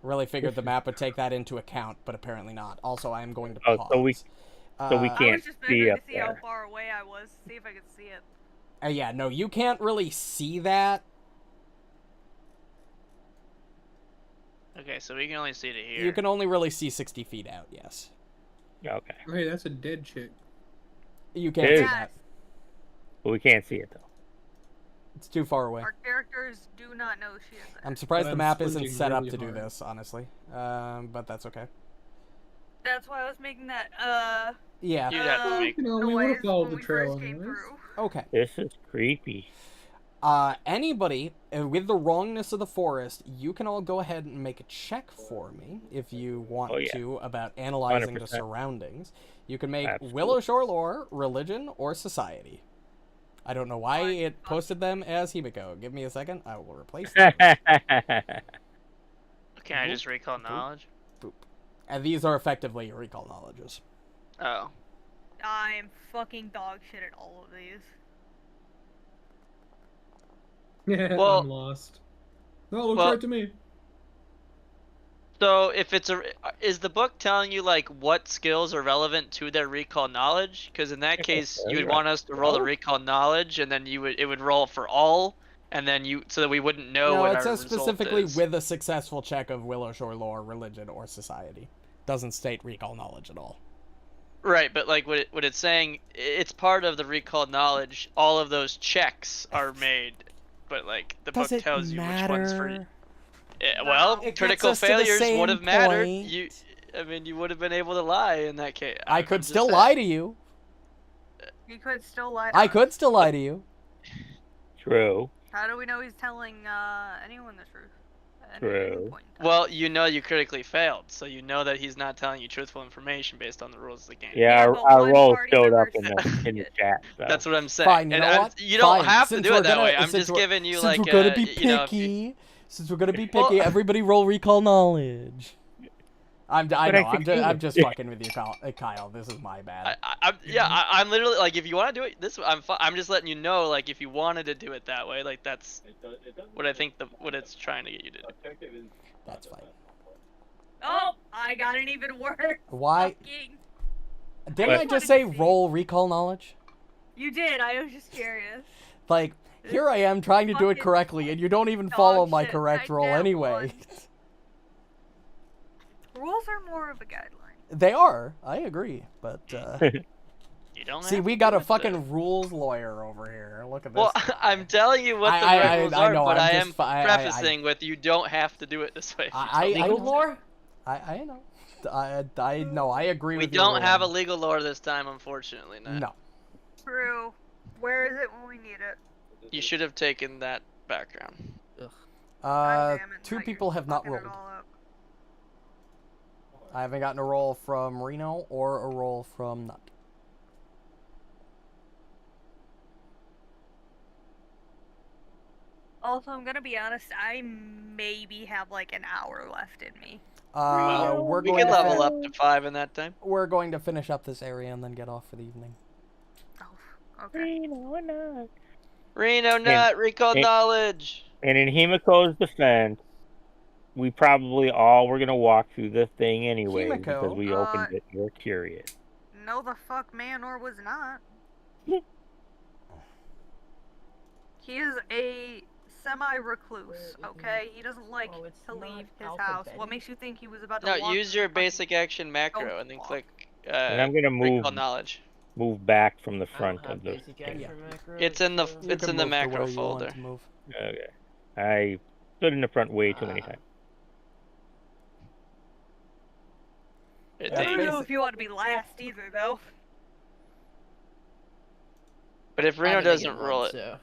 Speaker 1: Really figured the map would take that into account, but apparently not. Also, I am going to
Speaker 3: Oh,
Speaker 1: pause.
Speaker 3: so we
Speaker 5: I
Speaker 3: can't
Speaker 5: was just
Speaker 3: see
Speaker 5: measuring
Speaker 3: up
Speaker 5: to see how
Speaker 3: there.
Speaker 5: far away I was. See if I could see it.
Speaker 1: Yeah, no, you can't really see that.
Speaker 2: Okay, so we can only see to here.
Speaker 1: You can only really see 60 feet out, yes.
Speaker 3: Okay,
Speaker 4: Hey, that's a dead chick.
Speaker 1: You can't
Speaker 3: Dude.
Speaker 1: see
Speaker 5: Yes,
Speaker 1: that.
Speaker 3: but we can't see it though.
Speaker 1: It's too far away.
Speaker 5: our characters do not know she is there.
Speaker 1: I'm surprised
Speaker 4: But
Speaker 1: the
Speaker 4: I'm
Speaker 1: map isn't
Speaker 4: squinting
Speaker 1: set up
Speaker 4: really
Speaker 1: to do
Speaker 4: hard.
Speaker 1: this, honestly. But that's okay.
Speaker 5: That's why I was making that
Speaker 1: Yeah.
Speaker 2: You'd have to make.
Speaker 4: You know, we would
Speaker 5: noise
Speaker 4: have followed
Speaker 5: when
Speaker 4: the
Speaker 5: we
Speaker 4: trail
Speaker 5: first came
Speaker 4: anyways.
Speaker 5: through.
Speaker 1: Okay.
Speaker 3: This is creepy.
Speaker 1: Anybody with the wrongness of the forest, you can all go ahead and make a check for me if you want
Speaker 3: Oh, yeah.
Speaker 1: to about analyzing the
Speaker 3: 100%.
Speaker 1: surroundings. You can make
Speaker 3: Absolutely.
Speaker 1: Willow Shore lore, religion, or society. I don't know why it posted them as Himiko. Give me a second. I will replace them.
Speaker 2: Can I just recall knowledge?
Speaker 1: Boop. And these are effectively recall knowledges.
Speaker 2: Oh.
Speaker 5: I am fucking dog shit at all of these.
Speaker 4: Yeah,
Speaker 2: Well-
Speaker 4: I'm lost. No, it looks
Speaker 2: well-
Speaker 4: right to me.
Speaker 2: So if it's is the book telling you like what skills are relevant to their recall knowledge? Because in that
Speaker 3: think
Speaker 2: case,
Speaker 3: so,
Speaker 2: you would
Speaker 3: yeah.
Speaker 2: want us to roll the
Speaker 3: Oh.
Speaker 2: recall knowledge, and then it would roll for all, and then so that we wouldn't know
Speaker 1: No,
Speaker 2: what
Speaker 1: it
Speaker 2: our
Speaker 1: says
Speaker 2: result
Speaker 1: specifically
Speaker 2: is.
Speaker 1: with a successful check of Willow Shore lore, religion, or society. Doesn't state recall knowledge at all.
Speaker 2: Right, but like what it's saying, it's part of the recall knowledge. All of those checks are made, but like the
Speaker 1: Does
Speaker 2: book
Speaker 1: it
Speaker 2: tells you which ones for.
Speaker 1: matter?
Speaker 2: Well,
Speaker 1: It gets
Speaker 2: critical
Speaker 1: us to the
Speaker 2: failures
Speaker 1: same
Speaker 2: would have mattered.
Speaker 1: point.
Speaker 2: I mean, you would have been able to lie in that case.
Speaker 1: I
Speaker 2: I'm
Speaker 1: could
Speaker 2: just
Speaker 1: still
Speaker 2: saying.
Speaker 1: lie to you.
Speaker 5: You could still lie to
Speaker 1: I
Speaker 5: us.
Speaker 1: could still lie to you.
Speaker 3: True.
Speaker 5: How do we know he's telling anyone the truth? At any
Speaker 3: True.
Speaker 5: point in time?
Speaker 2: Well, you know you critically failed, so you know that he's not telling you truthful information based on the rules of the game.
Speaker 3: Yeah,
Speaker 5: Yeah,
Speaker 3: our,
Speaker 5: but
Speaker 3: our
Speaker 5: one
Speaker 3: roll
Speaker 5: party
Speaker 3: showed
Speaker 5: member
Speaker 3: up in the chat. So.
Speaker 2: That's what I'm saying.
Speaker 1: Fine, you
Speaker 2: and
Speaker 1: know what?
Speaker 2: you don't
Speaker 1: Fine.
Speaker 2: have to
Speaker 1: Since
Speaker 2: do
Speaker 1: we're
Speaker 2: it that
Speaker 1: gonna-
Speaker 2: way. I'm
Speaker 1: since
Speaker 2: just
Speaker 1: we're-
Speaker 2: giving you
Speaker 1: Since
Speaker 2: like
Speaker 1: we're gonna be
Speaker 2: you know, if you-
Speaker 1: picky, since we're gonna be
Speaker 2: Well-
Speaker 1: picky, everybody roll recall knowledge. I know. I'm
Speaker 3: succeeded.
Speaker 1: just fucking with you, Kyle. This is my bad.
Speaker 2: I'm literally like, if you want to do it this way, I'm just letting you know, like, if you wanted to do it that way, like that's
Speaker 6: It does
Speaker 2: what I think what it's trying to get you to do.
Speaker 6: objective is
Speaker 1: That's fine.
Speaker 5: Oh, I got an even worse.
Speaker 1: Why?
Speaker 5: fucking-
Speaker 1: Didn't
Speaker 3: But-
Speaker 1: I just say roll recall knowledge?
Speaker 5: You did. I was just curious.
Speaker 1: Like, here I am trying to do it
Speaker 5: Fucking
Speaker 1: correctly, and you don't even
Speaker 5: dog
Speaker 1: follow my
Speaker 5: shit.
Speaker 1: correct
Speaker 5: I
Speaker 1: roll
Speaker 5: nat
Speaker 1: anyway.
Speaker 5: one. Rules are more of a guideline.
Speaker 1: They are. I agree. But,
Speaker 2: You don't
Speaker 1: see,
Speaker 2: have
Speaker 1: we
Speaker 2: to
Speaker 1: got
Speaker 2: do
Speaker 1: a
Speaker 2: it,
Speaker 1: fucking
Speaker 2: though.
Speaker 1: rules lawyer over here. Look at this.
Speaker 2: Well,
Speaker 1: guy.
Speaker 2: I'm telling you what the
Speaker 1: I
Speaker 2: rules
Speaker 1: I
Speaker 2: are,
Speaker 1: know,
Speaker 2: but
Speaker 1: I'm
Speaker 2: I
Speaker 1: just
Speaker 2: am
Speaker 1: fi- I-
Speaker 2: prefacing with you don't have to do it this way.
Speaker 7: Legal
Speaker 1: know.
Speaker 7: lore?
Speaker 1: I know. I know. I agree
Speaker 2: We
Speaker 1: with your
Speaker 2: don't have a
Speaker 1: ruling.
Speaker 2: legal lore this time, unfortunately. Nat.
Speaker 1: No.
Speaker 5: True. Where is it when we need it?
Speaker 2: You should have taken that background.
Speaker 5: God damn it,
Speaker 1: Two
Speaker 5: Nut,
Speaker 1: people
Speaker 5: you're
Speaker 1: have not
Speaker 5: fucking it
Speaker 1: rolled.
Speaker 5: all up.
Speaker 1: I haven't gotten a roll from Reno or a roll from Nut.
Speaker 5: Also, I'm gonna be honest, I maybe have like an hour left in me.
Speaker 1: We're
Speaker 2: We
Speaker 1: going
Speaker 2: can
Speaker 1: to
Speaker 2: level up to 5 in that time.
Speaker 1: We're going to finish up this area and then get off for the evening.
Speaker 5: Oh, okay.
Speaker 2: Reno Nut, recall
Speaker 3: Hey.
Speaker 2: knowledge.
Speaker 3: And in Himiko's defense, we probably all were gonna walk through this thing anyway
Speaker 1: Himiko?
Speaker 3: because we opened it. We're curious.
Speaker 5: No, the fuck, Manor was not. He is a semi-recluse, okay? He doesn't like
Speaker 7: Oh, it's
Speaker 5: to
Speaker 7: not
Speaker 5: leave his house. What
Speaker 7: alphabetic.
Speaker 5: makes you think he was about to
Speaker 2: No,
Speaker 5: walk
Speaker 2: use
Speaker 5: through
Speaker 2: your
Speaker 5: the fucking-
Speaker 2: basic action macro
Speaker 5: Don't
Speaker 2: and then
Speaker 5: walk.
Speaker 2: click
Speaker 3: And I'm gonna
Speaker 2: recall
Speaker 3: move
Speaker 2: knowledge.
Speaker 3: back from the
Speaker 7: I don't
Speaker 3: front
Speaker 7: have
Speaker 3: of the.
Speaker 7: basic action macros,
Speaker 2: It's in the
Speaker 7: so-
Speaker 1: You
Speaker 2: It's
Speaker 1: can
Speaker 2: in the
Speaker 1: move to
Speaker 2: macro
Speaker 1: where you want
Speaker 2: folder.
Speaker 1: to move.
Speaker 3: Okay. I stood in the front way too many
Speaker 7: Ah.
Speaker 3: times.
Speaker 2: It
Speaker 1: Yeah,
Speaker 5: I don't
Speaker 2: did.
Speaker 5: know if you want to be last either, though.
Speaker 2: But if
Speaker 7: I
Speaker 2: Reno
Speaker 7: have a
Speaker 2: doesn't
Speaker 7: negative
Speaker 2: roll
Speaker 7: one,
Speaker 2: it,
Speaker 7: so-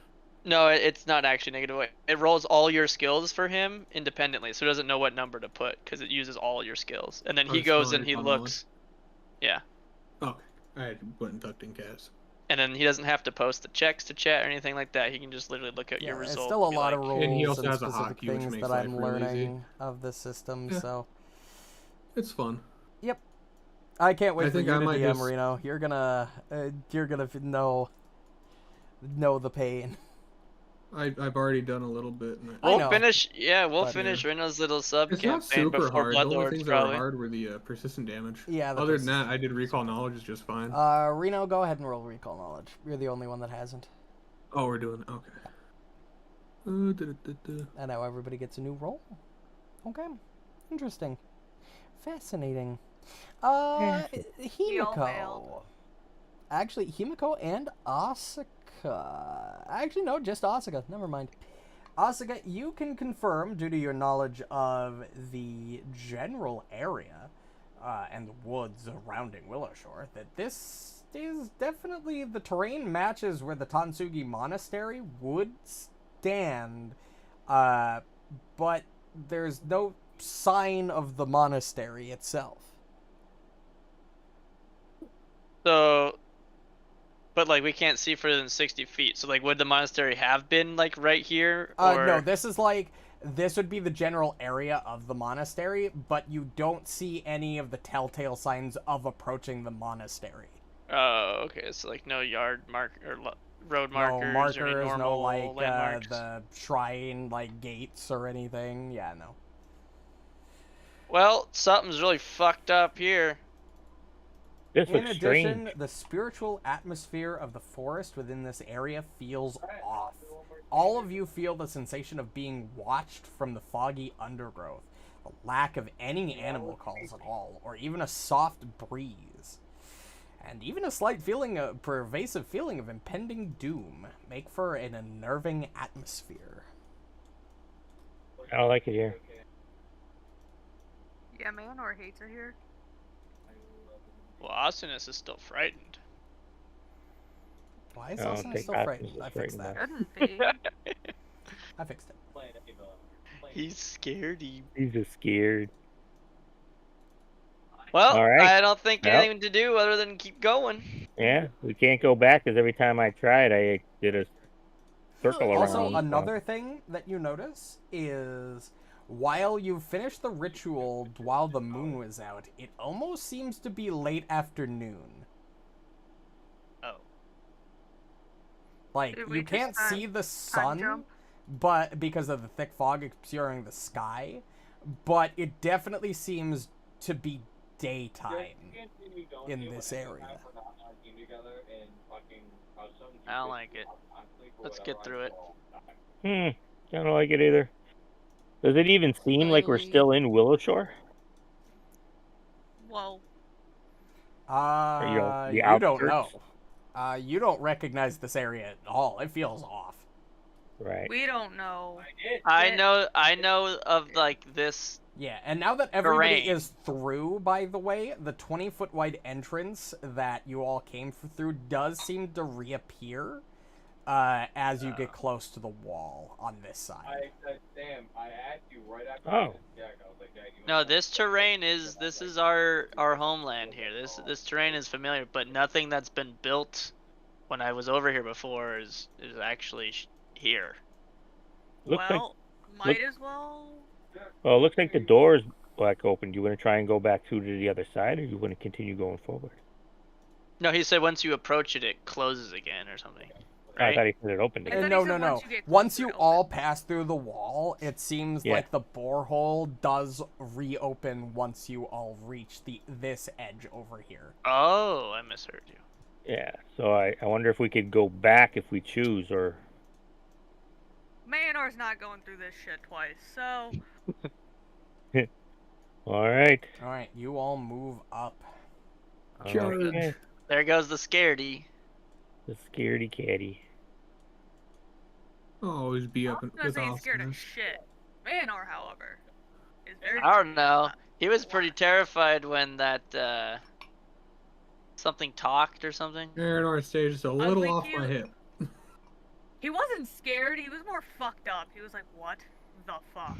Speaker 2: no, it's not actually negative. It rolls all your skills for him independently, so it doesn't know what number to put because it uses all your skills. And then
Speaker 4: Oh,
Speaker 2: he
Speaker 4: it's
Speaker 2: goes
Speaker 4: spelling
Speaker 2: and he
Speaker 4: recall
Speaker 2: looks, yeah,
Speaker 4: Okay. I went and tucked in cast.
Speaker 2: and then he doesn't have to post the checks to chat or anything like that. He can just literally look at
Speaker 1: Yeah,
Speaker 2: your
Speaker 1: it's
Speaker 2: result.
Speaker 1: still a
Speaker 2: and be
Speaker 1: lot of
Speaker 2: like,
Speaker 1: rules
Speaker 4: And he
Speaker 1: and,
Speaker 4: also has a
Speaker 1: specific
Speaker 4: hotkey, which
Speaker 1: things
Speaker 4: makes
Speaker 1: that I'm
Speaker 4: life real easy.
Speaker 1: learning of the system.
Speaker 4: Yeah.
Speaker 1: So
Speaker 4: It's fun.
Speaker 1: I can't wait
Speaker 4: I
Speaker 1: for
Speaker 4: think
Speaker 1: you
Speaker 4: I
Speaker 1: to
Speaker 4: might
Speaker 1: DM
Speaker 4: just-
Speaker 1: Reno. You're gonna know the pain.
Speaker 4: I've already done a little bit. And
Speaker 1: I
Speaker 2: We'll
Speaker 1: know,
Speaker 2: finish. Yeah, we'll
Speaker 1: but-
Speaker 2: finish Reno's little sub
Speaker 4: It's not
Speaker 2: campaign
Speaker 4: super
Speaker 2: before
Speaker 4: hard. The only
Speaker 2: Bloodlords,
Speaker 4: things that were
Speaker 2: probably.
Speaker 4: hard were the persistent damage.
Speaker 1: Yeah. the
Speaker 4: Other than
Speaker 1: persist-
Speaker 4: that, I did recall knowledge is just fine.
Speaker 1: Reno, go ahead and roll recall knowledge. You're the only one that hasn't.
Speaker 4: Oh, we're doing okay.
Speaker 1: And now everybody gets a new roll. Okay. Interesting. Fascinating. Himiko.
Speaker 5: failed.
Speaker 1: Actually, Himiko and Asuka. Actually, no, just Asuka. Never mind. Asuka, you can confirm, due to your knowledge of the general area and the woods surrounding Willowshore, that this is definitely the terrain matches where the Tansugi Monastery would stand, but there's no sign of the monastery itself.
Speaker 2: So, but like we can't see further than 60 feet. So like, would the monastery have been like right here? Or...
Speaker 1: No, this would be the general area of the monastery, but you don't see any of the telltale signs of approaching the monastery.
Speaker 2: Oh, okay. So like no yard mark or road markers,
Speaker 1: No markers,
Speaker 2: or any normal
Speaker 1: no like
Speaker 2: landmarks.
Speaker 1: the shrine like gates or anything. Yeah, no.
Speaker 2: Well, something's really fucked up here.
Speaker 3: This
Speaker 1: In
Speaker 3: looks
Speaker 1: addition,
Speaker 3: strange.
Speaker 1: the spiritual atmosphere of the forest within this area feels off. All of you feel the sensation of being watched from the foggy undergrowth, a lack of any animal calls at all, or even a soft breeze. And even a slight pervasive feeling of impending doom make for an unnerving atmosphere.
Speaker 3: I don't like it here.
Speaker 5: Yeah, Manor hates it here.
Speaker 2: Well, Asinus is still frightened.
Speaker 1: Why is
Speaker 3: I don't
Speaker 1: Austin
Speaker 3: think
Speaker 1: so
Speaker 3: Austin
Speaker 1: frightened?
Speaker 3: is
Speaker 1: I fixed
Speaker 3: frightened
Speaker 1: that.
Speaker 5: Shouldn't be.
Speaker 1: I fixed it.
Speaker 2: He's scaredy.
Speaker 3: He's just scared.
Speaker 2: Well,
Speaker 3: All right.
Speaker 2: I don't think
Speaker 3: Well.
Speaker 2: anything to do other than keep going.
Speaker 3: Yeah, we can't go back because every time I tried, I did a circle around.
Speaker 1: Also,
Speaker 3: so-
Speaker 1: another thing that you notice is while you finish the ritual while the moon was out, it almost seems to be late afternoon.
Speaker 2: Oh.
Speaker 1: Like,
Speaker 5: Did we
Speaker 1: you
Speaker 5: just,
Speaker 1: can't see the sun,
Speaker 5: jump?
Speaker 1: but because of the thick fog obscuring the sky, but it definitely seems to be daytime in this area.
Speaker 2: I don't like it. Let's get through it.
Speaker 3: I don't like it either. Does it even seem like we're still in Willowshore?
Speaker 5: Well,
Speaker 3: The
Speaker 1: You don't know.
Speaker 3: outskirts?
Speaker 1: You don't recognize this area at all. It feels off.
Speaker 3: Right.
Speaker 5: we don't know.
Speaker 2: I know of like this.
Speaker 1: Yeah, and now that everybody
Speaker 2: Terrain.
Speaker 1: is through, by the way, the 20-foot wide entrance that you all came through does seem to reappear as you get close to the wall on this side.
Speaker 6: Sam, I asked you right after
Speaker 3: Oh.
Speaker 6: Jack, I was like, Jack, you
Speaker 2: No,
Speaker 6: wanna-
Speaker 2: this terrain is our homeland here. This terrain is familiar, but nothing that's been built when I was over here before is actually here.
Speaker 3: Looks
Speaker 5: Well, might as well.
Speaker 3: Well, it looks like the door's like open. Do you want to try and go back through to the other side, or do you want to continue going forward?
Speaker 2: No, he said once you approach it, it closes again or something.
Speaker 3: I
Speaker 2: Right?
Speaker 3: thought he said it opened
Speaker 5: I
Speaker 3: again.
Speaker 5: thought he
Speaker 1: No.
Speaker 5: said once you get
Speaker 1: Once
Speaker 5: closer,
Speaker 1: you
Speaker 5: it
Speaker 1: all
Speaker 5: opens.
Speaker 1: pass through the wall, it seems
Speaker 3: Yeah.
Speaker 1: like the borehole does reopen once you all reach this edge over here.
Speaker 2: Oh, I misheard you.
Speaker 3: Yeah, so I wonder if we could go back if we choose, or...
Speaker 5: Mayor's not going through this shit twice, so
Speaker 3: Alright.
Speaker 1: Alright, you all move up.
Speaker 3: Okay.
Speaker 2: There goes the scaredy.
Speaker 3: The scaredy catty.
Speaker 4: I'll always be up
Speaker 5: I'm not
Speaker 4: with
Speaker 5: saying scared of
Speaker 4: awesomeness.
Speaker 5: shit. Mayor, however, is very.
Speaker 2: I don't know. He was pretty terrified when that something talked or something.
Speaker 4: Marynor stage is a little
Speaker 5: think
Speaker 4: off
Speaker 5: you-
Speaker 4: my hip.
Speaker 5: He wasn't scared. He was more fucked up. He was like, "What the fuck?"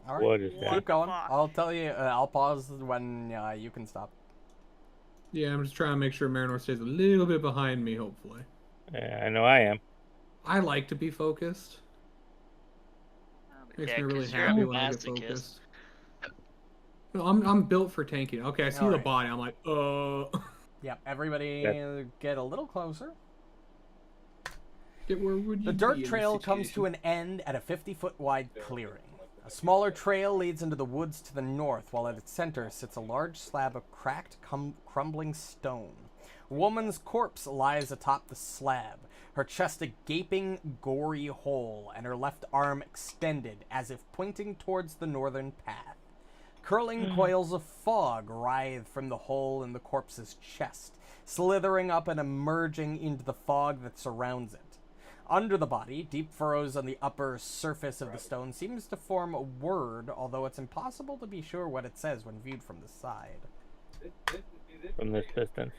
Speaker 1: Alright,
Speaker 3: What is that?
Speaker 1: keep going.
Speaker 5: Fuck.
Speaker 1: I'll tell you, I'll pause when you can stop.
Speaker 4: Yeah, I'm just trying to make sure Marynor stays a little bit behind me, hopefully.
Speaker 3: Yeah, I know I am.
Speaker 4: I like to be focused. Makes
Speaker 2: Yeah,
Speaker 4: me really
Speaker 2: 'cause you're a
Speaker 4: happy when I get
Speaker 2: masochist.
Speaker 4: focused. No, I'm built for tanking. Okay, I see the
Speaker 1: Alright.
Speaker 4: body. I'm like,
Speaker 1: Yep, everybody get a little closer.
Speaker 4: where would you
Speaker 1: The
Speaker 4: be
Speaker 1: dirt
Speaker 4: in this
Speaker 1: trail comes to
Speaker 4: situation?
Speaker 1: an end at a 50-foot wide clearing. A smaller trail leads into the woods to the north, while at its center sits a large slab of cracked, crumbling stone. A woman's corpse lies atop the slab, her chest a gaping, gory hole, and her left arm extended as if pointing towards the northern path. Curling coils of fog writhe from the hole in the corpse's chest, slithering up and emerging into the fog that surrounds it. Under the body, deep furrows on the upper surface of the stone seems to form a word, although it's impossible to be sure what it says when viewed from the side.
Speaker 3: From this distance.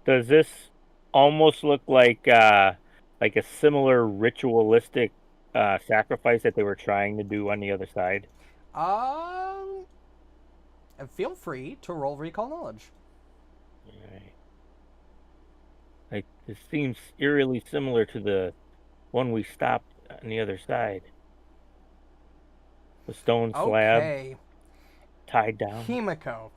Speaker 3: Does this almost look like a similar ritualistic sacrifice that they were trying to do on the other side?
Speaker 1: And feel free to roll recall knowledge.
Speaker 3: Right. Like, this seems eerily similar to the one we stopped on the other side. The stone slab
Speaker 1: Okay,
Speaker 3: tied down.
Speaker 1: Himiko.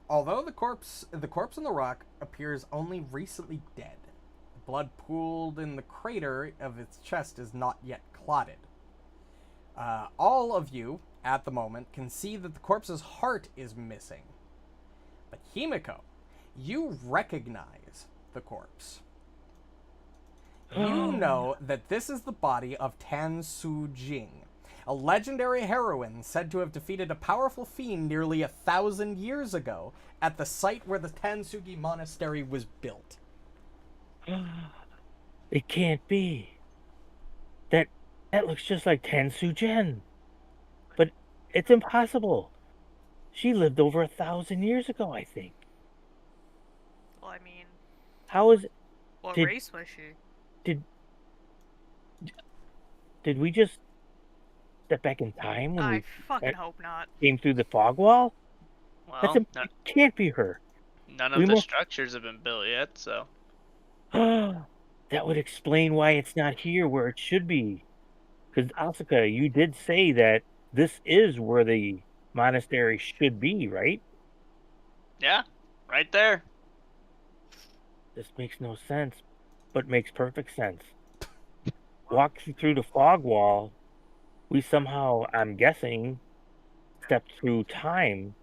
Speaker 1: Although the corpse on the rock appears only recently dead, the blood pooled in the crater of its chest is not yet clotted. All of you, at the moment, can see that the corpse's heart is missing. But Himiko, you recognize the corpse. You know that this is the body of Tan Su Jing, a legendary heroine said to have defeated a powerful fiend nearly 1,000 years ago at the site where the Tansugi Monastery was built.
Speaker 3: It can't be. That looks just like Tansu Jen. But it's impossible. She lived over 1,000 years ago, I think.
Speaker 5: Well, I mean,
Speaker 3: How is...
Speaker 5: what
Speaker 3: Did-
Speaker 5: race was she?
Speaker 3: Did we just step back in time when
Speaker 5: I
Speaker 3: we
Speaker 5: fucking hope not.
Speaker 3: came through the fog wall?
Speaker 2: Well,
Speaker 3: It can't be her.
Speaker 2: none of
Speaker 3: we
Speaker 2: the
Speaker 3: must-
Speaker 2: structures have been built yet, so
Speaker 3: That would explain why it's not here where it should be. Because, Asuka, you did say that this is where the monastery should be, right?
Speaker 2: yeah, right there.
Speaker 3: This makes no sense, but makes perfect sense. Walking through the fog wall, we somehow, I'm guessing, stepped through time,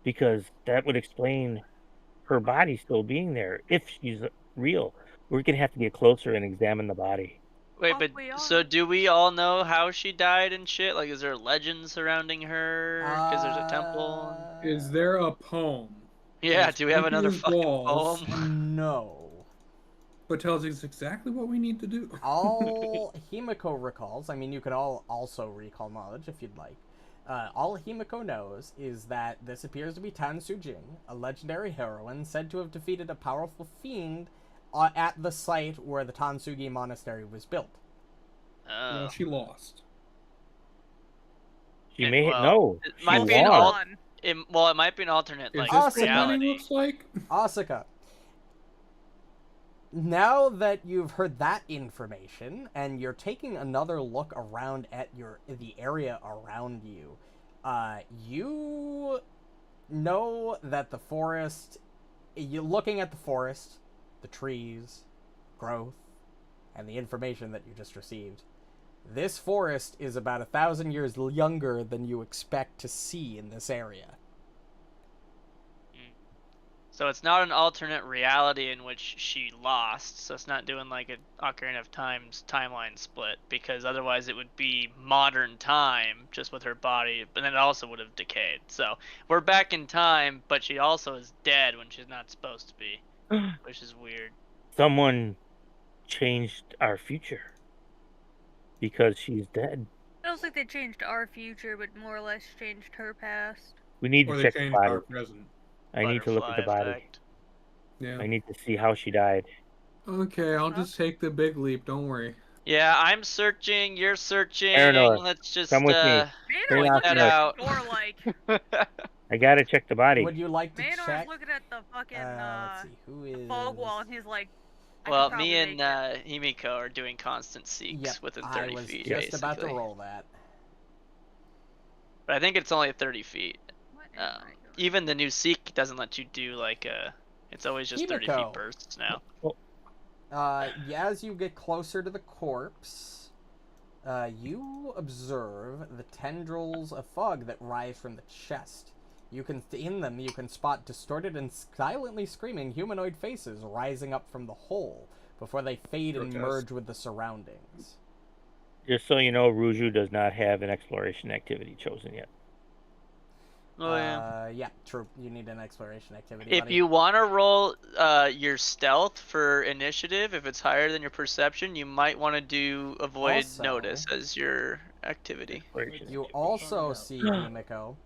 Speaker 3: because that would explain her body still being there if she's real. We're gonna have to get closer and examine the body.
Speaker 2: Wait,
Speaker 5: Oh,
Speaker 2: but
Speaker 5: we
Speaker 2: so
Speaker 5: are.
Speaker 2: do we all know how she died and shit? Like, is there legend surrounding her? Because there's a temple.
Speaker 4: Is there a poem?
Speaker 2: Yeah,
Speaker 4: that's
Speaker 2: do we have
Speaker 4: painted
Speaker 2: another
Speaker 4: in
Speaker 2: fucking
Speaker 4: walls,
Speaker 2: poem?
Speaker 1: No.
Speaker 4: But tells us exactly what we need to do.
Speaker 1: All Himiko recalls, I mean, you could all also recall knowledge if you'd like. All Himiko knows is that this appears to be Tan Su-jing, a legendary heroine said to have defeated a powerful fiend at the site where the Tansugi Monastery was built.
Speaker 2: Oh.
Speaker 4: Well, she lost.
Speaker 3: She
Speaker 2: And,
Speaker 3: may
Speaker 2: well,
Speaker 3: no.
Speaker 2: it
Speaker 3: She
Speaker 2: might be an
Speaker 3: lost.
Speaker 2: Well, it might be an alternate
Speaker 4: Is
Speaker 2: like
Speaker 4: this what winning
Speaker 2: reality.
Speaker 4: looks like?
Speaker 1: Asuka, now that you've heard that information and you're taking another look around at the area around you, you know that the forest, you're looking at the forest, the trees, growth, and the information that you just received. This forest is about 1,000 years younger than you expect to see in this area.
Speaker 2: So it's not an alternate reality in which she lost. So it's not doing like an Ocarina of Time's timeline split, because otherwise it would be modern time just with her body, but then it also would have decayed. So we're back in time, but she also is dead when she's not supposed to be, which is weird.
Speaker 3: Someone changed our future because she's dead.
Speaker 5: I don't think they changed our future, but more or less changed her past.
Speaker 3: We need
Speaker 4: Or
Speaker 3: to
Speaker 4: they
Speaker 3: check the
Speaker 4: changed
Speaker 3: body.
Speaker 4: our present.
Speaker 3: I need to look at the
Speaker 2: Butterfly
Speaker 3: body.
Speaker 2: effect.
Speaker 4: Yeah.
Speaker 3: I need to see how she died.
Speaker 4: Okay, I'll just take the big leap. Don't worry.
Speaker 2: Yeah, I'm searching. You're searching.
Speaker 3: Marynor,
Speaker 2: Let's just
Speaker 3: come with me.
Speaker 5: Manor's
Speaker 3: Bring
Speaker 2: point
Speaker 3: out
Speaker 2: that
Speaker 5: looking at
Speaker 2: out.
Speaker 5: the door like.
Speaker 3: I gotta check the body.
Speaker 1: Would you like to
Speaker 5: Manor's
Speaker 1: check?
Speaker 5: looking at the fucking
Speaker 1: Let's see, who is...
Speaker 5: fog wall, and he's like. I
Speaker 2: Well,
Speaker 5: could
Speaker 2: me
Speaker 5: probably
Speaker 2: and
Speaker 5: make it.
Speaker 2: Himiko are doing constant seeks
Speaker 1: Yep,
Speaker 2: within
Speaker 1: I
Speaker 2: 30
Speaker 1: was
Speaker 2: feet.
Speaker 1: just about to
Speaker 2: basically.
Speaker 1: roll that.
Speaker 2: But I think it's only 30 feet.
Speaker 5: What am I doing?
Speaker 2: Even the new seek doesn't let you do like a. It's always just 30 feet
Speaker 1: Himiko.
Speaker 2: bursts now.
Speaker 1: As you get closer to the corpse, you observe the tendrils of fog that rise from the chest. In them, you can spot distorted and silently screaming humanoid faces rising up from the hole before they fade and
Speaker 4: Grotesque.
Speaker 1: merge with the surroundings.
Speaker 3: Just so you know, Ruju does not have an exploration activity chosen yet.
Speaker 2: Oh yeah.
Speaker 1: Yeah, true. You need an exploration activity.
Speaker 2: If
Speaker 1: buddy.
Speaker 2: you want to roll your stealth for initiative, if it's higher than your perception, you might want to do avoid
Speaker 1: Also-
Speaker 2: notice as your activity.
Speaker 3: Exploration
Speaker 1: You
Speaker 3: activity.
Speaker 1: also
Speaker 7: no.
Speaker 1: see Himiko.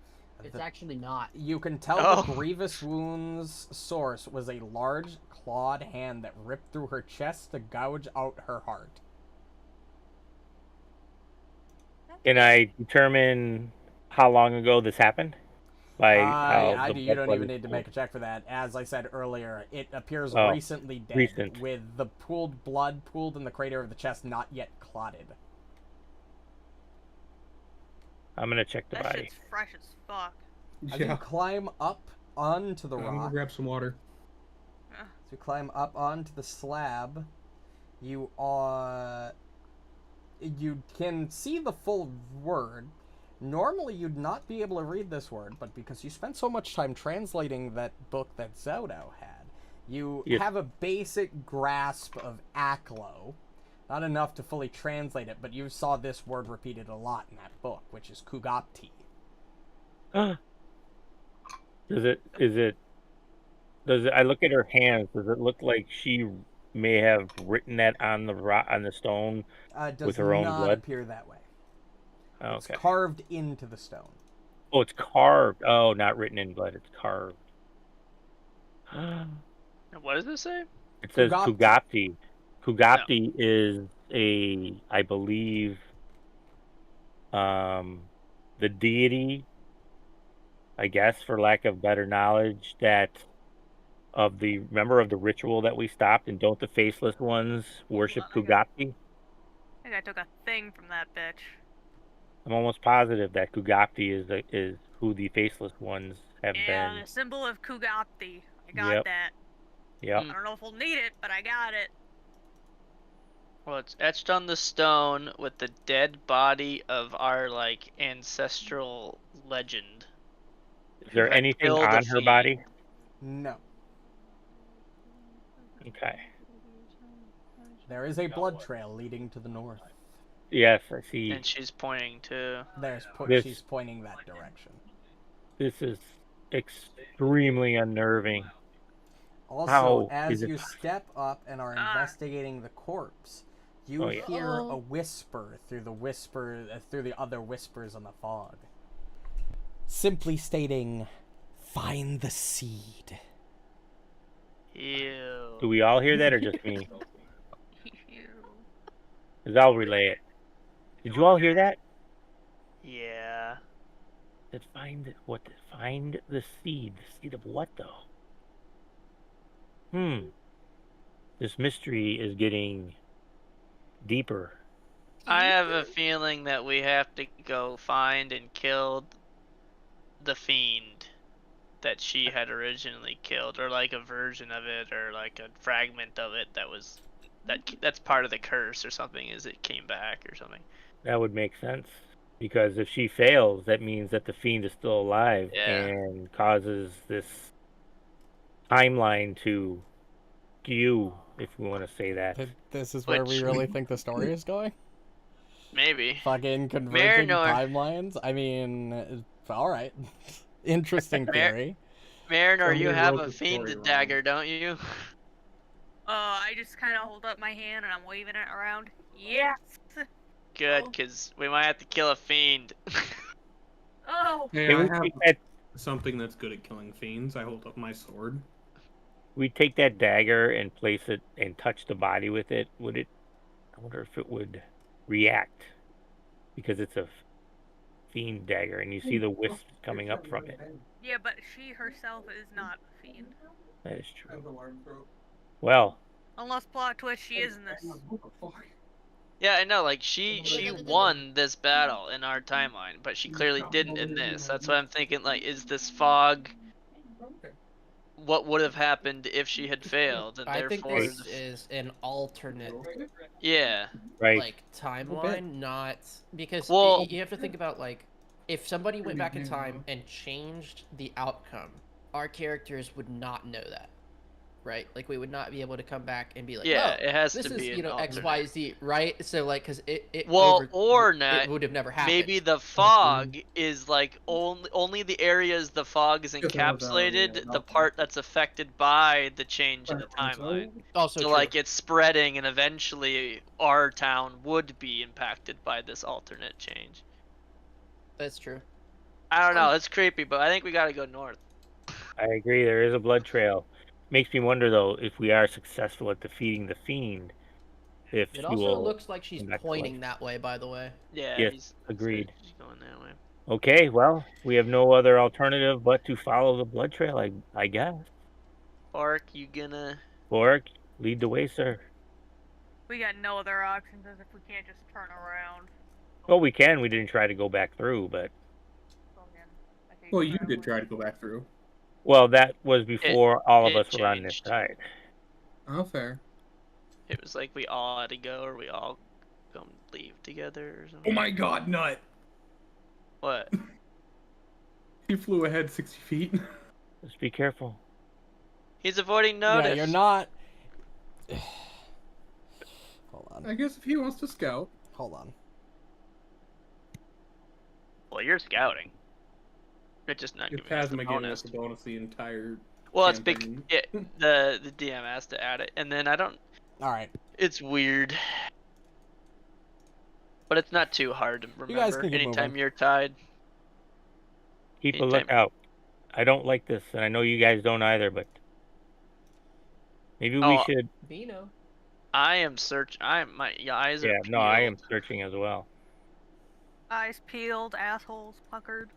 Speaker 7: It's actually not.
Speaker 1: You can tell
Speaker 2: Oh.
Speaker 1: the grievous wound's source was a large clawed hand that ripped through her chest to gouge out her heart.
Speaker 3: Can I determine how long ago this happened? By how the
Speaker 1: You
Speaker 3: blood
Speaker 1: don't even
Speaker 3: is
Speaker 1: need to make a check for that. As I said earlier, it appears
Speaker 3: Oh,
Speaker 1: recently dead,
Speaker 3: recent.
Speaker 1: with the pooled blood pooled in the crater of the chest not yet clotted.
Speaker 3: I'm gonna check the
Speaker 5: That
Speaker 3: body.
Speaker 5: shit's fresh as fuck.
Speaker 1: As you
Speaker 4: Yeah.
Speaker 1: climb up onto the
Speaker 4: I'm gonna
Speaker 1: rock,
Speaker 4: grab some water.
Speaker 1: as you climb up onto the slab, you can see the full word. Normally, you'd not be able to read this word, but because you spent so much time translating that book that Zodo had, you
Speaker 3: Yes.
Speaker 1: have a basic grasp of Aklo. Not enough to fully translate it, but you saw this word repeated a lot in that book, which is Kugapti.
Speaker 3: I look at her hands, does it look like she may have written that on the stone?
Speaker 1: Does
Speaker 3: With her own
Speaker 1: not
Speaker 3: blood?
Speaker 1: appear that way.
Speaker 3: Oh,
Speaker 1: It's
Speaker 3: okay.
Speaker 1: carved into the stone.
Speaker 3: Oh, it's carved. Oh, not written in blood, it's carved.
Speaker 2: What does this say?
Speaker 3: It says
Speaker 1: Kugapti.
Speaker 3: Kugapti. Kugapti is I believe, the deity, I guess, for lack of better knowledge, remember of the ritual that we stopped, and don't the faceless ones worship
Speaker 5: Hold on,
Speaker 3: Kugapti?
Speaker 5: I think I took a thing from that bitch.
Speaker 3: I'm almost positive that Kugapti is who the faceless ones have
Speaker 5: Yeah,
Speaker 3: been.
Speaker 5: the symbol of Kugapti. I got
Speaker 3: Yep.
Speaker 5: that.
Speaker 3: Yep.
Speaker 5: I don't know if we'll need it, but I got it.
Speaker 2: Well, it's etched on the stone with the dead body of our like ancestral legend.
Speaker 3: Is
Speaker 2: who
Speaker 3: there
Speaker 2: had
Speaker 3: anything
Speaker 2: killed a
Speaker 3: on her
Speaker 2: fiend.
Speaker 3: body?
Speaker 1: No.
Speaker 3: Okay.
Speaker 1: There is a blood trail leading to the north.
Speaker 3: Yes, I see.
Speaker 2: And she's pointing to.
Speaker 1: She's pointing that direction.
Speaker 3: This is extremely unnerving.
Speaker 1: Also,
Speaker 3: How
Speaker 1: as
Speaker 3: is it
Speaker 1: you step up and are investigating the corpse, you
Speaker 3: Oh, yeah.
Speaker 1: hear a whisper through the other whispers in the fog. Simply stating, "Find the seed."
Speaker 2: Ew.
Speaker 3: Do we all hear that or just me?
Speaker 5: Ew.
Speaker 3: Because I'll relay it. Did you all hear that?
Speaker 2: Yeah.
Speaker 3: Find the seed. The seed of what, though? This mystery is getting deeper.
Speaker 2: I have a feeling that we have to go find and kill the fiend that she had originally killed, or like a version of it, or like a fragment of it that's part of the curse or something, is it came back or something.
Speaker 3: That would make sense. Because if she fails, that means that the fiend is still alive and causes this timeline to skew, if we want to say that.
Speaker 1: This is where we really think the story is going?
Speaker 2: Maybe.
Speaker 1: Fucking converging
Speaker 2: Marynor.
Speaker 1: timelines? I mean, alright. Interesting theory.
Speaker 2: Marynor, you
Speaker 4: Somebody
Speaker 2: have
Speaker 4: wrote
Speaker 2: a
Speaker 4: the story
Speaker 2: fiend
Speaker 4: wrong.
Speaker 2: dagger, don't you?
Speaker 5: I just kind of hold up my hand and I'm waving it around. Yes.
Speaker 2: Good, because we might have to kill a fiend.
Speaker 5: Oh.
Speaker 4: Hey,
Speaker 3: Can
Speaker 4: I
Speaker 3: we
Speaker 4: have
Speaker 3: take that
Speaker 4: something that's good at killing fiends. I hold up my sword.
Speaker 3: we take that dagger and place it and touch the body with it? I wonder if it would react, because it's a fiend dagger and you see the wisp coming up from it.
Speaker 5: Yeah, but she herself is not a fiend.
Speaker 3: That is true. Well,
Speaker 5: Unless plot twist, she is in this.
Speaker 2: Yeah, I know, like, she won this battle in our timeline, but she clearly didn't in this. That's why I'm thinking, like, is this fog what would have happened if she had failed, and
Speaker 7: I think
Speaker 2: therefore...
Speaker 7: this is an alternate
Speaker 2: Yeah.
Speaker 3: right.
Speaker 7: like timeline, not because
Speaker 2: Well-
Speaker 7: you have to think about, like, if somebody went back in time and changed the outcome, our characters would not know that, right? Like, we would not be able to come back and be like,
Speaker 2: Yeah,
Speaker 7: oh,
Speaker 2: it has
Speaker 7: this
Speaker 2: to
Speaker 7: is,
Speaker 2: be
Speaker 7: you
Speaker 2: an
Speaker 7: know, X,
Speaker 2: alternate.
Speaker 7: Y, Z, right? So, like, because it
Speaker 2: Well, or not,
Speaker 7: it would have never happened.
Speaker 2: maybe the fog is like only the areas the fog is encapsulated, the part that's affected by the change in the timeline.
Speaker 7: Also
Speaker 2: So
Speaker 7: true.
Speaker 2: like it's spreading, and eventually our town would be impacted by this alternate change.
Speaker 7: That's true.
Speaker 2: I don't know, it's creepy, but I think we gotta go north.
Speaker 3: I agree. There is a blood trail. Makes me wonder, though, if we are successful at defeating the fiend, if
Speaker 7: It
Speaker 3: she
Speaker 7: also
Speaker 3: will
Speaker 7: looks like she's
Speaker 3: come back to
Speaker 7: pointing
Speaker 3: life.
Speaker 7: that way, by the way.
Speaker 2: Yeah,
Speaker 3: Yes, agreed.
Speaker 2: He's going that way.
Speaker 3: Okay, well, we have no other alternative but to follow the blood trail, I guess.
Speaker 2: Borraeck, you gonna...
Speaker 3: Borraeck, lead the way, sir.
Speaker 5: We got no other options as if we can't just turn around.
Speaker 3: Well, we can. We didn't try to go back through, but...
Speaker 4: Well, you did try to go back through.
Speaker 3: Well, that was before all of
Speaker 2: it
Speaker 3: us were on this
Speaker 2: changed.
Speaker 3: side.
Speaker 4: Oh, fair.
Speaker 2: It was like we all had to go, or we all go leave together, or something.
Speaker 4: Oh my god, nut!
Speaker 2: What?
Speaker 4: He flew ahead 60 feet.
Speaker 3: Just be careful.
Speaker 2: He's avoiding notice.
Speaker 1: Yeah, you're not... Hold on.
Speaker 4: I guess if he wants to scout.
Speaker 1: Hold on.
Speaker 2: Well, you're scouting. You're just not
Speaker 4: If
Speaker 2: giving us the
Speaker 4: Phasma giving
Speaker 2: bonus.
Speaker 4: us a bonus the entire
Speaker 2: Well, it's big.
Speaker 4: campaign.
Speaker 2: The DM has to add it, and then I don't.
Speaker 1: Alright.
Speaker 2: It's weird, but it's not too hard to remember.
Speaker 1: You guys can keep
Speaker 2: Anytime
Speaker 1: moving.
Speaker 2: you're tied.
Speaker 3: Keep a
Speaker 2: Anytime-
Speaker 3: lookout. I don't like this, and I know you guys don't either, but... Maybe we
Speaker 2: Oh,
Speaker 3: should...
Speaker 7: Vino.
Speaker 2: I am my eyes are
Speaker 3: Yeah,
Speaker 2: peeled.
Speaker 3: no, I am searching as well.
Speaker 5: Eyes peeled, assholes puckered.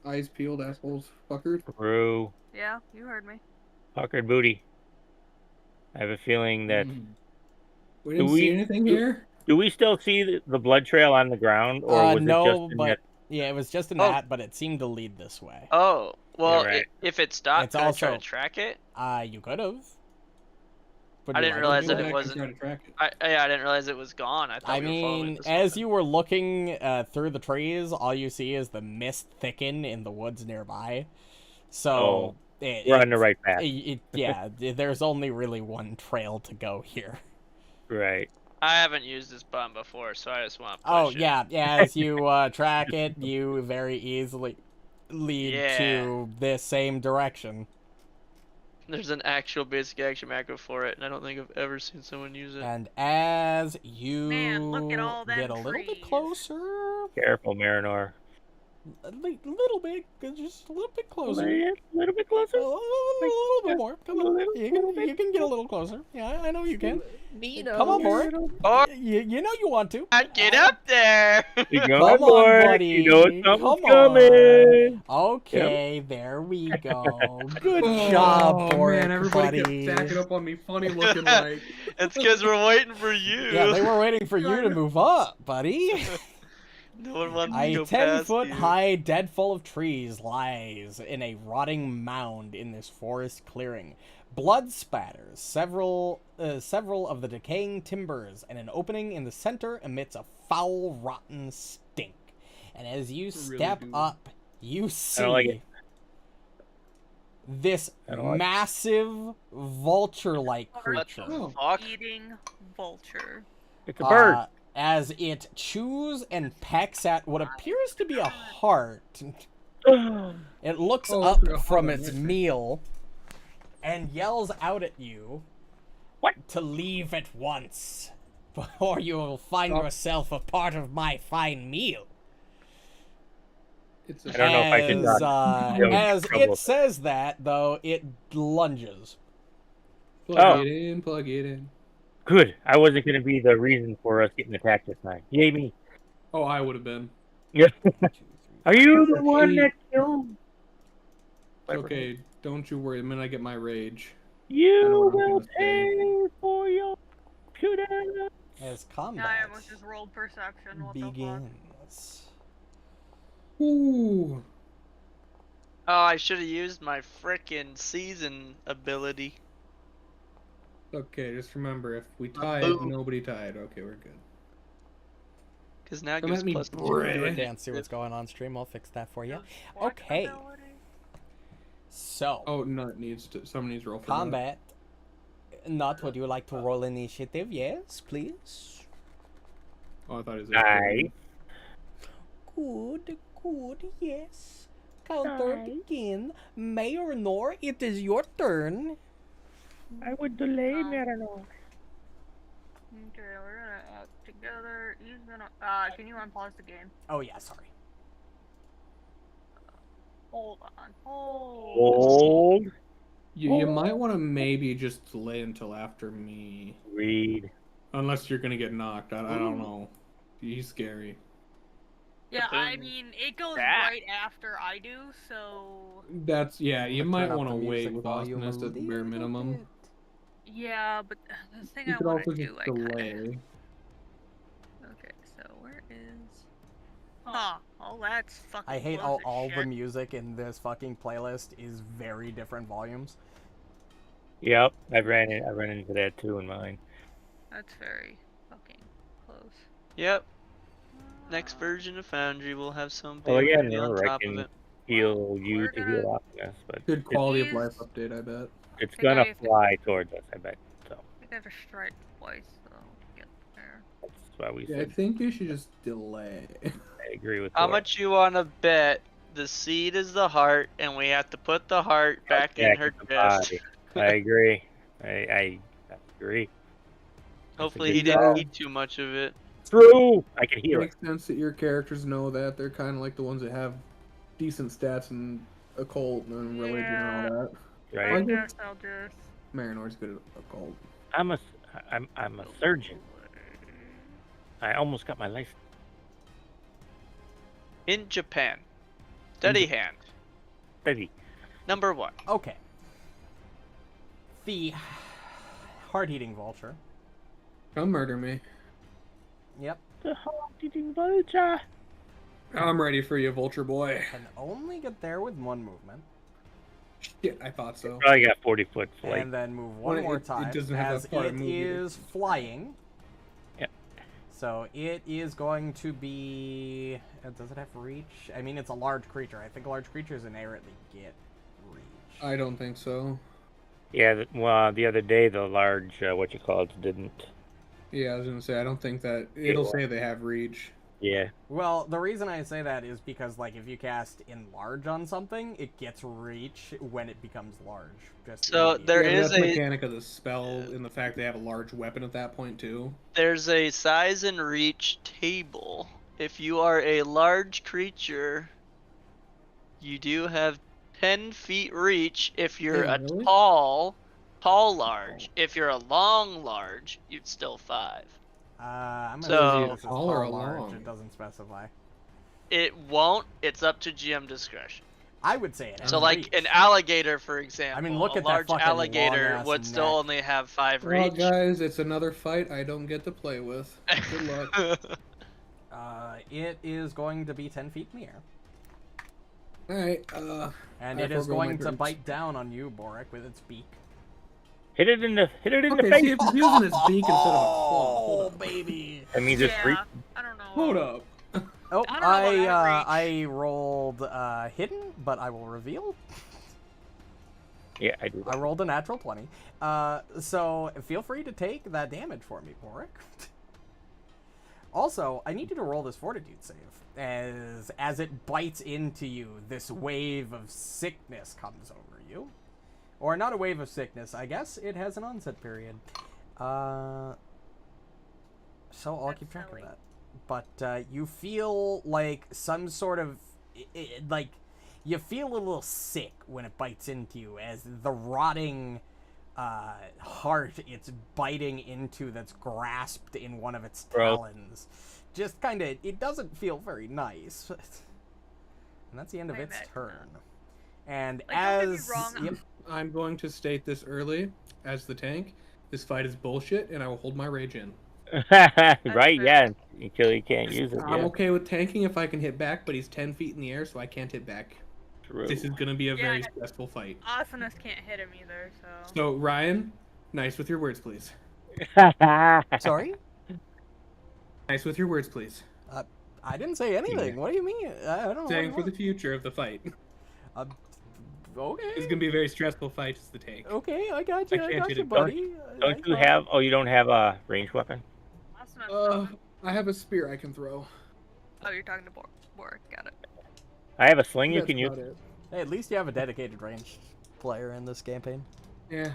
Speaker 4: Eyes peeled, assholes fuckered.
Speaker 3: Through
Speaker 5: Yeah, you heard me.
Speaker 3: puckered booty. I have a feeling that...
Speaker 4: We didn't
Speaker 3: Do we-
Speaker 4: see anything here?
Speaker 3: Do we still see the blood trail on the ground, or was
Speaker 1: no,
Speaker 3: it just in
Speaker 1: but...
Speaker 3: that...
Speaker 1: Yeah, it was just in
Speaker 2: Oh.
Speaker 1: that, but it seemed to lead this way.
Speaker 2: Oh, well,
Speaker 3: Yeah, right.
Speaker 2: if it stopped,
Speaker 1: It's
Speaker 2: could I try
Speaker 1: also-
Speaker 2: to track it?
Speaker 1: You could have. Would
Speaker 2: I
Speaker 1: you
Speaker 2: didn't
Speaker 1: like
Speaker 2: realize
Speaker 1: to
Speaker 2: that
Speaker 1: do
Speaker 2: it
Speaker 4: Go back and
Speaker 2: wasn't.
Speaker 4: try to track it.
Speaker 2: I didn't realize it was gone. I thought
Speaker 1: I
Speaker 2: we were following
Speaker 1: mean,
Speaker 2: this
Speaker 1: as
Speaker 2: one.
Speaker 1: you were looking through the trees, all you see is the mist thicken in the woods nearby. So
Speaker 3: we're on the right path.
Speaker 1: yeah, there's only really one trail to go here.
Speaker 3: Right.
Speaker 2: I haven't used this button before, so I just want to push
Speaker 1: Oh
Speaker 2: it.
Speaker 1: yeah, as you track it, you very easily lead
Speaker 2: Yeah.
Speaker 1: to this same direction.
Speaker 2: There's an actual basic action macro for it, and I don't think I've ever seen someone use it.
Speaker 1: And as you
Speaker 5: Man, look at all them
Speaker 1: get a little bit
Speaker 5: trees.
Speaker 1: closer,
Speaker 3: Careful, Marynor.
Speaker 1: little bit, just a little bit closer.
Speaker 3: A little bit closer.
Speaker 1: A little bit more. Come on,
Speaker 3: little
Speaker 1: you can get a little closer. Yeah, I know you can.
Speaker 7: Nino.
Speaker 1: Come on, Borraeck.
Speaker 2: Oh,
Speaker 1: You know you want to.
Speaker 2: get up there!
Speaker 3: You
Speaker 1: Come
Speaker 3: go,
Speaker 1: on,
Speaker 3: Borraeck.
Speaker 1: buddy.
Speaker 3: You know something's
Speaker 1: Come
Speaker 3: coming.
Speaker 1: Okay, there we go. Good job,
Speaker 4: Oh,
Speaker 1: Borraeck,
Speaker 4: man, everybody
Speaker 1: buddy.
Speaker 4: kept stacking up on me, funny looking like.
Speaker 2: It's because we're waiting for you.
Speaker 1: Yeah, they were waiting for you to move up, buddy.
Speaker 2: No one wants to
Speaker 1: A
Speaker 2: go past
Speaker 1: 10-foot
Speaker 2: you.
Speaker 1: high dead full of trees lies in a rotting mound in this forest clearing. Blood spatters several of the decaying timbers, and an opening in the center emits a foul, rotten stink. And as you
Speaker 4: Really
Speaker 1: step
Speaker 4: do.
Speaker 1: up, you see
Speaker 3: like it.
Speaker 1: this
Speaker 3: I don't like it.
Speaker 1: massive vulture-like
Speaker 2: What
Speaker 1: creature.
Speaker 2: the
Speaker 4: Oh.
Speaker 2: fuck?
Speaker 5: Eating vulture.
Speaker 3: It's a bird.
Speaker 1: As it chews and pecks at what appears to be a heart. It looks
Speaker 4: Oh,
Speaker 1: up
Speaker 4: look at
Speaker 1: from
Speaker 4: how
Speaker 1: its
Speaker 4: that
Speaker 1: meal and yells out at you
Speaker 3: What?
Speaker 1: to leave at once, or you will find
Speaker 4: Oh.
Speaker 1: yourself a part of my fine meal.
Speaker 4: It's
Speaker 3: I
Speaker 4: a
Speaker 3: don't know if I can
Speaker 1: As,
Speaker 3: That would be
Speaker 1: as
Speaker 3: trouble.
Speaker 1: it says that, though, it lunges.
Speaker 4: plug it in.
Speaker 3: Good. I wasn't going to be the reason for us getting attacked this time. Yay me.
Speaker 4: Oh, I would have been.
Speaker 3: Yeah. Are you the one that killed?
Speaker 4: Okay, don't you worry. The minute I get my rage. I know
Speaker 3: You
Speaker 4: what I'm
Speaker 3: will
Speaker 4: gonna say.
Speaker 3: pay for your computer.
Speaker 1: As
Speaker 5: I
Speaker 1: combat
Speaker 5: almost just rolled perception. What the fuck?
Speaker 1: begins.
Speaker 4: Ooh.
Speaker 2: Oh, I should have used my frickin' season ability.
Speaker 4: Okay, just remember, if we tied,
Speaker 2: Boom.
Speaker 4: nobody tied. Okay, we're good.
Speaker 2: Because now it
Speaker 4: Come
Speaker 2: gives
Speaker 4: at me,
Speaker 2: plus
Speaker 4: Borraeck.
Speaker 1: Can't see what's going on stream. I'll fix that for you.
Speaker 5: What
Speaker 1: Okay.
Speaker 5: ability?
Speaker 1: So,
Speaker 4: Oh, no, it needs to. Someone needs to roll for that.
Speaker 1: combat. Not, would you like to roll initiative? Yes, please.
Speaker 4: Oh, I thought it was.
Speaker 3: Nice.
Speaker 1: Good, yes. Counter begin. Marynor, it is your turn.
Speaker 3: I would delay
Speaker 5: Marynor. Okay, we're gonna act together. He's gonna. Can you unpause the game?
Speaker 1: Oh yeah, sorry.
Speaker 5: Hold on. Hold.
Speaker 3: Old
Speaker 4: You might want to maybe just delay until after me.
Speaker 3: read.
Speaker 4: Unless you're gonna get knocked. I don't know. He's scary.
Speaker 5: Yeah, I
Speaker 2: Boom.
Speaker 5: mean, it goes
Speaker 2: Back.
Speaker 5: right after I do, so.
Speaker 4: That's, yeah, you
Speaker 1: Turn
Speaker 4: might
Speaker 1: up
Speaker 4: want to
Speaker 1: the
Speaker 4: wait
Speaker 1: music
Speaker 4: with
Speaker 1: volume a
Speaker 4: awesomeness at the bare
Speaker 1: little
Speaker 4: minimum.
Speaker 1: bit.
Speaker 5: Yeah, but the thing
Speaker 4: You
Speaker 5: I
Speaker 4: could
Speaker 5: want
Speaker 4: also
Speaker 5: to
Speaker 4: just
Speaker 5: do,
Speaker 4: delay.
Speaker 5: Okay, so where is? Huh? Oh, that's fucking.
Speaker 1: I hate
Speaker 5: close
Speaker 1: all
Speaker 5: as
Speaker 1: the
Speaker 5: shit.
Speaker 1: music in this fucking playlist is very different volumes.
Speaker 3: Yep, I ran into that too in mine.
Speaker 5: That's very fucking close.
Speaker 2: Yep. Next version of Foundry will have some
Speaker 3: Oh yeah,
Speaker 2: payload on
Speaker 3: no, I
Speaker 2: top of
Speaker 3: can
Speaker 2: it.
Speaker 3: heal you
Speaker 5: we're
Speaker 3: to
Speaker 5: gonna-
Speaker 3: heal Optimus, but
Speaker 4: Good quality of
Speaker 5: These-
Speaker 4: life update, I bet.
Speaker 3: it's
Speaker 5: think I
Speaker 3: gonna
Speaker 5: have to-
Speaker 3: fly towards us, I bet. So
Speaker 5: I think I have to strike twice, so get there.
Speaker 3: that's why we
Speaker 4: Yeah, I
Speaker 3: said
Speaker 4: think you should just delay.
Speaker 3: I agree with
Speaker 2: How
Speaker 3: Thor.
Speaker 2: much you want to bet the seed is the heart, and we have to put the heart back in her
Speaker 3: the
Speaker 2: chest?
Speaker 3: body. I agree. I agree.
Speaker 2: Hopefully
Speaker 3: good
Speaker 2: he didn't
Speaker 4: job.
Speaker 2: eat too much of it.
Speaker 3: True. I can
Speaker 4: It
Speaker 3: heal it.
Speaker 4: makes sense that your characters know that. They're kind of like the ones that have decent stats in occult and religion and all that.
Speaker 3: Right.
Speaker 5: I
Speaker 4: Like-
Speaker 5: guess I'll just.
Speaker 4: Marinor's good at occult.
Speaker 3: I'm a surgeon. I almost got my license.
Speaker 2: In Japan, steady hand.
Speaker 3: Steady.
Speaker 2: Number 1.
Speaker 1: Okay. The heart-eating vulture.
Speaker 4: Come murder me.
Speaker 1: Yep.
Speaker 3: The hard-eating vulture.
Speaker 4: I'm ready for you, Vulture Boy.
Speaker 1: Can only get there with one movement.
Speaker 4: Shit, I thought so.
Speaker 3: Probably got 40-foot flight.
Speaker 1: And then move
Speaker 4: Well,
Speaker 1: one more
Speaker 4: it
Speaker 1: time
Speaker 4: doesn't have
Speaker 1: as
Speaker 4: that part
Speaker 1: it
Speaker 4: move either.
Speaker 1: is flying.
Speaker 3: Yep.
Speaker 1: So it is going to be. Does it have reach? I mean, it's a large creature. I think large creatures inherently get reach.
Speaker 4: I don't think so.
Speaker 3: Yeah, well, the other day the large didn't.
Speaker 4: Yeah, I was gonna say I don't think that it'll say they have reach.
Speaker 3: Yeah.
Speaker 1: Well, the reason I say that is because, like, if you cast enlarge on something, it gets reach when it becomes large. Just
Speaker 2: So there
Speaker 4: Yeah, but
Speaker 2: is
Speaker 4: that's
Speaker 2: a
Speaker 4: mechanic of the spell in the fact they have a large weapon at that point too.
Speaker 2: there's a size and reach table. If you are a large creature, you do have 10 feet reach. If you're
Speaker 4: Yeah,
Speaker 2: a
Speaker 4: really?
Speaker 2: tall large. If you're a long large, you'd still 5.
Speaker 1: I'm gonna
Speaker 2: So-
Speaker 1: say
Speaker 2: Is it
Speaker 1: this is
Speaker 4: tall or
Speaker 1: tall large.
Speaker 4: long?
Speaker 1: It doesn't specify.
Speaker 2: It won't. It's up to GM discretion.
Speaker 1: I would say it has
Speaker 2: So like
Speaker 1: reach.
Speaker 2: an alligator, for example,
Speaker 1: I mean, look
Speaker 2: a
Speaker 1: at that
Speaker 2: large
Speaker 1: fucking
Speaker 2: alligator
Speaker 1: long-ass
Speaker 2: would still
Speaker 1: neck.
Speaker 2: only have 5
Speaker 4: Well,
Speaker 2: reach.
Speaker 4: guys, it's another fight I don't get to play with. Good luck.
Speaker 1: It is going to be 10 feet in the air.
Speaker 4: All right.
Speaker 1: And
Speaker 4: I
Speaker 1: it is
Speaker 4: forego my
Speaker 1: going to
Speaker 4: groups.
Speaker 1: bite down on you, Borraeck, with its beak.
Speaker 3: Hit it in the
Speaker 4: Okay,
Speaker 3: face.
Speaker 4: see if it's using its beak instead of a claw.
Speaker 1: Oh,
Speaker 4: Hold up.
Speaker 1: baby!
Speaker 3: I mean, just
Speaker 5: Yeah, I don't know.
Speaker 4: Hold up.
Speaker 1: Oh,
Speaker 5: I don't know about
Speaker 1: I rolled hidden, but I will reveal.
Speaker 3: Yeah, I do.
Speaker 1: I rolled a natural 20. So feel free to take that damage for me, Borraeck. Also, I need you to roll this fortitude save. As it bites into you, this wave of sickness comes over you. Or not a wave of sickness, I guess. It has an onset period. So I'll
Speaker 5: That's
Speaker 1: keep track
Speaker 5: silly.
Speaker 1: of that. But you feel like some sort of... like, you feel a little sick when it bites into you as the rotting heart it's biting into that's grasped in one of its
Speaker 3: Gross.
Speaker 1: talons. Just kind of... it doesn't feel very nice. And that's the end of
Speaker 5: I
Speaker 1: its
Speaker 5: imagine
Speaker 1: turn. And
Speaker 5: Like, don't get me
Speaker 1: as...
Speaker 5: wrong,
Speaker 1: Yep.
Speaker 4: I'm going to state this early as the tank. This fight is bullshit, and I will hold my rage in.
Speaker 3: Right? Yeah. Until you can't use it.
Speaker 4: I'm
Speaker 3: Yeah.
Speaker 4: okay with tanking if I can hit back, but he's 10 feet in the air, so I can't hit back.
Speaker 3: True.
Speaker 4: This is gonna be a
Speaker 5: Yeah,
Speaker 4: very
Speaker 5: I-
Speaker 4: stressful fight.
Speaker 5: Awesomeness can't hit him either, so.
Speaker 4: So Ryan, nice with your words, please.
Speaker 1: Sorry?
Speaker 4: Nice with your words, please.
Speaker 1: I didn't say anything. What do you mean? I don't know.
Speaker 4: Saying for the future of the fight.
Speaker 1: Okay.
Speaker 4: It's gonna be a very stressful fight as the tank.
Speaker 1: Okay, I got you.
Speaker 4: I
Speaker 1: I
Speaker 4: can't
Speaker 1: got
Speaker 4: hit
Speaker 1: you,
Speaker 4: it.
Speaker 1: buddy.
Speaker 3: Don't you have? Oh, you don't have a ranged weapon.
Speaker 5: Awesomeness.
Speaker 4: I have a spear I can throw.
Speaker 5: Oh, you're talking to Borg. Got it.
Speaker 3: I have a sling you
Speaker 4: That's
Speaker 3: can use.
Speaker 4: about it.
Speaker 1: Hey, at least you have a dedicated ranged player in this campaign.
Speaker 4: Yeah.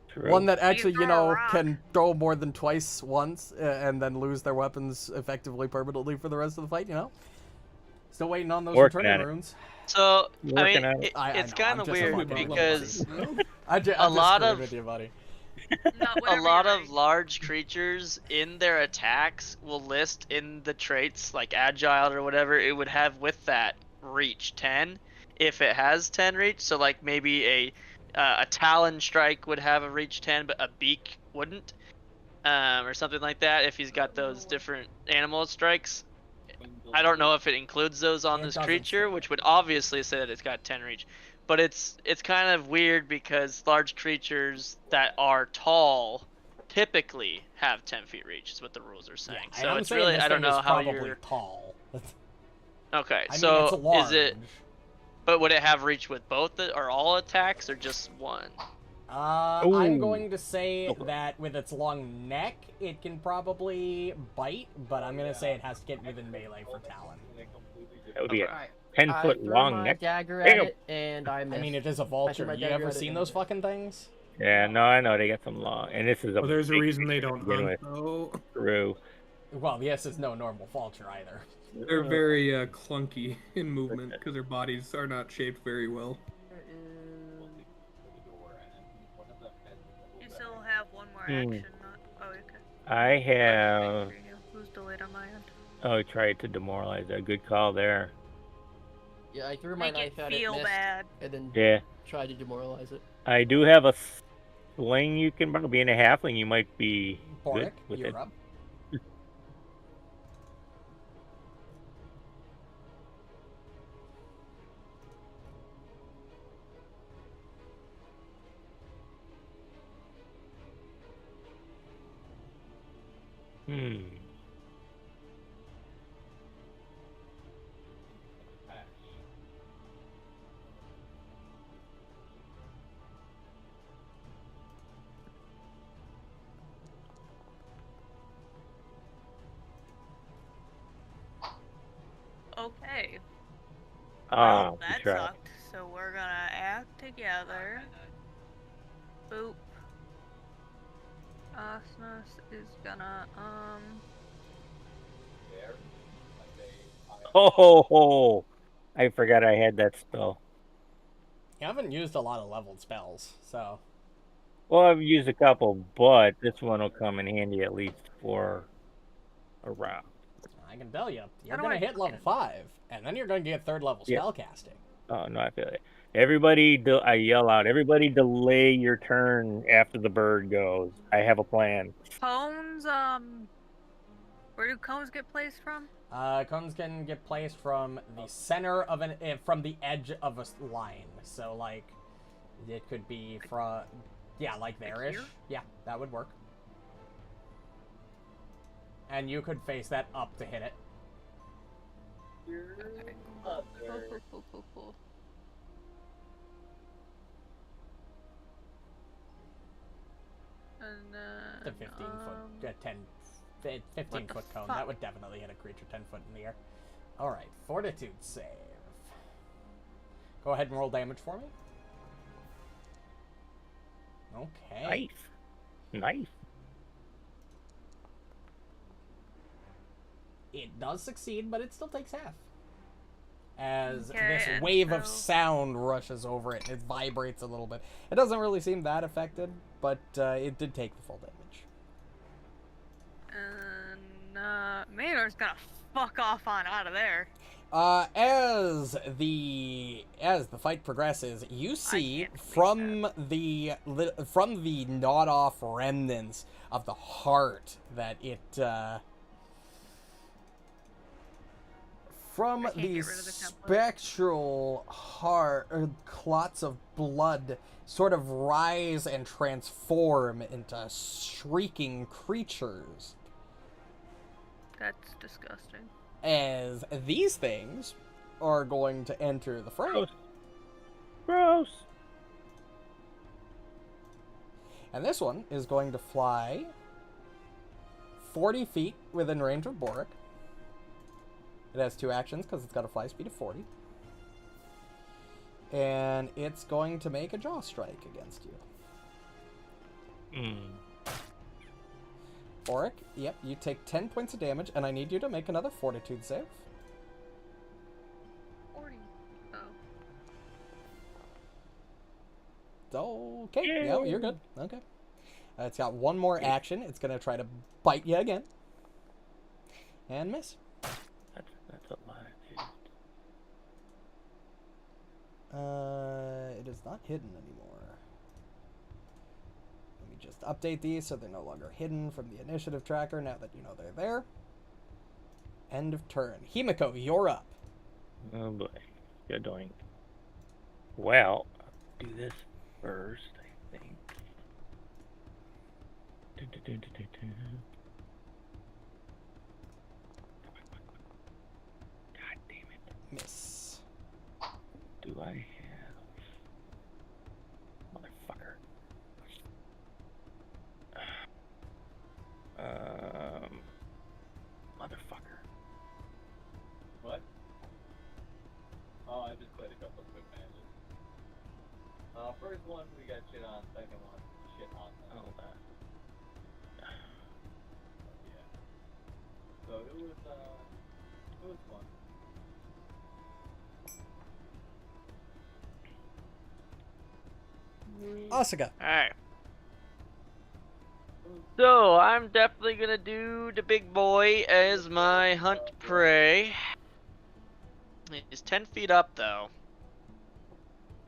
Speaker 3: True.
Speaker 1: One that actually,
Speaker 5: throw a
Speaker 1: you know,
Speaker 5: rock.
Speaker 1: can throw more than twice once and then lose their weapons effectively permanently for the rest of the fight, you know? Still waiting on those
Speaker 3: Working
Speaker 1: returning
Speaker 3: at it.
Speaker 1: runes.
Speaker 2: So I
Speaker 3: Working
Speaker 2: mean,
Speaker 3: at it.
Speaker 1: I
Speaker 2: it's
Speaker 1: know,
Speaker 2: kind
Speaker 1: I'm
Speaker 2: of
Speaker 1: just a
Speaker 2: weird
Speaker 1: fucking
Speaker 2: because
Speaker 1: I'm just
Speaker 2: lot
Speaker 1: screwing
Speaker 2: of-
Speaker 1: with you, buddy.
Speaker 5: No,
Speaker 2: a
Speaker 5: whatever
Speaker 2: lot
Speaker 5: you're
Speaker 2: of
Speaker 5: ready.
Speaker 2: large creatures in their attacks will list in the traits like agile or whatever it would have with that reach 10 if it has 10 reach. So like maybe a talon strike would have a reach 10 but a beak wouldn't, or something like that if he's got those different animal strikes. I don't know if it includes those on
Speaker 1: It
Speaker 2: this
Speaker 1: doesn't
Speaker 2: creature,
Speaker 1: say.
Speaker 2: which would obviously say that it's got 10 reach. But it's kind of weird because large creatures that are tall typically have 10 feet reach, is what the rules are saying.
Speaker 1: and
Speaker 2: So
Speaker 1: I'm
Speaker 2: it's
Speaker 1: saying
Speaker 2: really,
Speaker 1: this
Speaker 2: I don't
Speaker 1: thing is
Speaker 2: know how
Speaker 1: probably
Speaker 2: you're.
Speaker 1: tall.
Speaker 2: Okay,
Speaker 1: I mean,
Speaker 2: so
Speaker 1: it's large.
Speaker 2: is it. But would it have reach with both or all attacks or just one?
Speaker 1: I'm
Speaker 3: Ooh.
Speaker 1: going to say that with its long neck, it can probably bite, but I'm going to say it has to get within melee for Talon.
Speaker 3: That would be a
Speaker 7: Alright.
Speaker 3: 10-foot
Speaker 7: I threw
Speaker 3: long
Speaker 7: my
Speaker 3: neck.
Speaker 7: dagger
Speaker 3: Damn.
Speaker 7: at it, and I missed.
Speaker 1: I mean, it is a
Speaker 7: threw
Speaker 1: vulture.
Speaker 7: my
Speaker 1: You
Speaker 7: dagger
Speaker 1: ever
Speaker 7: at it
Speaker 1: seen
Speaker 7: and
Speaker 1: those
Speaker 7: missed.
Speaker 1: fucking things?
Speaker 3: Yeah, no, I know they got some long, and this is a.
Speaker 4: Well, there's a
Speaker 3: big
Speaker 4: reason they
Speaker 3: creature
Speaker 4: don't
Speaker 3: to begin
Speaker 4: hunt,
Speaker 3: with.
Speaker 4: though.
Speaker 3: True.
Speaker 1: Well, yes, it's no normal vulture either.
Speaker 4: They're very clunky in movement because their bodies are not shaped very well.
Speaker 7: There is-
Speaker 5: You still have one more
Speaker 3: Hmm.
Speaker 5: action. Not. Oh, okay.
Speaker 3: I have.
Speaker 5: Who's delayed on my end?
Speaker 3: Oh, tried to demoralize that. Good call there.
Speaker 7: Yeah, I threw my
Speaker 5: Make it
Speaker 7: knife at it,
Speaker 5: feel
Speaker 7: missed,
Speaker 5: bad.
Speaker 7: and then
Speaker 3: Yeah.
Speaker 7: tried to demoralize it.
Speaker 3: I do have a sling you can borrow. Being a halfling, you might be good
Speaker 1: Borraeck,
Speaker 3: with
Speaker 1: you're
Speaker 3: it.
Speaker 1: up.
Speaker 5: Okay.
Speaker 3: Ah,
Speaker 5: Well, that sucked. So we're gonna act together. Boop. Osmos is gonna,
Speaker 3: Oh, I forgot I had that spell.
Speaker 1: You haven't used a lot of leveled spells, so
Speaker 3: Well, I've used a couple, but this one will come in handy at least for a round.
Speaker 1: I can tell you, you're
Speaker 5: do
Speaker 1: gonna
Speaker 5: I
Speaker 1: hit level
Speaker 5: fucking-
Speaker 1: 5, and then you're gonna get 3rd level
Speaker 3: Yeah.
Speaker 1: spell casting.
Speaker 3: Oh no, I feel it. Everybody, I yell out, everybody delay your turn after the bird goes. I have a plan.
Speaker 5: cones, where do cones get placed from?
Speaker 1: Cones can get placed from the center of from the edge of a line. So like, it could be from, yeah, like there-ish.
Speaker 5: here?
Speaker 1: Yeah, that would work. And you could face that up to hit it.
Speaker 5: Okay, cool. And
Speaker 1: The 15 foot, 15 foot cone.
Speaker 5: fuck?
Speaker 1: That would definitely hit a creature 10 foot in the air. Alright, fortitude save. Go ahead and roll damage for me. Okay.
Speaker 3: Nice.
Speaker 1: It does succeed, but it still takes half. As
Speaker 5: Okay,
Speaker 1: this
Speaker 5: and
Speaker 1: wave of
Speaker 5: so-
Speaker 1: sound rushes over it, it vibrates a little bit. It doesn't really seem that affected, but it did take the full damage.
Speaker 5: And, Maynor's gonna fuck off on out of there.
Speaker 1: As the fight progresses, you see
Speaker 5: can't believe
Speaker 1: from the gnawed off remnants of the heart that it from
Speaker 5: I can't
Speaker 1: the
Speaker 5: get rid of the template.
Speaker 1: spectral heart clots of blood sort of rise and transform into shrieking creatures.
Speaker 5: That's disgusting.
Speaker 1: As these things are going to enter the fray.
Speaker 3: Gross.
Speaker 1: And this one is going to fly 40 feet within range of Borraeck. It has 2 actions because it's got a fly speed of 40. And it's going to make a jaw strike against you. Borraeck, yep, you take 10 points of damage, and I need you to make another fortitude save.
Speaker 5: 40.
Speaker 1: Okay, yeah, you're good. Okay. It's got one more action. It's going to try to bite you again. And miss.
Speaker 3: That's a lot, dude.
Speaker 1: It is not hidden anymore. Let me just update these so they're no longer hidden from the initiative tracker now that you know they're there. End of turn. Himiko, you're up.
Speaker 3: Oh boy, good doing. Well, I'll do this first, I think. God damn it.
Speaker 1: Miss.
Speaker 3: Do I have... Motherfucker. Motherfucker.
Speaker 6: What? Oh, I just played a couple of quick matches. First one we got shit on. Second one, shit on.
Speaker 3: Oh,
Speaker 6: Yeah. So it was fun.
Speaker 1: Asuka.
Speaker 2: Alright. So, I'm definitely gonna do the big boy as my hunt prey. He's 10 feet up, though.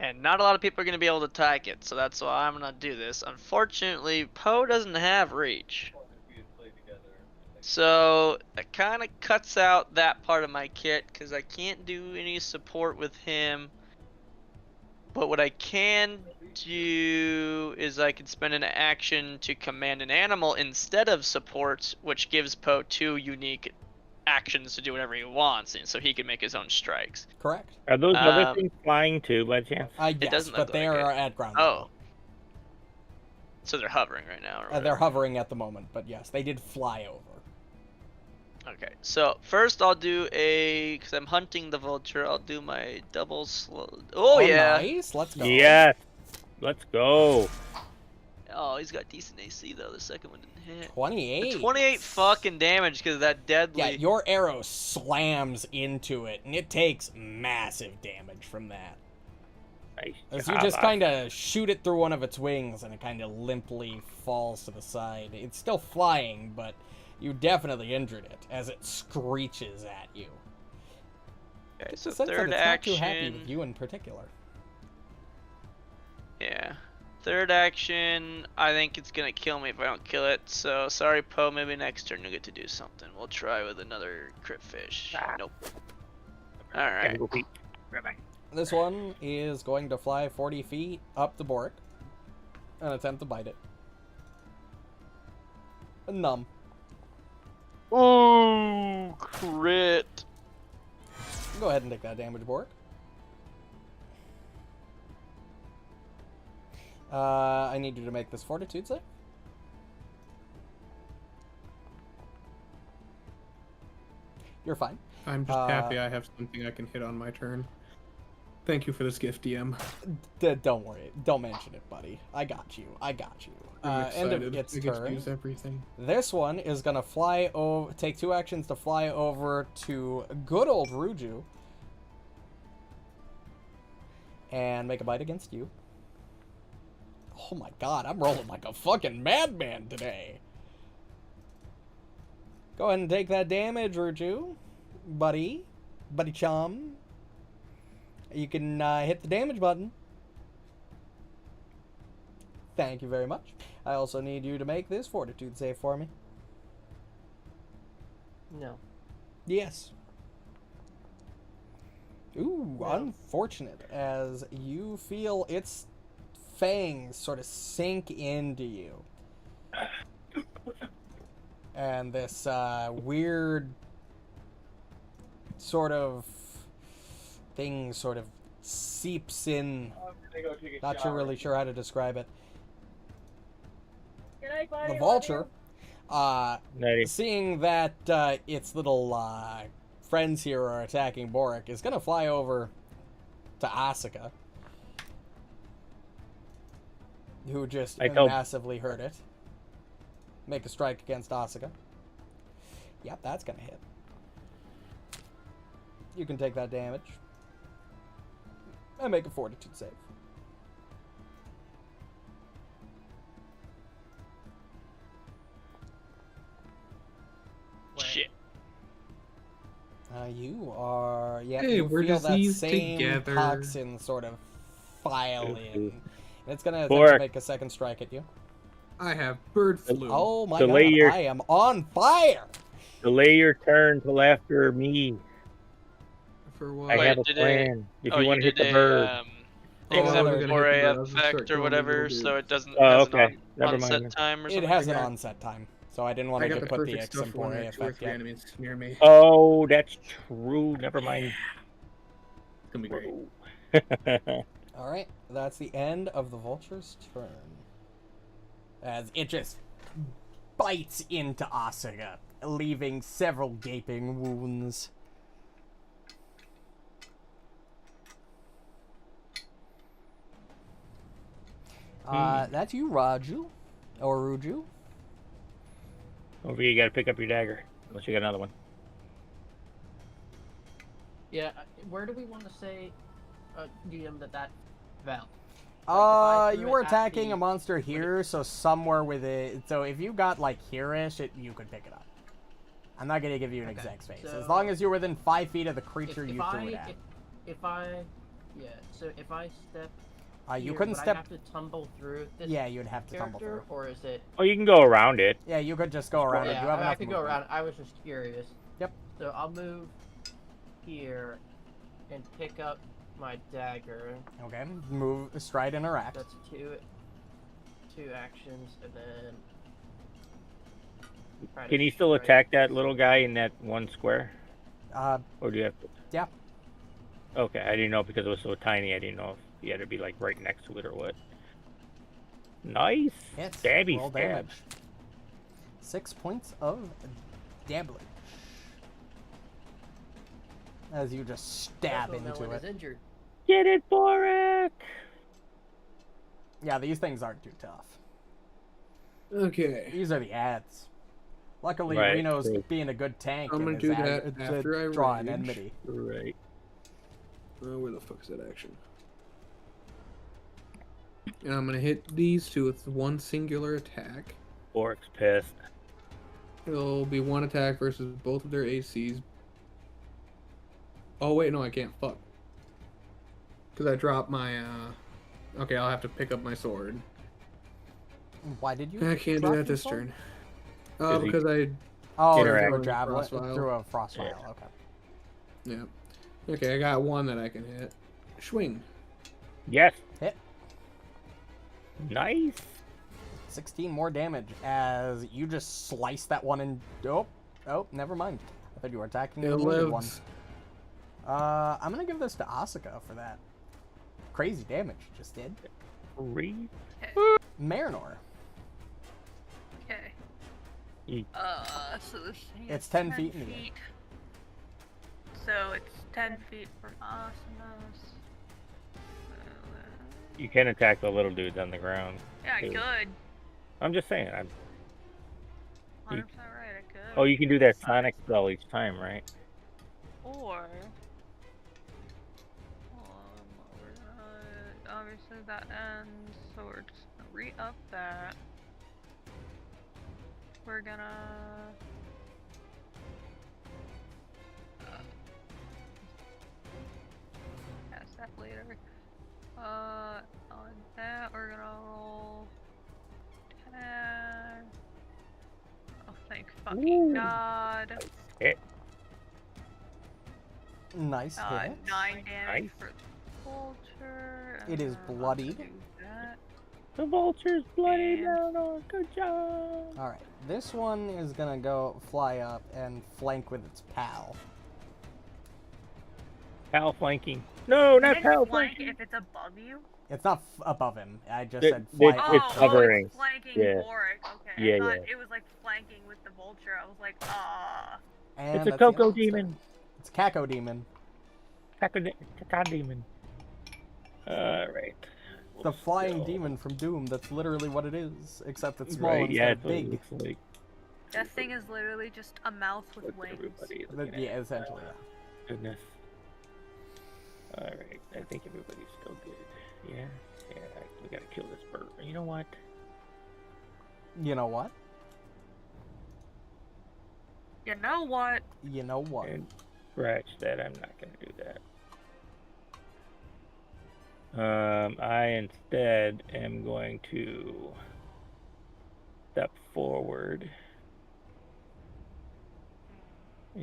Speaker 2: And not a lot of people are gonna be able to attack it, so that's why I'm gonna do this. Unfortunately, Poe doesn't have reach.
Speaker 6: We had played together.
Speaker 2: So, it kind of cuts out that part of my kit, because I can't do any support with him. But what I can do is I can spend an action to command an animal instead of support, which gives Poe 2 unique actions to do whatever he wants, and so he can make his own strikes.
Speaker 1: Correct.
Speaker 3: Are those other things flying too, by chance?
Speaker 1: Yes,
Speaker 2: doesn't
Speaker 1: but
Speaker 2: look
Speaker 1: they
Speaker 2: like
Speaker 1: are
Speaker 2: it.
Speaker 1: at ground
Speaker 2: Oh.
Speaker 1: level.
Speaker 2: So they're hovering right now, or
Speaker 1: They're
Speaker 2: whatever.
Speaker 1: hovering at the moment, but yes, they did fly over.
Speaker 2: Okay, so first I'll do because I'm hunting the vulture, I'll do my double slow. Oh, yeah.
Speaker 1: Nice. Let's go.
Speaker 3: Yes. Let's go.
Speaker 2: Oh, he's got decent AC though. The second one didn't hit.
Speaker 1: 28.
Speaker 2: 28 fucking damage because of that deadly.
Speaker 1: Yeah, your arrow slams into it, and it takes massive damage from that.
Speaker 3: Nice
Speaker 1: As you
Speaker 3: job,
Speaker 1: just
Speaker 3: Asuka.
Speaker 1: kind of shoot it through one of its wings, and it kind of limply falls to the side. It's still flying, but you definitely injured it as it screeches at you.
Speaker 2: Okay,
Speaker 1: It's
Speaker 2: so
Speaker 1: a sense that
Speaker 2: third
Speaker 1: it's
Speaker 2: action.
Speaker 1: not too happy with you in particular.
Speaker 2: Yeah. Third action, I think it's gonna kill me if I don't kill it. So sorry, Poe. Maybe next turn you'll get to do something. We'll try with another crit fish. Nope. All right.
Speaker 3: Bye-bye.
Speaker 1: This one is going to fly 40 feet up the Borraeck and attempt to bite it. Numb.
Speaker 2: Ooh, crit.
Speaker 1: Go ahead and take that damage, Borraeck. I need you to make this fortitude save. You're fine.
Speaker 4: I'm just happy I have something I can hit on my turn. Thank you for this gift, DM.
Speaker 1: Don't worry. Don't mention it, buddy. I got you. I got you.
Speaker 4: I'm
Speaker 1: End
Speaker 4: excited.
Speaker 1: of its
Speaker 4: I get to
Speaker 1: turn.
Speaker 4: use everything.
Speaker 1: This one is gonna fly over. Take 2 actions to fly over to good old Ruju and make a bite against you. Oh my god, I'm rolling like a fucking madman today. Go ahead and take that damage, Ruju, buddy chum. You can hit the damage button. Thank you very much. I also need you to make this fortitude save for me.
Speaker 7: No.
Speaker 1: Yes. Ooh,
Speaker 7: No.
Speaker 1: unfortunate, as you feel its fangs sort of sink into you. And this weird sort of thing sort of seeps in. Not really sure how to describe it.
Speaker 8: Good night, buddy.
Speaker 1: The
Speaker 8: Love
Speaker 1: vulture,
Speaker 3: Nighty.
Speaker 1: seeing that its little friends here are attacking Borraeck, is going to fly over to Asuka, who just massively hurt it. Make a strike against Asuka. Yep, that's going to hit. You can take that damage. And make a fortitude save.
Speaker 2: Shit.
Speaker 1: You are... Yeah,
Speaker 4: Hey,
Speaker 1: you
Speaker 4: we're
Speaker 1: feel that
Speaker 4: diseased
Speaker 1: same
Speaker 4: together.
Speaker 1: toxin sort of file in. And it's going to attempt
Speaker 3: Borraeck.
Speaker 1: to make a second strike at you.
Speaker 4: I have bird flu.
Speaker 1: Oh my
Speaker 3: Delay
Speaker 1: god,
Speaker 3: your-
Speaker 1: I am on fire!
Speaker 3: Delay your turn till after me.
Speaker 4: For what?
Speaker 3: I
Speaker 2: Wait,
Speaker 3: have a
Speaker 2: did
Speaker 3: plan. If
Speaker 2: Oh,
Speaker 3: you want to hit
Speaker 2: did
Speaker 3: the bird.
Speaker 4: Oh,
Speaker 2: Exempt
Speaker 1: we're
Speaker 4: gonna
Speaker 2: or
Speaker 4: hit the
Speaker 2: a
Speaker 4: bird. I was gonna start
Speaker 2: effect or
Speaker 4: killing
Speaker 2: whatever,
Speaker 4: little
Speaker 2: so
Speaker 4: dudes.
Speaker 2: it doesn't
Speaker 3: Oh,
Speaker 2: has
Speaker 3: okay.
Speaker 2: an
Speaker 3: Never
Speaker 2: onset
Speaker 3: mind.
Speaker 2: time or
Speaker 1: It
Speaker 2: something.
Speaker 1: has
Speaker 4: I
Speaker 1: an
Speaker 4: got-
Speaker 1: onset time, so I didn't want
Speaker 4: I
Speaker 1: to
Speaker 4: got
Speaker 1: just
Speaker 4: the
Speaker 1: put the
Speaker 4: perfect stuff for when
Speaker 1: extempore
Speaker 4: I have two or
Speaker 1: effect
Speaker 4: three
Speaker 1: yet.
Speaker 4: enemies near me.
Speaker 3: Oh, that's true. Never mind.
Speaker 4: It's gonna be great.
Speaker 1: Alright, that's the end of the vulture's turn. As it just bites into Asuka, leaving several gaping wounds. That's you, Raju. Or Ruju.
Speaker 3: Over here, you gotta pick up your dagger. Unless you got another one.
Speaker 7: Yeah, where do we want to say, DM, that fell? Like, if I threw
Speaker 1: You
Speaker 7: it
Speaker 1: were
Speaker 7: at
Speaker 1: attacking
Speaker 7: the-
Speaker 1: a monster here, so somewhere with it. So if you got like here-ish, you could pick it up. I'm not gonna give you an
Speaker 7: Okay,
Speaker 1: exact space.
Speaker 7: so-
Speaker 1: As long as you're within 5 feet of the creature
Speaker 7: if
Speaker 1: you
Speaker 7: I,
Speaker 1: threw it at.
Speaker 7: If I, yeah, so if I step
Speaker 1: You
Speaker 7: here,
Speaker 1: couldn't
Speaker 7: would
Speaker 1: step.
Speaker 7: I have to tumble through this
Speaker 1: Yeah, you'd have to tumble
Speaker 7: character,
Speaker 1: through.
Speaker 7: or is it?
Speaker 3: Oh, you can go around it.
Speaker 1: Yeah, you could just go around it.
Speaker 7: Yeah,
Speaker 1: You have
Speaker 7: I
Speaker 1: enough
Speaker 7: could go
Speaker 1: movement.
Speaker 7: around. I was just curious.
Speaker 1: Yep.
Speaker 7: So I'll move here and pick up my dagger.
Speaker 1: Okay, move, stride, interact.
Speaker 7: That's two actions, and then. try to
Speaker 3: Can you still
Speaker 7: strike.
Speaker 3: attack that little guy in that one square?
Speaker 1: Uh,
Speaker 3: Or do you have to?
Speaker 1: yeah.
Speaker 3: Okay, I didn't know because it was so tiny. I didn't know if you had to be like right next to it or what. Nice.
Speaker 1: Hits.
Speaker 3: Stabby
Speaker 1: Roll
Speaker 3: stab.
Speaker 1: damage. 6 points of damage. as you just stab
Speaker 7: Melon
Speaker 1: into
Speaker 7: is
Speaker 1: it.
Speaker 7: injured.
Speaker 3: Get it, Borraeck!
Speaker 1: Yeah, these things aren't too tough.
Speaker 4: Okay.
Speaker 1: These are the ads. Luckily,
Speaker 3: Right,
Speaker 1: Reno's
Speaker 3: true.
Speaker 1: being a good tank
Speaker 4: I'm
Speaker 1: and
Speaker 4: gonna
Speaker 1: is
Speaker 4: do that after I
Speaker 1: draw an
Speaker 4: rage.
Speaker 1: enmity.
Speaker 3: Right.
Speaker 4: Where the fuck is that action? And I'm gonna hit these two with one singular attack.
Speaker 3: Borraeck's pissed.
Speaker 4: It'll be one attack versus both of their ACs. Oh wait, no, I can't. Fuck. Because I dropped my. Okay, I'll have to pick up my sword.
Speaker 1: Why did you?
Speaker 4: I can't do
Speaker 1: drop
Speaker 4: that
Speaker 1: your
Speaker 4: this
Speaker 1: sword?
Speaker 4: turn. Because I.
Speaker 1: Oh,
Speaker 3: Interact.
Speaker 1: through a javelin,
Speaker 4: Frost vial.
Speaker 1: through a frost vial. Okay.
Speaker 4: Yeah. Okay, I got one that I can hit. Swing.
Speaker 3: Yes.
Speaker 1: Hit.
Speaker 3: Nice.
Speaker 1: 16 more damage as you just slice that one in. Oh, never mind. I thought you were attacking
Speaker 4: It
Speaker 1: the wounded one.
Speaker 4: lives.
Speaker 1: I'm gonna give this to Asuka for that crazy damage you just did.
Speaker 3: Three.
Speaker 1: Marynor.
Speaker 5: Okay.
Speaker 3: Ye-
Speaker 5: So this thing
Speaker 1: It's
Speaker 5: is
Speaker 1: 10 feet in the air.
Speaker 5: So it's 10 feet for us and us.
Speaker 3: You can attack the little dudes on the ground.
Speaker 5: Yeah, I
Speaker 3: too.
Speaker 5: could.
Speaker 3: I'm just saying.
Speaker 5: 100% right, I could.
Speaker 3: Oh, you can do that sonic spell each time, right?
Speaker 5: Or... we're gonna... Obviously that ends, so we're just gonna re-up that. We're gonna... Cast that later. On that, we're gonna roll 10. Oh, thank fucking God.
Speaker 3: Hit.
Speaker 1: Nice hit.
Speaker 5: 9 damage
Speaker 3: Nice.
Speaker 5: for the vulture.
Speaker 1: It is
Speaker 5: and
Speaker 1: bloodied.
Speaker 5: do that.
Speaker 3: The vulture's bloody
Speaker 5: And-
Speaker 3: down. Oh, good job.
Speaker 1: All right, this one is gonna go fly up and flank with its pal.
Speaker 3: Pal flanking. No, not
Speaker 5: Can it
Speaker 3: pal
Speaker 5: flank
Speaker 3: flanking.
Speaker 5: if it's above you?
Speaker 1: It's not above him. I just
Speaker 3: It-
Speaker 1: said fly
Speaker 3: it-
Speaker 1: up.
Speaker 3: it's hovering.
Speaker 5: It's flanking
Speaker 3: Yeah.
Speaker 5: Borraeck. Okay.
Speaker 3: Yeah,
Speaker 5: I thought
Speaker 3: yeah.
Speaker 5: it was like flanking with the vulture. I was like, ah.
Speaker 1: And
Speaker 3: It's a
Speaker 1: that's the end
Speaker 3: Coco
Speaker 1: of its turn.
Speaker 3: demon.
Speaker 1: It's a Caco demon.
Speaker 3: Caca demon. Alright.
Speaker 1: The flying demon from Doom. That's literally what it is, except it's small
Speaker 3: Right,
Speaker 1: instead
Speaker 3: yeah,
Speaker 1: of
Speaker 3: that's what it
Speaker 1: big.
Speaker 3: looks like.
Speaker 5: That thing is literally just a mouth with
Speaker 3: Look at
Speaker 5: wings.
Speaker 3: everybody
Speaker 1: But
Speaker 3: looking
Speaker 1: yeah,
Speaker 3: at it.
Speaker 1: essentially.
Speaker 3: Oh, goodness. Alright, I think everybody's still good. Yeah, we gotta kill this bird. You know what?
Speaker 1: You know what?
Speaker 5: You know what?
Speaker 1: You know what?
Speaker 3: And scratch that, I'm not gonna do that. I instead am going to step forward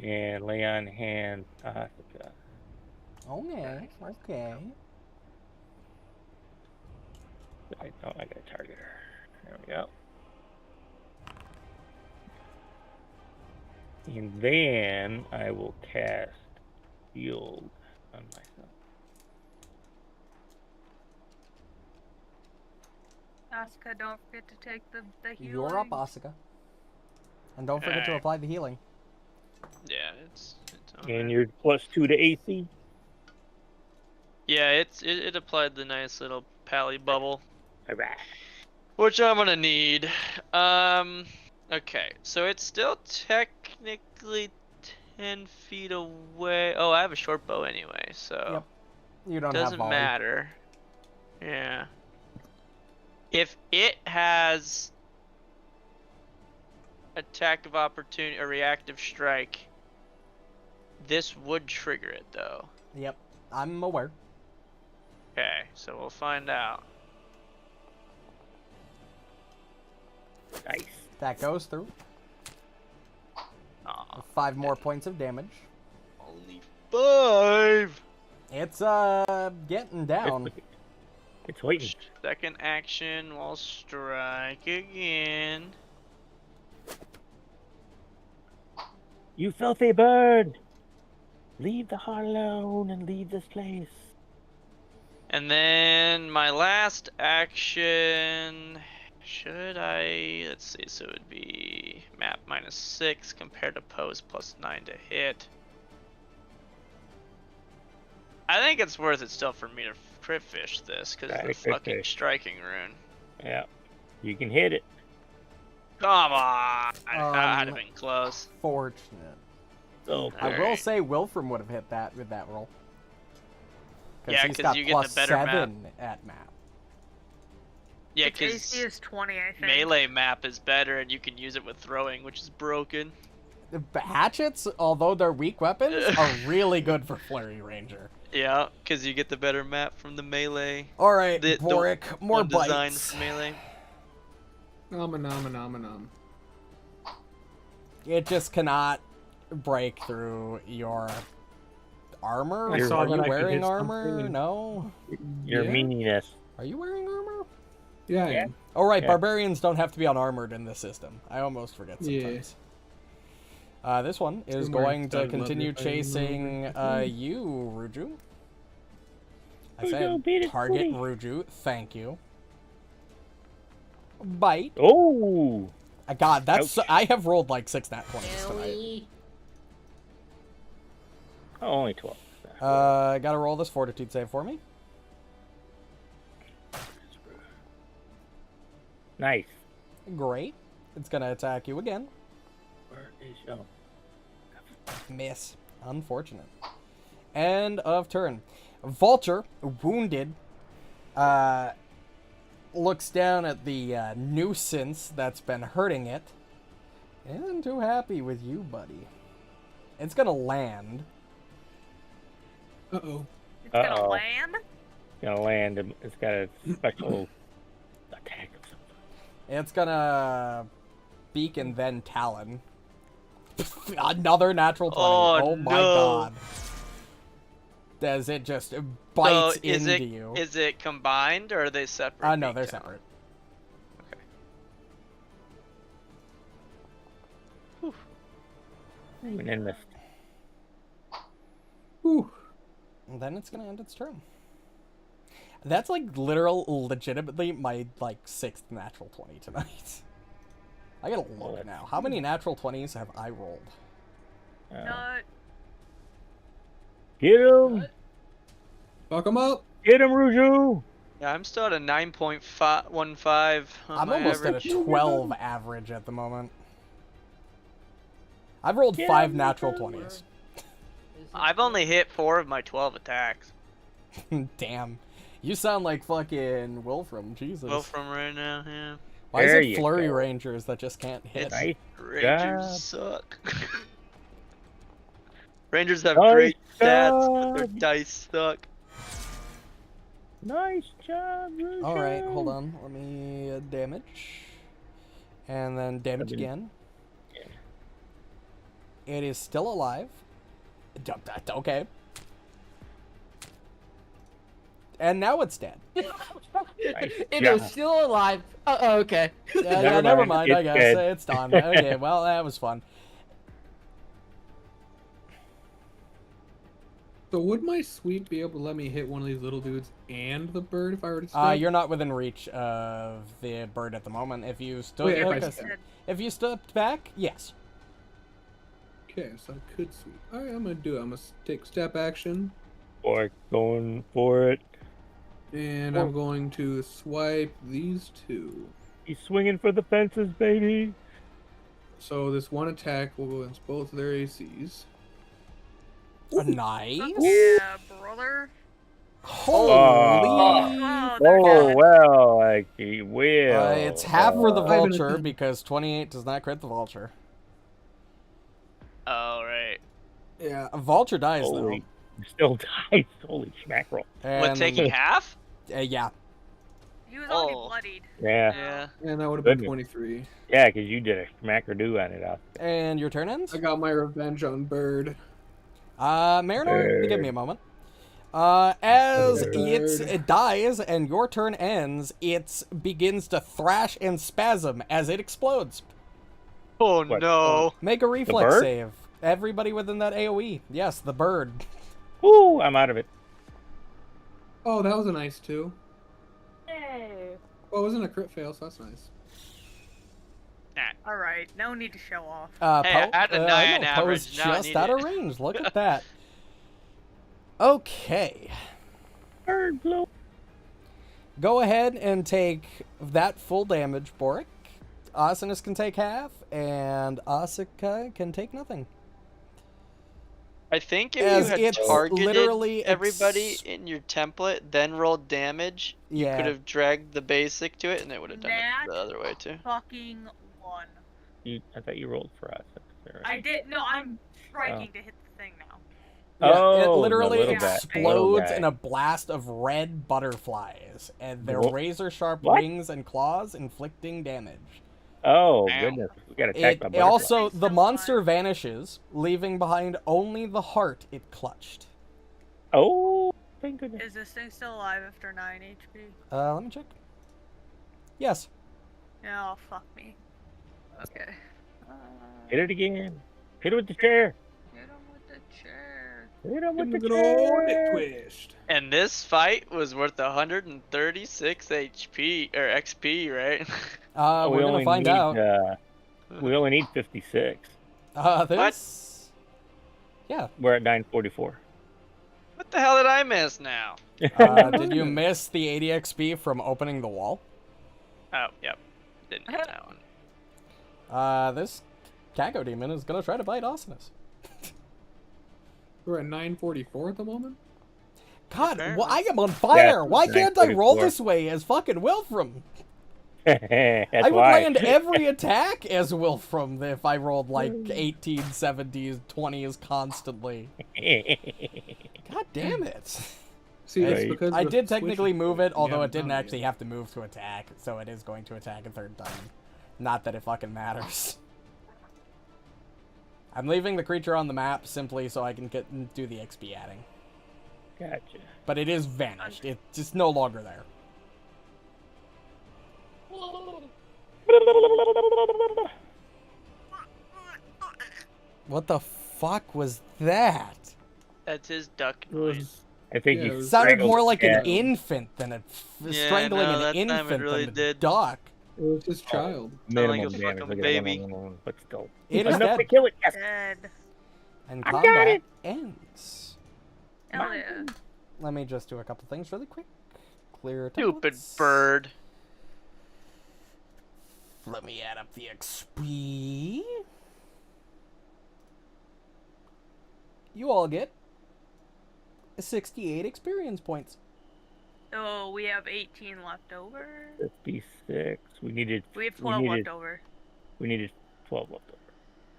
Speaker 3: and lay on hands Asuka.
Speaker 1: Okay. Okay.
Speaker 3: I gotta target her. There we go. And then I will cast Shield on myself.
Speaker 5: Asuka, don't forget to take the healing.
Speaker 1: You're up, Asuka. And don't forget to
Speaker 2: Alright.
Speaker 1: apply the healing.
Speaker 2: Yeah, it's
Speaker 3: And you're +2 to AC.
Speaker 2: yeah, it applied the nice little pally bubble,
Speaker 3: Alright.
Speaker 2: which I'm gonna need. Okay, so it's still technically 10 feet away. Oh, I have a short bow anyway, so
Speaker 1: Yep. You don't have
Speaker 2: doesn't
Speaker 1: volley.
Speaker 2: matter. Yeah. If it has attack of opportunity or reactive strike, this would trigger it though.
Speaker 1: Yep. I'm aware.
Speaker 2: Okay, so we'll find out.
Speaker 3: Nice.
Speaker 1: That goes through.
Speaker 2: Aw,
Speaker 1: 5 more points of damage.
Speaker 2: only 5.
Speaker 1: It's getting down.
Speaker 3: It's waiting.
Speaker 2: Second action, we'll strike again.
Speaker 3: You filthy bird! Leave the heart alone and leave this place.
Speaker 2: And then my last action, should I, let's see, so it would be map -6 compared to pose +9 to hit. I think it's worth it still for me to crit fish this because
Speaker 3: Gotta
Speaker 2: of the
Speaker 3: crit
Speaker 2: fucking
Speaker 3: fish.
Speaker 2: striking rune.
Speaker 3: Yeah. You can hit it.
Speaker 2: Come on! That had to been close.
Speaker 1: Fortunate.
Speaker 3: So
Speaker 1: I will
Speaker 2: Alright.
Speaker 1: say Wilfram would have hit that with that roll.
Speaker 2: Yeah,
Speaker 1: he's
Speaker 2: 'cause
Speaker 1: got
Speaker 2: you get the
Speaker 1: plus
Speaker 2: better map.
Speaker 1: 7 at map.
Speaker 2: Yeah,
Speaker 5: Its
Speaker 2: because
Speaker 5: AC is 20, I think.
Speaker 2: melee map is better and you can use it with throwing, which is broken.
Speaker 1: The hatchets, although they're weak weapons, are really good for Flurry Ranger.
Speaker 2: Yeah, because you get the better map from the melee.
Speaker 1: All right,
Speaker 2: The
Speaker 1: Borraeck, more
Speaker 2: one designed
Speaker 1: bites.
Speaker 2: for melee.
Speaker 4: Nom.
Speaker 1: It just cannot break through your armor.
Speaker 3: I saw
Speaker 1: Are
Speaker 3: that
Speaker 1: you
Speaker 3: I could
Speaker 1: wearing
Speaker 3: hit
Speaker 1: armor?
Speaker 3: something.
Speaker 1: No.
Speaker 3: Your
Speaker 4: Yeah.
Speaker 3: meaniness.
Speaker 1: Are you wearing armor?
Speaker 4: Yeah, I
Speaker 3: Yeah.
Speaker 4: am.
Speaker 1: Oh, right,
Speaker 3: Yeah.
Speaker 1: barbarians don't have to be unarmored in this system. I almost forget
Speaker 4: Yeah.
Speaker 1: sometimes. This one is
Speaker 4: Two more
Speaker 1: going to
Speaker 4: stud
Speaker 1: continue
Speaker 4: leather fighting
Speaker 1: chasing
Speaker 4: over.
Speaker 1: you, Ruju. I
Speaker 3: Ruju,
Speaker 1: said
Speaker 3: beat his
Speaker 1: target
Speaker 3: booty.
Speaker 1: Ruju. Thank you. Bite.
Speaker 3: Oh.
Speaker 1: God, that's
Speaker 3: Ouch.
Speaker 1: I have rolled like 6 nat 20s tonight.
Speaker 3: Oh, only 12.
Speaker 1: Gotta roll this fortitude save for me.
Speaker 3: Nice.
Speaker 1: Great. It's gonna attack you again.
Speaker 3: Where is your...
Speaker 1: Miss. Unfortunate. End of turn. Vulture, wounded, looks down at the nuisance that's been hurting it. Isn't too happy with you, buddy. It's gonna land.
Speaker 4: Uh-oh.
Speaker 5: It's gonna
Speaker 3: Uh-oh.
Speaker 5: land?
Speaker 3: Gonna land. It's got a special attack of some sort.
Speaker 1: It's gonna beak and then talon. Another natural 20.
Speaker 2: Oh,
Speaker 1: my
Speaker 2: no.
Speaker 1: god. Does it just bites
Speaker 2: So is
Speaker 1: into
Speaker 2: it
Speaker 1: you?
Speaker 2: is it combined or are they separate?
Speaker 1: No,
Speaker 2: beak
Speaker 1: they're
Speaker 2: talon?
Speaker 1: separate.
Speaker 3: And then missed.
Speaker 4: Whew.
Speaker 1: And then it's gonna end its turn. That's like legitimately my like 6th natural 20 tonight. I gotta look
Speaker 3: that's-
Speaker 1: now. How many natural 20s have I rolled?
Speaker 5: No.
Speaker 3: Get him!
Speaker 4: Fuck him up.
Speaker 3: Get him, Ruju!
Speaker 2: Yeah, I'm still at a 9.15 on
Speaker 1: I'm
Speaker 2: my
Speaker 1: almost
Speaker 2: average.
Speaker 1: at a 12 average at the moment. I've rolled
Speaker 3: Get
Speaker 1: 5
Speaker 3: him,
Speaker 1: natural
Speaker 3: Ruju.
Speaker 1: 20s.
Speaker 2: I've only hit 4 of my 12 attacks.
Speaker 1: Damn. You sound like fucking Wilfram. Jesus.
Speaker 2: Well, from right now, yeah.
Speaker 1: Why
Speaker 3: There
Speaker 1: is it
Speaker 3: you
Speaker 1: flurry
Speaker 3: go.
Speaker 1: rangers that just can't hit?
Speaker 2: It's-
Speaker 3: Nice
Speaker 2: Rangers
Speaker 3: job.
Speaker 2: suck. Rangers have
Speaker 3: Nice
Speaker 2: great stats, but their
Speaker 3: job.
Speaker 2: dice suck.
Speaker 3: Nice job, Ruju!
Speaker 1: Alright, hold on. Let me damage. And then damage
Speaker 3: I've been-
Speaker 1: again. It is still alive. Okay. And now it's dead.
Speaker 3: Nice
Speaker 7: It
Speaker 3: job.
Speaker 7: is still alive. Oh, okay.
Speaker 1: Yeah,
Speaker 3: Never
Speaker 1: never
Speaker 3: mind,
Speaker 1: mind, I
Speaker 3: it's
Speaker 1: guess.
Speaker 3: dead.
Speaker 1: It's done. Okay, well, that was fun.
Speaker 4: So would my sweep be able to let me hit one of these little dudes and the bird if I were to step?
Speaker 1: You're not within reach of the bird at the moment. If you stood,
Speaker 4: Wait, if I
Speaker 1: like I
Speaker 4: step.
Speaker 1: said, if you stepped back, yes.
Speaker 4: Okay, so I could sweep. Alright, I'm gonna do it. I'm gonna take step action.
Speaker 3: Or going for it.
Speaker 4: And I'm going to swipe these two.
Speaker 3: He's swinging for the fences, baby.
Speaker 4: So this one attack will go against both of their ACs.
Speaker 1: Nice.
Speaker 5: Yeah, brother.
Speaker 1: Holy.
Speaker 5: Oh, they're
Speaker 3: Oh,
Speaker 5: dead.
Speaker 3: well, like he will.
Speaker 1: It's half for the
Speaker 4: Oh.
Speaker 1: vulture because 28 does not crit the vulture.
Speaker 2: Oh, right.
Speaker 1: Yeah, a vulture dies
Speaker 3: Holy, still dies. Holy schmackerel.
Speaker 1: though.
Speaker 2: What,
Speaker 1: And,
Speaker 2: taking half?
Speaker 1: yeah.
Speaker 5: He was already
Speaker 2: Oh.
Speaker 5: bloodied.
Speaker 3: Yeah,
Speaker 2: Yeah.
Speaker 4: And that would have been
Speaker 3: Goodness.
Speaker 4: 23.
Speaker 3: yeah, because you did a schmacker-do on it.
Speaker 1: And your turn ends?
Speaker 4: I got my revenge on bird.
Speaker 1: Marynor, give me a moment. As it dies and your turn ends, it begins to thrash and spasm as it explodes.
Speaker 2: Oh,
Speaker 3: What?
Speaker 2: no.
Speaker 1: Make a reflex
Speaker 3: bird?
Speaker 1: save. Everybody within that AoE. Yes, the bird.
Speaker 3: Ooh, I'm out of it.
Speaker 4: Oh, that was a nice two.
Speaker 8: Hey.
Speaker 4: Well, it wasn't a crit fail, so that's nice.
Speaker 5: Alright, no need to show off.
Speaker 2: Hey, I had a 9
Speaker 1: Poe's
Speaker 2: average, now I
Speaker 1: just
Speaker 2: need
Speaker 1: out
Speaker 2: it.
Speaker 1: of range. Look at that. Okay.
Speaker 3: Bird blow.
Speaker 1: Go ahead and take that full damage, Borraeck. Asinus can take half, and Asuka can take nothing.
Speaker 2: I think if
Speaker 1: As
Speaker 2: you had
Speaker 1: it's
Speaker 2: targeted
Speaker 1: literally
Speaker 2: everybody in your template, then rolled damage, you
Speaker 1: Yeah.
Speaker 2: could have dragged the basic to it, and it would have done
Speaker 5: That
Speaker 2: it the other way too.
Speaker 5: fucking one.
Speaker 3: I thought you rolled for us.
Speaker 5: I did. No, I'm striking to hit the thing now.
Speaker 1: Yeah, it
Speaker 3: Oh,
Speaker 1: literally
Speaker 3: the little guy.
Speaker 1: explodes
Speaker 3: Little
Speaker 1: in
Speaker 3: guy.
Speaker 1: a blast of red butterflies, and their
Speaker 3: Wha-
Speaker 1: razor-sharp
Speaker 3: What?
Speaker 1: wings and claws inflicting damage.
Speaker 3: Oh,
Speaker 2: Ow.
Speaker 3: goodness. We got attacked by
Speaker 1: It
Speaker 3: butterflies.
Speaker 1: also, the
Speaker 5: Still
Speaker 1: monster
Speaker 5: alive.
Speaker 1: vanishes, leaving behind only the heart it clutched.
Speaker 3: Oh, thank goodness.
Speaker 5: Is this thing still alive after 9 HP?
Speaker 1: Let me check. Yes.
Speaker 5: Oh, fuck me. Okay.
Speaker 3: Hit it again. Hit it with the chair.
Speaker 5: Hit him with the chair.
Speaker 3: Hit it with
Speaker 4: Give
Speaker 3: the
Speaker 4: him a good old
Speaker 3: chair.
Speaker 4: twist.
Speaker 2: And this fight was worth 136 HP or XP, right?
Speaker 1: We're gonna
Speaker 3: only
Speaker 1: find
Speaker 3: need,
Speaker 1: out.
Speaker 3: we only need 56.
Speaker 1: This... Yeah.
Speaker 3: We're at 944.
Speaker 2: What the hell did I miss now?
Speaker 1: Did you miss the 80 XP from opening the wall?
Speaker 2: Oh, yep. Didn't get that one.
Speaker 1: This Cago demon is gonna try to bite Asinus.
Speaker 4: We're at 944 at the moment.
Speaker 1: God,
Speaker 2: Apparently.
Speaker 1: I am on fire!
Speaker 3: Yeah,
Speaker 1: Why can't I roll
Speaker 3: 944.
Speaker 1: this way as fucking Wilfram?
Speaker 3: That's
Speaker 1: I would
Speaker 3: why.
Speaker 1: land every attack as Wilfram if I rolled like 1870s, 20s constantly. God damn it.
Speaker 4: See, it's
Speaker 3: Right.
Speaker 4: because
Speaker 1: I
Speaker 4: the
Speaker 1: did
Speaker 4: switch
Speaker 1: technically
Speaker 4: is-
Speaker 1: move it,
Speaker 4: you
Speaker 1: although it
Speaker 4: haven't
Speaker 1: didn't
Speaker 4: done
Speaker 1: actually
Speaker 4: yet.
Speaker 1: have to move to attack, so it is going to attack a third time. Not that it fucking matters. I'm leaving the creature on the map simply so I can do the XP adding.
Speaker 3: Gotcha.
Speaker 1: But it is vanished. It's just no longer there. What the fuck was that?
Speaker 2: That's his duck
Speaker 4: It
Speaker 2: noise.
Speaker 4: was-
Speaker 3: I think
Speaker 4: Yeah,
Speaker 3: he
Speaker 4: it was-
Speaker 1: Sounded
Speaker 3: strangled
Speaker 1: more
Speaker 3: the
Speaker 1: like
Speaker 3: cat.
Speaker 1: an infant than a
Speaker 2: Yeah,
Speaker 1: strangling
Speaker 2: no,
Speaker 1: an
Speaker 2: that time it
Speaker 1: infant
Speaker 2: really
Speaker 1: than a
Speaker 2: did.
Speaker 1: duck.
Speaker 4: It was his child.
Speaker 3: Minimum
Speaker 2: like a
Speaker 3: damage.
Speaker 2: fucking
Speaker 3: Look at
Speaker 2: baby.
Speaker 3: that. But still.
Speaker 1: It is
Speaker 3: Enough to
Speaker 1: dead.
Speaker 3: kill it. Yes.
Speaker 5: Dead.
Speaker 1: And
Speaker 3: I got
Speaker 1: combat
Speaker 3: it.
Speaker 1: ends.
Speaker 5: Hell yeah.
Speaker 1: Let me just do a couple things really quick. Clear
Speaker 2: Stupid
Speaker 1: templates.
Speaker 2: bird.
Speaker 1: Let me add up the XP. You all get 68 experience points.
Speaker 5: So we have 18 left over.
Speaker 3: 56. We needed.
Speaker 5: We have 12 left over.
Speaker 3: We needed 12 left over.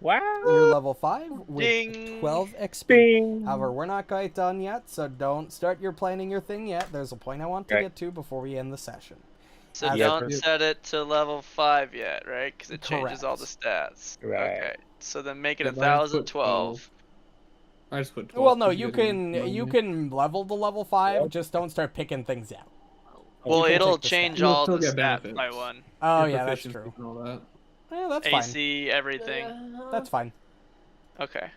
Speaker 3: Wow.
Speaker 1: You're level 5 with
Speaker 2: Ding.
Speaker 1: 12 XP.
Speaker 3: Bing.
Speaker 1: However, we're not quite done yet, so don't start your planning your thing yet. There's a point I want to
Speaker 3: Okay.
Speaker 1: get to before we end the session.
Speaker 2: So
Speaker 1: As-
Speaker 2: don't set it to level 5 yet, right? Because it changes all the
Speaker 1: Correct.
Speaker 2: stats.
Speaker 3: Right.
Speaker 2: Okay. So then make it
Speaker 4: Yeah, but I just put
Speaker 2: 1,012.
Speaker 4: I just put 12.
Speaker 1: Well, no,
Speaker 4: because
Speaker 1: you
Speaker 4: guys didn't
Speaker 1: can
Speaker 4: remind
Speaker 1: you
Speaker 4: me.
Speaker 1: can level to level 5, just don't start picking things out.
Speaker 2: Well,
Speaker 1: can
Speaker 2: it'll
Speaker 1: take the
Speaker 2: change
Speaker 1: stats.
Speaker 4: You'll
Speaker 2: all
Speaker 4: still
Speaker 2: the
Speaker 4: get
Speaker 2: stats
Speaker 4: benefits.
Speaker 2: by one.
Speaker 1: Oh
Speaker 4: Your
Speaker 1: yeah, that's
Speaker 4: proficiency
Speaker 1: true.
Speaker 4: and all that.
Speaker 1: Yeah, that's fine.
Speaker 2: AC, everything.
Speaker 1: That's fine.
Speaker 2: Okay.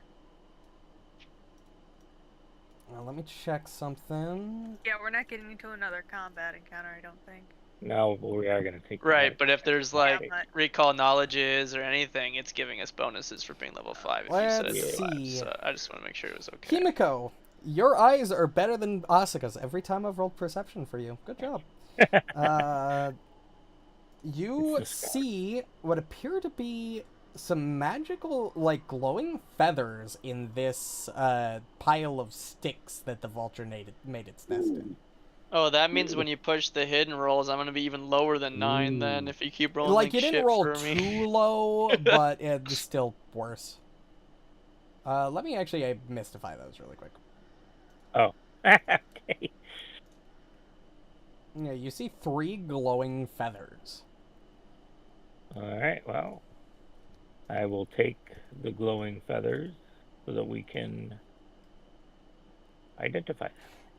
Speaker 1: Well, let me check something.
Speaker 5: Yeah, we're not getting into another combat encounter, I don't think.
Speaker 3: No, but we are gonna take.
Speaker 2: Right,
Speaker 3: that.
Speaker 2: but if there's like
Speaker 5: but-
Speaker 2: recall knowledges or anything, it's giving us bonuses for being level 5 if you said
Speaker 1: Let's
Speaker 2: it's level 5.
Speaker 1: see.
Speaker 2: So I just want to make sure it was okay.
Speaker 1: Himiko, your eyes are better than Asuka's every time I've rolled perception for you. Good job. You
Speaker 3: It's the start.
Speaker 1: see what appear to be some magical, like, glowing feathers in this pile of sticks that the vulture made its nest in.
Speaker 2: Oh, that means when you push the hidden rolls, I'm gonna be even lower than 9 then if you keep rolling
Speaker 1: Like, you
Speaker 2: shit
Speaker 1: didn't roll
Speaker 2: for me.
Speaker 1: too low, but it's still worse. Let me actually mystify those really quick.
Speaker 3: Oh. Okay.
Speaker 1: Yeah, you see 3 glowing feathers.
Speaker 3: All right. Well, I will take the glowing feathers so that we can identify.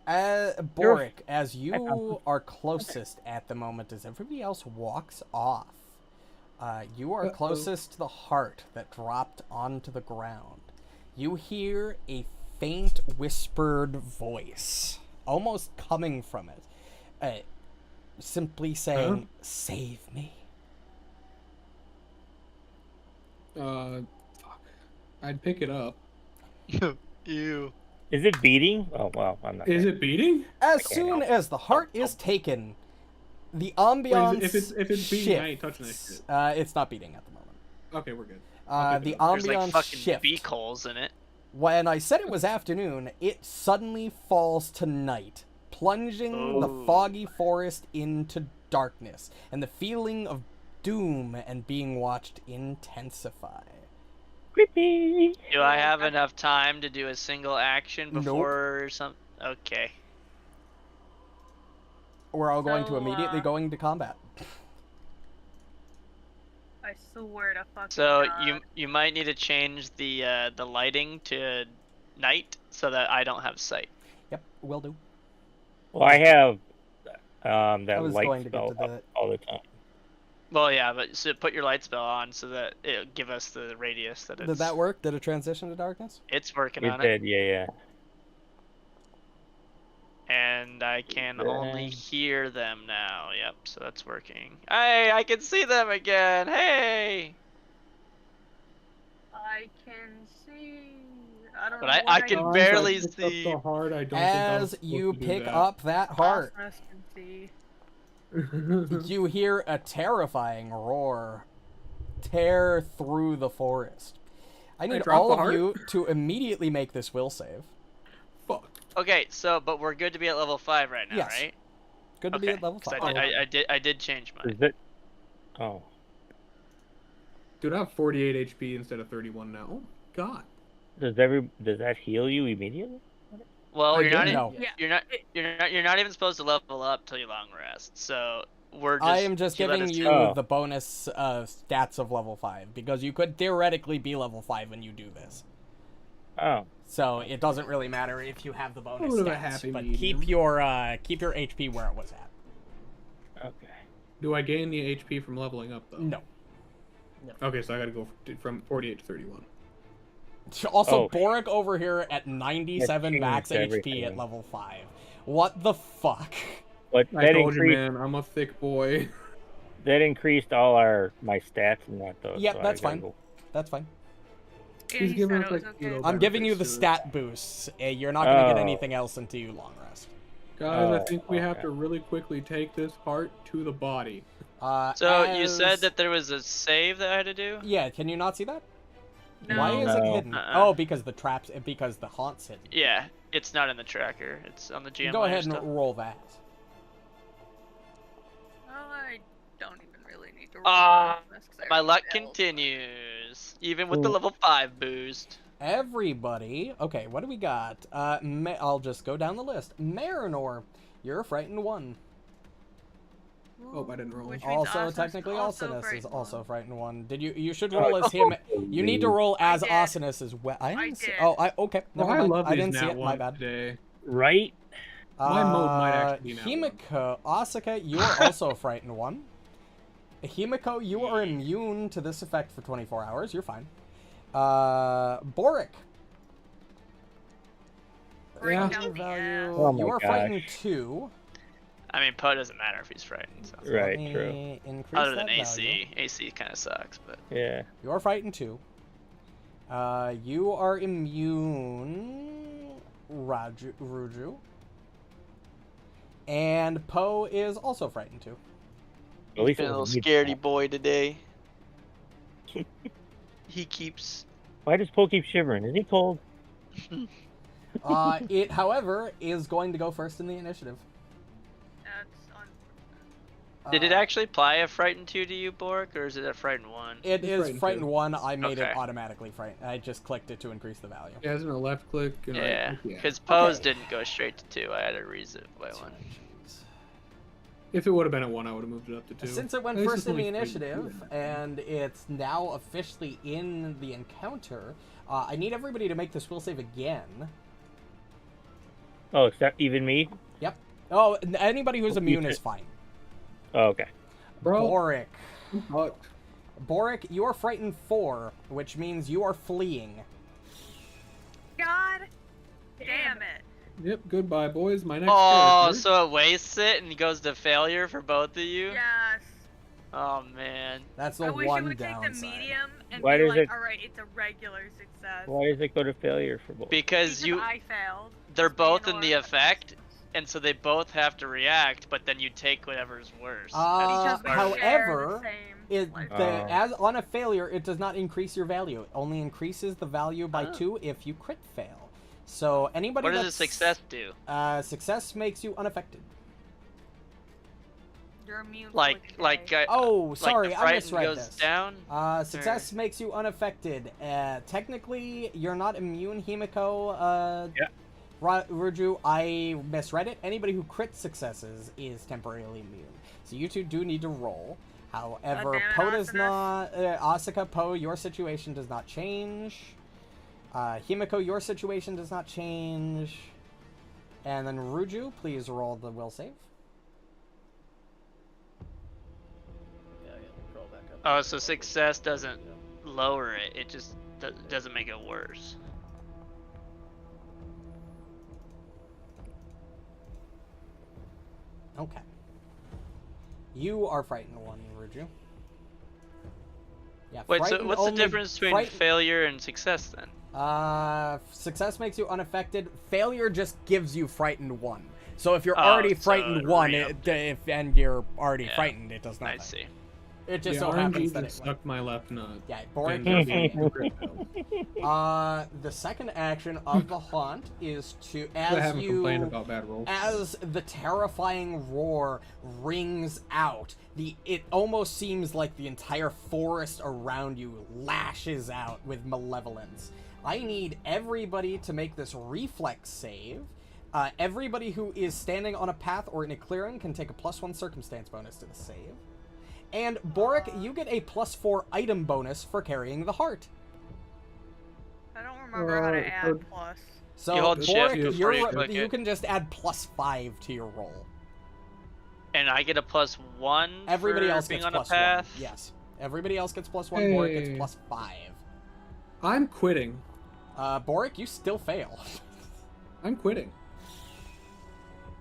Speaker 1: Borraeck, as you are closest at the moment as everybody else walks off, you are closest to the heart that dropped onto the ground. You hear a faint whispered voice, almost coming from it, simply saying, "Save me."
Speaker 4: Fuck. I'd pick it up.
Speaker 2: Ew.
Speaker 3: Is it beating? Oh well, I'm not.
Speaker 4: Is it beating?
Speaker 1: As
Speaker 3: can't
Speaker 1: soon
Speaker 3: help.
Speaker 1: as the heart is taken, the ambiance
Speaker 4: Wait, if it's beating, I ain't touching that
Speaker 1: shifts.
Speaker 4: shit.
Speaker 1: It's not beating at the moment.
Speaker 4: Okay, we're good.
Speaker 1: The
Speaker 2: There's like
Speaker 1: ambiance
Speaker 2: fucking
Speaker 1: shifts.
Speaker 2: beak holes in it.
Speaker 1: When I said it was afternoon, it suddenly falls to night, plunging the
Speaker 2: Ooh.
Speaker 1: foggy forest into darkness, and the feeling of doom and being watched intensify.
Speaker 3: Creepy.
Speaker 2: Do I have enough time to do a single action
Speaker 1: Nope.
Speaker 2: before some? Okay.
Speaker 1: We're all going to
Speaker 5: So,
Speaker 1: immediately go into combat.
Speaker 5: I swear to fucking
Speaker 2: So
Speaker 5: God.
Speaker 2: you might need to change the lighting to night so that I don't have sight.
Speaker 1: Yep, will do.
Speaker 3: Well, I have
Speaker 1: I
Speaker 3: that
Speaker 1: was
Speaker 3: light
Speaker 1: going to get
Speaker 3: spell
Speaker 1: to
Speaker 3: up
Speaker 1: the-
Speaker 3: all the time.
Speaker 2: Well, yeah, but so put your light spell on so that it'll give us the radius that it's.
Speaker 1: Did that work? Did it transition to darkness?
Speaker 2: It's working
Speaker 3: It
Speaker 2: on
Speaker 3: did, yeah.
Speaker 2: and I can
Speaker 3: Yeah.
Speaker 2: only hear them now. Yep, so that's working. Hey, I can see them again. Hey.
Speaker 5: I can see. I don't
Speaker 2: But
Speaker 5: know.
Speaker 2: I
Speaker 5: what
Speaker 2: can
Speaker 5: can
Speaker 2: barely
Speaker 4: I picked
Speaker 2: see.
Speaker 4: up the heart. I don't think I was
Speaker 1: As
Speaker 4: supposed
Speaker 1: you
Speaker 4: to do
Speaker 1: pick
Speaker 4: that.
Speaker 1: up that heart,
Speaker 5: Osmos can see.
Speaker 1: you hear a terrifying roar tear through the forest. I need
Speaker 4: drop
Speaker 1: all
Speaker 4: the
Speaker 1: of
Speaker 4: heart?
Speaker 1: you to immediately make this will save.
Speaker 4: Fuck.
Speaker 2: Okay, so but we're good to be at level 5 right now,
Speaker 1: Yes.
Speaker 2: right?
Speaker 1: Good to be at level
Speaker 2: 'cause
Speaker 1: 5.
Speaker 2: I did change mine.
Speaker 3: Is it? Oh.
Speaker 4: Dude, I have 48 HP instead of 31 now. Oh, God.
Speaker 3: Does that heal you immediately?
Speaker 2: Well,
Speaker 4: I
Speaker 2: you're not,
Speaker 4: did.
Speaker 1: No.
Speaker 5: Yeah.
Speaker 2: you're not even supposed to level up till you long rest. So we're just.
Speaker 1: I am just
Speaker 2: he let
Speaker 1: giving
Speaker 2: us
Speaker 1: you
Speaker 2: do-
Speaker 3: Oh.
Speaker 1: the bonus stats of level 5 because you could theoretically be level 5 when you do this.
Speaker 3: Oh.
Speaker 1: So it doesn't really matter if you have the bonus
Speaker 4: bit of a
Speaker 1: stats,
Speaker 4: happy
Speaker 1: but
Speaker 4: medium.
Speaker 1: keep your HP where it was at.
Speaker 3: Okay.
Speaker 4: Do I gain the HP from leveling up, though?
Speaker 1: No.
Speaker 4: Okay, so I gotta go from 48 to 31.
Speaker 1: Also,
Speaker 3: Oh.
Speaker 1: Borraeck over here at 97
Speaker 3: That
Speaker 1: max
Speaker 3: changed
Speaker 1: HP at
Speaker 3: everything.
Speaker 1: level 5. What the fuck?
Speaker 3: But
Speaker 4: I
Speaker 3: that
Speaker 4: told you,
Speaker 3: increased
Speaker 4: man, I'm a thick boy.
Speaker 3: that increased all my stats and that though.
Speaker 1: Yep,
Speaker 3: so I
Speaker 1: that's
Speaker 3: gotta
Speaker 1: fine.
Speaker 3: go-
Speaker 1: That's fine.
Speaker 5: Yeah,
Speaker 4: He's
Speaker 5: he
Speaker 4: giving
Speaker 5: said
Speaker 4: us,
Speaker 5: it was
Speaker 4: like,
Speaker 5: okay.
Speaker 4: little
Speaker 1: I'm giving you the
Speaker 4: benefits to
Speaker 1: stat boosts. You're not going to get
Speaker 3: Oh.
Speaker 1: anything else until you long rest.
Speaker 4: Guys, I
Speaker 3: Oh,
Speaker 4: think we have
Speaker 3: okay.
Speaker 4: to really quickly take this heart to the body.
Speaker 2: So you
Speaker 1: as-
Speaker 2: said that there was a save that I had to do.
Speaker 1: Yeah, can you not see that?
Speaker 5: No.
Speaker 1: Why is it
Speaker 3: No.
Speaker 1: hidden?
Speaker 2: Uh-uh.
Speaker 1: Oh, because the traps, because the haunt's hidden.
Speaker 2: Yeah, it's not in the tracker. It's on the GM.
Speaker 1: Go
Speaker 2: layer
Speaker 1: ahead and
Speaker 2: stuff.
Speaker 1: roll that.
Speaker 5: Well, I don't even really need to roll
Speaker 2: Ah,
Speaker 5: this 'cause I
Speaker 2: My
Speaker 5: already
Speaker 2: luck
Speaker 5: failed.
Speaker 2: continues, even with the
Speaker 3: Cool.
Speaker 2: level 5 boost.
Speaker 1: Everybody, okay, what do we got? I'll just go down the list. Marynor, you're a frightened 1.
Speaker 4: Oh, I didn't roll.
Speaker 5: Which means
Speaker 1: Also,
Speaker 5: Osmos
Speaker 1: technically,
Speaker 5: also
Speaker 1: Alcinous is
Speaker 5: frightened
Speaker 1: also
Speaker 5: one.
Speaker 1: frightened 1. You should roll as
Speaker 3: Oh,
Speaker 1: him. You need to roll as
Speaker 5: did.
Speaker 1: Asinus as well. I
Speaker 5: I
Speaker 1: didn't see.
Speaker 5: did.
Speaker 1: Oh, okay.
Speaker 4: Oh,
Speaker 1: Never
Speaker 4: I
Speaker 1: mind.
Speaker 4: love
Speaker 1: I
Speaker 4: these
Speaker 1: didn't see
Speaker 4: nat
Speaker 1: it. My
Speaker 4: ones
Speaker 1: bad.
Speaker 4: today.
Speaker 3: Right?
Speaker 4: My mode might actually be nat
Speaker 1: Himiko, Asuka, you are also a frightened 1. Himiko, you are immune to this effect for 24 hours. You're fine. Borraeck.
Speaker 5: Bring
Speaker 4: Yeah.
Speaker 5: down the
Speaker 1: Value.
Speaker 5: ass.
Speaker 3: Oh my
Speaker 1: You are frightened
Speaker 3: gosh.
Speaker 1: 2.
Speaker 2: I mean, Poe doesn't matter if he's frightened. So.
Speaker 1: So
Speaker 3: Right,
Speaker 1: let
Speaker 3: true.
Speaker 1: me increase
Speaker 2: Other
Speaker 1: that
Speaker 2: than AC,
Speaker 1: value.
Speaker 2: AC kind of sucks, but
Speaker 3: Yeah.
Speaker 1: You are frightened 2. You are immune, Ruju. And Poe is also frightened 2.
Speaker 3: At least
Speaker 2: been
Speaker 3: it
Speaker 2: a little
Speaker 3: was me.
Speaker 2: scaredy boy today. He keeps.
Speaker 3: Why does Poe keep shivering? Is he cold?
Speaker 1: It, however, is going to go first in the initiative.
Speaker 5: That's unfortunate.
Speaker 2: Did it actually apply a frightened 2 to you, Bork, or is it a frightened 1?
Speaker 1: It
Speaker 4: It's
Speaker 1: is
Speaker 4: frightened
Speaker 1: frightened
Speaker 4: 2.
Speaker 1: 1. I made it
Speaker 2: Okay.
Speaker 1: automatically frightened. I just clicked it to increase the value.
Speaker 4: Yeah, isn't it a left click? And
Speaker 2: Yeah,
Speaker 4: right click?
Speaker 2: because Poe's
Speaker 1: Okay.
Speaker 2: didn't go straight to 2. I had to reason by 1.
Speaker 4: If it would have been at 1, I would have moved it up to 2.
Speaker 1: Since it went
Speaker 4: At least
Speaker 1: first
Speaker 4: it's
Speaker 1: in the
Speaker 4: only frightened
Speaker 1: initiative,
Speaker 4: 2
Speaker 1: and it's now officially in the encounter, I need everybody to make this will save again.
Speaker 3: Oh, except even me?
Speaker 1: Yep. Oh, anybody who's
Speaker 3: Oh,
Speaker 1: immune
Speaker 3: you
Speaker 1: is
Speaker 3: did.
Speaker 1: fine.
Speaker 3: Oh, okay.
Speaker 4: Bro,
Speaker 1: Borraeck.
Speaker 4: I'm fucked.
Speaker 1: Borraeck, you are frightened 4, which means you are fleeing.
Speaker 5: God damn it.
Speaker 4: Yep, goodbye, boys. My next
Speaker 2: Oh,
Speaker 4: character.
Speaker 2: so it wastes it and goes to failure for both of you?
Speaker 5: Yes.
Speaker 2: Oh man.
Speaker 1: That's the
Speaker 5: I wish you
Speaker 1: one
Speaker 5: would take
Speaker 1: downside.
Speaker 5: the medium and
Speaker 3: Why
Speaker 5: be
Speaker 3: does
Speaker 5: like,
Speaker 3: it-
Speaker 5: alright, it's a regular success.
Speaker 3: Why does it go to failure for both?
Speaker 2: Because you
Speaker 5: I failed.
Speaker 2: they're
Speaker 5: Just
Speaker 2: both
Speaker 5: being
Speaker 2: in the
Speaker 5: Nora.
Speaker 2: effect, and so they both have to react, but then you take whatever's worse.
Speaker 5: Because we
Speaker 1: However,
Speaker 5: share the same life.
Speaker 1: as on a failure, it does not increase your value. It only increases the value by
Speaker 2: Oh.
Speaker 1: 2 if you crit fail. So anybody
Speaker 2: What does a
Speaker 1: that's
Speaker 2: success do?
Speaker 1: Success makes you unaffected.
Speaker 5: You're immune.
Speaker 2: Like
Speaker 1: Oh, sorry,
Speaker 2: like the
Speaker 1: I
Speaker 2: frightened
Speaker 1: misread
Speaker 2: goes
Speaker 1: this.
Speaker 2: down.
Speaker 1: Success makes you unaffected. Technically, you're not immune, Himiko.
Speaker 3: Yeah.
Speaker 1: Ruju, I misread it. Anybody who crit successes is temporarily immune. So you two do need to roll. However,
Speaker 5: damn it,
Speaker 1: Poe does
Speaker 5: Asuka.
Speaker 1: not. Asuka, Poe, your situation does not change. Himiko, your situation does not change. And then Ruju, please roll the will save.
Speaker 7: Yeah, scroll back up.
Speaker 2: Oh, so success doesn't lower it; it just doesn't make it worse.
Speaker 1: Okay. You are frightened one, Ruju. Yeah.
Speaker 2: Wait, so
Speaker 1: frightened
Speaker 2: what's the
Speaker 1: only-
Speaker 2: difference between
Speaker 1: frightened-
Speaker 2: failure and success then?
Speaker 1: Success makes you unaffected. Failure just gives you frightened one. So if you're
Speaker 2: Oh,
Speaker 1: already
Speaker 2: so
Speaker 1: frightened
Speaker 2: it
Speaker 1: one,
Speaker 2: re-upped
Speaker 1: and you're already
Speaker 2: Yeah.
Speaker 1: frightened, it does
Speaker 2: I
Speaker 1: nothing.
Speaker 2: see.
Speaker 1: It just
Speaker 4: Yeah,
Speaker 1: so happens
Speaker 4: RNG
Speaker 1: that
Speaker 4: just
Speaker 1: it.
Speaker 4: sucked my left nut.
Speaker 1: Yeah,
Speaker 4: And
Speaker 1: Borraeck.
Speaker 4: the crit failed.
Speaker 1: The second action of the haunt is to
Speaker 4: I
Speaker 1: as
Speaker 4: haven't complained
Speaker 1: you
Speaker 4: about bad rolls.
Speaker 1: as the terrifying roar rings out, it almost seems like the entire forest around you lashes out with malevolence. I need everybody to make this reflex save. Everybody who is standing on a path or in a clearing can take a +1 circumstance bonus to the save. And Borraeck, you get a +4 item bonus for carrying the heart.
Speaker 5: I don't remember how to add plus.
Speaker 1: So
Speaker 2: You hold shift
Speaker 1: Borraeck,
Speaker 2: before you click
Speaker 1: you
Speaker 2: it.
Speaker 1: can just add +5 to your roll.
Speaker 2: And I get a +1.
Speaker 1: Everybody
Speaker 2: for
Speaker 1: else
Speaker 2: being
Speaker 1: gets
Speaker 2: on a
Speaker 1: +1.
Speaker 2: path.
Speaker 1: Yes. Everybody else gets +1. Borraeck
Speaker 4: Hey.
Speaker 1: gets +5.
Speaker 4: I'm quitting.
Speaker 1: Borraeck, you still fail.
Speaker 4: I'm quitting.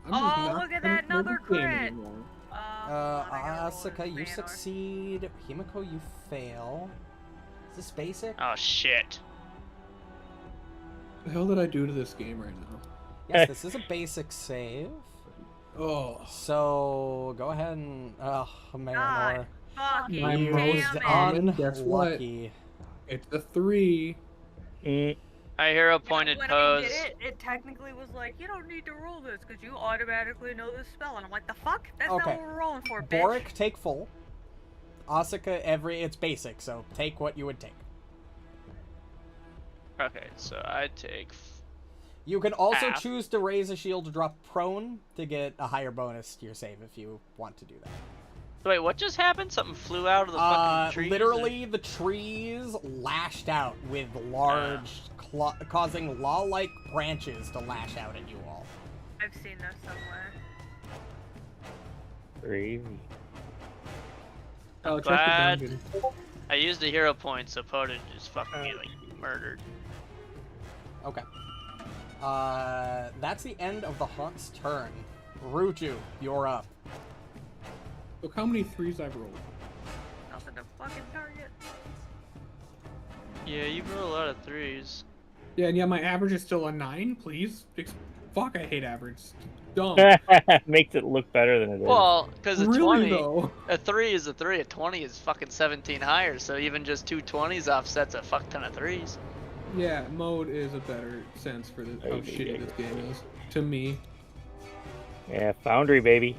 Speaker 4: I'm just
Speaker 5: Oh,
Speaker 4: not
Speaker 5: look at
Speaker 4: gonna
Speaker 5: that,
Speaker 4: play
Speaker 5: another
Speaker 4: this game
Speaker 5: crit.
Speaker 4: anymore.
Speaker 1: Asuka, you succeed. Himiko, you fail. Is this basic?
Speaker 2: Oh shit.
Speaker 4: What the hell did I do to this game right now?
Speaker 1: Yes, this is a basic save.
Speaker 4: Oh,
Speaker 1: So go ahead and Marynor.
Speaker 5: Fucking
Speaker 4: My
Speaker 1: He
Speaker 4: most
Speaker 1: was
Speaker 5: damn it.
Speaker 4: common- guess what?
Speaker 1: unlucky.
Speaker 4: it's a 3.
Speaker 2: I hear a
Speaker 5: Yeah,
Speaker 2: pointed
Speaker 5: when
Speaker 2: pose.
Speaker 5: I did it, it technically was like, you don't need to roll this because you automatically know this spell. And I'm like, the fuck? That's
Speaker 1: Okay.
Speaker 5: not what we're rolling for, bitch.
Speaker 1: Borraeck, take full. Asuka, it's basic, so take what you would take.
Speaker 2: Okay, so I take.
Speaker 1: You can also
Speaker 2: Half.
Speaker 1: choose to raise a shield to drop prone to get a higher bonus to your save if you want to do that.
Speaker 2: Wait, what just happened? Something flew out of the fucking trees?
Speaker 1: Literally, the trees lashed out with large, causing law-like branches to lash out at you all.
Speaker 5: I've seen this somewhere.
Speaker 3: Crazy.
Speaker 4: Oh, check the
Speaker 2: glad-
Speaker 4: dungeon.
Speaker 2: I used a hero point, so Poda just fucking me like murdered.
Speaker 1: Okay. That's the end of the Haunt's turn. Ruju, you're up.
Speaker 4: Look how many 3s I've rolled.
Speaker 5: Nothing to fucking target.
Speaker 2: Yeah, you roll a lot of 3s.
Speaker 4: Yeah, and yeah, my average is still a 9, please. Fuck, I hate average. Dumb.
Speaker 3: Makes it look better than it is.
Speaker 2: Well, because a
Speaker 4: Really,
Speaker 2: 20,
Speaker 4: though?
Speaker 2: a 3 is a 3, a 20 is fucking 17 higher, so even just 2 20s offsets a fuck ton of 3s.
Speaker 4: Yeah, mode is a better sense for how
Speaker 3: Hey,
Speaker 4: shitty
Speaker 3: hey,
Speaker 4: this game is. To me.
Speaker 3: Yeah, Foundry, baby.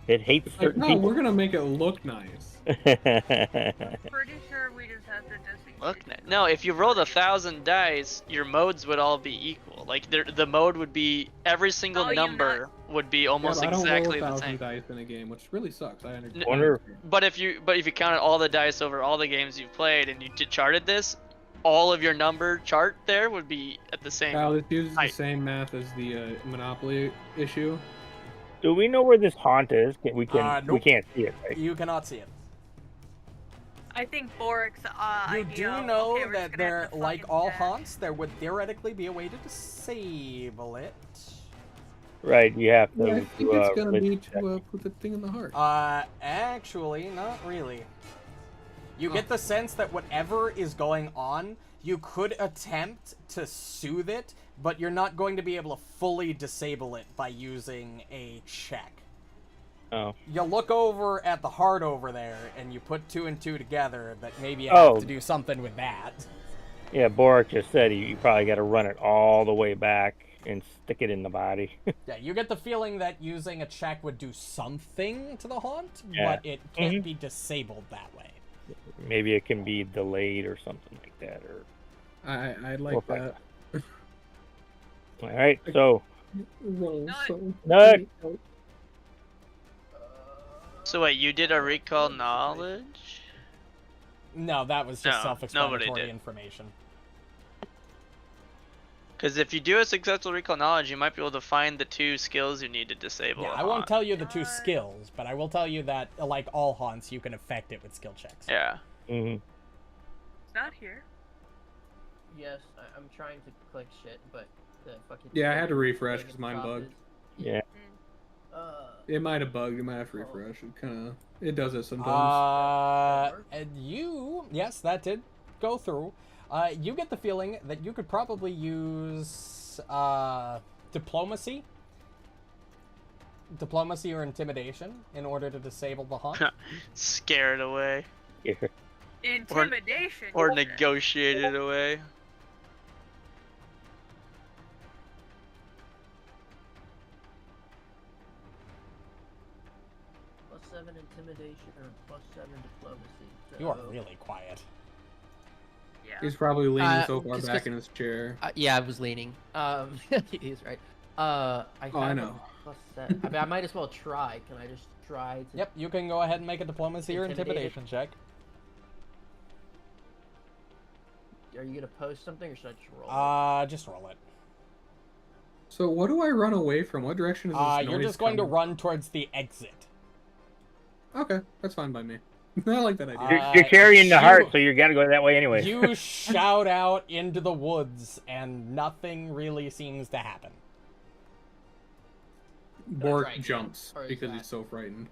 Speaker 3: It hates
Speaker 4: Like,
Speaker 3: certain
Speaker 4: no,
Speaker 3: people.
Speaker 4: we're gonna make it look nice.
Speaker 5: Pretty sure we just have to disengage.
Speaker 2: Look, no, if you rolled 1,000 dice, your modes would all be equal. Like the mode would be every single
Speaker 5: Oh, you
Speaker 2: number would be
Speaker 4: Yeah,
Speaker 2: almost
Speaker 4: but I don't
Speaker 2: exactly
Speaker 4: roll
Speaker 2: the
Speaker 4: 1,000
Speaker 2: same.
Speaker 4: dice in a game, which really sucks. I understand.
Speaker 3: Wonder-
Speaker 2: But if you counted all the dice over all the games you've played and you charted this, all of your number chart there would be at the same.
Speaker 4: Kyle, this uses the
Speaker 2: height.
Speaker 4: same math as the Monopoly issue.
Speaker 3: Do we know where this haunt is? We
Speaker 1: Nope.
Speaker 3: can't see it, right?
Speaker 1: You cannot see it.
Speaker 5: I think Borraeck's
Speaker 1: You
Speaker 5: idea
Speaker 1: do
Speaker 5: of,
Speaker 1: know
Speaker 5: okay, we're
Speaker 1: that
Speaker 5: just gonna have
Speaker 1: there,
Speaker 5: to
Speaker 1: like
Speaker 5: fucking
Speaker 1: all
Speaker 5: check.
Speaker 1: haunts, there would theoretically be a way to disable it.
Speaker 3: Right, you have to
Speaker 4: Yeah, I
Speaker 3: do
Speaker 4: think it's
Speaker 3: a
Speaker 4: gonna be
Speaker 3: religion check.
Speaker 4: to put the thing in the heart.
Speaker 1: Actually, not really. You get the sense that whatever is going on, you could attempt to soothe it, but you're not going to be able to fully disable it by using a check.
Speaker 3: Oh.
Speaker 1: You look over at the heart over there, and you put 2 and 2 together that maybe you have to do something with that.
Speaker 3: Yeah, Borraeck just said you probably got to run it all the way back and stick it in the body.
Speaker 1: Yeah, you get the feeling that using a check would do something to the haunt,
Speaker 3: Yeah.
Speaker 1: but it can't be disabled that way.
Speaker 3: Maybe it can be delayed or something like that. Or
Speaker 4: I like that.
Speaker 3: All right, so
Speaker 4: Roll so
Speaker 3: Nut.
Speaker 2: So wait, you did a recall knowledge?
Speaker 1: No, that was just
Speaker 2: No, nobody
Speaker 1: self-explanatory
Speaker 2: did.
Speaker 1: information.
Speaker 2: Because if you do a successful recall knowledge, you might be able to find the 2 skills you need to disable.
Speaker 1: Yeah,
Speaker 2: a
Speaker 1: I won't
Speaker 2: haunt.
Speaker 1: tell you the 2 skills, but I will tell you that, like all haunts, you can affect it with skill checks.
Speaker 2: Yeah.
Speaker 3: Mhm.
Speaker 5: It's not here.
Speaker 7: Yes, I'm trying to click shit, but the fucking.
Speaker 4: Yeah, I had to refresh
Speaker 7: thing
Speaker 4: because
Speaker 7: is
Speaker 4: mine
Speaker 7: dropped.
Speaker 4: bugged.
Speaker 3: Yeah.
Speaker 4: It might have bugged. You might have to refresh. It does it sometimes.
Speaker 1: And yes, that did go through. You get the feeling that you could probably use diplomacy or intimidation in order to disable the haunt.
Speaker 2: Scare it away.
Speaker 3: Yeah.
Speaker 5: Intimidation.
Speaker 2: Or
Speaker 5: you said.
Speaker 2: negotiate it away.
Speaker 7: +7 intimidation or +7 diplomacy. So...
Speaker 1: You are really quiet.
Speaker 5: Yeah.
Speaker 4: He's probably leaning so far
Speaker 7: 'cause-
Speaker 4: back in his chair.
Speaker 7: yeah, I was leaning. He's right. I
Speaker 4: know.
Speaker 7: +7. I mean, I might as well try. Can I just try to...
Speaker 1: Yep, you can go ahead and make a diplomacy or
Speaker 7: Intimidate.
Speaker 1: intimidation check.
Speaker 7: Are you gonna post something or should I just roll?
Speaker 1: Just roll it.
Speaker 4: So what do I run away from? What direction is this
Speaker 1: You're
Speaker 4: noise
Speaker 1: just going to
Speaker 4: coming?
Speaker 1: run towards the exit.
Speaker 4: Okay, that's fine by me. I like that idea.
Speaker 3: You're carrying the heart,
Speaker 1: you-
Speaker 3: so you got to go that way anyway.
Speaker 1: You shout out into the woods, and nothing really seems to happen.
Speaker 4: Bork
Speaker 7: right,
Speaker 4: jumps
Speaker 7: or is
Speaker 4: because
Speaker 7: that-
Speaker 4: he's so frightened.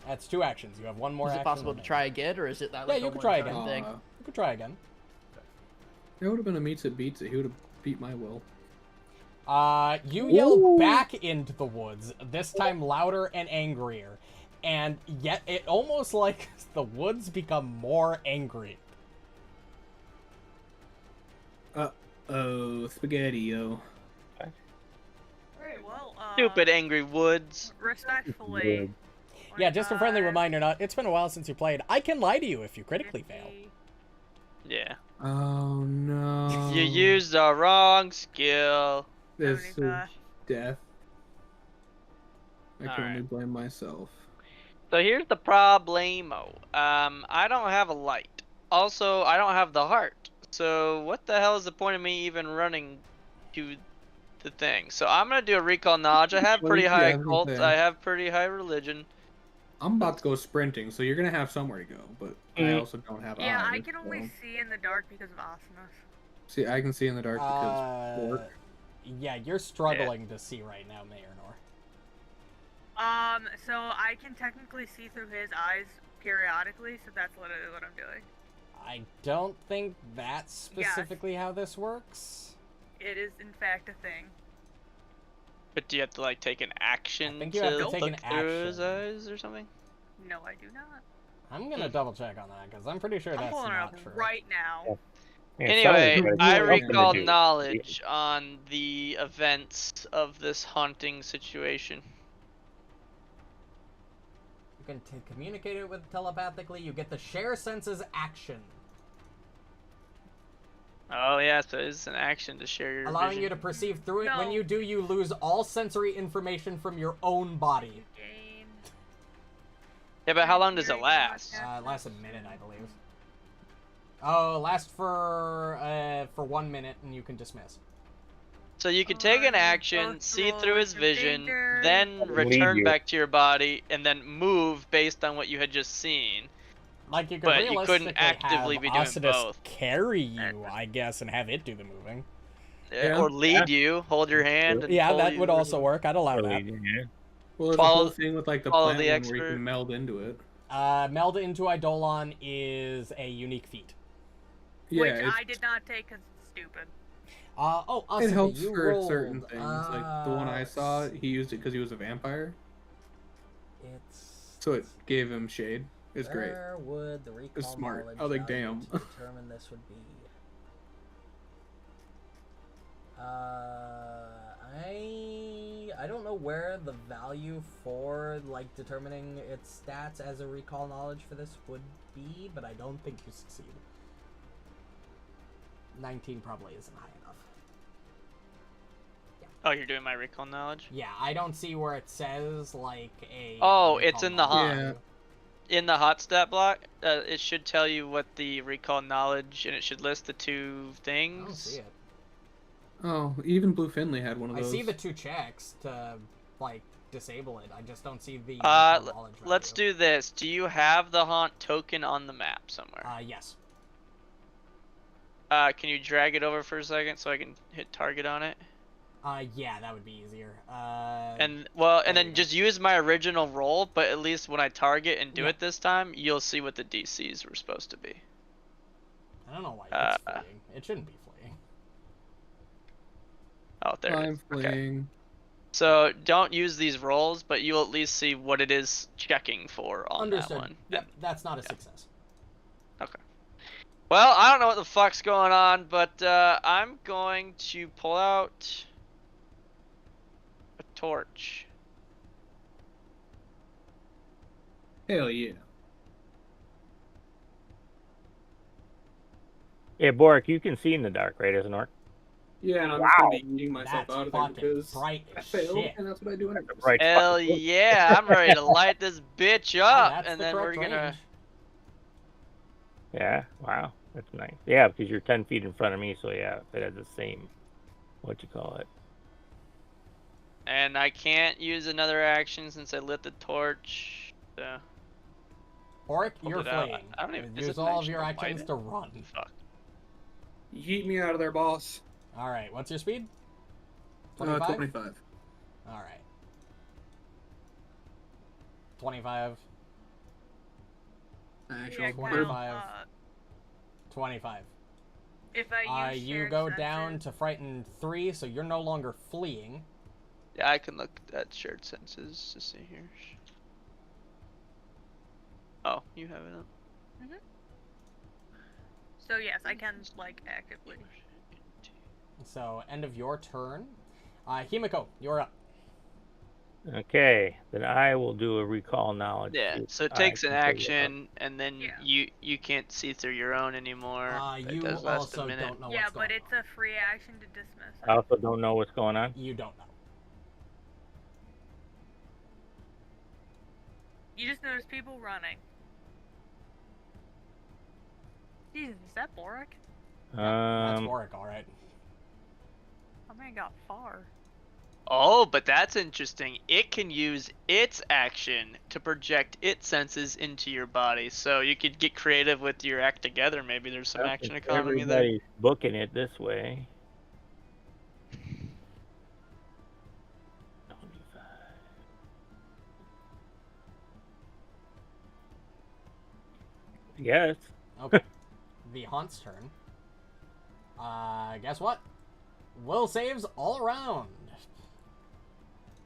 Speaker 1: That's 2 actions. You have 1 more
Speaker 7: Is
Speaker 1: action
Speaker 7: it possible to
Speaker 1: remaining.
Speaker 7: try again, or is it that?
Speaker 1: Yeah,
Speaker 7: Like
Speaker 1: you
Speaker 7: a
Speaker 1: could try
Speaker 7: one-time
Speaker 1: again.
Speaker 7: Thing?
Speaker 1: You could try again.
Speaker 4: It would have been a meets it beats it. He would have beat my will.
Speaker 1: You yell back into the woods, this time louder and angrier. And yet, it almost like the woods become more angry.
Speaker 4: Oh, spaghetti-o.
Speaker 5: Alright, well,
Speaker 2: Stupid angry woods.
Speaker 5: respectfully.
Speaker 1: Yeah, just a friendly
Speaker 5: 25,
Speaker 1: reminder, it's been a while since you played. I can lie to you if you critically
Speaker 5: 50.
Speaker 1: fail.
Speaker 2: Yeah.
Speaker 4: Oh no.
Speaker 2: You used the wrong skill.
Speaker 4: This is
Speaker 5: 75.
Speaker 4: death. I can
Speaker 2: Alright.
Speaker 4: only blame myself.
Speaker 2: So here's the problemo. I don't have a light. Also, I don't have the heart. So what the hell is the point of me even running to the thing? So I'm gonna do a recall knowledge. I have
Speaker 4: Well,
Speaker 2: pretty
Speaker 4: yeah,
Speaker 2: high
Speaker 4: I was gonna
Speaker 2: occult.
Speaker 4: say.
Speaker 2: I have pretty high religion.
Speaker 4: I'm about to go sprinting, so you're gonna have somewhere to go, but I also don't have
Speaker 5: Yeah, I
Speaker 4: eyes,
Speaker 5: can only
Speaker 4: so-
Speaker 5: see in the dark because of awesomeness.
Speaker 4: See, I can see in the dark because Bork.
Speaker 1: Yeah, you're struggling to see right now, Marynor.
Speaker 5: So I can technically see through his eyes periodically, so that's literally what I'm doing.
Speaker 1: I don't think that's specifically how this works.
Speaker 5: It is, in fact, a thing.
Speaker 2: But do you have to like take an action
Speaker 1: think you
Speaker 2: to
Speaker 1: have to
Speaker 2: look
Speaker 1: take an
Speaker 2: through his
Speaker 1: action.
Speaker 2: eyes or something?
Speaker 5: No, I do not.
Speaker 1: I'm gonna double check on that because I'm pretty sure
Speaker 5: I'm
Speaker 1: that's
Speaker 5: pulling it
Speaker 1: not
Speaker 5: up
Speaker 1: true.
Speaker 5: right now.
Speaker 3: Yeah,
Speaker 2: Anyway,
Speaker 3: somebody's
Speaker 2: I
Speaker 3: gonna
Speaker 2: recall
Speaker 3: do it.
Speaker 2: knowledge on the events of this haunting situation.
Speaker 1: You can communicate it with telepathically. You get the share senses action,
Speaker 2: Oh yeah, so it's an action to share your
Speaker 1: allowing
Speaker 2: vision.
Speaker 1: you to perceive through it.
Speaker 5: No.
Speaker 1: When you do, you lose all sensory information from your own body.
Speaker 5: Gain.
Speaker 2: Yeah, but how long does it
Speaker 5: Hearing
Speaker 2: last?
Speaker 5: contact.
Speaker 1: It lasts a minute, I believe. Oh, lasts for 1 minute, and you can dismiss.
Speaker 2: So you can take an
Speaker 5: you
Speaker 2: action,
Speaker 5: both
Speaker 2: see
Speaker 5: roll
Speaker 2: through his
Speaker 5: your
Speaker 2: vision,
Speaker 5: danger.
Speaker 2: then
Speaker 3: Leave
Speaker 2: return
Speaker 3: you.
Speaker 2: back to your body, and then move based on what you had just seen.
Speaker 1: Like you could
Speaker 2: But you couldn't
Speaker 1: realistically
Speaker 2: actively
Speaker 1: have
Speaker 2: be doing
Speaker 1: Asuka
Speaker 2: both.
Speaker 1: carry you, I guess, and have it do the moving.
Speaker 4: Yeah.
Speaker 2: or lead you, hold your hand, and
Speaker 1: Yeah,
Speaker 2: pull
Speaker 1: that
Speaker 2: you
Speaker 1: would
Speaker 2: where
Speaker 1: also
Speaker 2: you-
Speaker 1: work. I'd allow
Speaker 3: Really,
Speaker 1: that.
Speaker 3: yeah.
Speaker 4: Well, there's a
Speaker 2: Follow-
Speaker 4: whole thing with like the
Speaker 2: follow
Speaker 4: plant
Speaker 2: the
Speaker 4: one where you
Speaker 2: expert.
Speaker 4: can meld into it.
Speaker 1: Meld into Eidolon is a unique feat.
Speaker 4: Yeah,
Speaker 5: Which
Speaker 4: it's-
Speaker 5: I did not take because it's stupid.
Speaker 1: Oh, Asuka,
Speaker 4: it helps
Speaker 1: you
Speaker 4: for
Speaker 1: rolled.
Speaker 4: certain things. Like the one I saw, he used it because he was a vampire,
Speaker 1: It's
Speaker 4: so it gave him shade. It's great.
Speaker 1: Where would the recall
Speaker 4: smart.
Speaker 1: knowledge
Speaker 4: I was like,
Speaker 1: value
Speaker 4: damn.
Speaker 1: to determine this would be? I don't know where the value for like determining its stats as a recall knowledge for this would be, but I don't think you succeed. 19 probably isn't high enough.
Speaker 2: Oh, you're doing my recall knowledge?
Speaker 1: Yeah, I don't see where it says like a.
Speaker 2: Oh,
Speaker 1: recall
Speaker 2: it's in the
Speaker 1: knowledge
Speaker 2: hot.
Speaker 1: value.
Speaker 2: In the hot stat block, it should tell you what the recall knowledge, and it should list the two
Speaker 1: I
Speaker 2: things.
Speaker 1: don't see it.
Speaker 4: Oh, even Blue Finley had one of
Speaker 1: I
Speaker 4: those.
Speaker 1: see the 2 checks to like disable it. I just don't see the recall knowledge
Speaker 2: Let's
Speaker 1: value.
Speaker 2: do this. Do you have the haunt token on the map somewhere?
Speaker 1: Yes.
Speaker 2: Can you drag it over for a second so I can hit target on it?
Speaker 1: Yeah, that would be easier.
Speaker 2: And
Speaker 1: there you
Speaker 2: then
Speaker 1: go.
Speaker 2: just use my original roll, but at least when I target and do
Speaker 1: Yeah.
Speaker 2: it this time, you'll see what the DCs were supposed to be.
Speaker 1: I don't know why it's fleeing. It shouldn't be fleeing.
Speaker 2: Oh, there it
Speaker 4: I'm
Speaker 2: is. Okay.
Speaker 4: playing.
Speaker 2: So don't use these rolls, but you'll at least see what it is checking for on
Speaker 1: Understood.
Speaker 2: that one.
Speaker 1: Yep, that's not a success.
Speaker 2: Okay. Well, I don't know what the fuck's going on, but I'm going to pull out a torch.
Speaker 4: Hell yeah.
Speaker 3: Yeah, Borraeck, you can see in the dark, right, as an orc?
Speaker 4: Yeah, and I'm just gonna be eating myself
Speaker 1: That's
Speaker 4: out of there
Speaker 1: fucking
Speaker 4: because
Speaker 1: bright
Speaker 4: I
Speaker 1: as
Speaker 4: failed,
Speaker 1: shit.
Speaker 4: and that's what I do anyways.
Speaker 3: Right.
Speaker 2: Hell yeah, I'm ready to light this bitch up,
Speaker 1: That's
Speaker 2: and
Speaker 1: the
Speaker 2: then we're
Speaker 1: correct
Speaker 2: gonna.
Speaker 1: range.
Speaker 3: Yeah, wow, that's nice. Yeah, because you're 10 feet in front of me, so yeah, it has the same, what you call it.
Speaker 2: And I can't use another action since I lit the torch. So
Speaker 1: Borraeck,
Speaker 2: Hold
Speaker 1: you're
Speaker 2: it out.
Speaker 1: fleeing.
Speaker 2: I don't even- is
Speaker 1: Use
Speaker 2: it
Speaker 1: all of
Speaker 2: mentioned
Speaker 1: your
Speaker 2: to light
Speaker 1: actions
Speaker 2: it?
Speaker 1: to run.
Speaker 2: fuck.
Speaker 4: Yeet me out of there, boss.
Speaker 1: Alright, what's your speed?
Speaker 4: 25.
Speaker 1: Alright. 25.
Speaker 4: Actual
Speaker 5: Yeah,
Speaker 1: 25.
Speaker 5: uh,
Speaker 1: 25.
Speaker 5: if I use
Speaker 1: You
Speaker 5: shared
Speaker 1: go down
Speaker 5: senses-
Speaker 1: to frightened 3, so you're no longer fleeing.
Speaker 2: Yeah, I can look at shared senses to see here. Oh, you have it up.
Speaker 5: So yes, I can like actively.
Speaker 1: So, end of your turn. Himiko, you're up.
Speaker 3: Okay, then I will do a recall knowledge.
Speaker 2: Yeah,
Speaker 3: see
Speaker 2: so
Speaker 3: if
Speaker 2: it
Speaker 3: I
Speaker 2: takes an
Speaker 3: can figure out.
Speaker 2: action, and then
Speaker 5: Yeah.
Speaker 2: you can't see through your own anymore. It
Speaker 1: You
Speaker 2: does last
Speaker 1: also
Speaker 2: a minute.
Speaker 1: don't know
Speaker 5: Yeah,
Speaker 1: what's going
Speaker 5: but it's a free action to dismiss it.
Speaker 3: I also don't know what's going on.
Speaker 1: You don't know.
Speaker 5: You just notice people running. Jesus, is that Borraeck?
Speaker 1: That's Borraeck, alright.
Speaker 5: Oh man, got far.
Speaker 2: Oh, but that's interesting. It can use its action to project its senses into your body. So you could get creative with your act together. Maybe there's some
Speaker 3: I
Speaker 2: action
Speaker 3: think
Speaker 2: economy there.
Speaker 3: everybody's booking it this way. Yes.
Speaker 1: Okay. The Haunt's turn. Guess what? Will saves all around.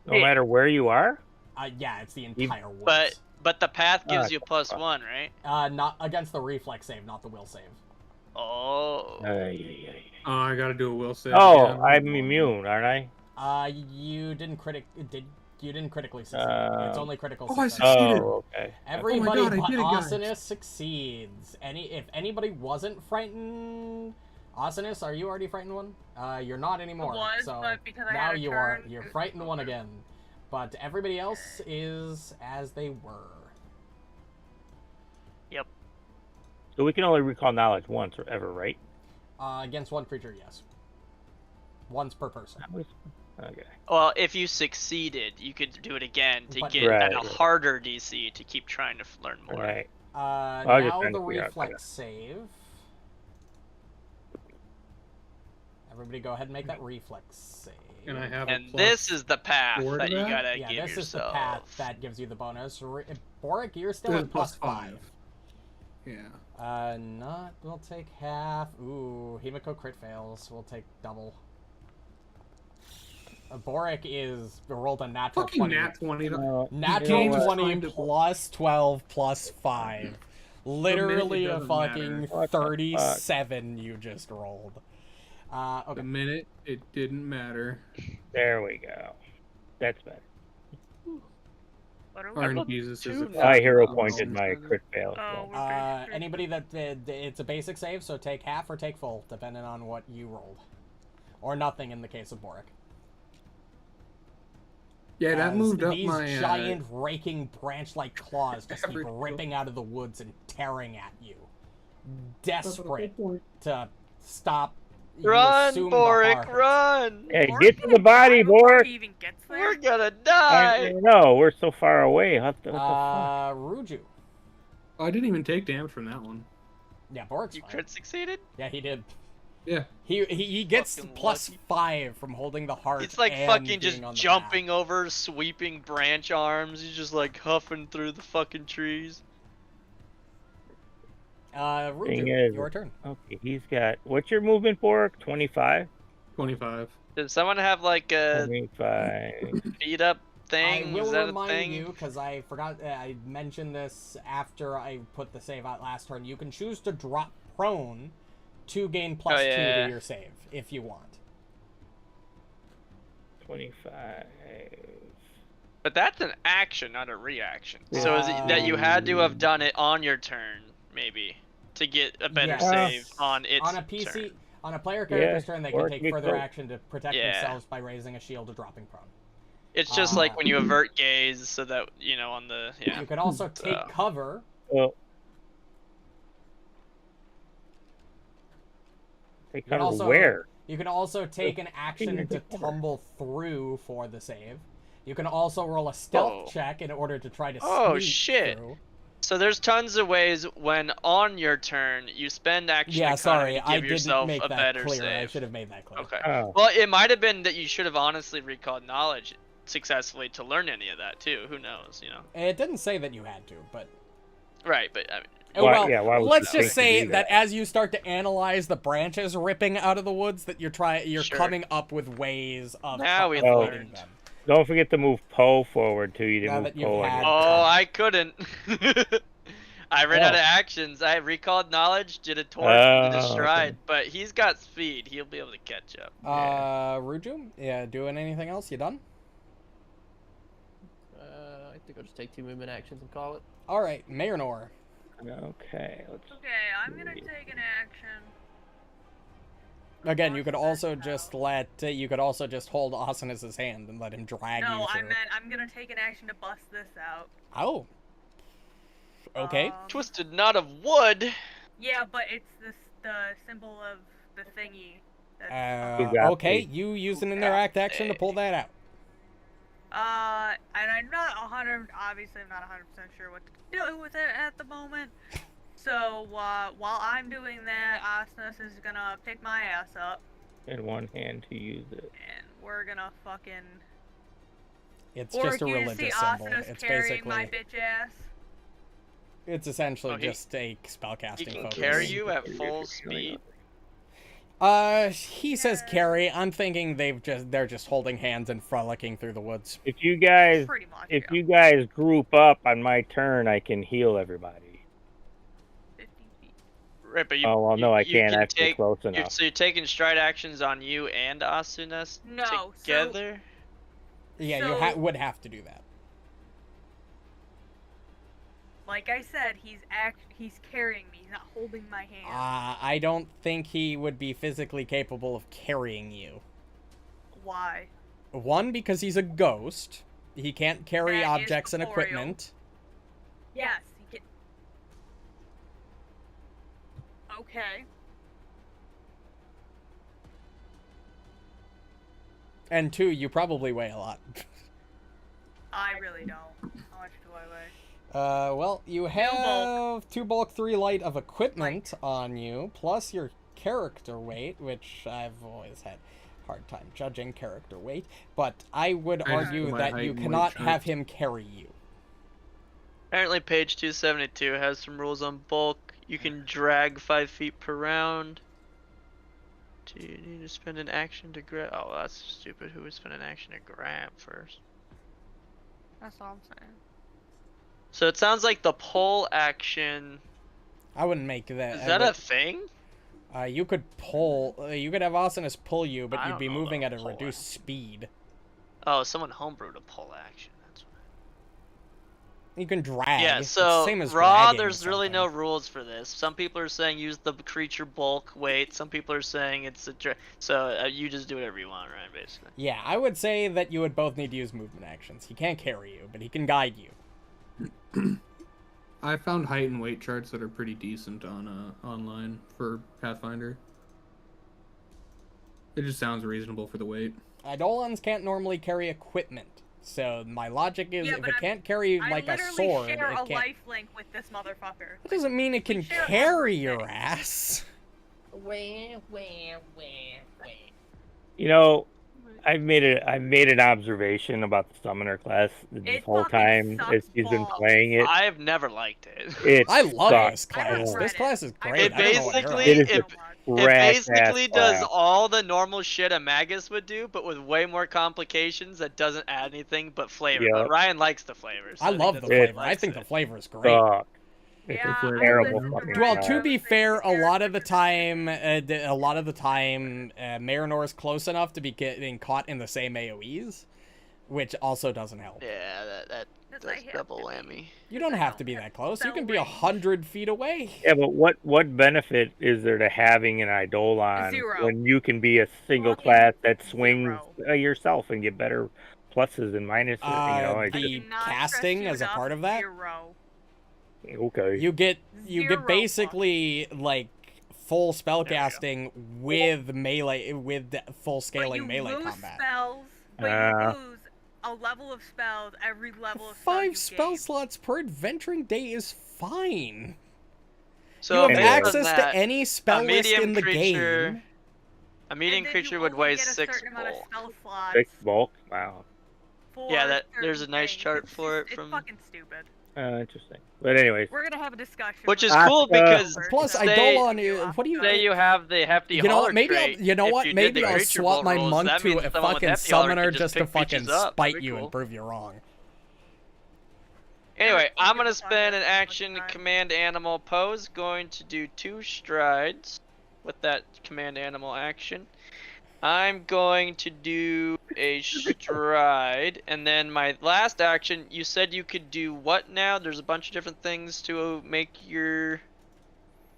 Speaker 3: No matter where you are.
Speaker 1: Yeah, it's the entire woods.
Speaker 2: But the path gives
Speaker 3: Ah,
Speaker 2: you +1, right?
Speaker 1: Not against the reflex save, not the will save.
Speaker 2: Oh.
Speaker 4: Oh, I gotta do a will save.
Speaker 3: Oh,
Speaker 4: again.
Speaker 3: I'm immune, aren't I?
Speaker 1: You didn't critically succeed. It's only critical
Speaker 4: Oh, I
Speaker 1: success.
Speaker 4: succeeded.
Speaker 3: Oh, okay.
Speaker 1: Everybody
Speaker 4: God, I
Speaker 1: but
Speaker 4: did it, guys.
Speaker 1: Asinus succeeds. If anybody wasn't frightened, Asinus, are you already frightened one? You're not anymore.
Speaker 5: Was,
Speaker 1: so
Speaker 5: but because I
Speaker 1: now
Speaker 5: had a
Speaker 1: you
Speaker 5: turn,
Speaker 1: are. You're frightened one again. But everybody else is as they were.
Speaker 2: Yep.
Speaker 3: So we can only recall knowledge once or ever, right?
Speaker 1: Against one creature, yes. Once per person.
Speaker 3: Okay.
Speaker 2: Well, if you succeeded, you could do it again to
Speaker 1: But-
Speaker 2: get
Speaker 3: Right,
Speaker 2: a
Speaker 3: right.
Speaker 2: harder DC to keep trying to learn more.
Speaker 3: Right. was just
Speaker 1: Now
Speaker 3: trying
Speaker 1: the
Speaker 3: to figure out
Speaker 1: reflex save. everybody go ahead and make that reflex save.
Speaker 4: And I have.
Speaker 2: And this is the path
Speaker 4: four to
Speaker 2: that you
Speaker 4: that?
Speaker 2: gotta
Speaker 1: Yeah,
Speaker 2: give
Speaker 1: this
Speaker 2: yourself.
Speaker 1: is the path that gives you the bonus. Borraeck, you're still
Speaker 4: This
Speaker 1: at
Speaker 4: is
Speaker 1: plus 5.
Speaker 4: Yeah.
Speaker 1: We'll take half. Ooh, Himiko crit fails. We'll take double. Borraeck rolled a natural
Speaker 4: Fucking
Speaker 1: 20.
Speaker 4: nat 20.
Speaker 1: Natural
Speaker 3: You know what?
Speaker 1: 20 plus 12 plus 5. Literally a
Speaker 4: doesn't
Speaker 1: fucking
Speaker 3: matter. What the fuck?
Speaker 1: 37 you just rolled. Okay.
Speaker 4: The minute it didn't matter.
Speaker 3: There we go. That's better.
Speaker 5: What are
Speaker 2: Alright.
Speaker 5: we?
Speaker 4: RNG is a
Speaker 3: I hero
Speaker 4: fucking
Speaker 3: pointed
Speaker 4: problem.
Speaker 3: my crit fail.
Speaker 5: Oh,
Speaker 3: So.
Speaker 5: we're basic.
Speaker 1: Anybody that it's a basic save, so take half or take full, depending on what you rolled. Or nothing in the case of Borraeck.
Speaker 4: Yeah, that
Speaker 1: As
Speaker 4: moved up
Speaker 1: these
Speaker 4: my
Speaker 1: giant raking branch-like claws just keep
Speaker 4: Every-
Speaker 1: ripping out of the woods and tearing at you, desperate to stop. you
Speaker 2: Run,
Speaker 1: assume the
Speaker 2: Borraeck,
Speaker 1: heart.
Speaker 2: run!
Speaker 3: Hey,
Speaker 5: Borraeck's
Speaker 3: get to
Speaker 5: gonna
Speaker 3: the body,
Speaker 5: die before
Speaker 3: Borraeck!
Speaker 5: he even gets there.
Speaker 2: We're gonna
Speaker 3: I
Speaker 2: die!
Speaker 3: know, we're so far away. What the fuck?
Speaker 1: Ruju.
Speaker 4: I didn't even take damage from that one.
Speaker 1: Yeah, Borraeck's
Speaker 2: You
Speaker 1: fine.
Speaker 2: crit succeeded?
Speaker 1: Yeah, he did.
Speaker 4: Yeah.
Speaker 1: He gets
Speaker 2: Fucking
Speaker 1: plus
Speaker 2: lucky.
Speaker 1: 5 from holding the heart.
Speaker 2: It's like
Speaker 1: and
Speaker 2: fucking just
Speaker 1: being on the
Speaker 2: jumping over sweeping branch arms. He's just like huffing through the fucking trees.
Speaker 1: path.
Speaker 3: Thing
Speaker 1: Ruju,
Speaker 3: is-
Speaker 1: your turn.
Speaker 3: Okay, he's got. What's your movement for? 25?
Speaker 4: 25.
Speaker 2: Does someone have like a
Speaker 3: 25.
Speaker 2: speed up thing?
Speaker 1: I will
Speaker 2: Is that a
Speaker 1: remind
Speaker 2: thing?
Speaker 1: you, because I forgot, I mentioned this after I put the save out last turn. You can choose to drop prone to gain plus 2
Speaker 2: yeah.
Speaker 1: to your save, if you want.
Speaker 3: 25.
Speaker 2: But that's an action, not a reaction. So is it that you had to have done it on your turn, maybe, to get a better
Speaker 1: Yes.
Speaker 2: save on its
Speaker 1: On a PC,
Speaker 2: turn?
Speaker 1: on a player character's turn, they can
Speaker 3: or
Speaker 1: take
Speaker 3: get
Speaker 1: further
Speaker 3: close.
Speaker 1: action to protect
Speaker 2: Yeah.
Speaker 1: themselves by raising a shield or dropping prone.
Speaker 2: It's just like when you avert gaze, so that on the
Speaker 1: You can also take
Speaker 2: So-
Speaker 1: cover.
Speaker 3: Well, they
Speaker 1: You can
Speaker 3: cover
Speaker 1: also
Speaker 3: where?
Speaker 1: You can also take an action
Speaker 3: your
Speaker 1: to
Speaker 3: cover.
Speaker 1: tumble through for the save. You can also roll a stealth
Speaker 2: Oh.
Speaker 1: check in order to try to
Speaker 2: Oh,
Speaker 1: sneak
Speaker 2: shit.
Speaker 1: through.
Speaker 2: So there's tons of ways when on your turn you spend action
Speaker 1: Yeah,
Speaker 2: economy
Speaker 1: sorry,
Speaker 2: to
Speaker 1: I
Speaker 2: give
Speaker 1: didn't
Speaker 2: yourself
Speaker 1: make
Speaker 2: a
Speaker 1: that
Speaker 2: better
Speaker 1: clear. I
Speaker 2: save.
Speaker 1: should have made that clear.
Speaker 2: Okay.
Speaker 3: Oh.
Speaker 2: Well, it might have been that you should have honestly recalled knowledge successfully to learn any of that too. Who knows?
Speaker 1: It didn't say that you had to, but
Speaker 2: Right, but I mean,
Speaker 1: oh,
Speaker 3: Why-
Speaker 1: well,
Speaker 3: yeah, why would
Speaker 1: let's
Speaker 3: you
Speaker 1: just
Speaker 3: think to
Speaker 1: say
Speaker 3: do
Speaker 1: that
Speaker 3: that?
Speaker 1: as you start to analyze the branches ripping out of the woods, that you're
Speaker 2: Sure.
Speaker 1: coming up with ways of
Speaker 2: Now we
Speaker 1: avoiding
Speaker 2: learned.
Speaker 1: them.
Speaker 3: Don't forget to move Poe forward too. You
Speaker 1: Now
Speaker 3: didn't
Speaker 1: that
Speaker 3: move
Speaker 1: you've
Speaker 3: Poe.
Speaker 1: had-
Speaker 2: oh, I couldn't. I ran out
Speaker 3: Oh.
Speaker 2: of actions. I recalled knowledge, did a torch, did a
Speaker 3: Oh,
Speaker 2: stride,
Speaker 3: okay.
Speaker 2: but he's got speed. He'll be able to catch up.
Speaker 1: Ruju, yeah, doing anything else? You done?
Speaker 7: I think I'll just take 2 movement actions and call it.
Speaker 1: All right, Marynor.
Speaker 3: Okay, let's.
Speaker 5: Okay, I'm gonna take an action.
Speaker 1: Again, you could also just hold Asanas' hand and let him drag you
Speaker 5: No,
Speaker 1: through.
Speaker 5: I meant I'm gonna take an action to bust this out.
Speaker 1: Oh. Okay.
Speaker 2: Twisted knot of wood.
Speaker 5: Yeah, but it's the symbol of the thingy. That's
Speaker 3: You got
Speaker 1: Okay,
Speaker 3: me.
Speaker 1: you use an interact action to pull that out.
Speaker 5: and I'm not 100% sure what to do with it at the moment. So, while I'm doing that, Asnas is gonna pick my ass up,
Speaker 3: In one hand to use it.
Speaker 5: and we're gonna fucking...
Speaker 1: It's
Speaker 5: Or
Speaker 1: just a
Speaker 5: you
Speaker 1: religious
Speaker 5: see
Speaker 1: symbol.
Speaker 5: Asnas
Speaker 1: It's
Speaker 5: carrying my
Speaker 1: basically,
Speaker 5: bitch ass.
Speaker 1: it's essentially
Speaker 2: Oh, he-
Speaker 1: just a spellcasting
Speaker 2: He can
Speaker 1: focus.
Speaker 2: carry you at full speed.
Speaker 1: He says carry. I'm thinking they're just holding hands and frolicking through the woods.
Speaker 3: If you guys,
Speaker 5: Pretty much,
Speaker 3: if
Speaker 5: yeah.
Speaker 3: you guys group up on my turn, I can heal everybody.
Speaker 5: 50 feet.
Speaker 2: Right, but you.
Speaker 3: Oh well, no, I
Speaker 2: you
Speaker 3: can't.
Speaker 2: can
Speaker 3: I have to be
Speaker 2: take-
Speaker 3: close
Speaker 2: You're,
Speaker 3: enough.
Speaker 2: so you're taking stride actions on you and Asunas
Speaker 5: No, so-
Speaker 2: together?
Speaker 1: Yeah, you
Speaker 5: So-
Speaker 1: would have to do that.
Speaker 5: Like I said, he's carrying me. He's not holding my hand.
Speaker 1: I don't think he would be physically capable of carrying you.
Speaker 5: Why?
Speaker 1: One, because he's a ghost. He can't carry
Speaker 5: That is
Speaker 1: objects and
Speaker 5: corporeal.
Speaker 1: equipment.
Speaker 5: Yes, he can. Okay.
Speaker 1: And two, you probably weigh a lot.
Speaker 5: I really don't. How much do I weigh?
Speaker 1: Well, you have 2 bulk, 3 light of equipment on you, plus your character weight, which I've always had a hard time judging character weight, but I would
Speaker 4: I just
Speaker 1: argue
Speaker 4: go by
Speaker 1: that
Speaker 4: height
Speaker 1: you
Speaker 4: and weight
Speaker 1: cannot
Speaker 4: chart.
Speaker 1: have him carry you.
Speaker 2: Apparently, page 272 has some rules on bulk. You can drag 5 feet per round. Do you need to spend an action to grab? Oh, that's stupid. Who would spend an action to grab first?
Speaker 5: That's all I'm saying.
Speaker 2: So it sounds like the pull action.
Speaker 1: I wouldn't make that.
Speaker 2: Is
Speaker 1: I
Speaker 2: that
Speaker 1: would-
Speaker 2: a thing?
Speaker 1: You could pull. You could have Asinus pull you, but
Speaker 2: I
Speaker 1: you'd
Speaker 2: don't
Speaker 1: be
Speaker 2: know
Speaker 1: moving
Speaker 2: about
Speaker 1: at a
Speaker 2: pull
Speaker 1: reduced speed.
Speaker 2: Oh, someone homebrewed a pull action. That's what.
Speaker 1: You can drag.
Speaker 2: Yeah,
Speaker 1: It's
Speaker 2: so
Speaker 1: same as
Speaker 2: raw,
Speaker 1: dragging
Speaker 2: there's really no
Speaker 1: something.
Speaker 2: rules for this. Some people are saying use the creature bulk weight. Some people are saying it's a so you just do whatever you want, right? Basically.
Speaker 1: Yeah, I would say that you would both need to use movement actions. He can't carry you, but he can guide you.
Speaker 4: I found height and weight charts that are pretty decent on online for Pathfinder. It just sounds reasonable for the weight.
Speaker 1: Eidolons can't normally carry equipment, so my logic is
Speaker 5: Yeah,
Speaker 1: if
Speaker 5: but
Speaker 1: it can't carry like
Speaker 5: I
Speaker 1: a
Speaker 5: literally
Speaker 1: sword,
Speaker 5: share
Speaker 1: it
Speaker 5: a
Speaker 1: can't.
Speaker 5: life link with this motherfucker.
Speaker 1: That doesn't mean it can
Speaker 5: share
Speaker 1: carry your
Speaker 5: everything.
Speaker 1: ass.
Speaker 3: You know, I made an observation about the summoner class this
Speaker 5: It
Speaker 3: whole
Speaker 5: fucking
Speaker 3: time
Speaker 5: sucks
Speaker 3: as he's been
Speaker 5: balls.
Speaker 3: playing it.
Speaker 2: I have never liked it.
Speaker 3: It
Speaker 1: I love
Speaker 3: sucks.
Speaker 1: this
Speaker 5: I haven't
Speaker 1: class.
Speaker 5: read
Speaker 1: This
Speaker 5: it.
Speaker 1: class is
Speaker 5: I
Speaker 1: great.
Speaker 2: It
Speaker 1: I don't know what you're
Speaker 2: basically-
Speaker 1: on.
Speaker 3: It is
Speaker 2: it-
Speaker 3: a
Speaker 2: It
Speaker 3: rat-ass
Speaker 2: basically does
Speaker 3: class.
Speaker 2: all the normal shit a magus would do, but with way more complications that doesn't add anything but flavor.
Speaker 3: Yep.
Speaker 2: But Ryan likes the flavor. So
Speaker 1: I
Speaker 2: think
Speaker 1: love
Speaker 2: that's
Speaker 1: the
Speaker 2: why he
Speaker 1: flavor. I
Speaker 2: likes
Speaker 1: think
Speaker 2: it.
Speaker 1: the flavor is great.
Speaker 3: Sucks. It's
Speaker 5: Yeah,
Speaker 3: a
Speaker 5: I
Speaker 3: terrible
Speaker 5: listened to
Speaker 3: fucking
Speaker 1: Well,
Speaker 3: class.
Speaker 1: to be fair, a lot of the time,
Speaker 3: Mm.
Speaker 1: Marynor is close enough to be getting caught in the same AoEs, which also doesn't help.
Speaker 2: Yeah, that's
Speaker 5: I have
Speaker 2: double
Speaker 5: to be.
Speaker 2: whammy.
Speaker 1: You don't have to be that close. You can be 100 feet away.
Speaker 3: Yeah, but what benefit is there to having an Eidolon
Speaker 5: Zero.
Speaker 3: when you can be a single
Speaker 5: Fucking
Speaker 3: class that swings
Speaker 5: zero.
Speaker 3: yourself and get better pluses and minuses? It's
Speaker 1: The
Speaker 5: Cannot stress
Speaker 1: casting
Speaker 5: you
Speaker 1: as a
Speaker 5: enough,
Speaker 1: part of that?
Speaker 5: Zero.
Speaker 3: just, okay.
Speaker 1: You get
Speaker 5: Zero
Speaker 1: basically like full spell
Speaker 2: There we go.
Speaker 1: casting with melee full
Speaker 5: But
Speaker 1: scaling
Speaker 5: you
Speaker 1: melee
Speaker 5: lose
Speaker 1: combat.
Speaker 5: spells, but
Speaker 3: Uh.
Speaker 5: you lose a level of spells every level of spell
Speaker 1: 5
Speaker 5: you
Speaker 1: spell
Speaker 5: gain.
Speaker 1: slots per adventuring day is fine.
Speaker 2: So
Speaker 1: you have
Speaker 2: based
Speaker 3: Yeah.
Speaker 2: on
Speaker 1: access
Speaker 2: that,
Speaker 1: to any spell
Speaker 2: a
Speaker 1: list
Speaker 2: medium
Speaker 1: in the
Speaker 2: creature-
Speaker 1: game.
Speaker 2: A medium
Speaker 5: And then
Speaker 2: creature
Speaker 5: you
Speaker 2: would
Speaker 5: only
Speaker 2: weigh
Speaker 5: get a
Speaker 2: 6
Speaker 5: certain amount of
Speaker 2: bulk.
Speaker 5: spell slots
Speaker 3: 6 bulk? Wow.
Speaker 5: for
Speaker 2: Yeah, there's
Speaker 5: certain
Speaker 2: a nice
Speaker 5: things.
Speaker 2: chart
Speaker 5: It's
Speaker 2: for
Speaker 5: just-
Speaker 2: it from-
Speaker 5: It's fucking stupid.
Speaker 3: Interesting. But anyways,
Speaker 5: We're gonna have a discussion.
Speaker 2: Which is
Speaker 3: Asuka-
Speaker 2: cool because
Speaker 1: Plus,
Speaker 5: So-
Speaker 2: say-
Speaker 1: Eidolon, what do you
Speaker 2: say you have the hefty
Speaker 1: You know
Speaker 2: hauler
Speaker 1: what? Maybe
Speaker 2: trait,
Speaker 1: you know
Speaker 2: if
Speaker 1: what?
Speaker 2: you did
Speaker 1: Maybe
Speaker 2: the
Speaker 1: I'll
Speaker 2: creature
Speaker 1: swap
Speaker 2: bolt
Speaker 1: my
Speaker 2: rules,
Speaker 1: monk
Speaker 2: that
Speaker 1: to
Speaker 2: means
Speaker 1: a
Speaker 2: someone with
Speaker 1: fucking
Speaker 2: hefty hauler
Speaker 1: summoner
Speaker 2: could
Speaker 1: just to
Speaker 2: pick
Speaker 1: fucking
Speaker 2: bitches up.
Speaker 1: spite
Speaker 2: Pretty
Speaker 1: you
Speaker 2: cool.
Speaker 1: and prove you wrong.
Speaker 2: Anyway,
Speaker 5: Yeah,
Speaker 2: I'm
Speaker 5: we
Speaker 2: gonna
Speaker 5: can talk
Speaker 2: spend an
Speaker 5: about it
Speaker 2: action
Speaker 5: another time.
Speaker 2: command animal pose. Going to do 2 strides with that command animal action. I'm going to do a stride, and then my last action. You said you could do what now? There's a bunch of different things to make your.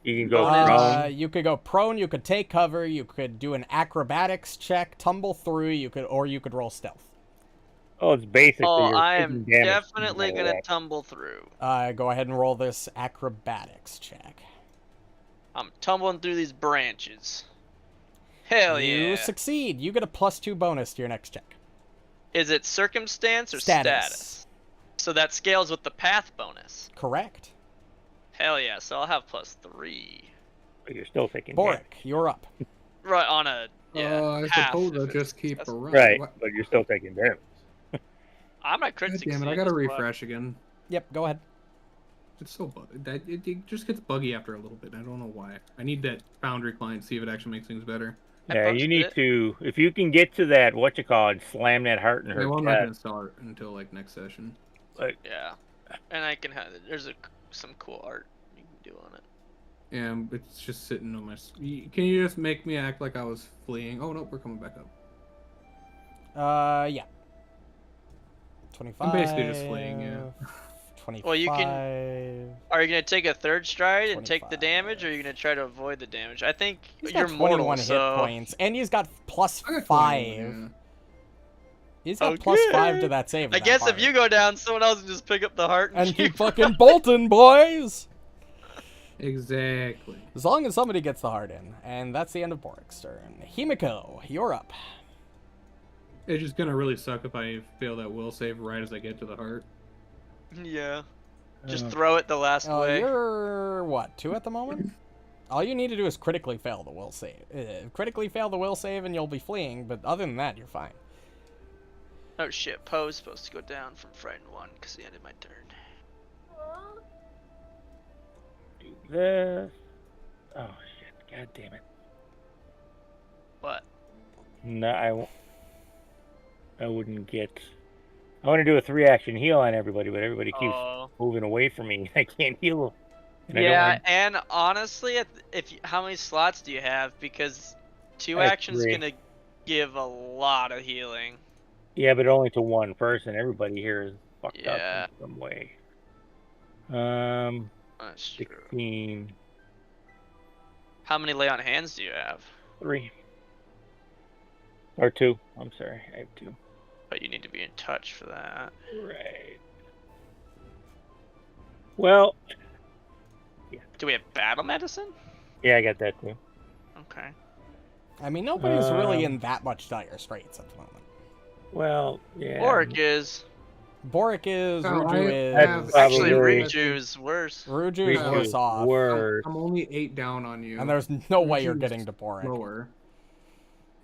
Speaker 3: you can go
Speaker 2: bonus.
Speaker 3: prone.
Speaker 1: You could go prone. You could take cover. You could do an acrobatics check, tumble through. You could roll stealth.
Speaker 3: Oh, it's basically.
Speaker 2: Oh,
Speaker 3: you're
Speaker 2: I
Speaker 3: taking
Speaker 2: am
Speaker 3: damage
Speaker 2: definitely
Speaker 3: no matter
Speaker 2: gonna
Speaker 3: what.
Speaker 2: tumble through.
Speaker 1: Go ahead and roll this acrobatics check.
Speaker 2: I'm tumbling through these branches. Hell
Speaker 1: You
Speaker 2: yeah!
Speaker 1: succeed. You get a +2 bonus to your next check.
Speaker 2: Is it circumstance or
Speaker 1: Status.
Speaker 2: status? So that scales with the path bonus.
Speaker 1: Correct.
Speaker 2: Hell yeah! So I'll have +3.
Speaker 3: But you're still taking
Speaker 1: Borraeck,
Speaker 3: damage.
Speaker 1: you're up.
Speaker 2: Right on a
Speaker 4: I
Speaker 2: half
Speaker 4: suppose
Speaker 2: if
Speaker 4: I'll
Speaker 2: it's-
Speaker 4: just keep
Speaker 2: that's-
Speaker 4: around.
Speaker 3: Right,
Speaker 4: What?
Speaker 3: but you're still taking damage.
Speaker 2: I'm not crit
Speaker 4: God damn it!
Speaker 2: succeed,
Speaker 4: I gotta
Speaker 2: that's why.
Speaker 4: refresh again.
Speaker 1: Yep, go ahead.
Speaker 4: It's so buggy. It just gets buggy after a little bit. I don't know why. I need that Foundry client to see if it actually makes things better.
Speaker 2: I
Speaker 3: Yeah, you
Speaker 2: posted
Speaker 3: need
Speaker 2: it.
Speaker 3: to. If you can get to that, slam that heart in
Speaker 4: Yeah,
Speaker 3: her
Speaker 4: well, I'm not gonna
Speaker 3: chest.
Speaker 4: start until like next session.
Speaker 2: Yeah, and I can have. There's some cool art you can do on it.
Speaker 4: And it's just sitting on my. Can you just make me act like I was fleeing? Oh no, we're coming back up.
Speaker 1: Yeah. 25.
Speaker 4: I'm basically just fleeing, yeah.
Speaker 1: 25.
Speaker 2: Well, you Are you gonna take a third stride and take the damage, or are you gonna try to avoid the damage? I think
Speaker 1: He's
Speaker 2: you're
Speaker 1: got 21
Speaker 2: mortal,
Speaker 1: hit
Speaker 2: so
Speaker 1: points, and he's got +5.
Speaker 4: I got 21, yeah.
Speaker 1: He's got
Speaker 2: Okay.
Speaker 1: +5 to that save.
Speaker 2: I
Speaker 1: in that
Speaker 2: guess if
Speaker 1: part.
Speaker 2: you go down, someone else can just pick up the heart
Speaker 1: and keep fucking bolting, boys.
Speaker 4: Exactly.
Speaker 1: As long as somebody gets the heart in, and that's the end of Borraeck's turn. Himiko, you're up.
Speaker 4: It's just gonna really suck if I fail that will save right as I get to the heart.
Speaker 2: Yeah. Just throw it the last way.
Speaker 1: You're what, 2 at the moment? All you need to do is critically fail the will save. Critically fail the will save and you'll be fleeing, but other than that, you're fine.
Speaker 2: Oh shit, Poe's supposed to go down from Frightened 1 because he ended my turn.
Speaker 3: Do this. Oh shit! God damn it!
Speaker 2: What?
Speaker 3: No, I wouldn't get. I want to do a 3-action heal on everybody, but everybody keeps
Speaker 2: Oh.
Speaker 3: moving away from me. I can't heal. And I don't
Speaker 2: Yeah,
Speaker 3: want-
Speaker 2: and honestly, how many slots do you have? Because 2
Speaker 3: I have
Speaker 2: actions
Speaker 3: 3.
Speaker 2: gonna give a lot of healing.
Speaker 3: Yeah, but only to one person. Everybody here is fucked
Speaker 2: Yeah.
Speaker 3: up in some way.
Speaker 2: That's true.
Speaker 3: 16.
Speaker 2: How many lay on hands do you have?
Speaker 3: 3. Or 2. I'm sorry, I have 2.
Speaker 2: But you need to be in touch for that.
Speaker 3: Right. Well,
Speaker 2: Do we have battle medicine?
Speaker 3: yeah, I got that too.
Speaker 2: Okay.
Speaker 1: I mean, nobody's really
Speaker 3: Um,
Speaker 1: in that much dire straits at the moment.
Speaker 3: Well, yeah.
Speaker 2: Borraeck is.
Speaker 1: Borraeck is,
Speaker 4: Oh,
Speaker 1: Ruju
Speaker 4: I have-
Speaker 1: is.
Speaker 2: Actually,
Speaker 3: Probably-
Speaker 2: Riju's worse.
Speaker 1: Ruju's
Speaker 3: Riju's
Speaker 1: worse off.
Speaker 3: worse.
Speaker 4: I'm only 8 down on you.
Speaker 1: And there's no way you're
Speaker 4: Riju's
Speaker 1: getting to Borraeck.
Speaker 4: lower.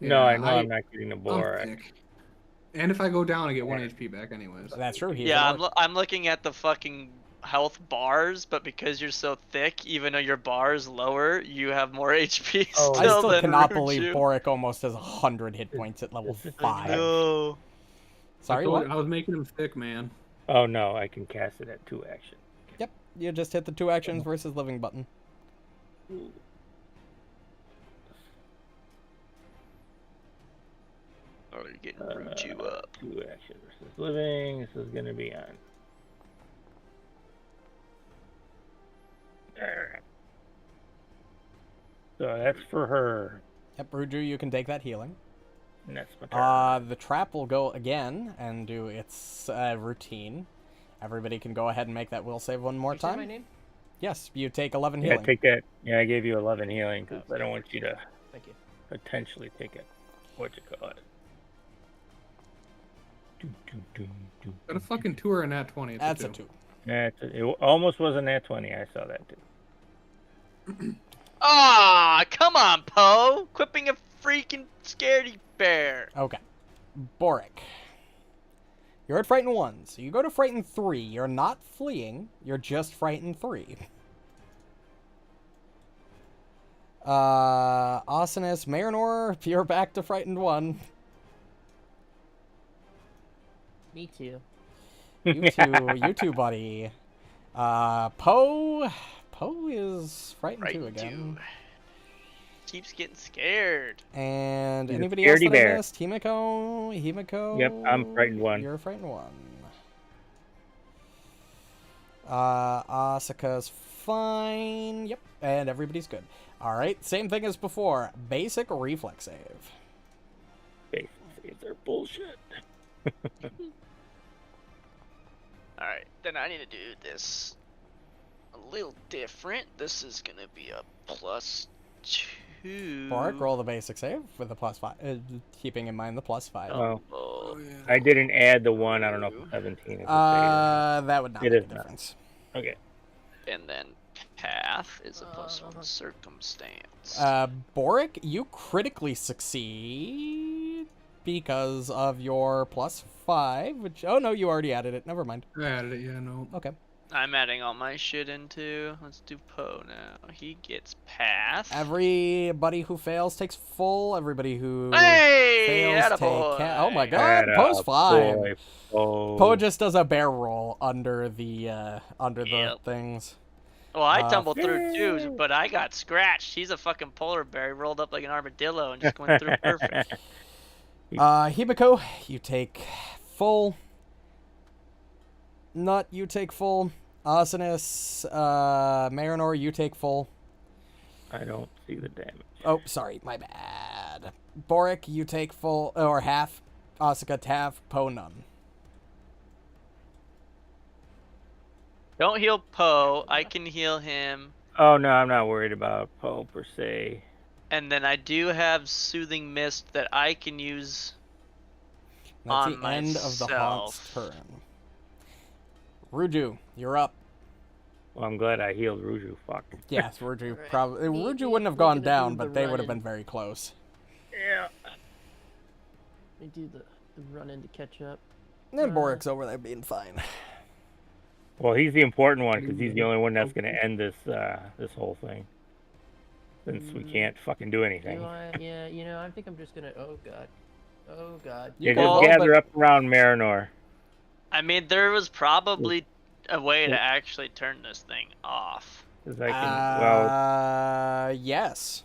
Speaker 3: No, I know
Speaker 4: I,
Speaker 3: I'm not getting the
Speaker 4: I'm
Speaker 3: Borraeck.
Speaker 4: thick. And if I go down, I get 1 HP back anyways.
Speaker 1: That's true. He's
Speaker 2: Yeah,
Speaker 1: an orc.
Speaker 2: I'm looking at the fucking health bars, but because you're so thick, even though your bar is lower, you have more HP
Speaker 3: Oh,
Speaker 1: I
Speaker 2: still
Speaker 1: still
Speaker 2: than
Speaker 1: cannot
Speaker 2: Riju.
Speaker 1: believe Borraeck almost has 100 hit points at level
Speaker 3: This is-
Speaker 1: 5.
Speaker 2: No.
Speaker 1: Sorry,
Speaker 4: I told
Speaker 1: what?
Speaker 4: you, I was making him thick, man.
Speaker 3: Oh no, I can cast it at 2 action.
Speaker 1: Yep, you just hit the 2 actions versus living button.
Speaker 2: Oh, you're getting Riju up.
Speaker 3: 2 action versus living. This is gonna be on. There. So that's for her.
Speaker 1: Yep, Ruju, you can take that healing.
Speaker 3: And that's my turn.
Speaker 1: The trap will go again and do its routine. Everybody can go ahead and make that will save one more
Speaker 7: You say
Speaker 1: time.
Speaker 7: my name?
Speaker 1: Yes, you take 11
Speaker 3: Yeah,
Speaker 1: healing.
Speaker 3: take that. Yeah, I gave you 11 healing because I don't want you to
Speaker 7: Thank you.
Speaker 3: potentially take it. What you call it?
Speaker 4: Got a fucking 2 or a nat 20. It's
Speaker 1: That's
Speaker 4: a
Speaker 1: a
Speaker 4: 2.
Speaker 1: 2.
Speaker 3: Yeah, it almost was a nat 20. I saw that too.
Speaker 2: Ah, come on, Poe! Quit being a freaking scaredy bear.
Speaker 1: Okay. Borraeck. You're at Frightened 1, so you go to Frightened 3. You're not fleeing, you're just Frightened 3. Asinus, Marynor, you're back to Frightened 1.
Speaker 7: Me too.
Speaker 1: You too, buddy. Poe is Frightened 2
Speaker 2: Frightened
Speaker 1: again.
Speaker 2: 2. Keeps getting scared.
Speaker 1: And
Speaker 3: He's a
Speaker 1: anybody else
Speaker 3: scaredy
Speaker 1: that I
Speaker 3: bear.
Speaker 1: missed? Himiko?
Speaker 3: Yep, I'm Frightened 1.
Speaker 1: You're Frightened 1. Asuka's fine. Yep, and everybody's good. Alright, same thing as before. Basic reflex save.
Speaker 3: Basic saves are bullshit.
Speaker 2: Alright, then I need to do this a little different. This is gonna be a +2.
Speaker 1: Borraeck, roll the basic save with the +5. Keeping in mind the +5.
Speaker 3: Oh. I didn't add the 1. I don't know if 17 is a
Speaker 1: That would not
Speaker 3: It
Speaker 1: make a
Speaker 3: is not.
Speaker 1: difference.
Speaker 3: save. Okay.
Speaker 2: And then path is a +1 circumstance.
Speaker 1: Borraeck, you critically succeed because of your +5, which... Oh, no, you already added it. Never mind.
Speaker 4: I added it, yeah, no.
Speaker 1: Okay.
Speaker 2: I'm adding all my shit into. Let's do Poe now. He gets path.
Speaker 1: Everybody who fails takes full. Everybody who
Speaker 2: Hey!
Speaker 1: fails take...
Speaker 2: Attaboy!
Speaker 1: Oh, my God. Poe's fine.
Speaker 3: Oh.
Speaker 1: Poe just does a bear roll under the
Speaker 2: Yep.
Speaker 1: things.
Speaker 2: Well, I tumbled
Speaker 3: yay.
Speaker 2: through too, but I got scratched. He's a fucking polar bear. He rolled up like an armadillo and just went through perfect.
Speaker 1: Himiko, you take full. Nut, you take full. Asinus, Marynor, you take full.
Speaker 3: I don't see the damage.
Speaker 1: Oh, sorry, my bad. Borraeck, you take full, or half. Asuka, half. Poe, none.
Speaker 2: Don't heal Poe. I can heal him.
Speaker 3: Oh no, I'm not worried about Poe per se.
Speaker 2: And then I do have Soothing Mist that I can use.
Speaker 1: That's
Speaker 2: On
Speaker 1: the end of the
Speaker 2: myself.
Speaker 1: Haunt's turn. Ruju, you're up.
Speaker 3: Well, I'm glad I healed Ruju. Fuck.
Speaker 1: Yes, Ruju
Speaker 7: Alright.
Speaker 1: probably.
Speaker 7: Me-
Speaker 1: Ruju
Speaker 7: me
Speaker 1: wouldn't have
Speaker 7: looking
Speaker 1: gone
Speaker 7: to
Speaker 1: down,
Speaker 7: do the
Speaker 1: but they would have
Speaker 7: run
Speaker 1: been very close.
Speaker 7: Yeah. They do the run in to catch up.
Speaker 1: And Borraeck's over there being fine.
Speaker 3: Well, he's the important one because he's the only one that's going to end this this whole thing. Since we can't fucking do anything.
Speaker 7: Yeah, I think I'm just gonna. Oh god. Oh god.
Speaker 1: You
Speaker 3: Yeah,
Speaker 1: can
Speaker 3: just
Speaker 1: roll,
Speaker 3: gather
Speaker 1: but-
Speaker 3: up around Marynor.
Speaker 2: I mean, there was probably a way to actually turn this thing off.
Speaker 3: 'Cause I can, well,
Speaker 1: Yes.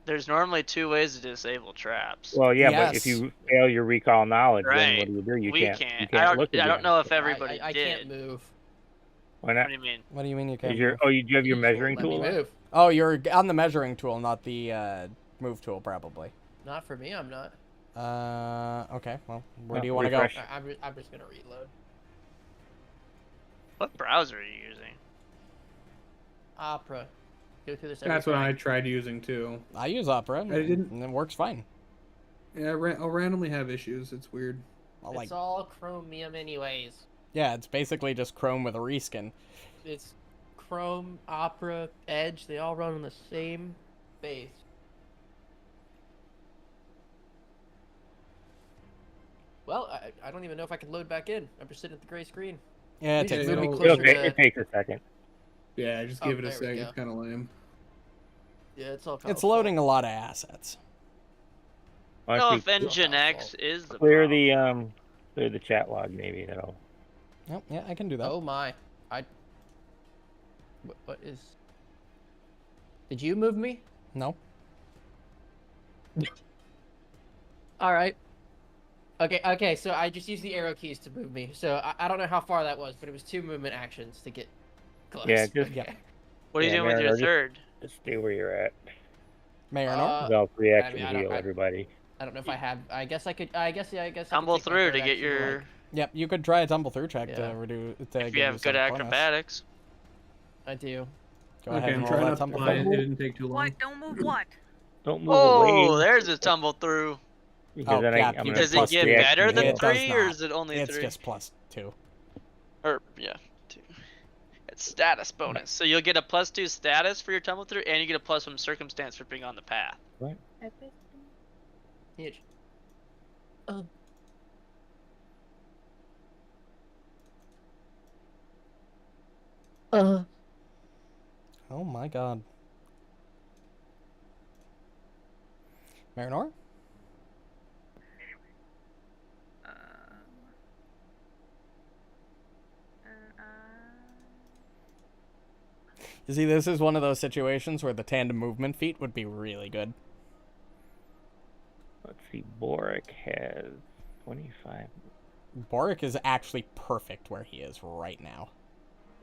Speaker 2: There's normally 2 ways to disable traps.
Speaker 3: well, yeah, but if
Speaker 1: Yes.
Speaker 3: you fail your recall knowledge, then
Speaker 2: Right.
Speaker 3: what do you do? You
Speaker 2: We
Speaker 3: can't.
Speaker 2: can't.
Speaker 3: You can't look
Speaker 2: I
Speaker 3: again.
Speaker 2: don't know if everybody
Speaker 7: I
Speaker 2: did.
Speaker 7: can't move.
Speaker 3: Why not?
Speaker 2: What do you mean?
Speaker 1: What do you mean you can't?
Speaker 3: Is your
Speaker 1: move?
Speaker 3: oh, you do you have your
Speaker 7: It
Speaker 3: measuring
Speaker 7: won't let
Speaker 3: tool?
Speaker 7: me move.
Speaker 1: Oh, you're on the measuring tool, not the move tool, probably.
Speaker 7: Not for me. I'm not.
Speaker 1: Okay. Well, where
Speaker 3: Oh,
Speaker 1: do you want to go?
Speaker 3: refresh.
Speaker 7: I'm just gonna reload.
Speaker 2: What browser are you using?
Speaker 7: Opera. Go through this. Every
Speaker 4: That's what I
Speaker 7: time.
Speaker 4: tried using too.
Speaker 1: I use Opera.
Speaker 4: didn't-
Speaker 1: And it works fine.
Speaker 4: Yeah, I'll randomly have issues. It's weird.
Speaker 1: I like.
Speaker 7: It's all Chromium, anyways.
Speaker 1: Yeah, it's basically just Chrome with a reskin.
Speaker 7: It's Chrome, Opera, Edge. They all run on the same base. Well, I don't even know if I can load back in. I'm just sitting at the gray screen.
Speaker 1: Yeah, it
Speaker 7: You
Speaker 1: takes.
Speaker 7: should move me
Speaker 4: it'll-
Speaker 7: closer
Speaker 3: Okay,
Speaker 7: to-
Speaker 3: it takes a second.
Speaker 4: Yeah, just
Speaker 7: Oh,
Speaker 4: give it a
Speaker 7: there we
Speaker 4: sec.
Speaker 7: go.
Speaker 4: It's kind of lame.
Speaker 7: Yeah, it's all.
Speaker 1: It's loading a lot of assets.
Speaker 3: Why
Speaker 2: No,
Speaker 3: don't
Speaker 2: if
Speaker 3: you
Speaker 2: Engine
Speaker 7: It's
Speaker 2: X is the
Speaker 3: clear
Speaker 2: problem.
Speaker 3: the chat log? Maybe that'll.
Speaker 1: Oh, yeah, I can do that.
Speaker 7: Oh my! What is? Did you move me?
Speaker 1: No.
Speaker 7: All right. Okay. So I just used the arrow keys to move me. So I don't know how far that was, but it was 2 movement actions to get close.
Speaker 3: Yeah, just-
Speaker 1: Yeah.
Speaker 2: What are you
Speaker 3: Yeah,
Speaker 2: doing with your
Speaker 3: Marynor, just-
Speaker 2: third?
Speaker 3: Just stay where you're at.
Speaker 1: Marynor.
Speaker 3: They'll free action
Speaker 7: I don't-
Speaker 3: heal everybody.
Speaker 7: I don't know if I have. I guess I could. I guess. Yeah. I guess. I could
Speaker 2: Tumble
Speaker 7: take my
Speaker 2: through
Speaker 7: third
Speaker 2: to get
Speaker 7: action
Speaker 2: your.
Speaker 7: like-
Speaker 1: Yep, you could try a tumble through check to
Speaker 7: Yeah.
Speaker 1: reduce. To
Speaker 2: If
Speaker 1: give
Speaker 2: you have good
Speaker 1: yourself a bonus.
Speaker 2: acrobatics.
Speaker 7: I do.
Speaker 1: Go
Speaker 4: Okay,
Speaker 1: ahead
Speaker 4: I'm
Speaker 1: and roll
Speaker 4: trying
Speaker 1: that
Speaker 4: not to
Speaker 1: tumble
Speaker 4: fly. It
Speaker 1: through.
Speaker 4: didn't take too long.
Speaker 5: What? Don't move what?
Speaker 3: Don't move
Speaker 2: Oh,
Speaker 3: away.
Speaker 2: there's a tumble through.
Speaker 3: Because
Speaker 1: Oh,
Speaker 3: then
Speaker 1: yeah,
Speaker 3: I'm
Speaker 1: you
Speaker 3: gonna
Speaker 2: Does it
Speaker 1: plus
Speaker 2: get
Speaker 1: three
Speaker 3: reaction
Speaker 2: better than
Speaker 3: heal.
Speaker 1: It does
Speaker 2: 3, or
Speaker 1: not.
Speaker 2: is it only
Speaker 1: It's
Speaker 2: 3?
Speaker 1: just +2.
Speaker 2: Or yeah, 2. It's status bonus, so you'll get a +2 status for your tumble through, and you get a +1 circumstance for being on the path.
Speaker 7: Huge.
Speaker 1: Oh my god. Marynor? You see, this is one of those situations where the tandem movement feat would be really good.
Speaker 3: Let's see. Borraeck has 25.
Speaker 1: Borraeck is actually perfect where he is right now.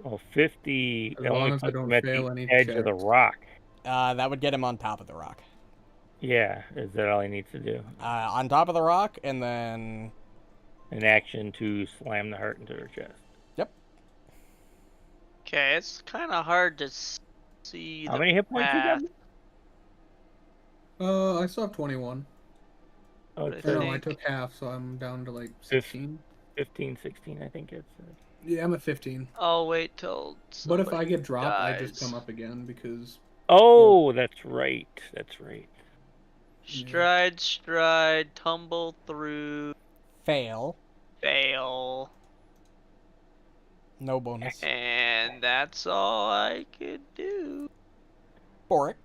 Speaker 3: Oh, 50.
Speaker 4: As
Speaker 3: It
Speaker 4: long
Speaker 3: only
Speaker 4: as I
Speaker 3: puts
Speaker 4: don't
Speaker 3: him at
Speaker 4: fail
Speaker 3: the
Speaker 4: any
Speaker 3: edge of the
Speaker 4: checks.
Speaker 3: rock.
Speaker 1: That would get him on top of the rock.
Speaker 3: Yeah, is that all he needs to do?
Speaker 1: On top of the rock, and then...
Speaker 3: An action to slam the heart into her chest.
Speaker 2: Okay, it's kind of hard to see.
Speaker 3: How
Speaker 2: the
Speaker 3: many hit points you got?
Speaker 2: path.
Speaker 4: I still have 21.
Speaker 3: Oh,
Speaker 2: What
Speaker 3: it's
Speaker 2: I
Speaker 4: No,
Speaker 2: think-
Speaker 4: I took half, so I'm down to like 16.
Speaker 3: 15, 16, I think it's.
Speaker 4: Yeah, I'm at 15.
Speaker 2: I'll wait till.
Speaker 4: But if I
Speaker 2: somebody
Speaker 4: get dropped, I just
Speaker 2: dies.
Speaker 4: come up again because
Speaker 3: Oh, that's right. That's right.
Speaker 2: Stride, tumble through,
Speaker 1: Fail.
Speaker 2: fail,
Speaker 1: No bonus.
Speaker 2: and that's all I could do.
Speaker 1: Borraeck.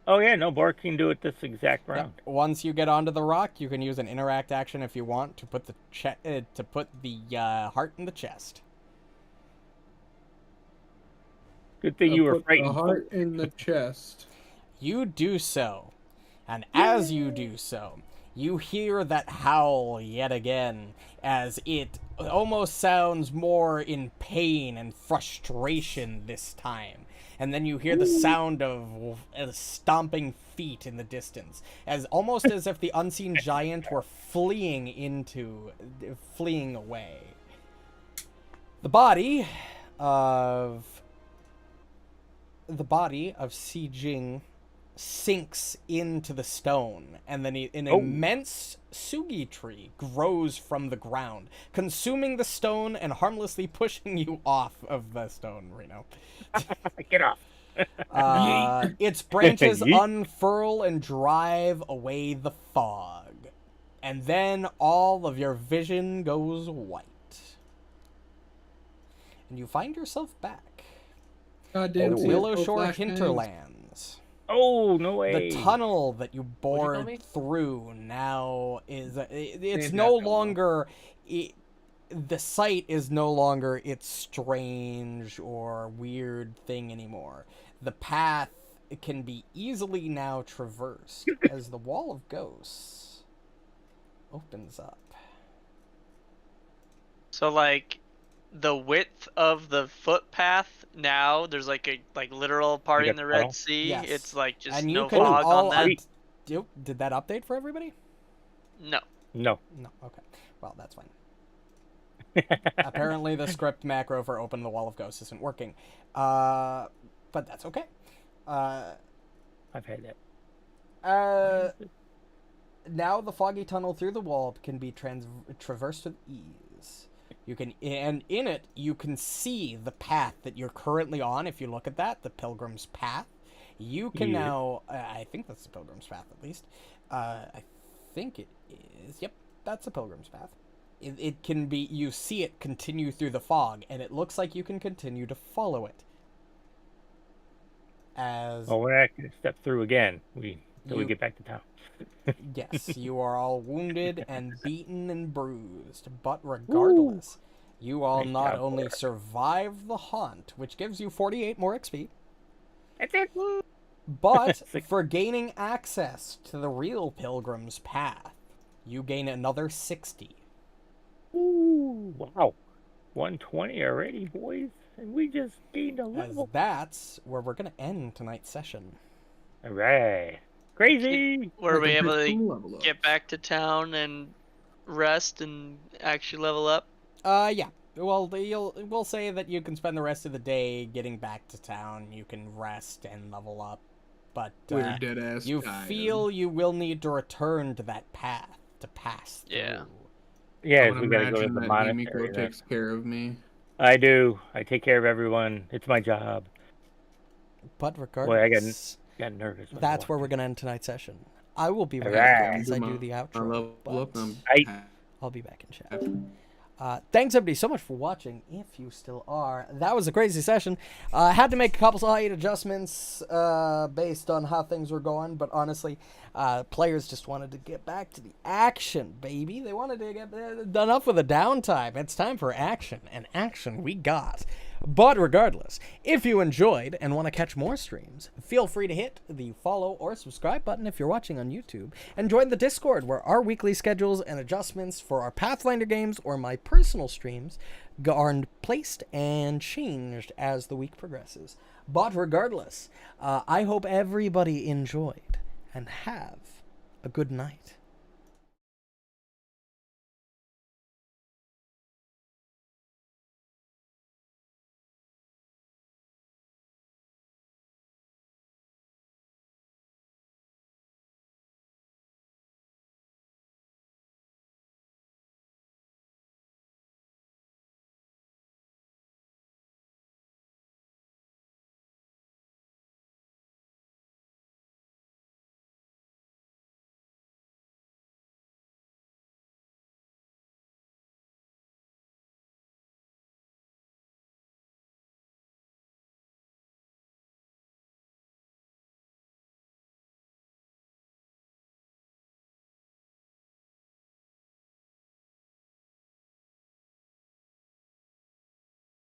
Speaker 3: Oh yeah, no, Bork can do it this exact
Speaker 1: Yep.
Speaker 3: round.
Speaker 1: Once you get onto the rock, you can use an interact action if you want to put the heart in the chest.
Speaker 3: Good thing you were
Speaker 4: put
Speaker 3: frightened.
Speaker 4: the heart in the chest.
Speaker 1: You do so, and as you do so, you hear that howl yet again, as it almost sounds more in pain and frustration this time. And then you hear the sound of stomping feet in the distance, as almost as if the unseen giant were fleeing away. The body of Si Jing sinks into the stone, and then an immense sugi tree grows from the ground, consuming the stone and harmlessly pushing you off of the stone, Reno.
Speaker 3: Get off.
Speaker 1: Its branches
Speaker 3: Yeet.
Speaker 1: unfurl and drive away the fog, and then all of your vision goes white. And you find yourself back
Speaker 4: God
Speaker 1: in
Speaker 4: damn,
Speaker 1: Willow
Speaker 4: CS:GO
Speaker 1: Shore
Speaker 4: flashbangs.
Speaker 1: hinterlands.
Speaker 3: Oh, no way.
Speaker 1: The tunnel that you
Speaker 7: call
Speaker 1: bored
Speaker 7: me?
Speaker 1: through now is it's
Speaker 4: Ain't
Speaker 1: no
Speaker 4: that no
Speaker 1: longer the site is no longer its strange or weird thing anymore. The path can be easily now traversed as the Wall of Ghosts opens up.
Speaker 2: So like the width of the footpath now, there's like a literal part
Speaker 3: Like a
Speaker 2: in the Red
Speaker 3: tunnel?
Speaker 2: Sea.
Speaker 1: Yes.
Speaker 2: It's like just
Speaker 1: And you
Speaker 2: no
Speaker 1: can
Speaker 2: fog
Speaker 1: all
Speaker 2: on that.
Speaker 1: did that update for everybody?
Speaker 2: No.
Speaker 3: No.
Speaker 1: No. Okay. Well, that's fine. Apparently the script macro for open the Wall of Ghosts isn't working. But that's okay.
Speaker 3: I've had that.
Speaker 1: Now the foggy tunnel through the wall can be traversed with ease. You can, and in it, you can see the path that you're currently on. If you look at that, the Pilgrim's Path, you can
Speaker 3: Yeah.
Speaker 1: now, I think that's the Pilgrim's Path at least. I think it is. Yep, that's the Pilgrim's Path. It can be, you see it continue through the fog, and it looks like you can continue to follow it. As
Speaker 3: Well, we're not going to step through again till we
Speaker 1: You-
Speaker 3: get back to town.
Speaker 1: yes, you are all wounded and beaten and bruised, but regardless, you all
Speaker 3: Nice
Speaker 1: not
Speaker 3: job,
Speaker 1: only
Speaker 3: Borraeck.
Speaker 1: survive the haunt, which gives you 48 more XP,
Speaker 3: That's it.
Speaker 1: but
Speaker 3: It's like-
Speaker 1: for gaining access to the real Pilgrim's Path, you gain another 60.
Speaker 3: Ooh, wow. 120 already, boys. And we just gained a
Speaker 1: As
Speaker 3: level.
Speaker 1: that's where we're going to end tonight's session.
Speaker 3: All right. Crazy.
Speaker 2: Were we
Speaker 4: Like a
Speaker 2: able to
Speaker 4: pistol level up.
Speaker 2: get back to town and rest and actually level up?
Speaker 1: Yeah. Well, we'll say that you can spend the rest of the day getting back to town. You can rest and level up, but
Speaker 4: We're dead ass.
Speaker 1: you
Speaker 4: tired.
Speaker 1: feel you will need to return to that path to pass through.
Speaker 2: Yeah.
Speaker 3: Yes,
Speaker 4: I
Speaker 3: we
Speaker 4: would
Speaker 3: got to go to
Speaker 4: imagine
Speaker 3: the
Speaker 4: that
Speaker 3: monastery.
Speaker 4: Himiko
Speaker 3: then.
Speaker 4: takes care of me.
Speaker 3: I do. I take care of everyone. It's my job.
Speaker 1: But regardless,
Speaker 3: Boy, I got nervous. when I
Speaker 1: that's where
Speaker 3: walked
Speaker 1: we're
Speaker 3: in.
Speaker 1: going to end tonight's session. I will be right
Speaker 3: Alright.
Speaker 1: back as I do the
Speaker 4: I
Speaker 1: outro.
Speaker 4: level up.
Speaker 1: but I'll be back in chat. Thanks everybody so much for watching. If you still are, that was a crazy session. I had to make a couple slight adjustments based on how things were going, but honestly, players just wanted to get back to the action, baby. They wanted to get enough with the downtime. It's time for action, and action we got. But regardless, if you enjoyed and want to catch more streams, feel free to hit the follow or subscribe button if you're watching on YouTube, and join the Discord where our weekly schedules and adjustments for our Pathfinder games or my personal streams are placed and changed as the week progresses. But regardless, I hope everybody enjoyed and have a good night.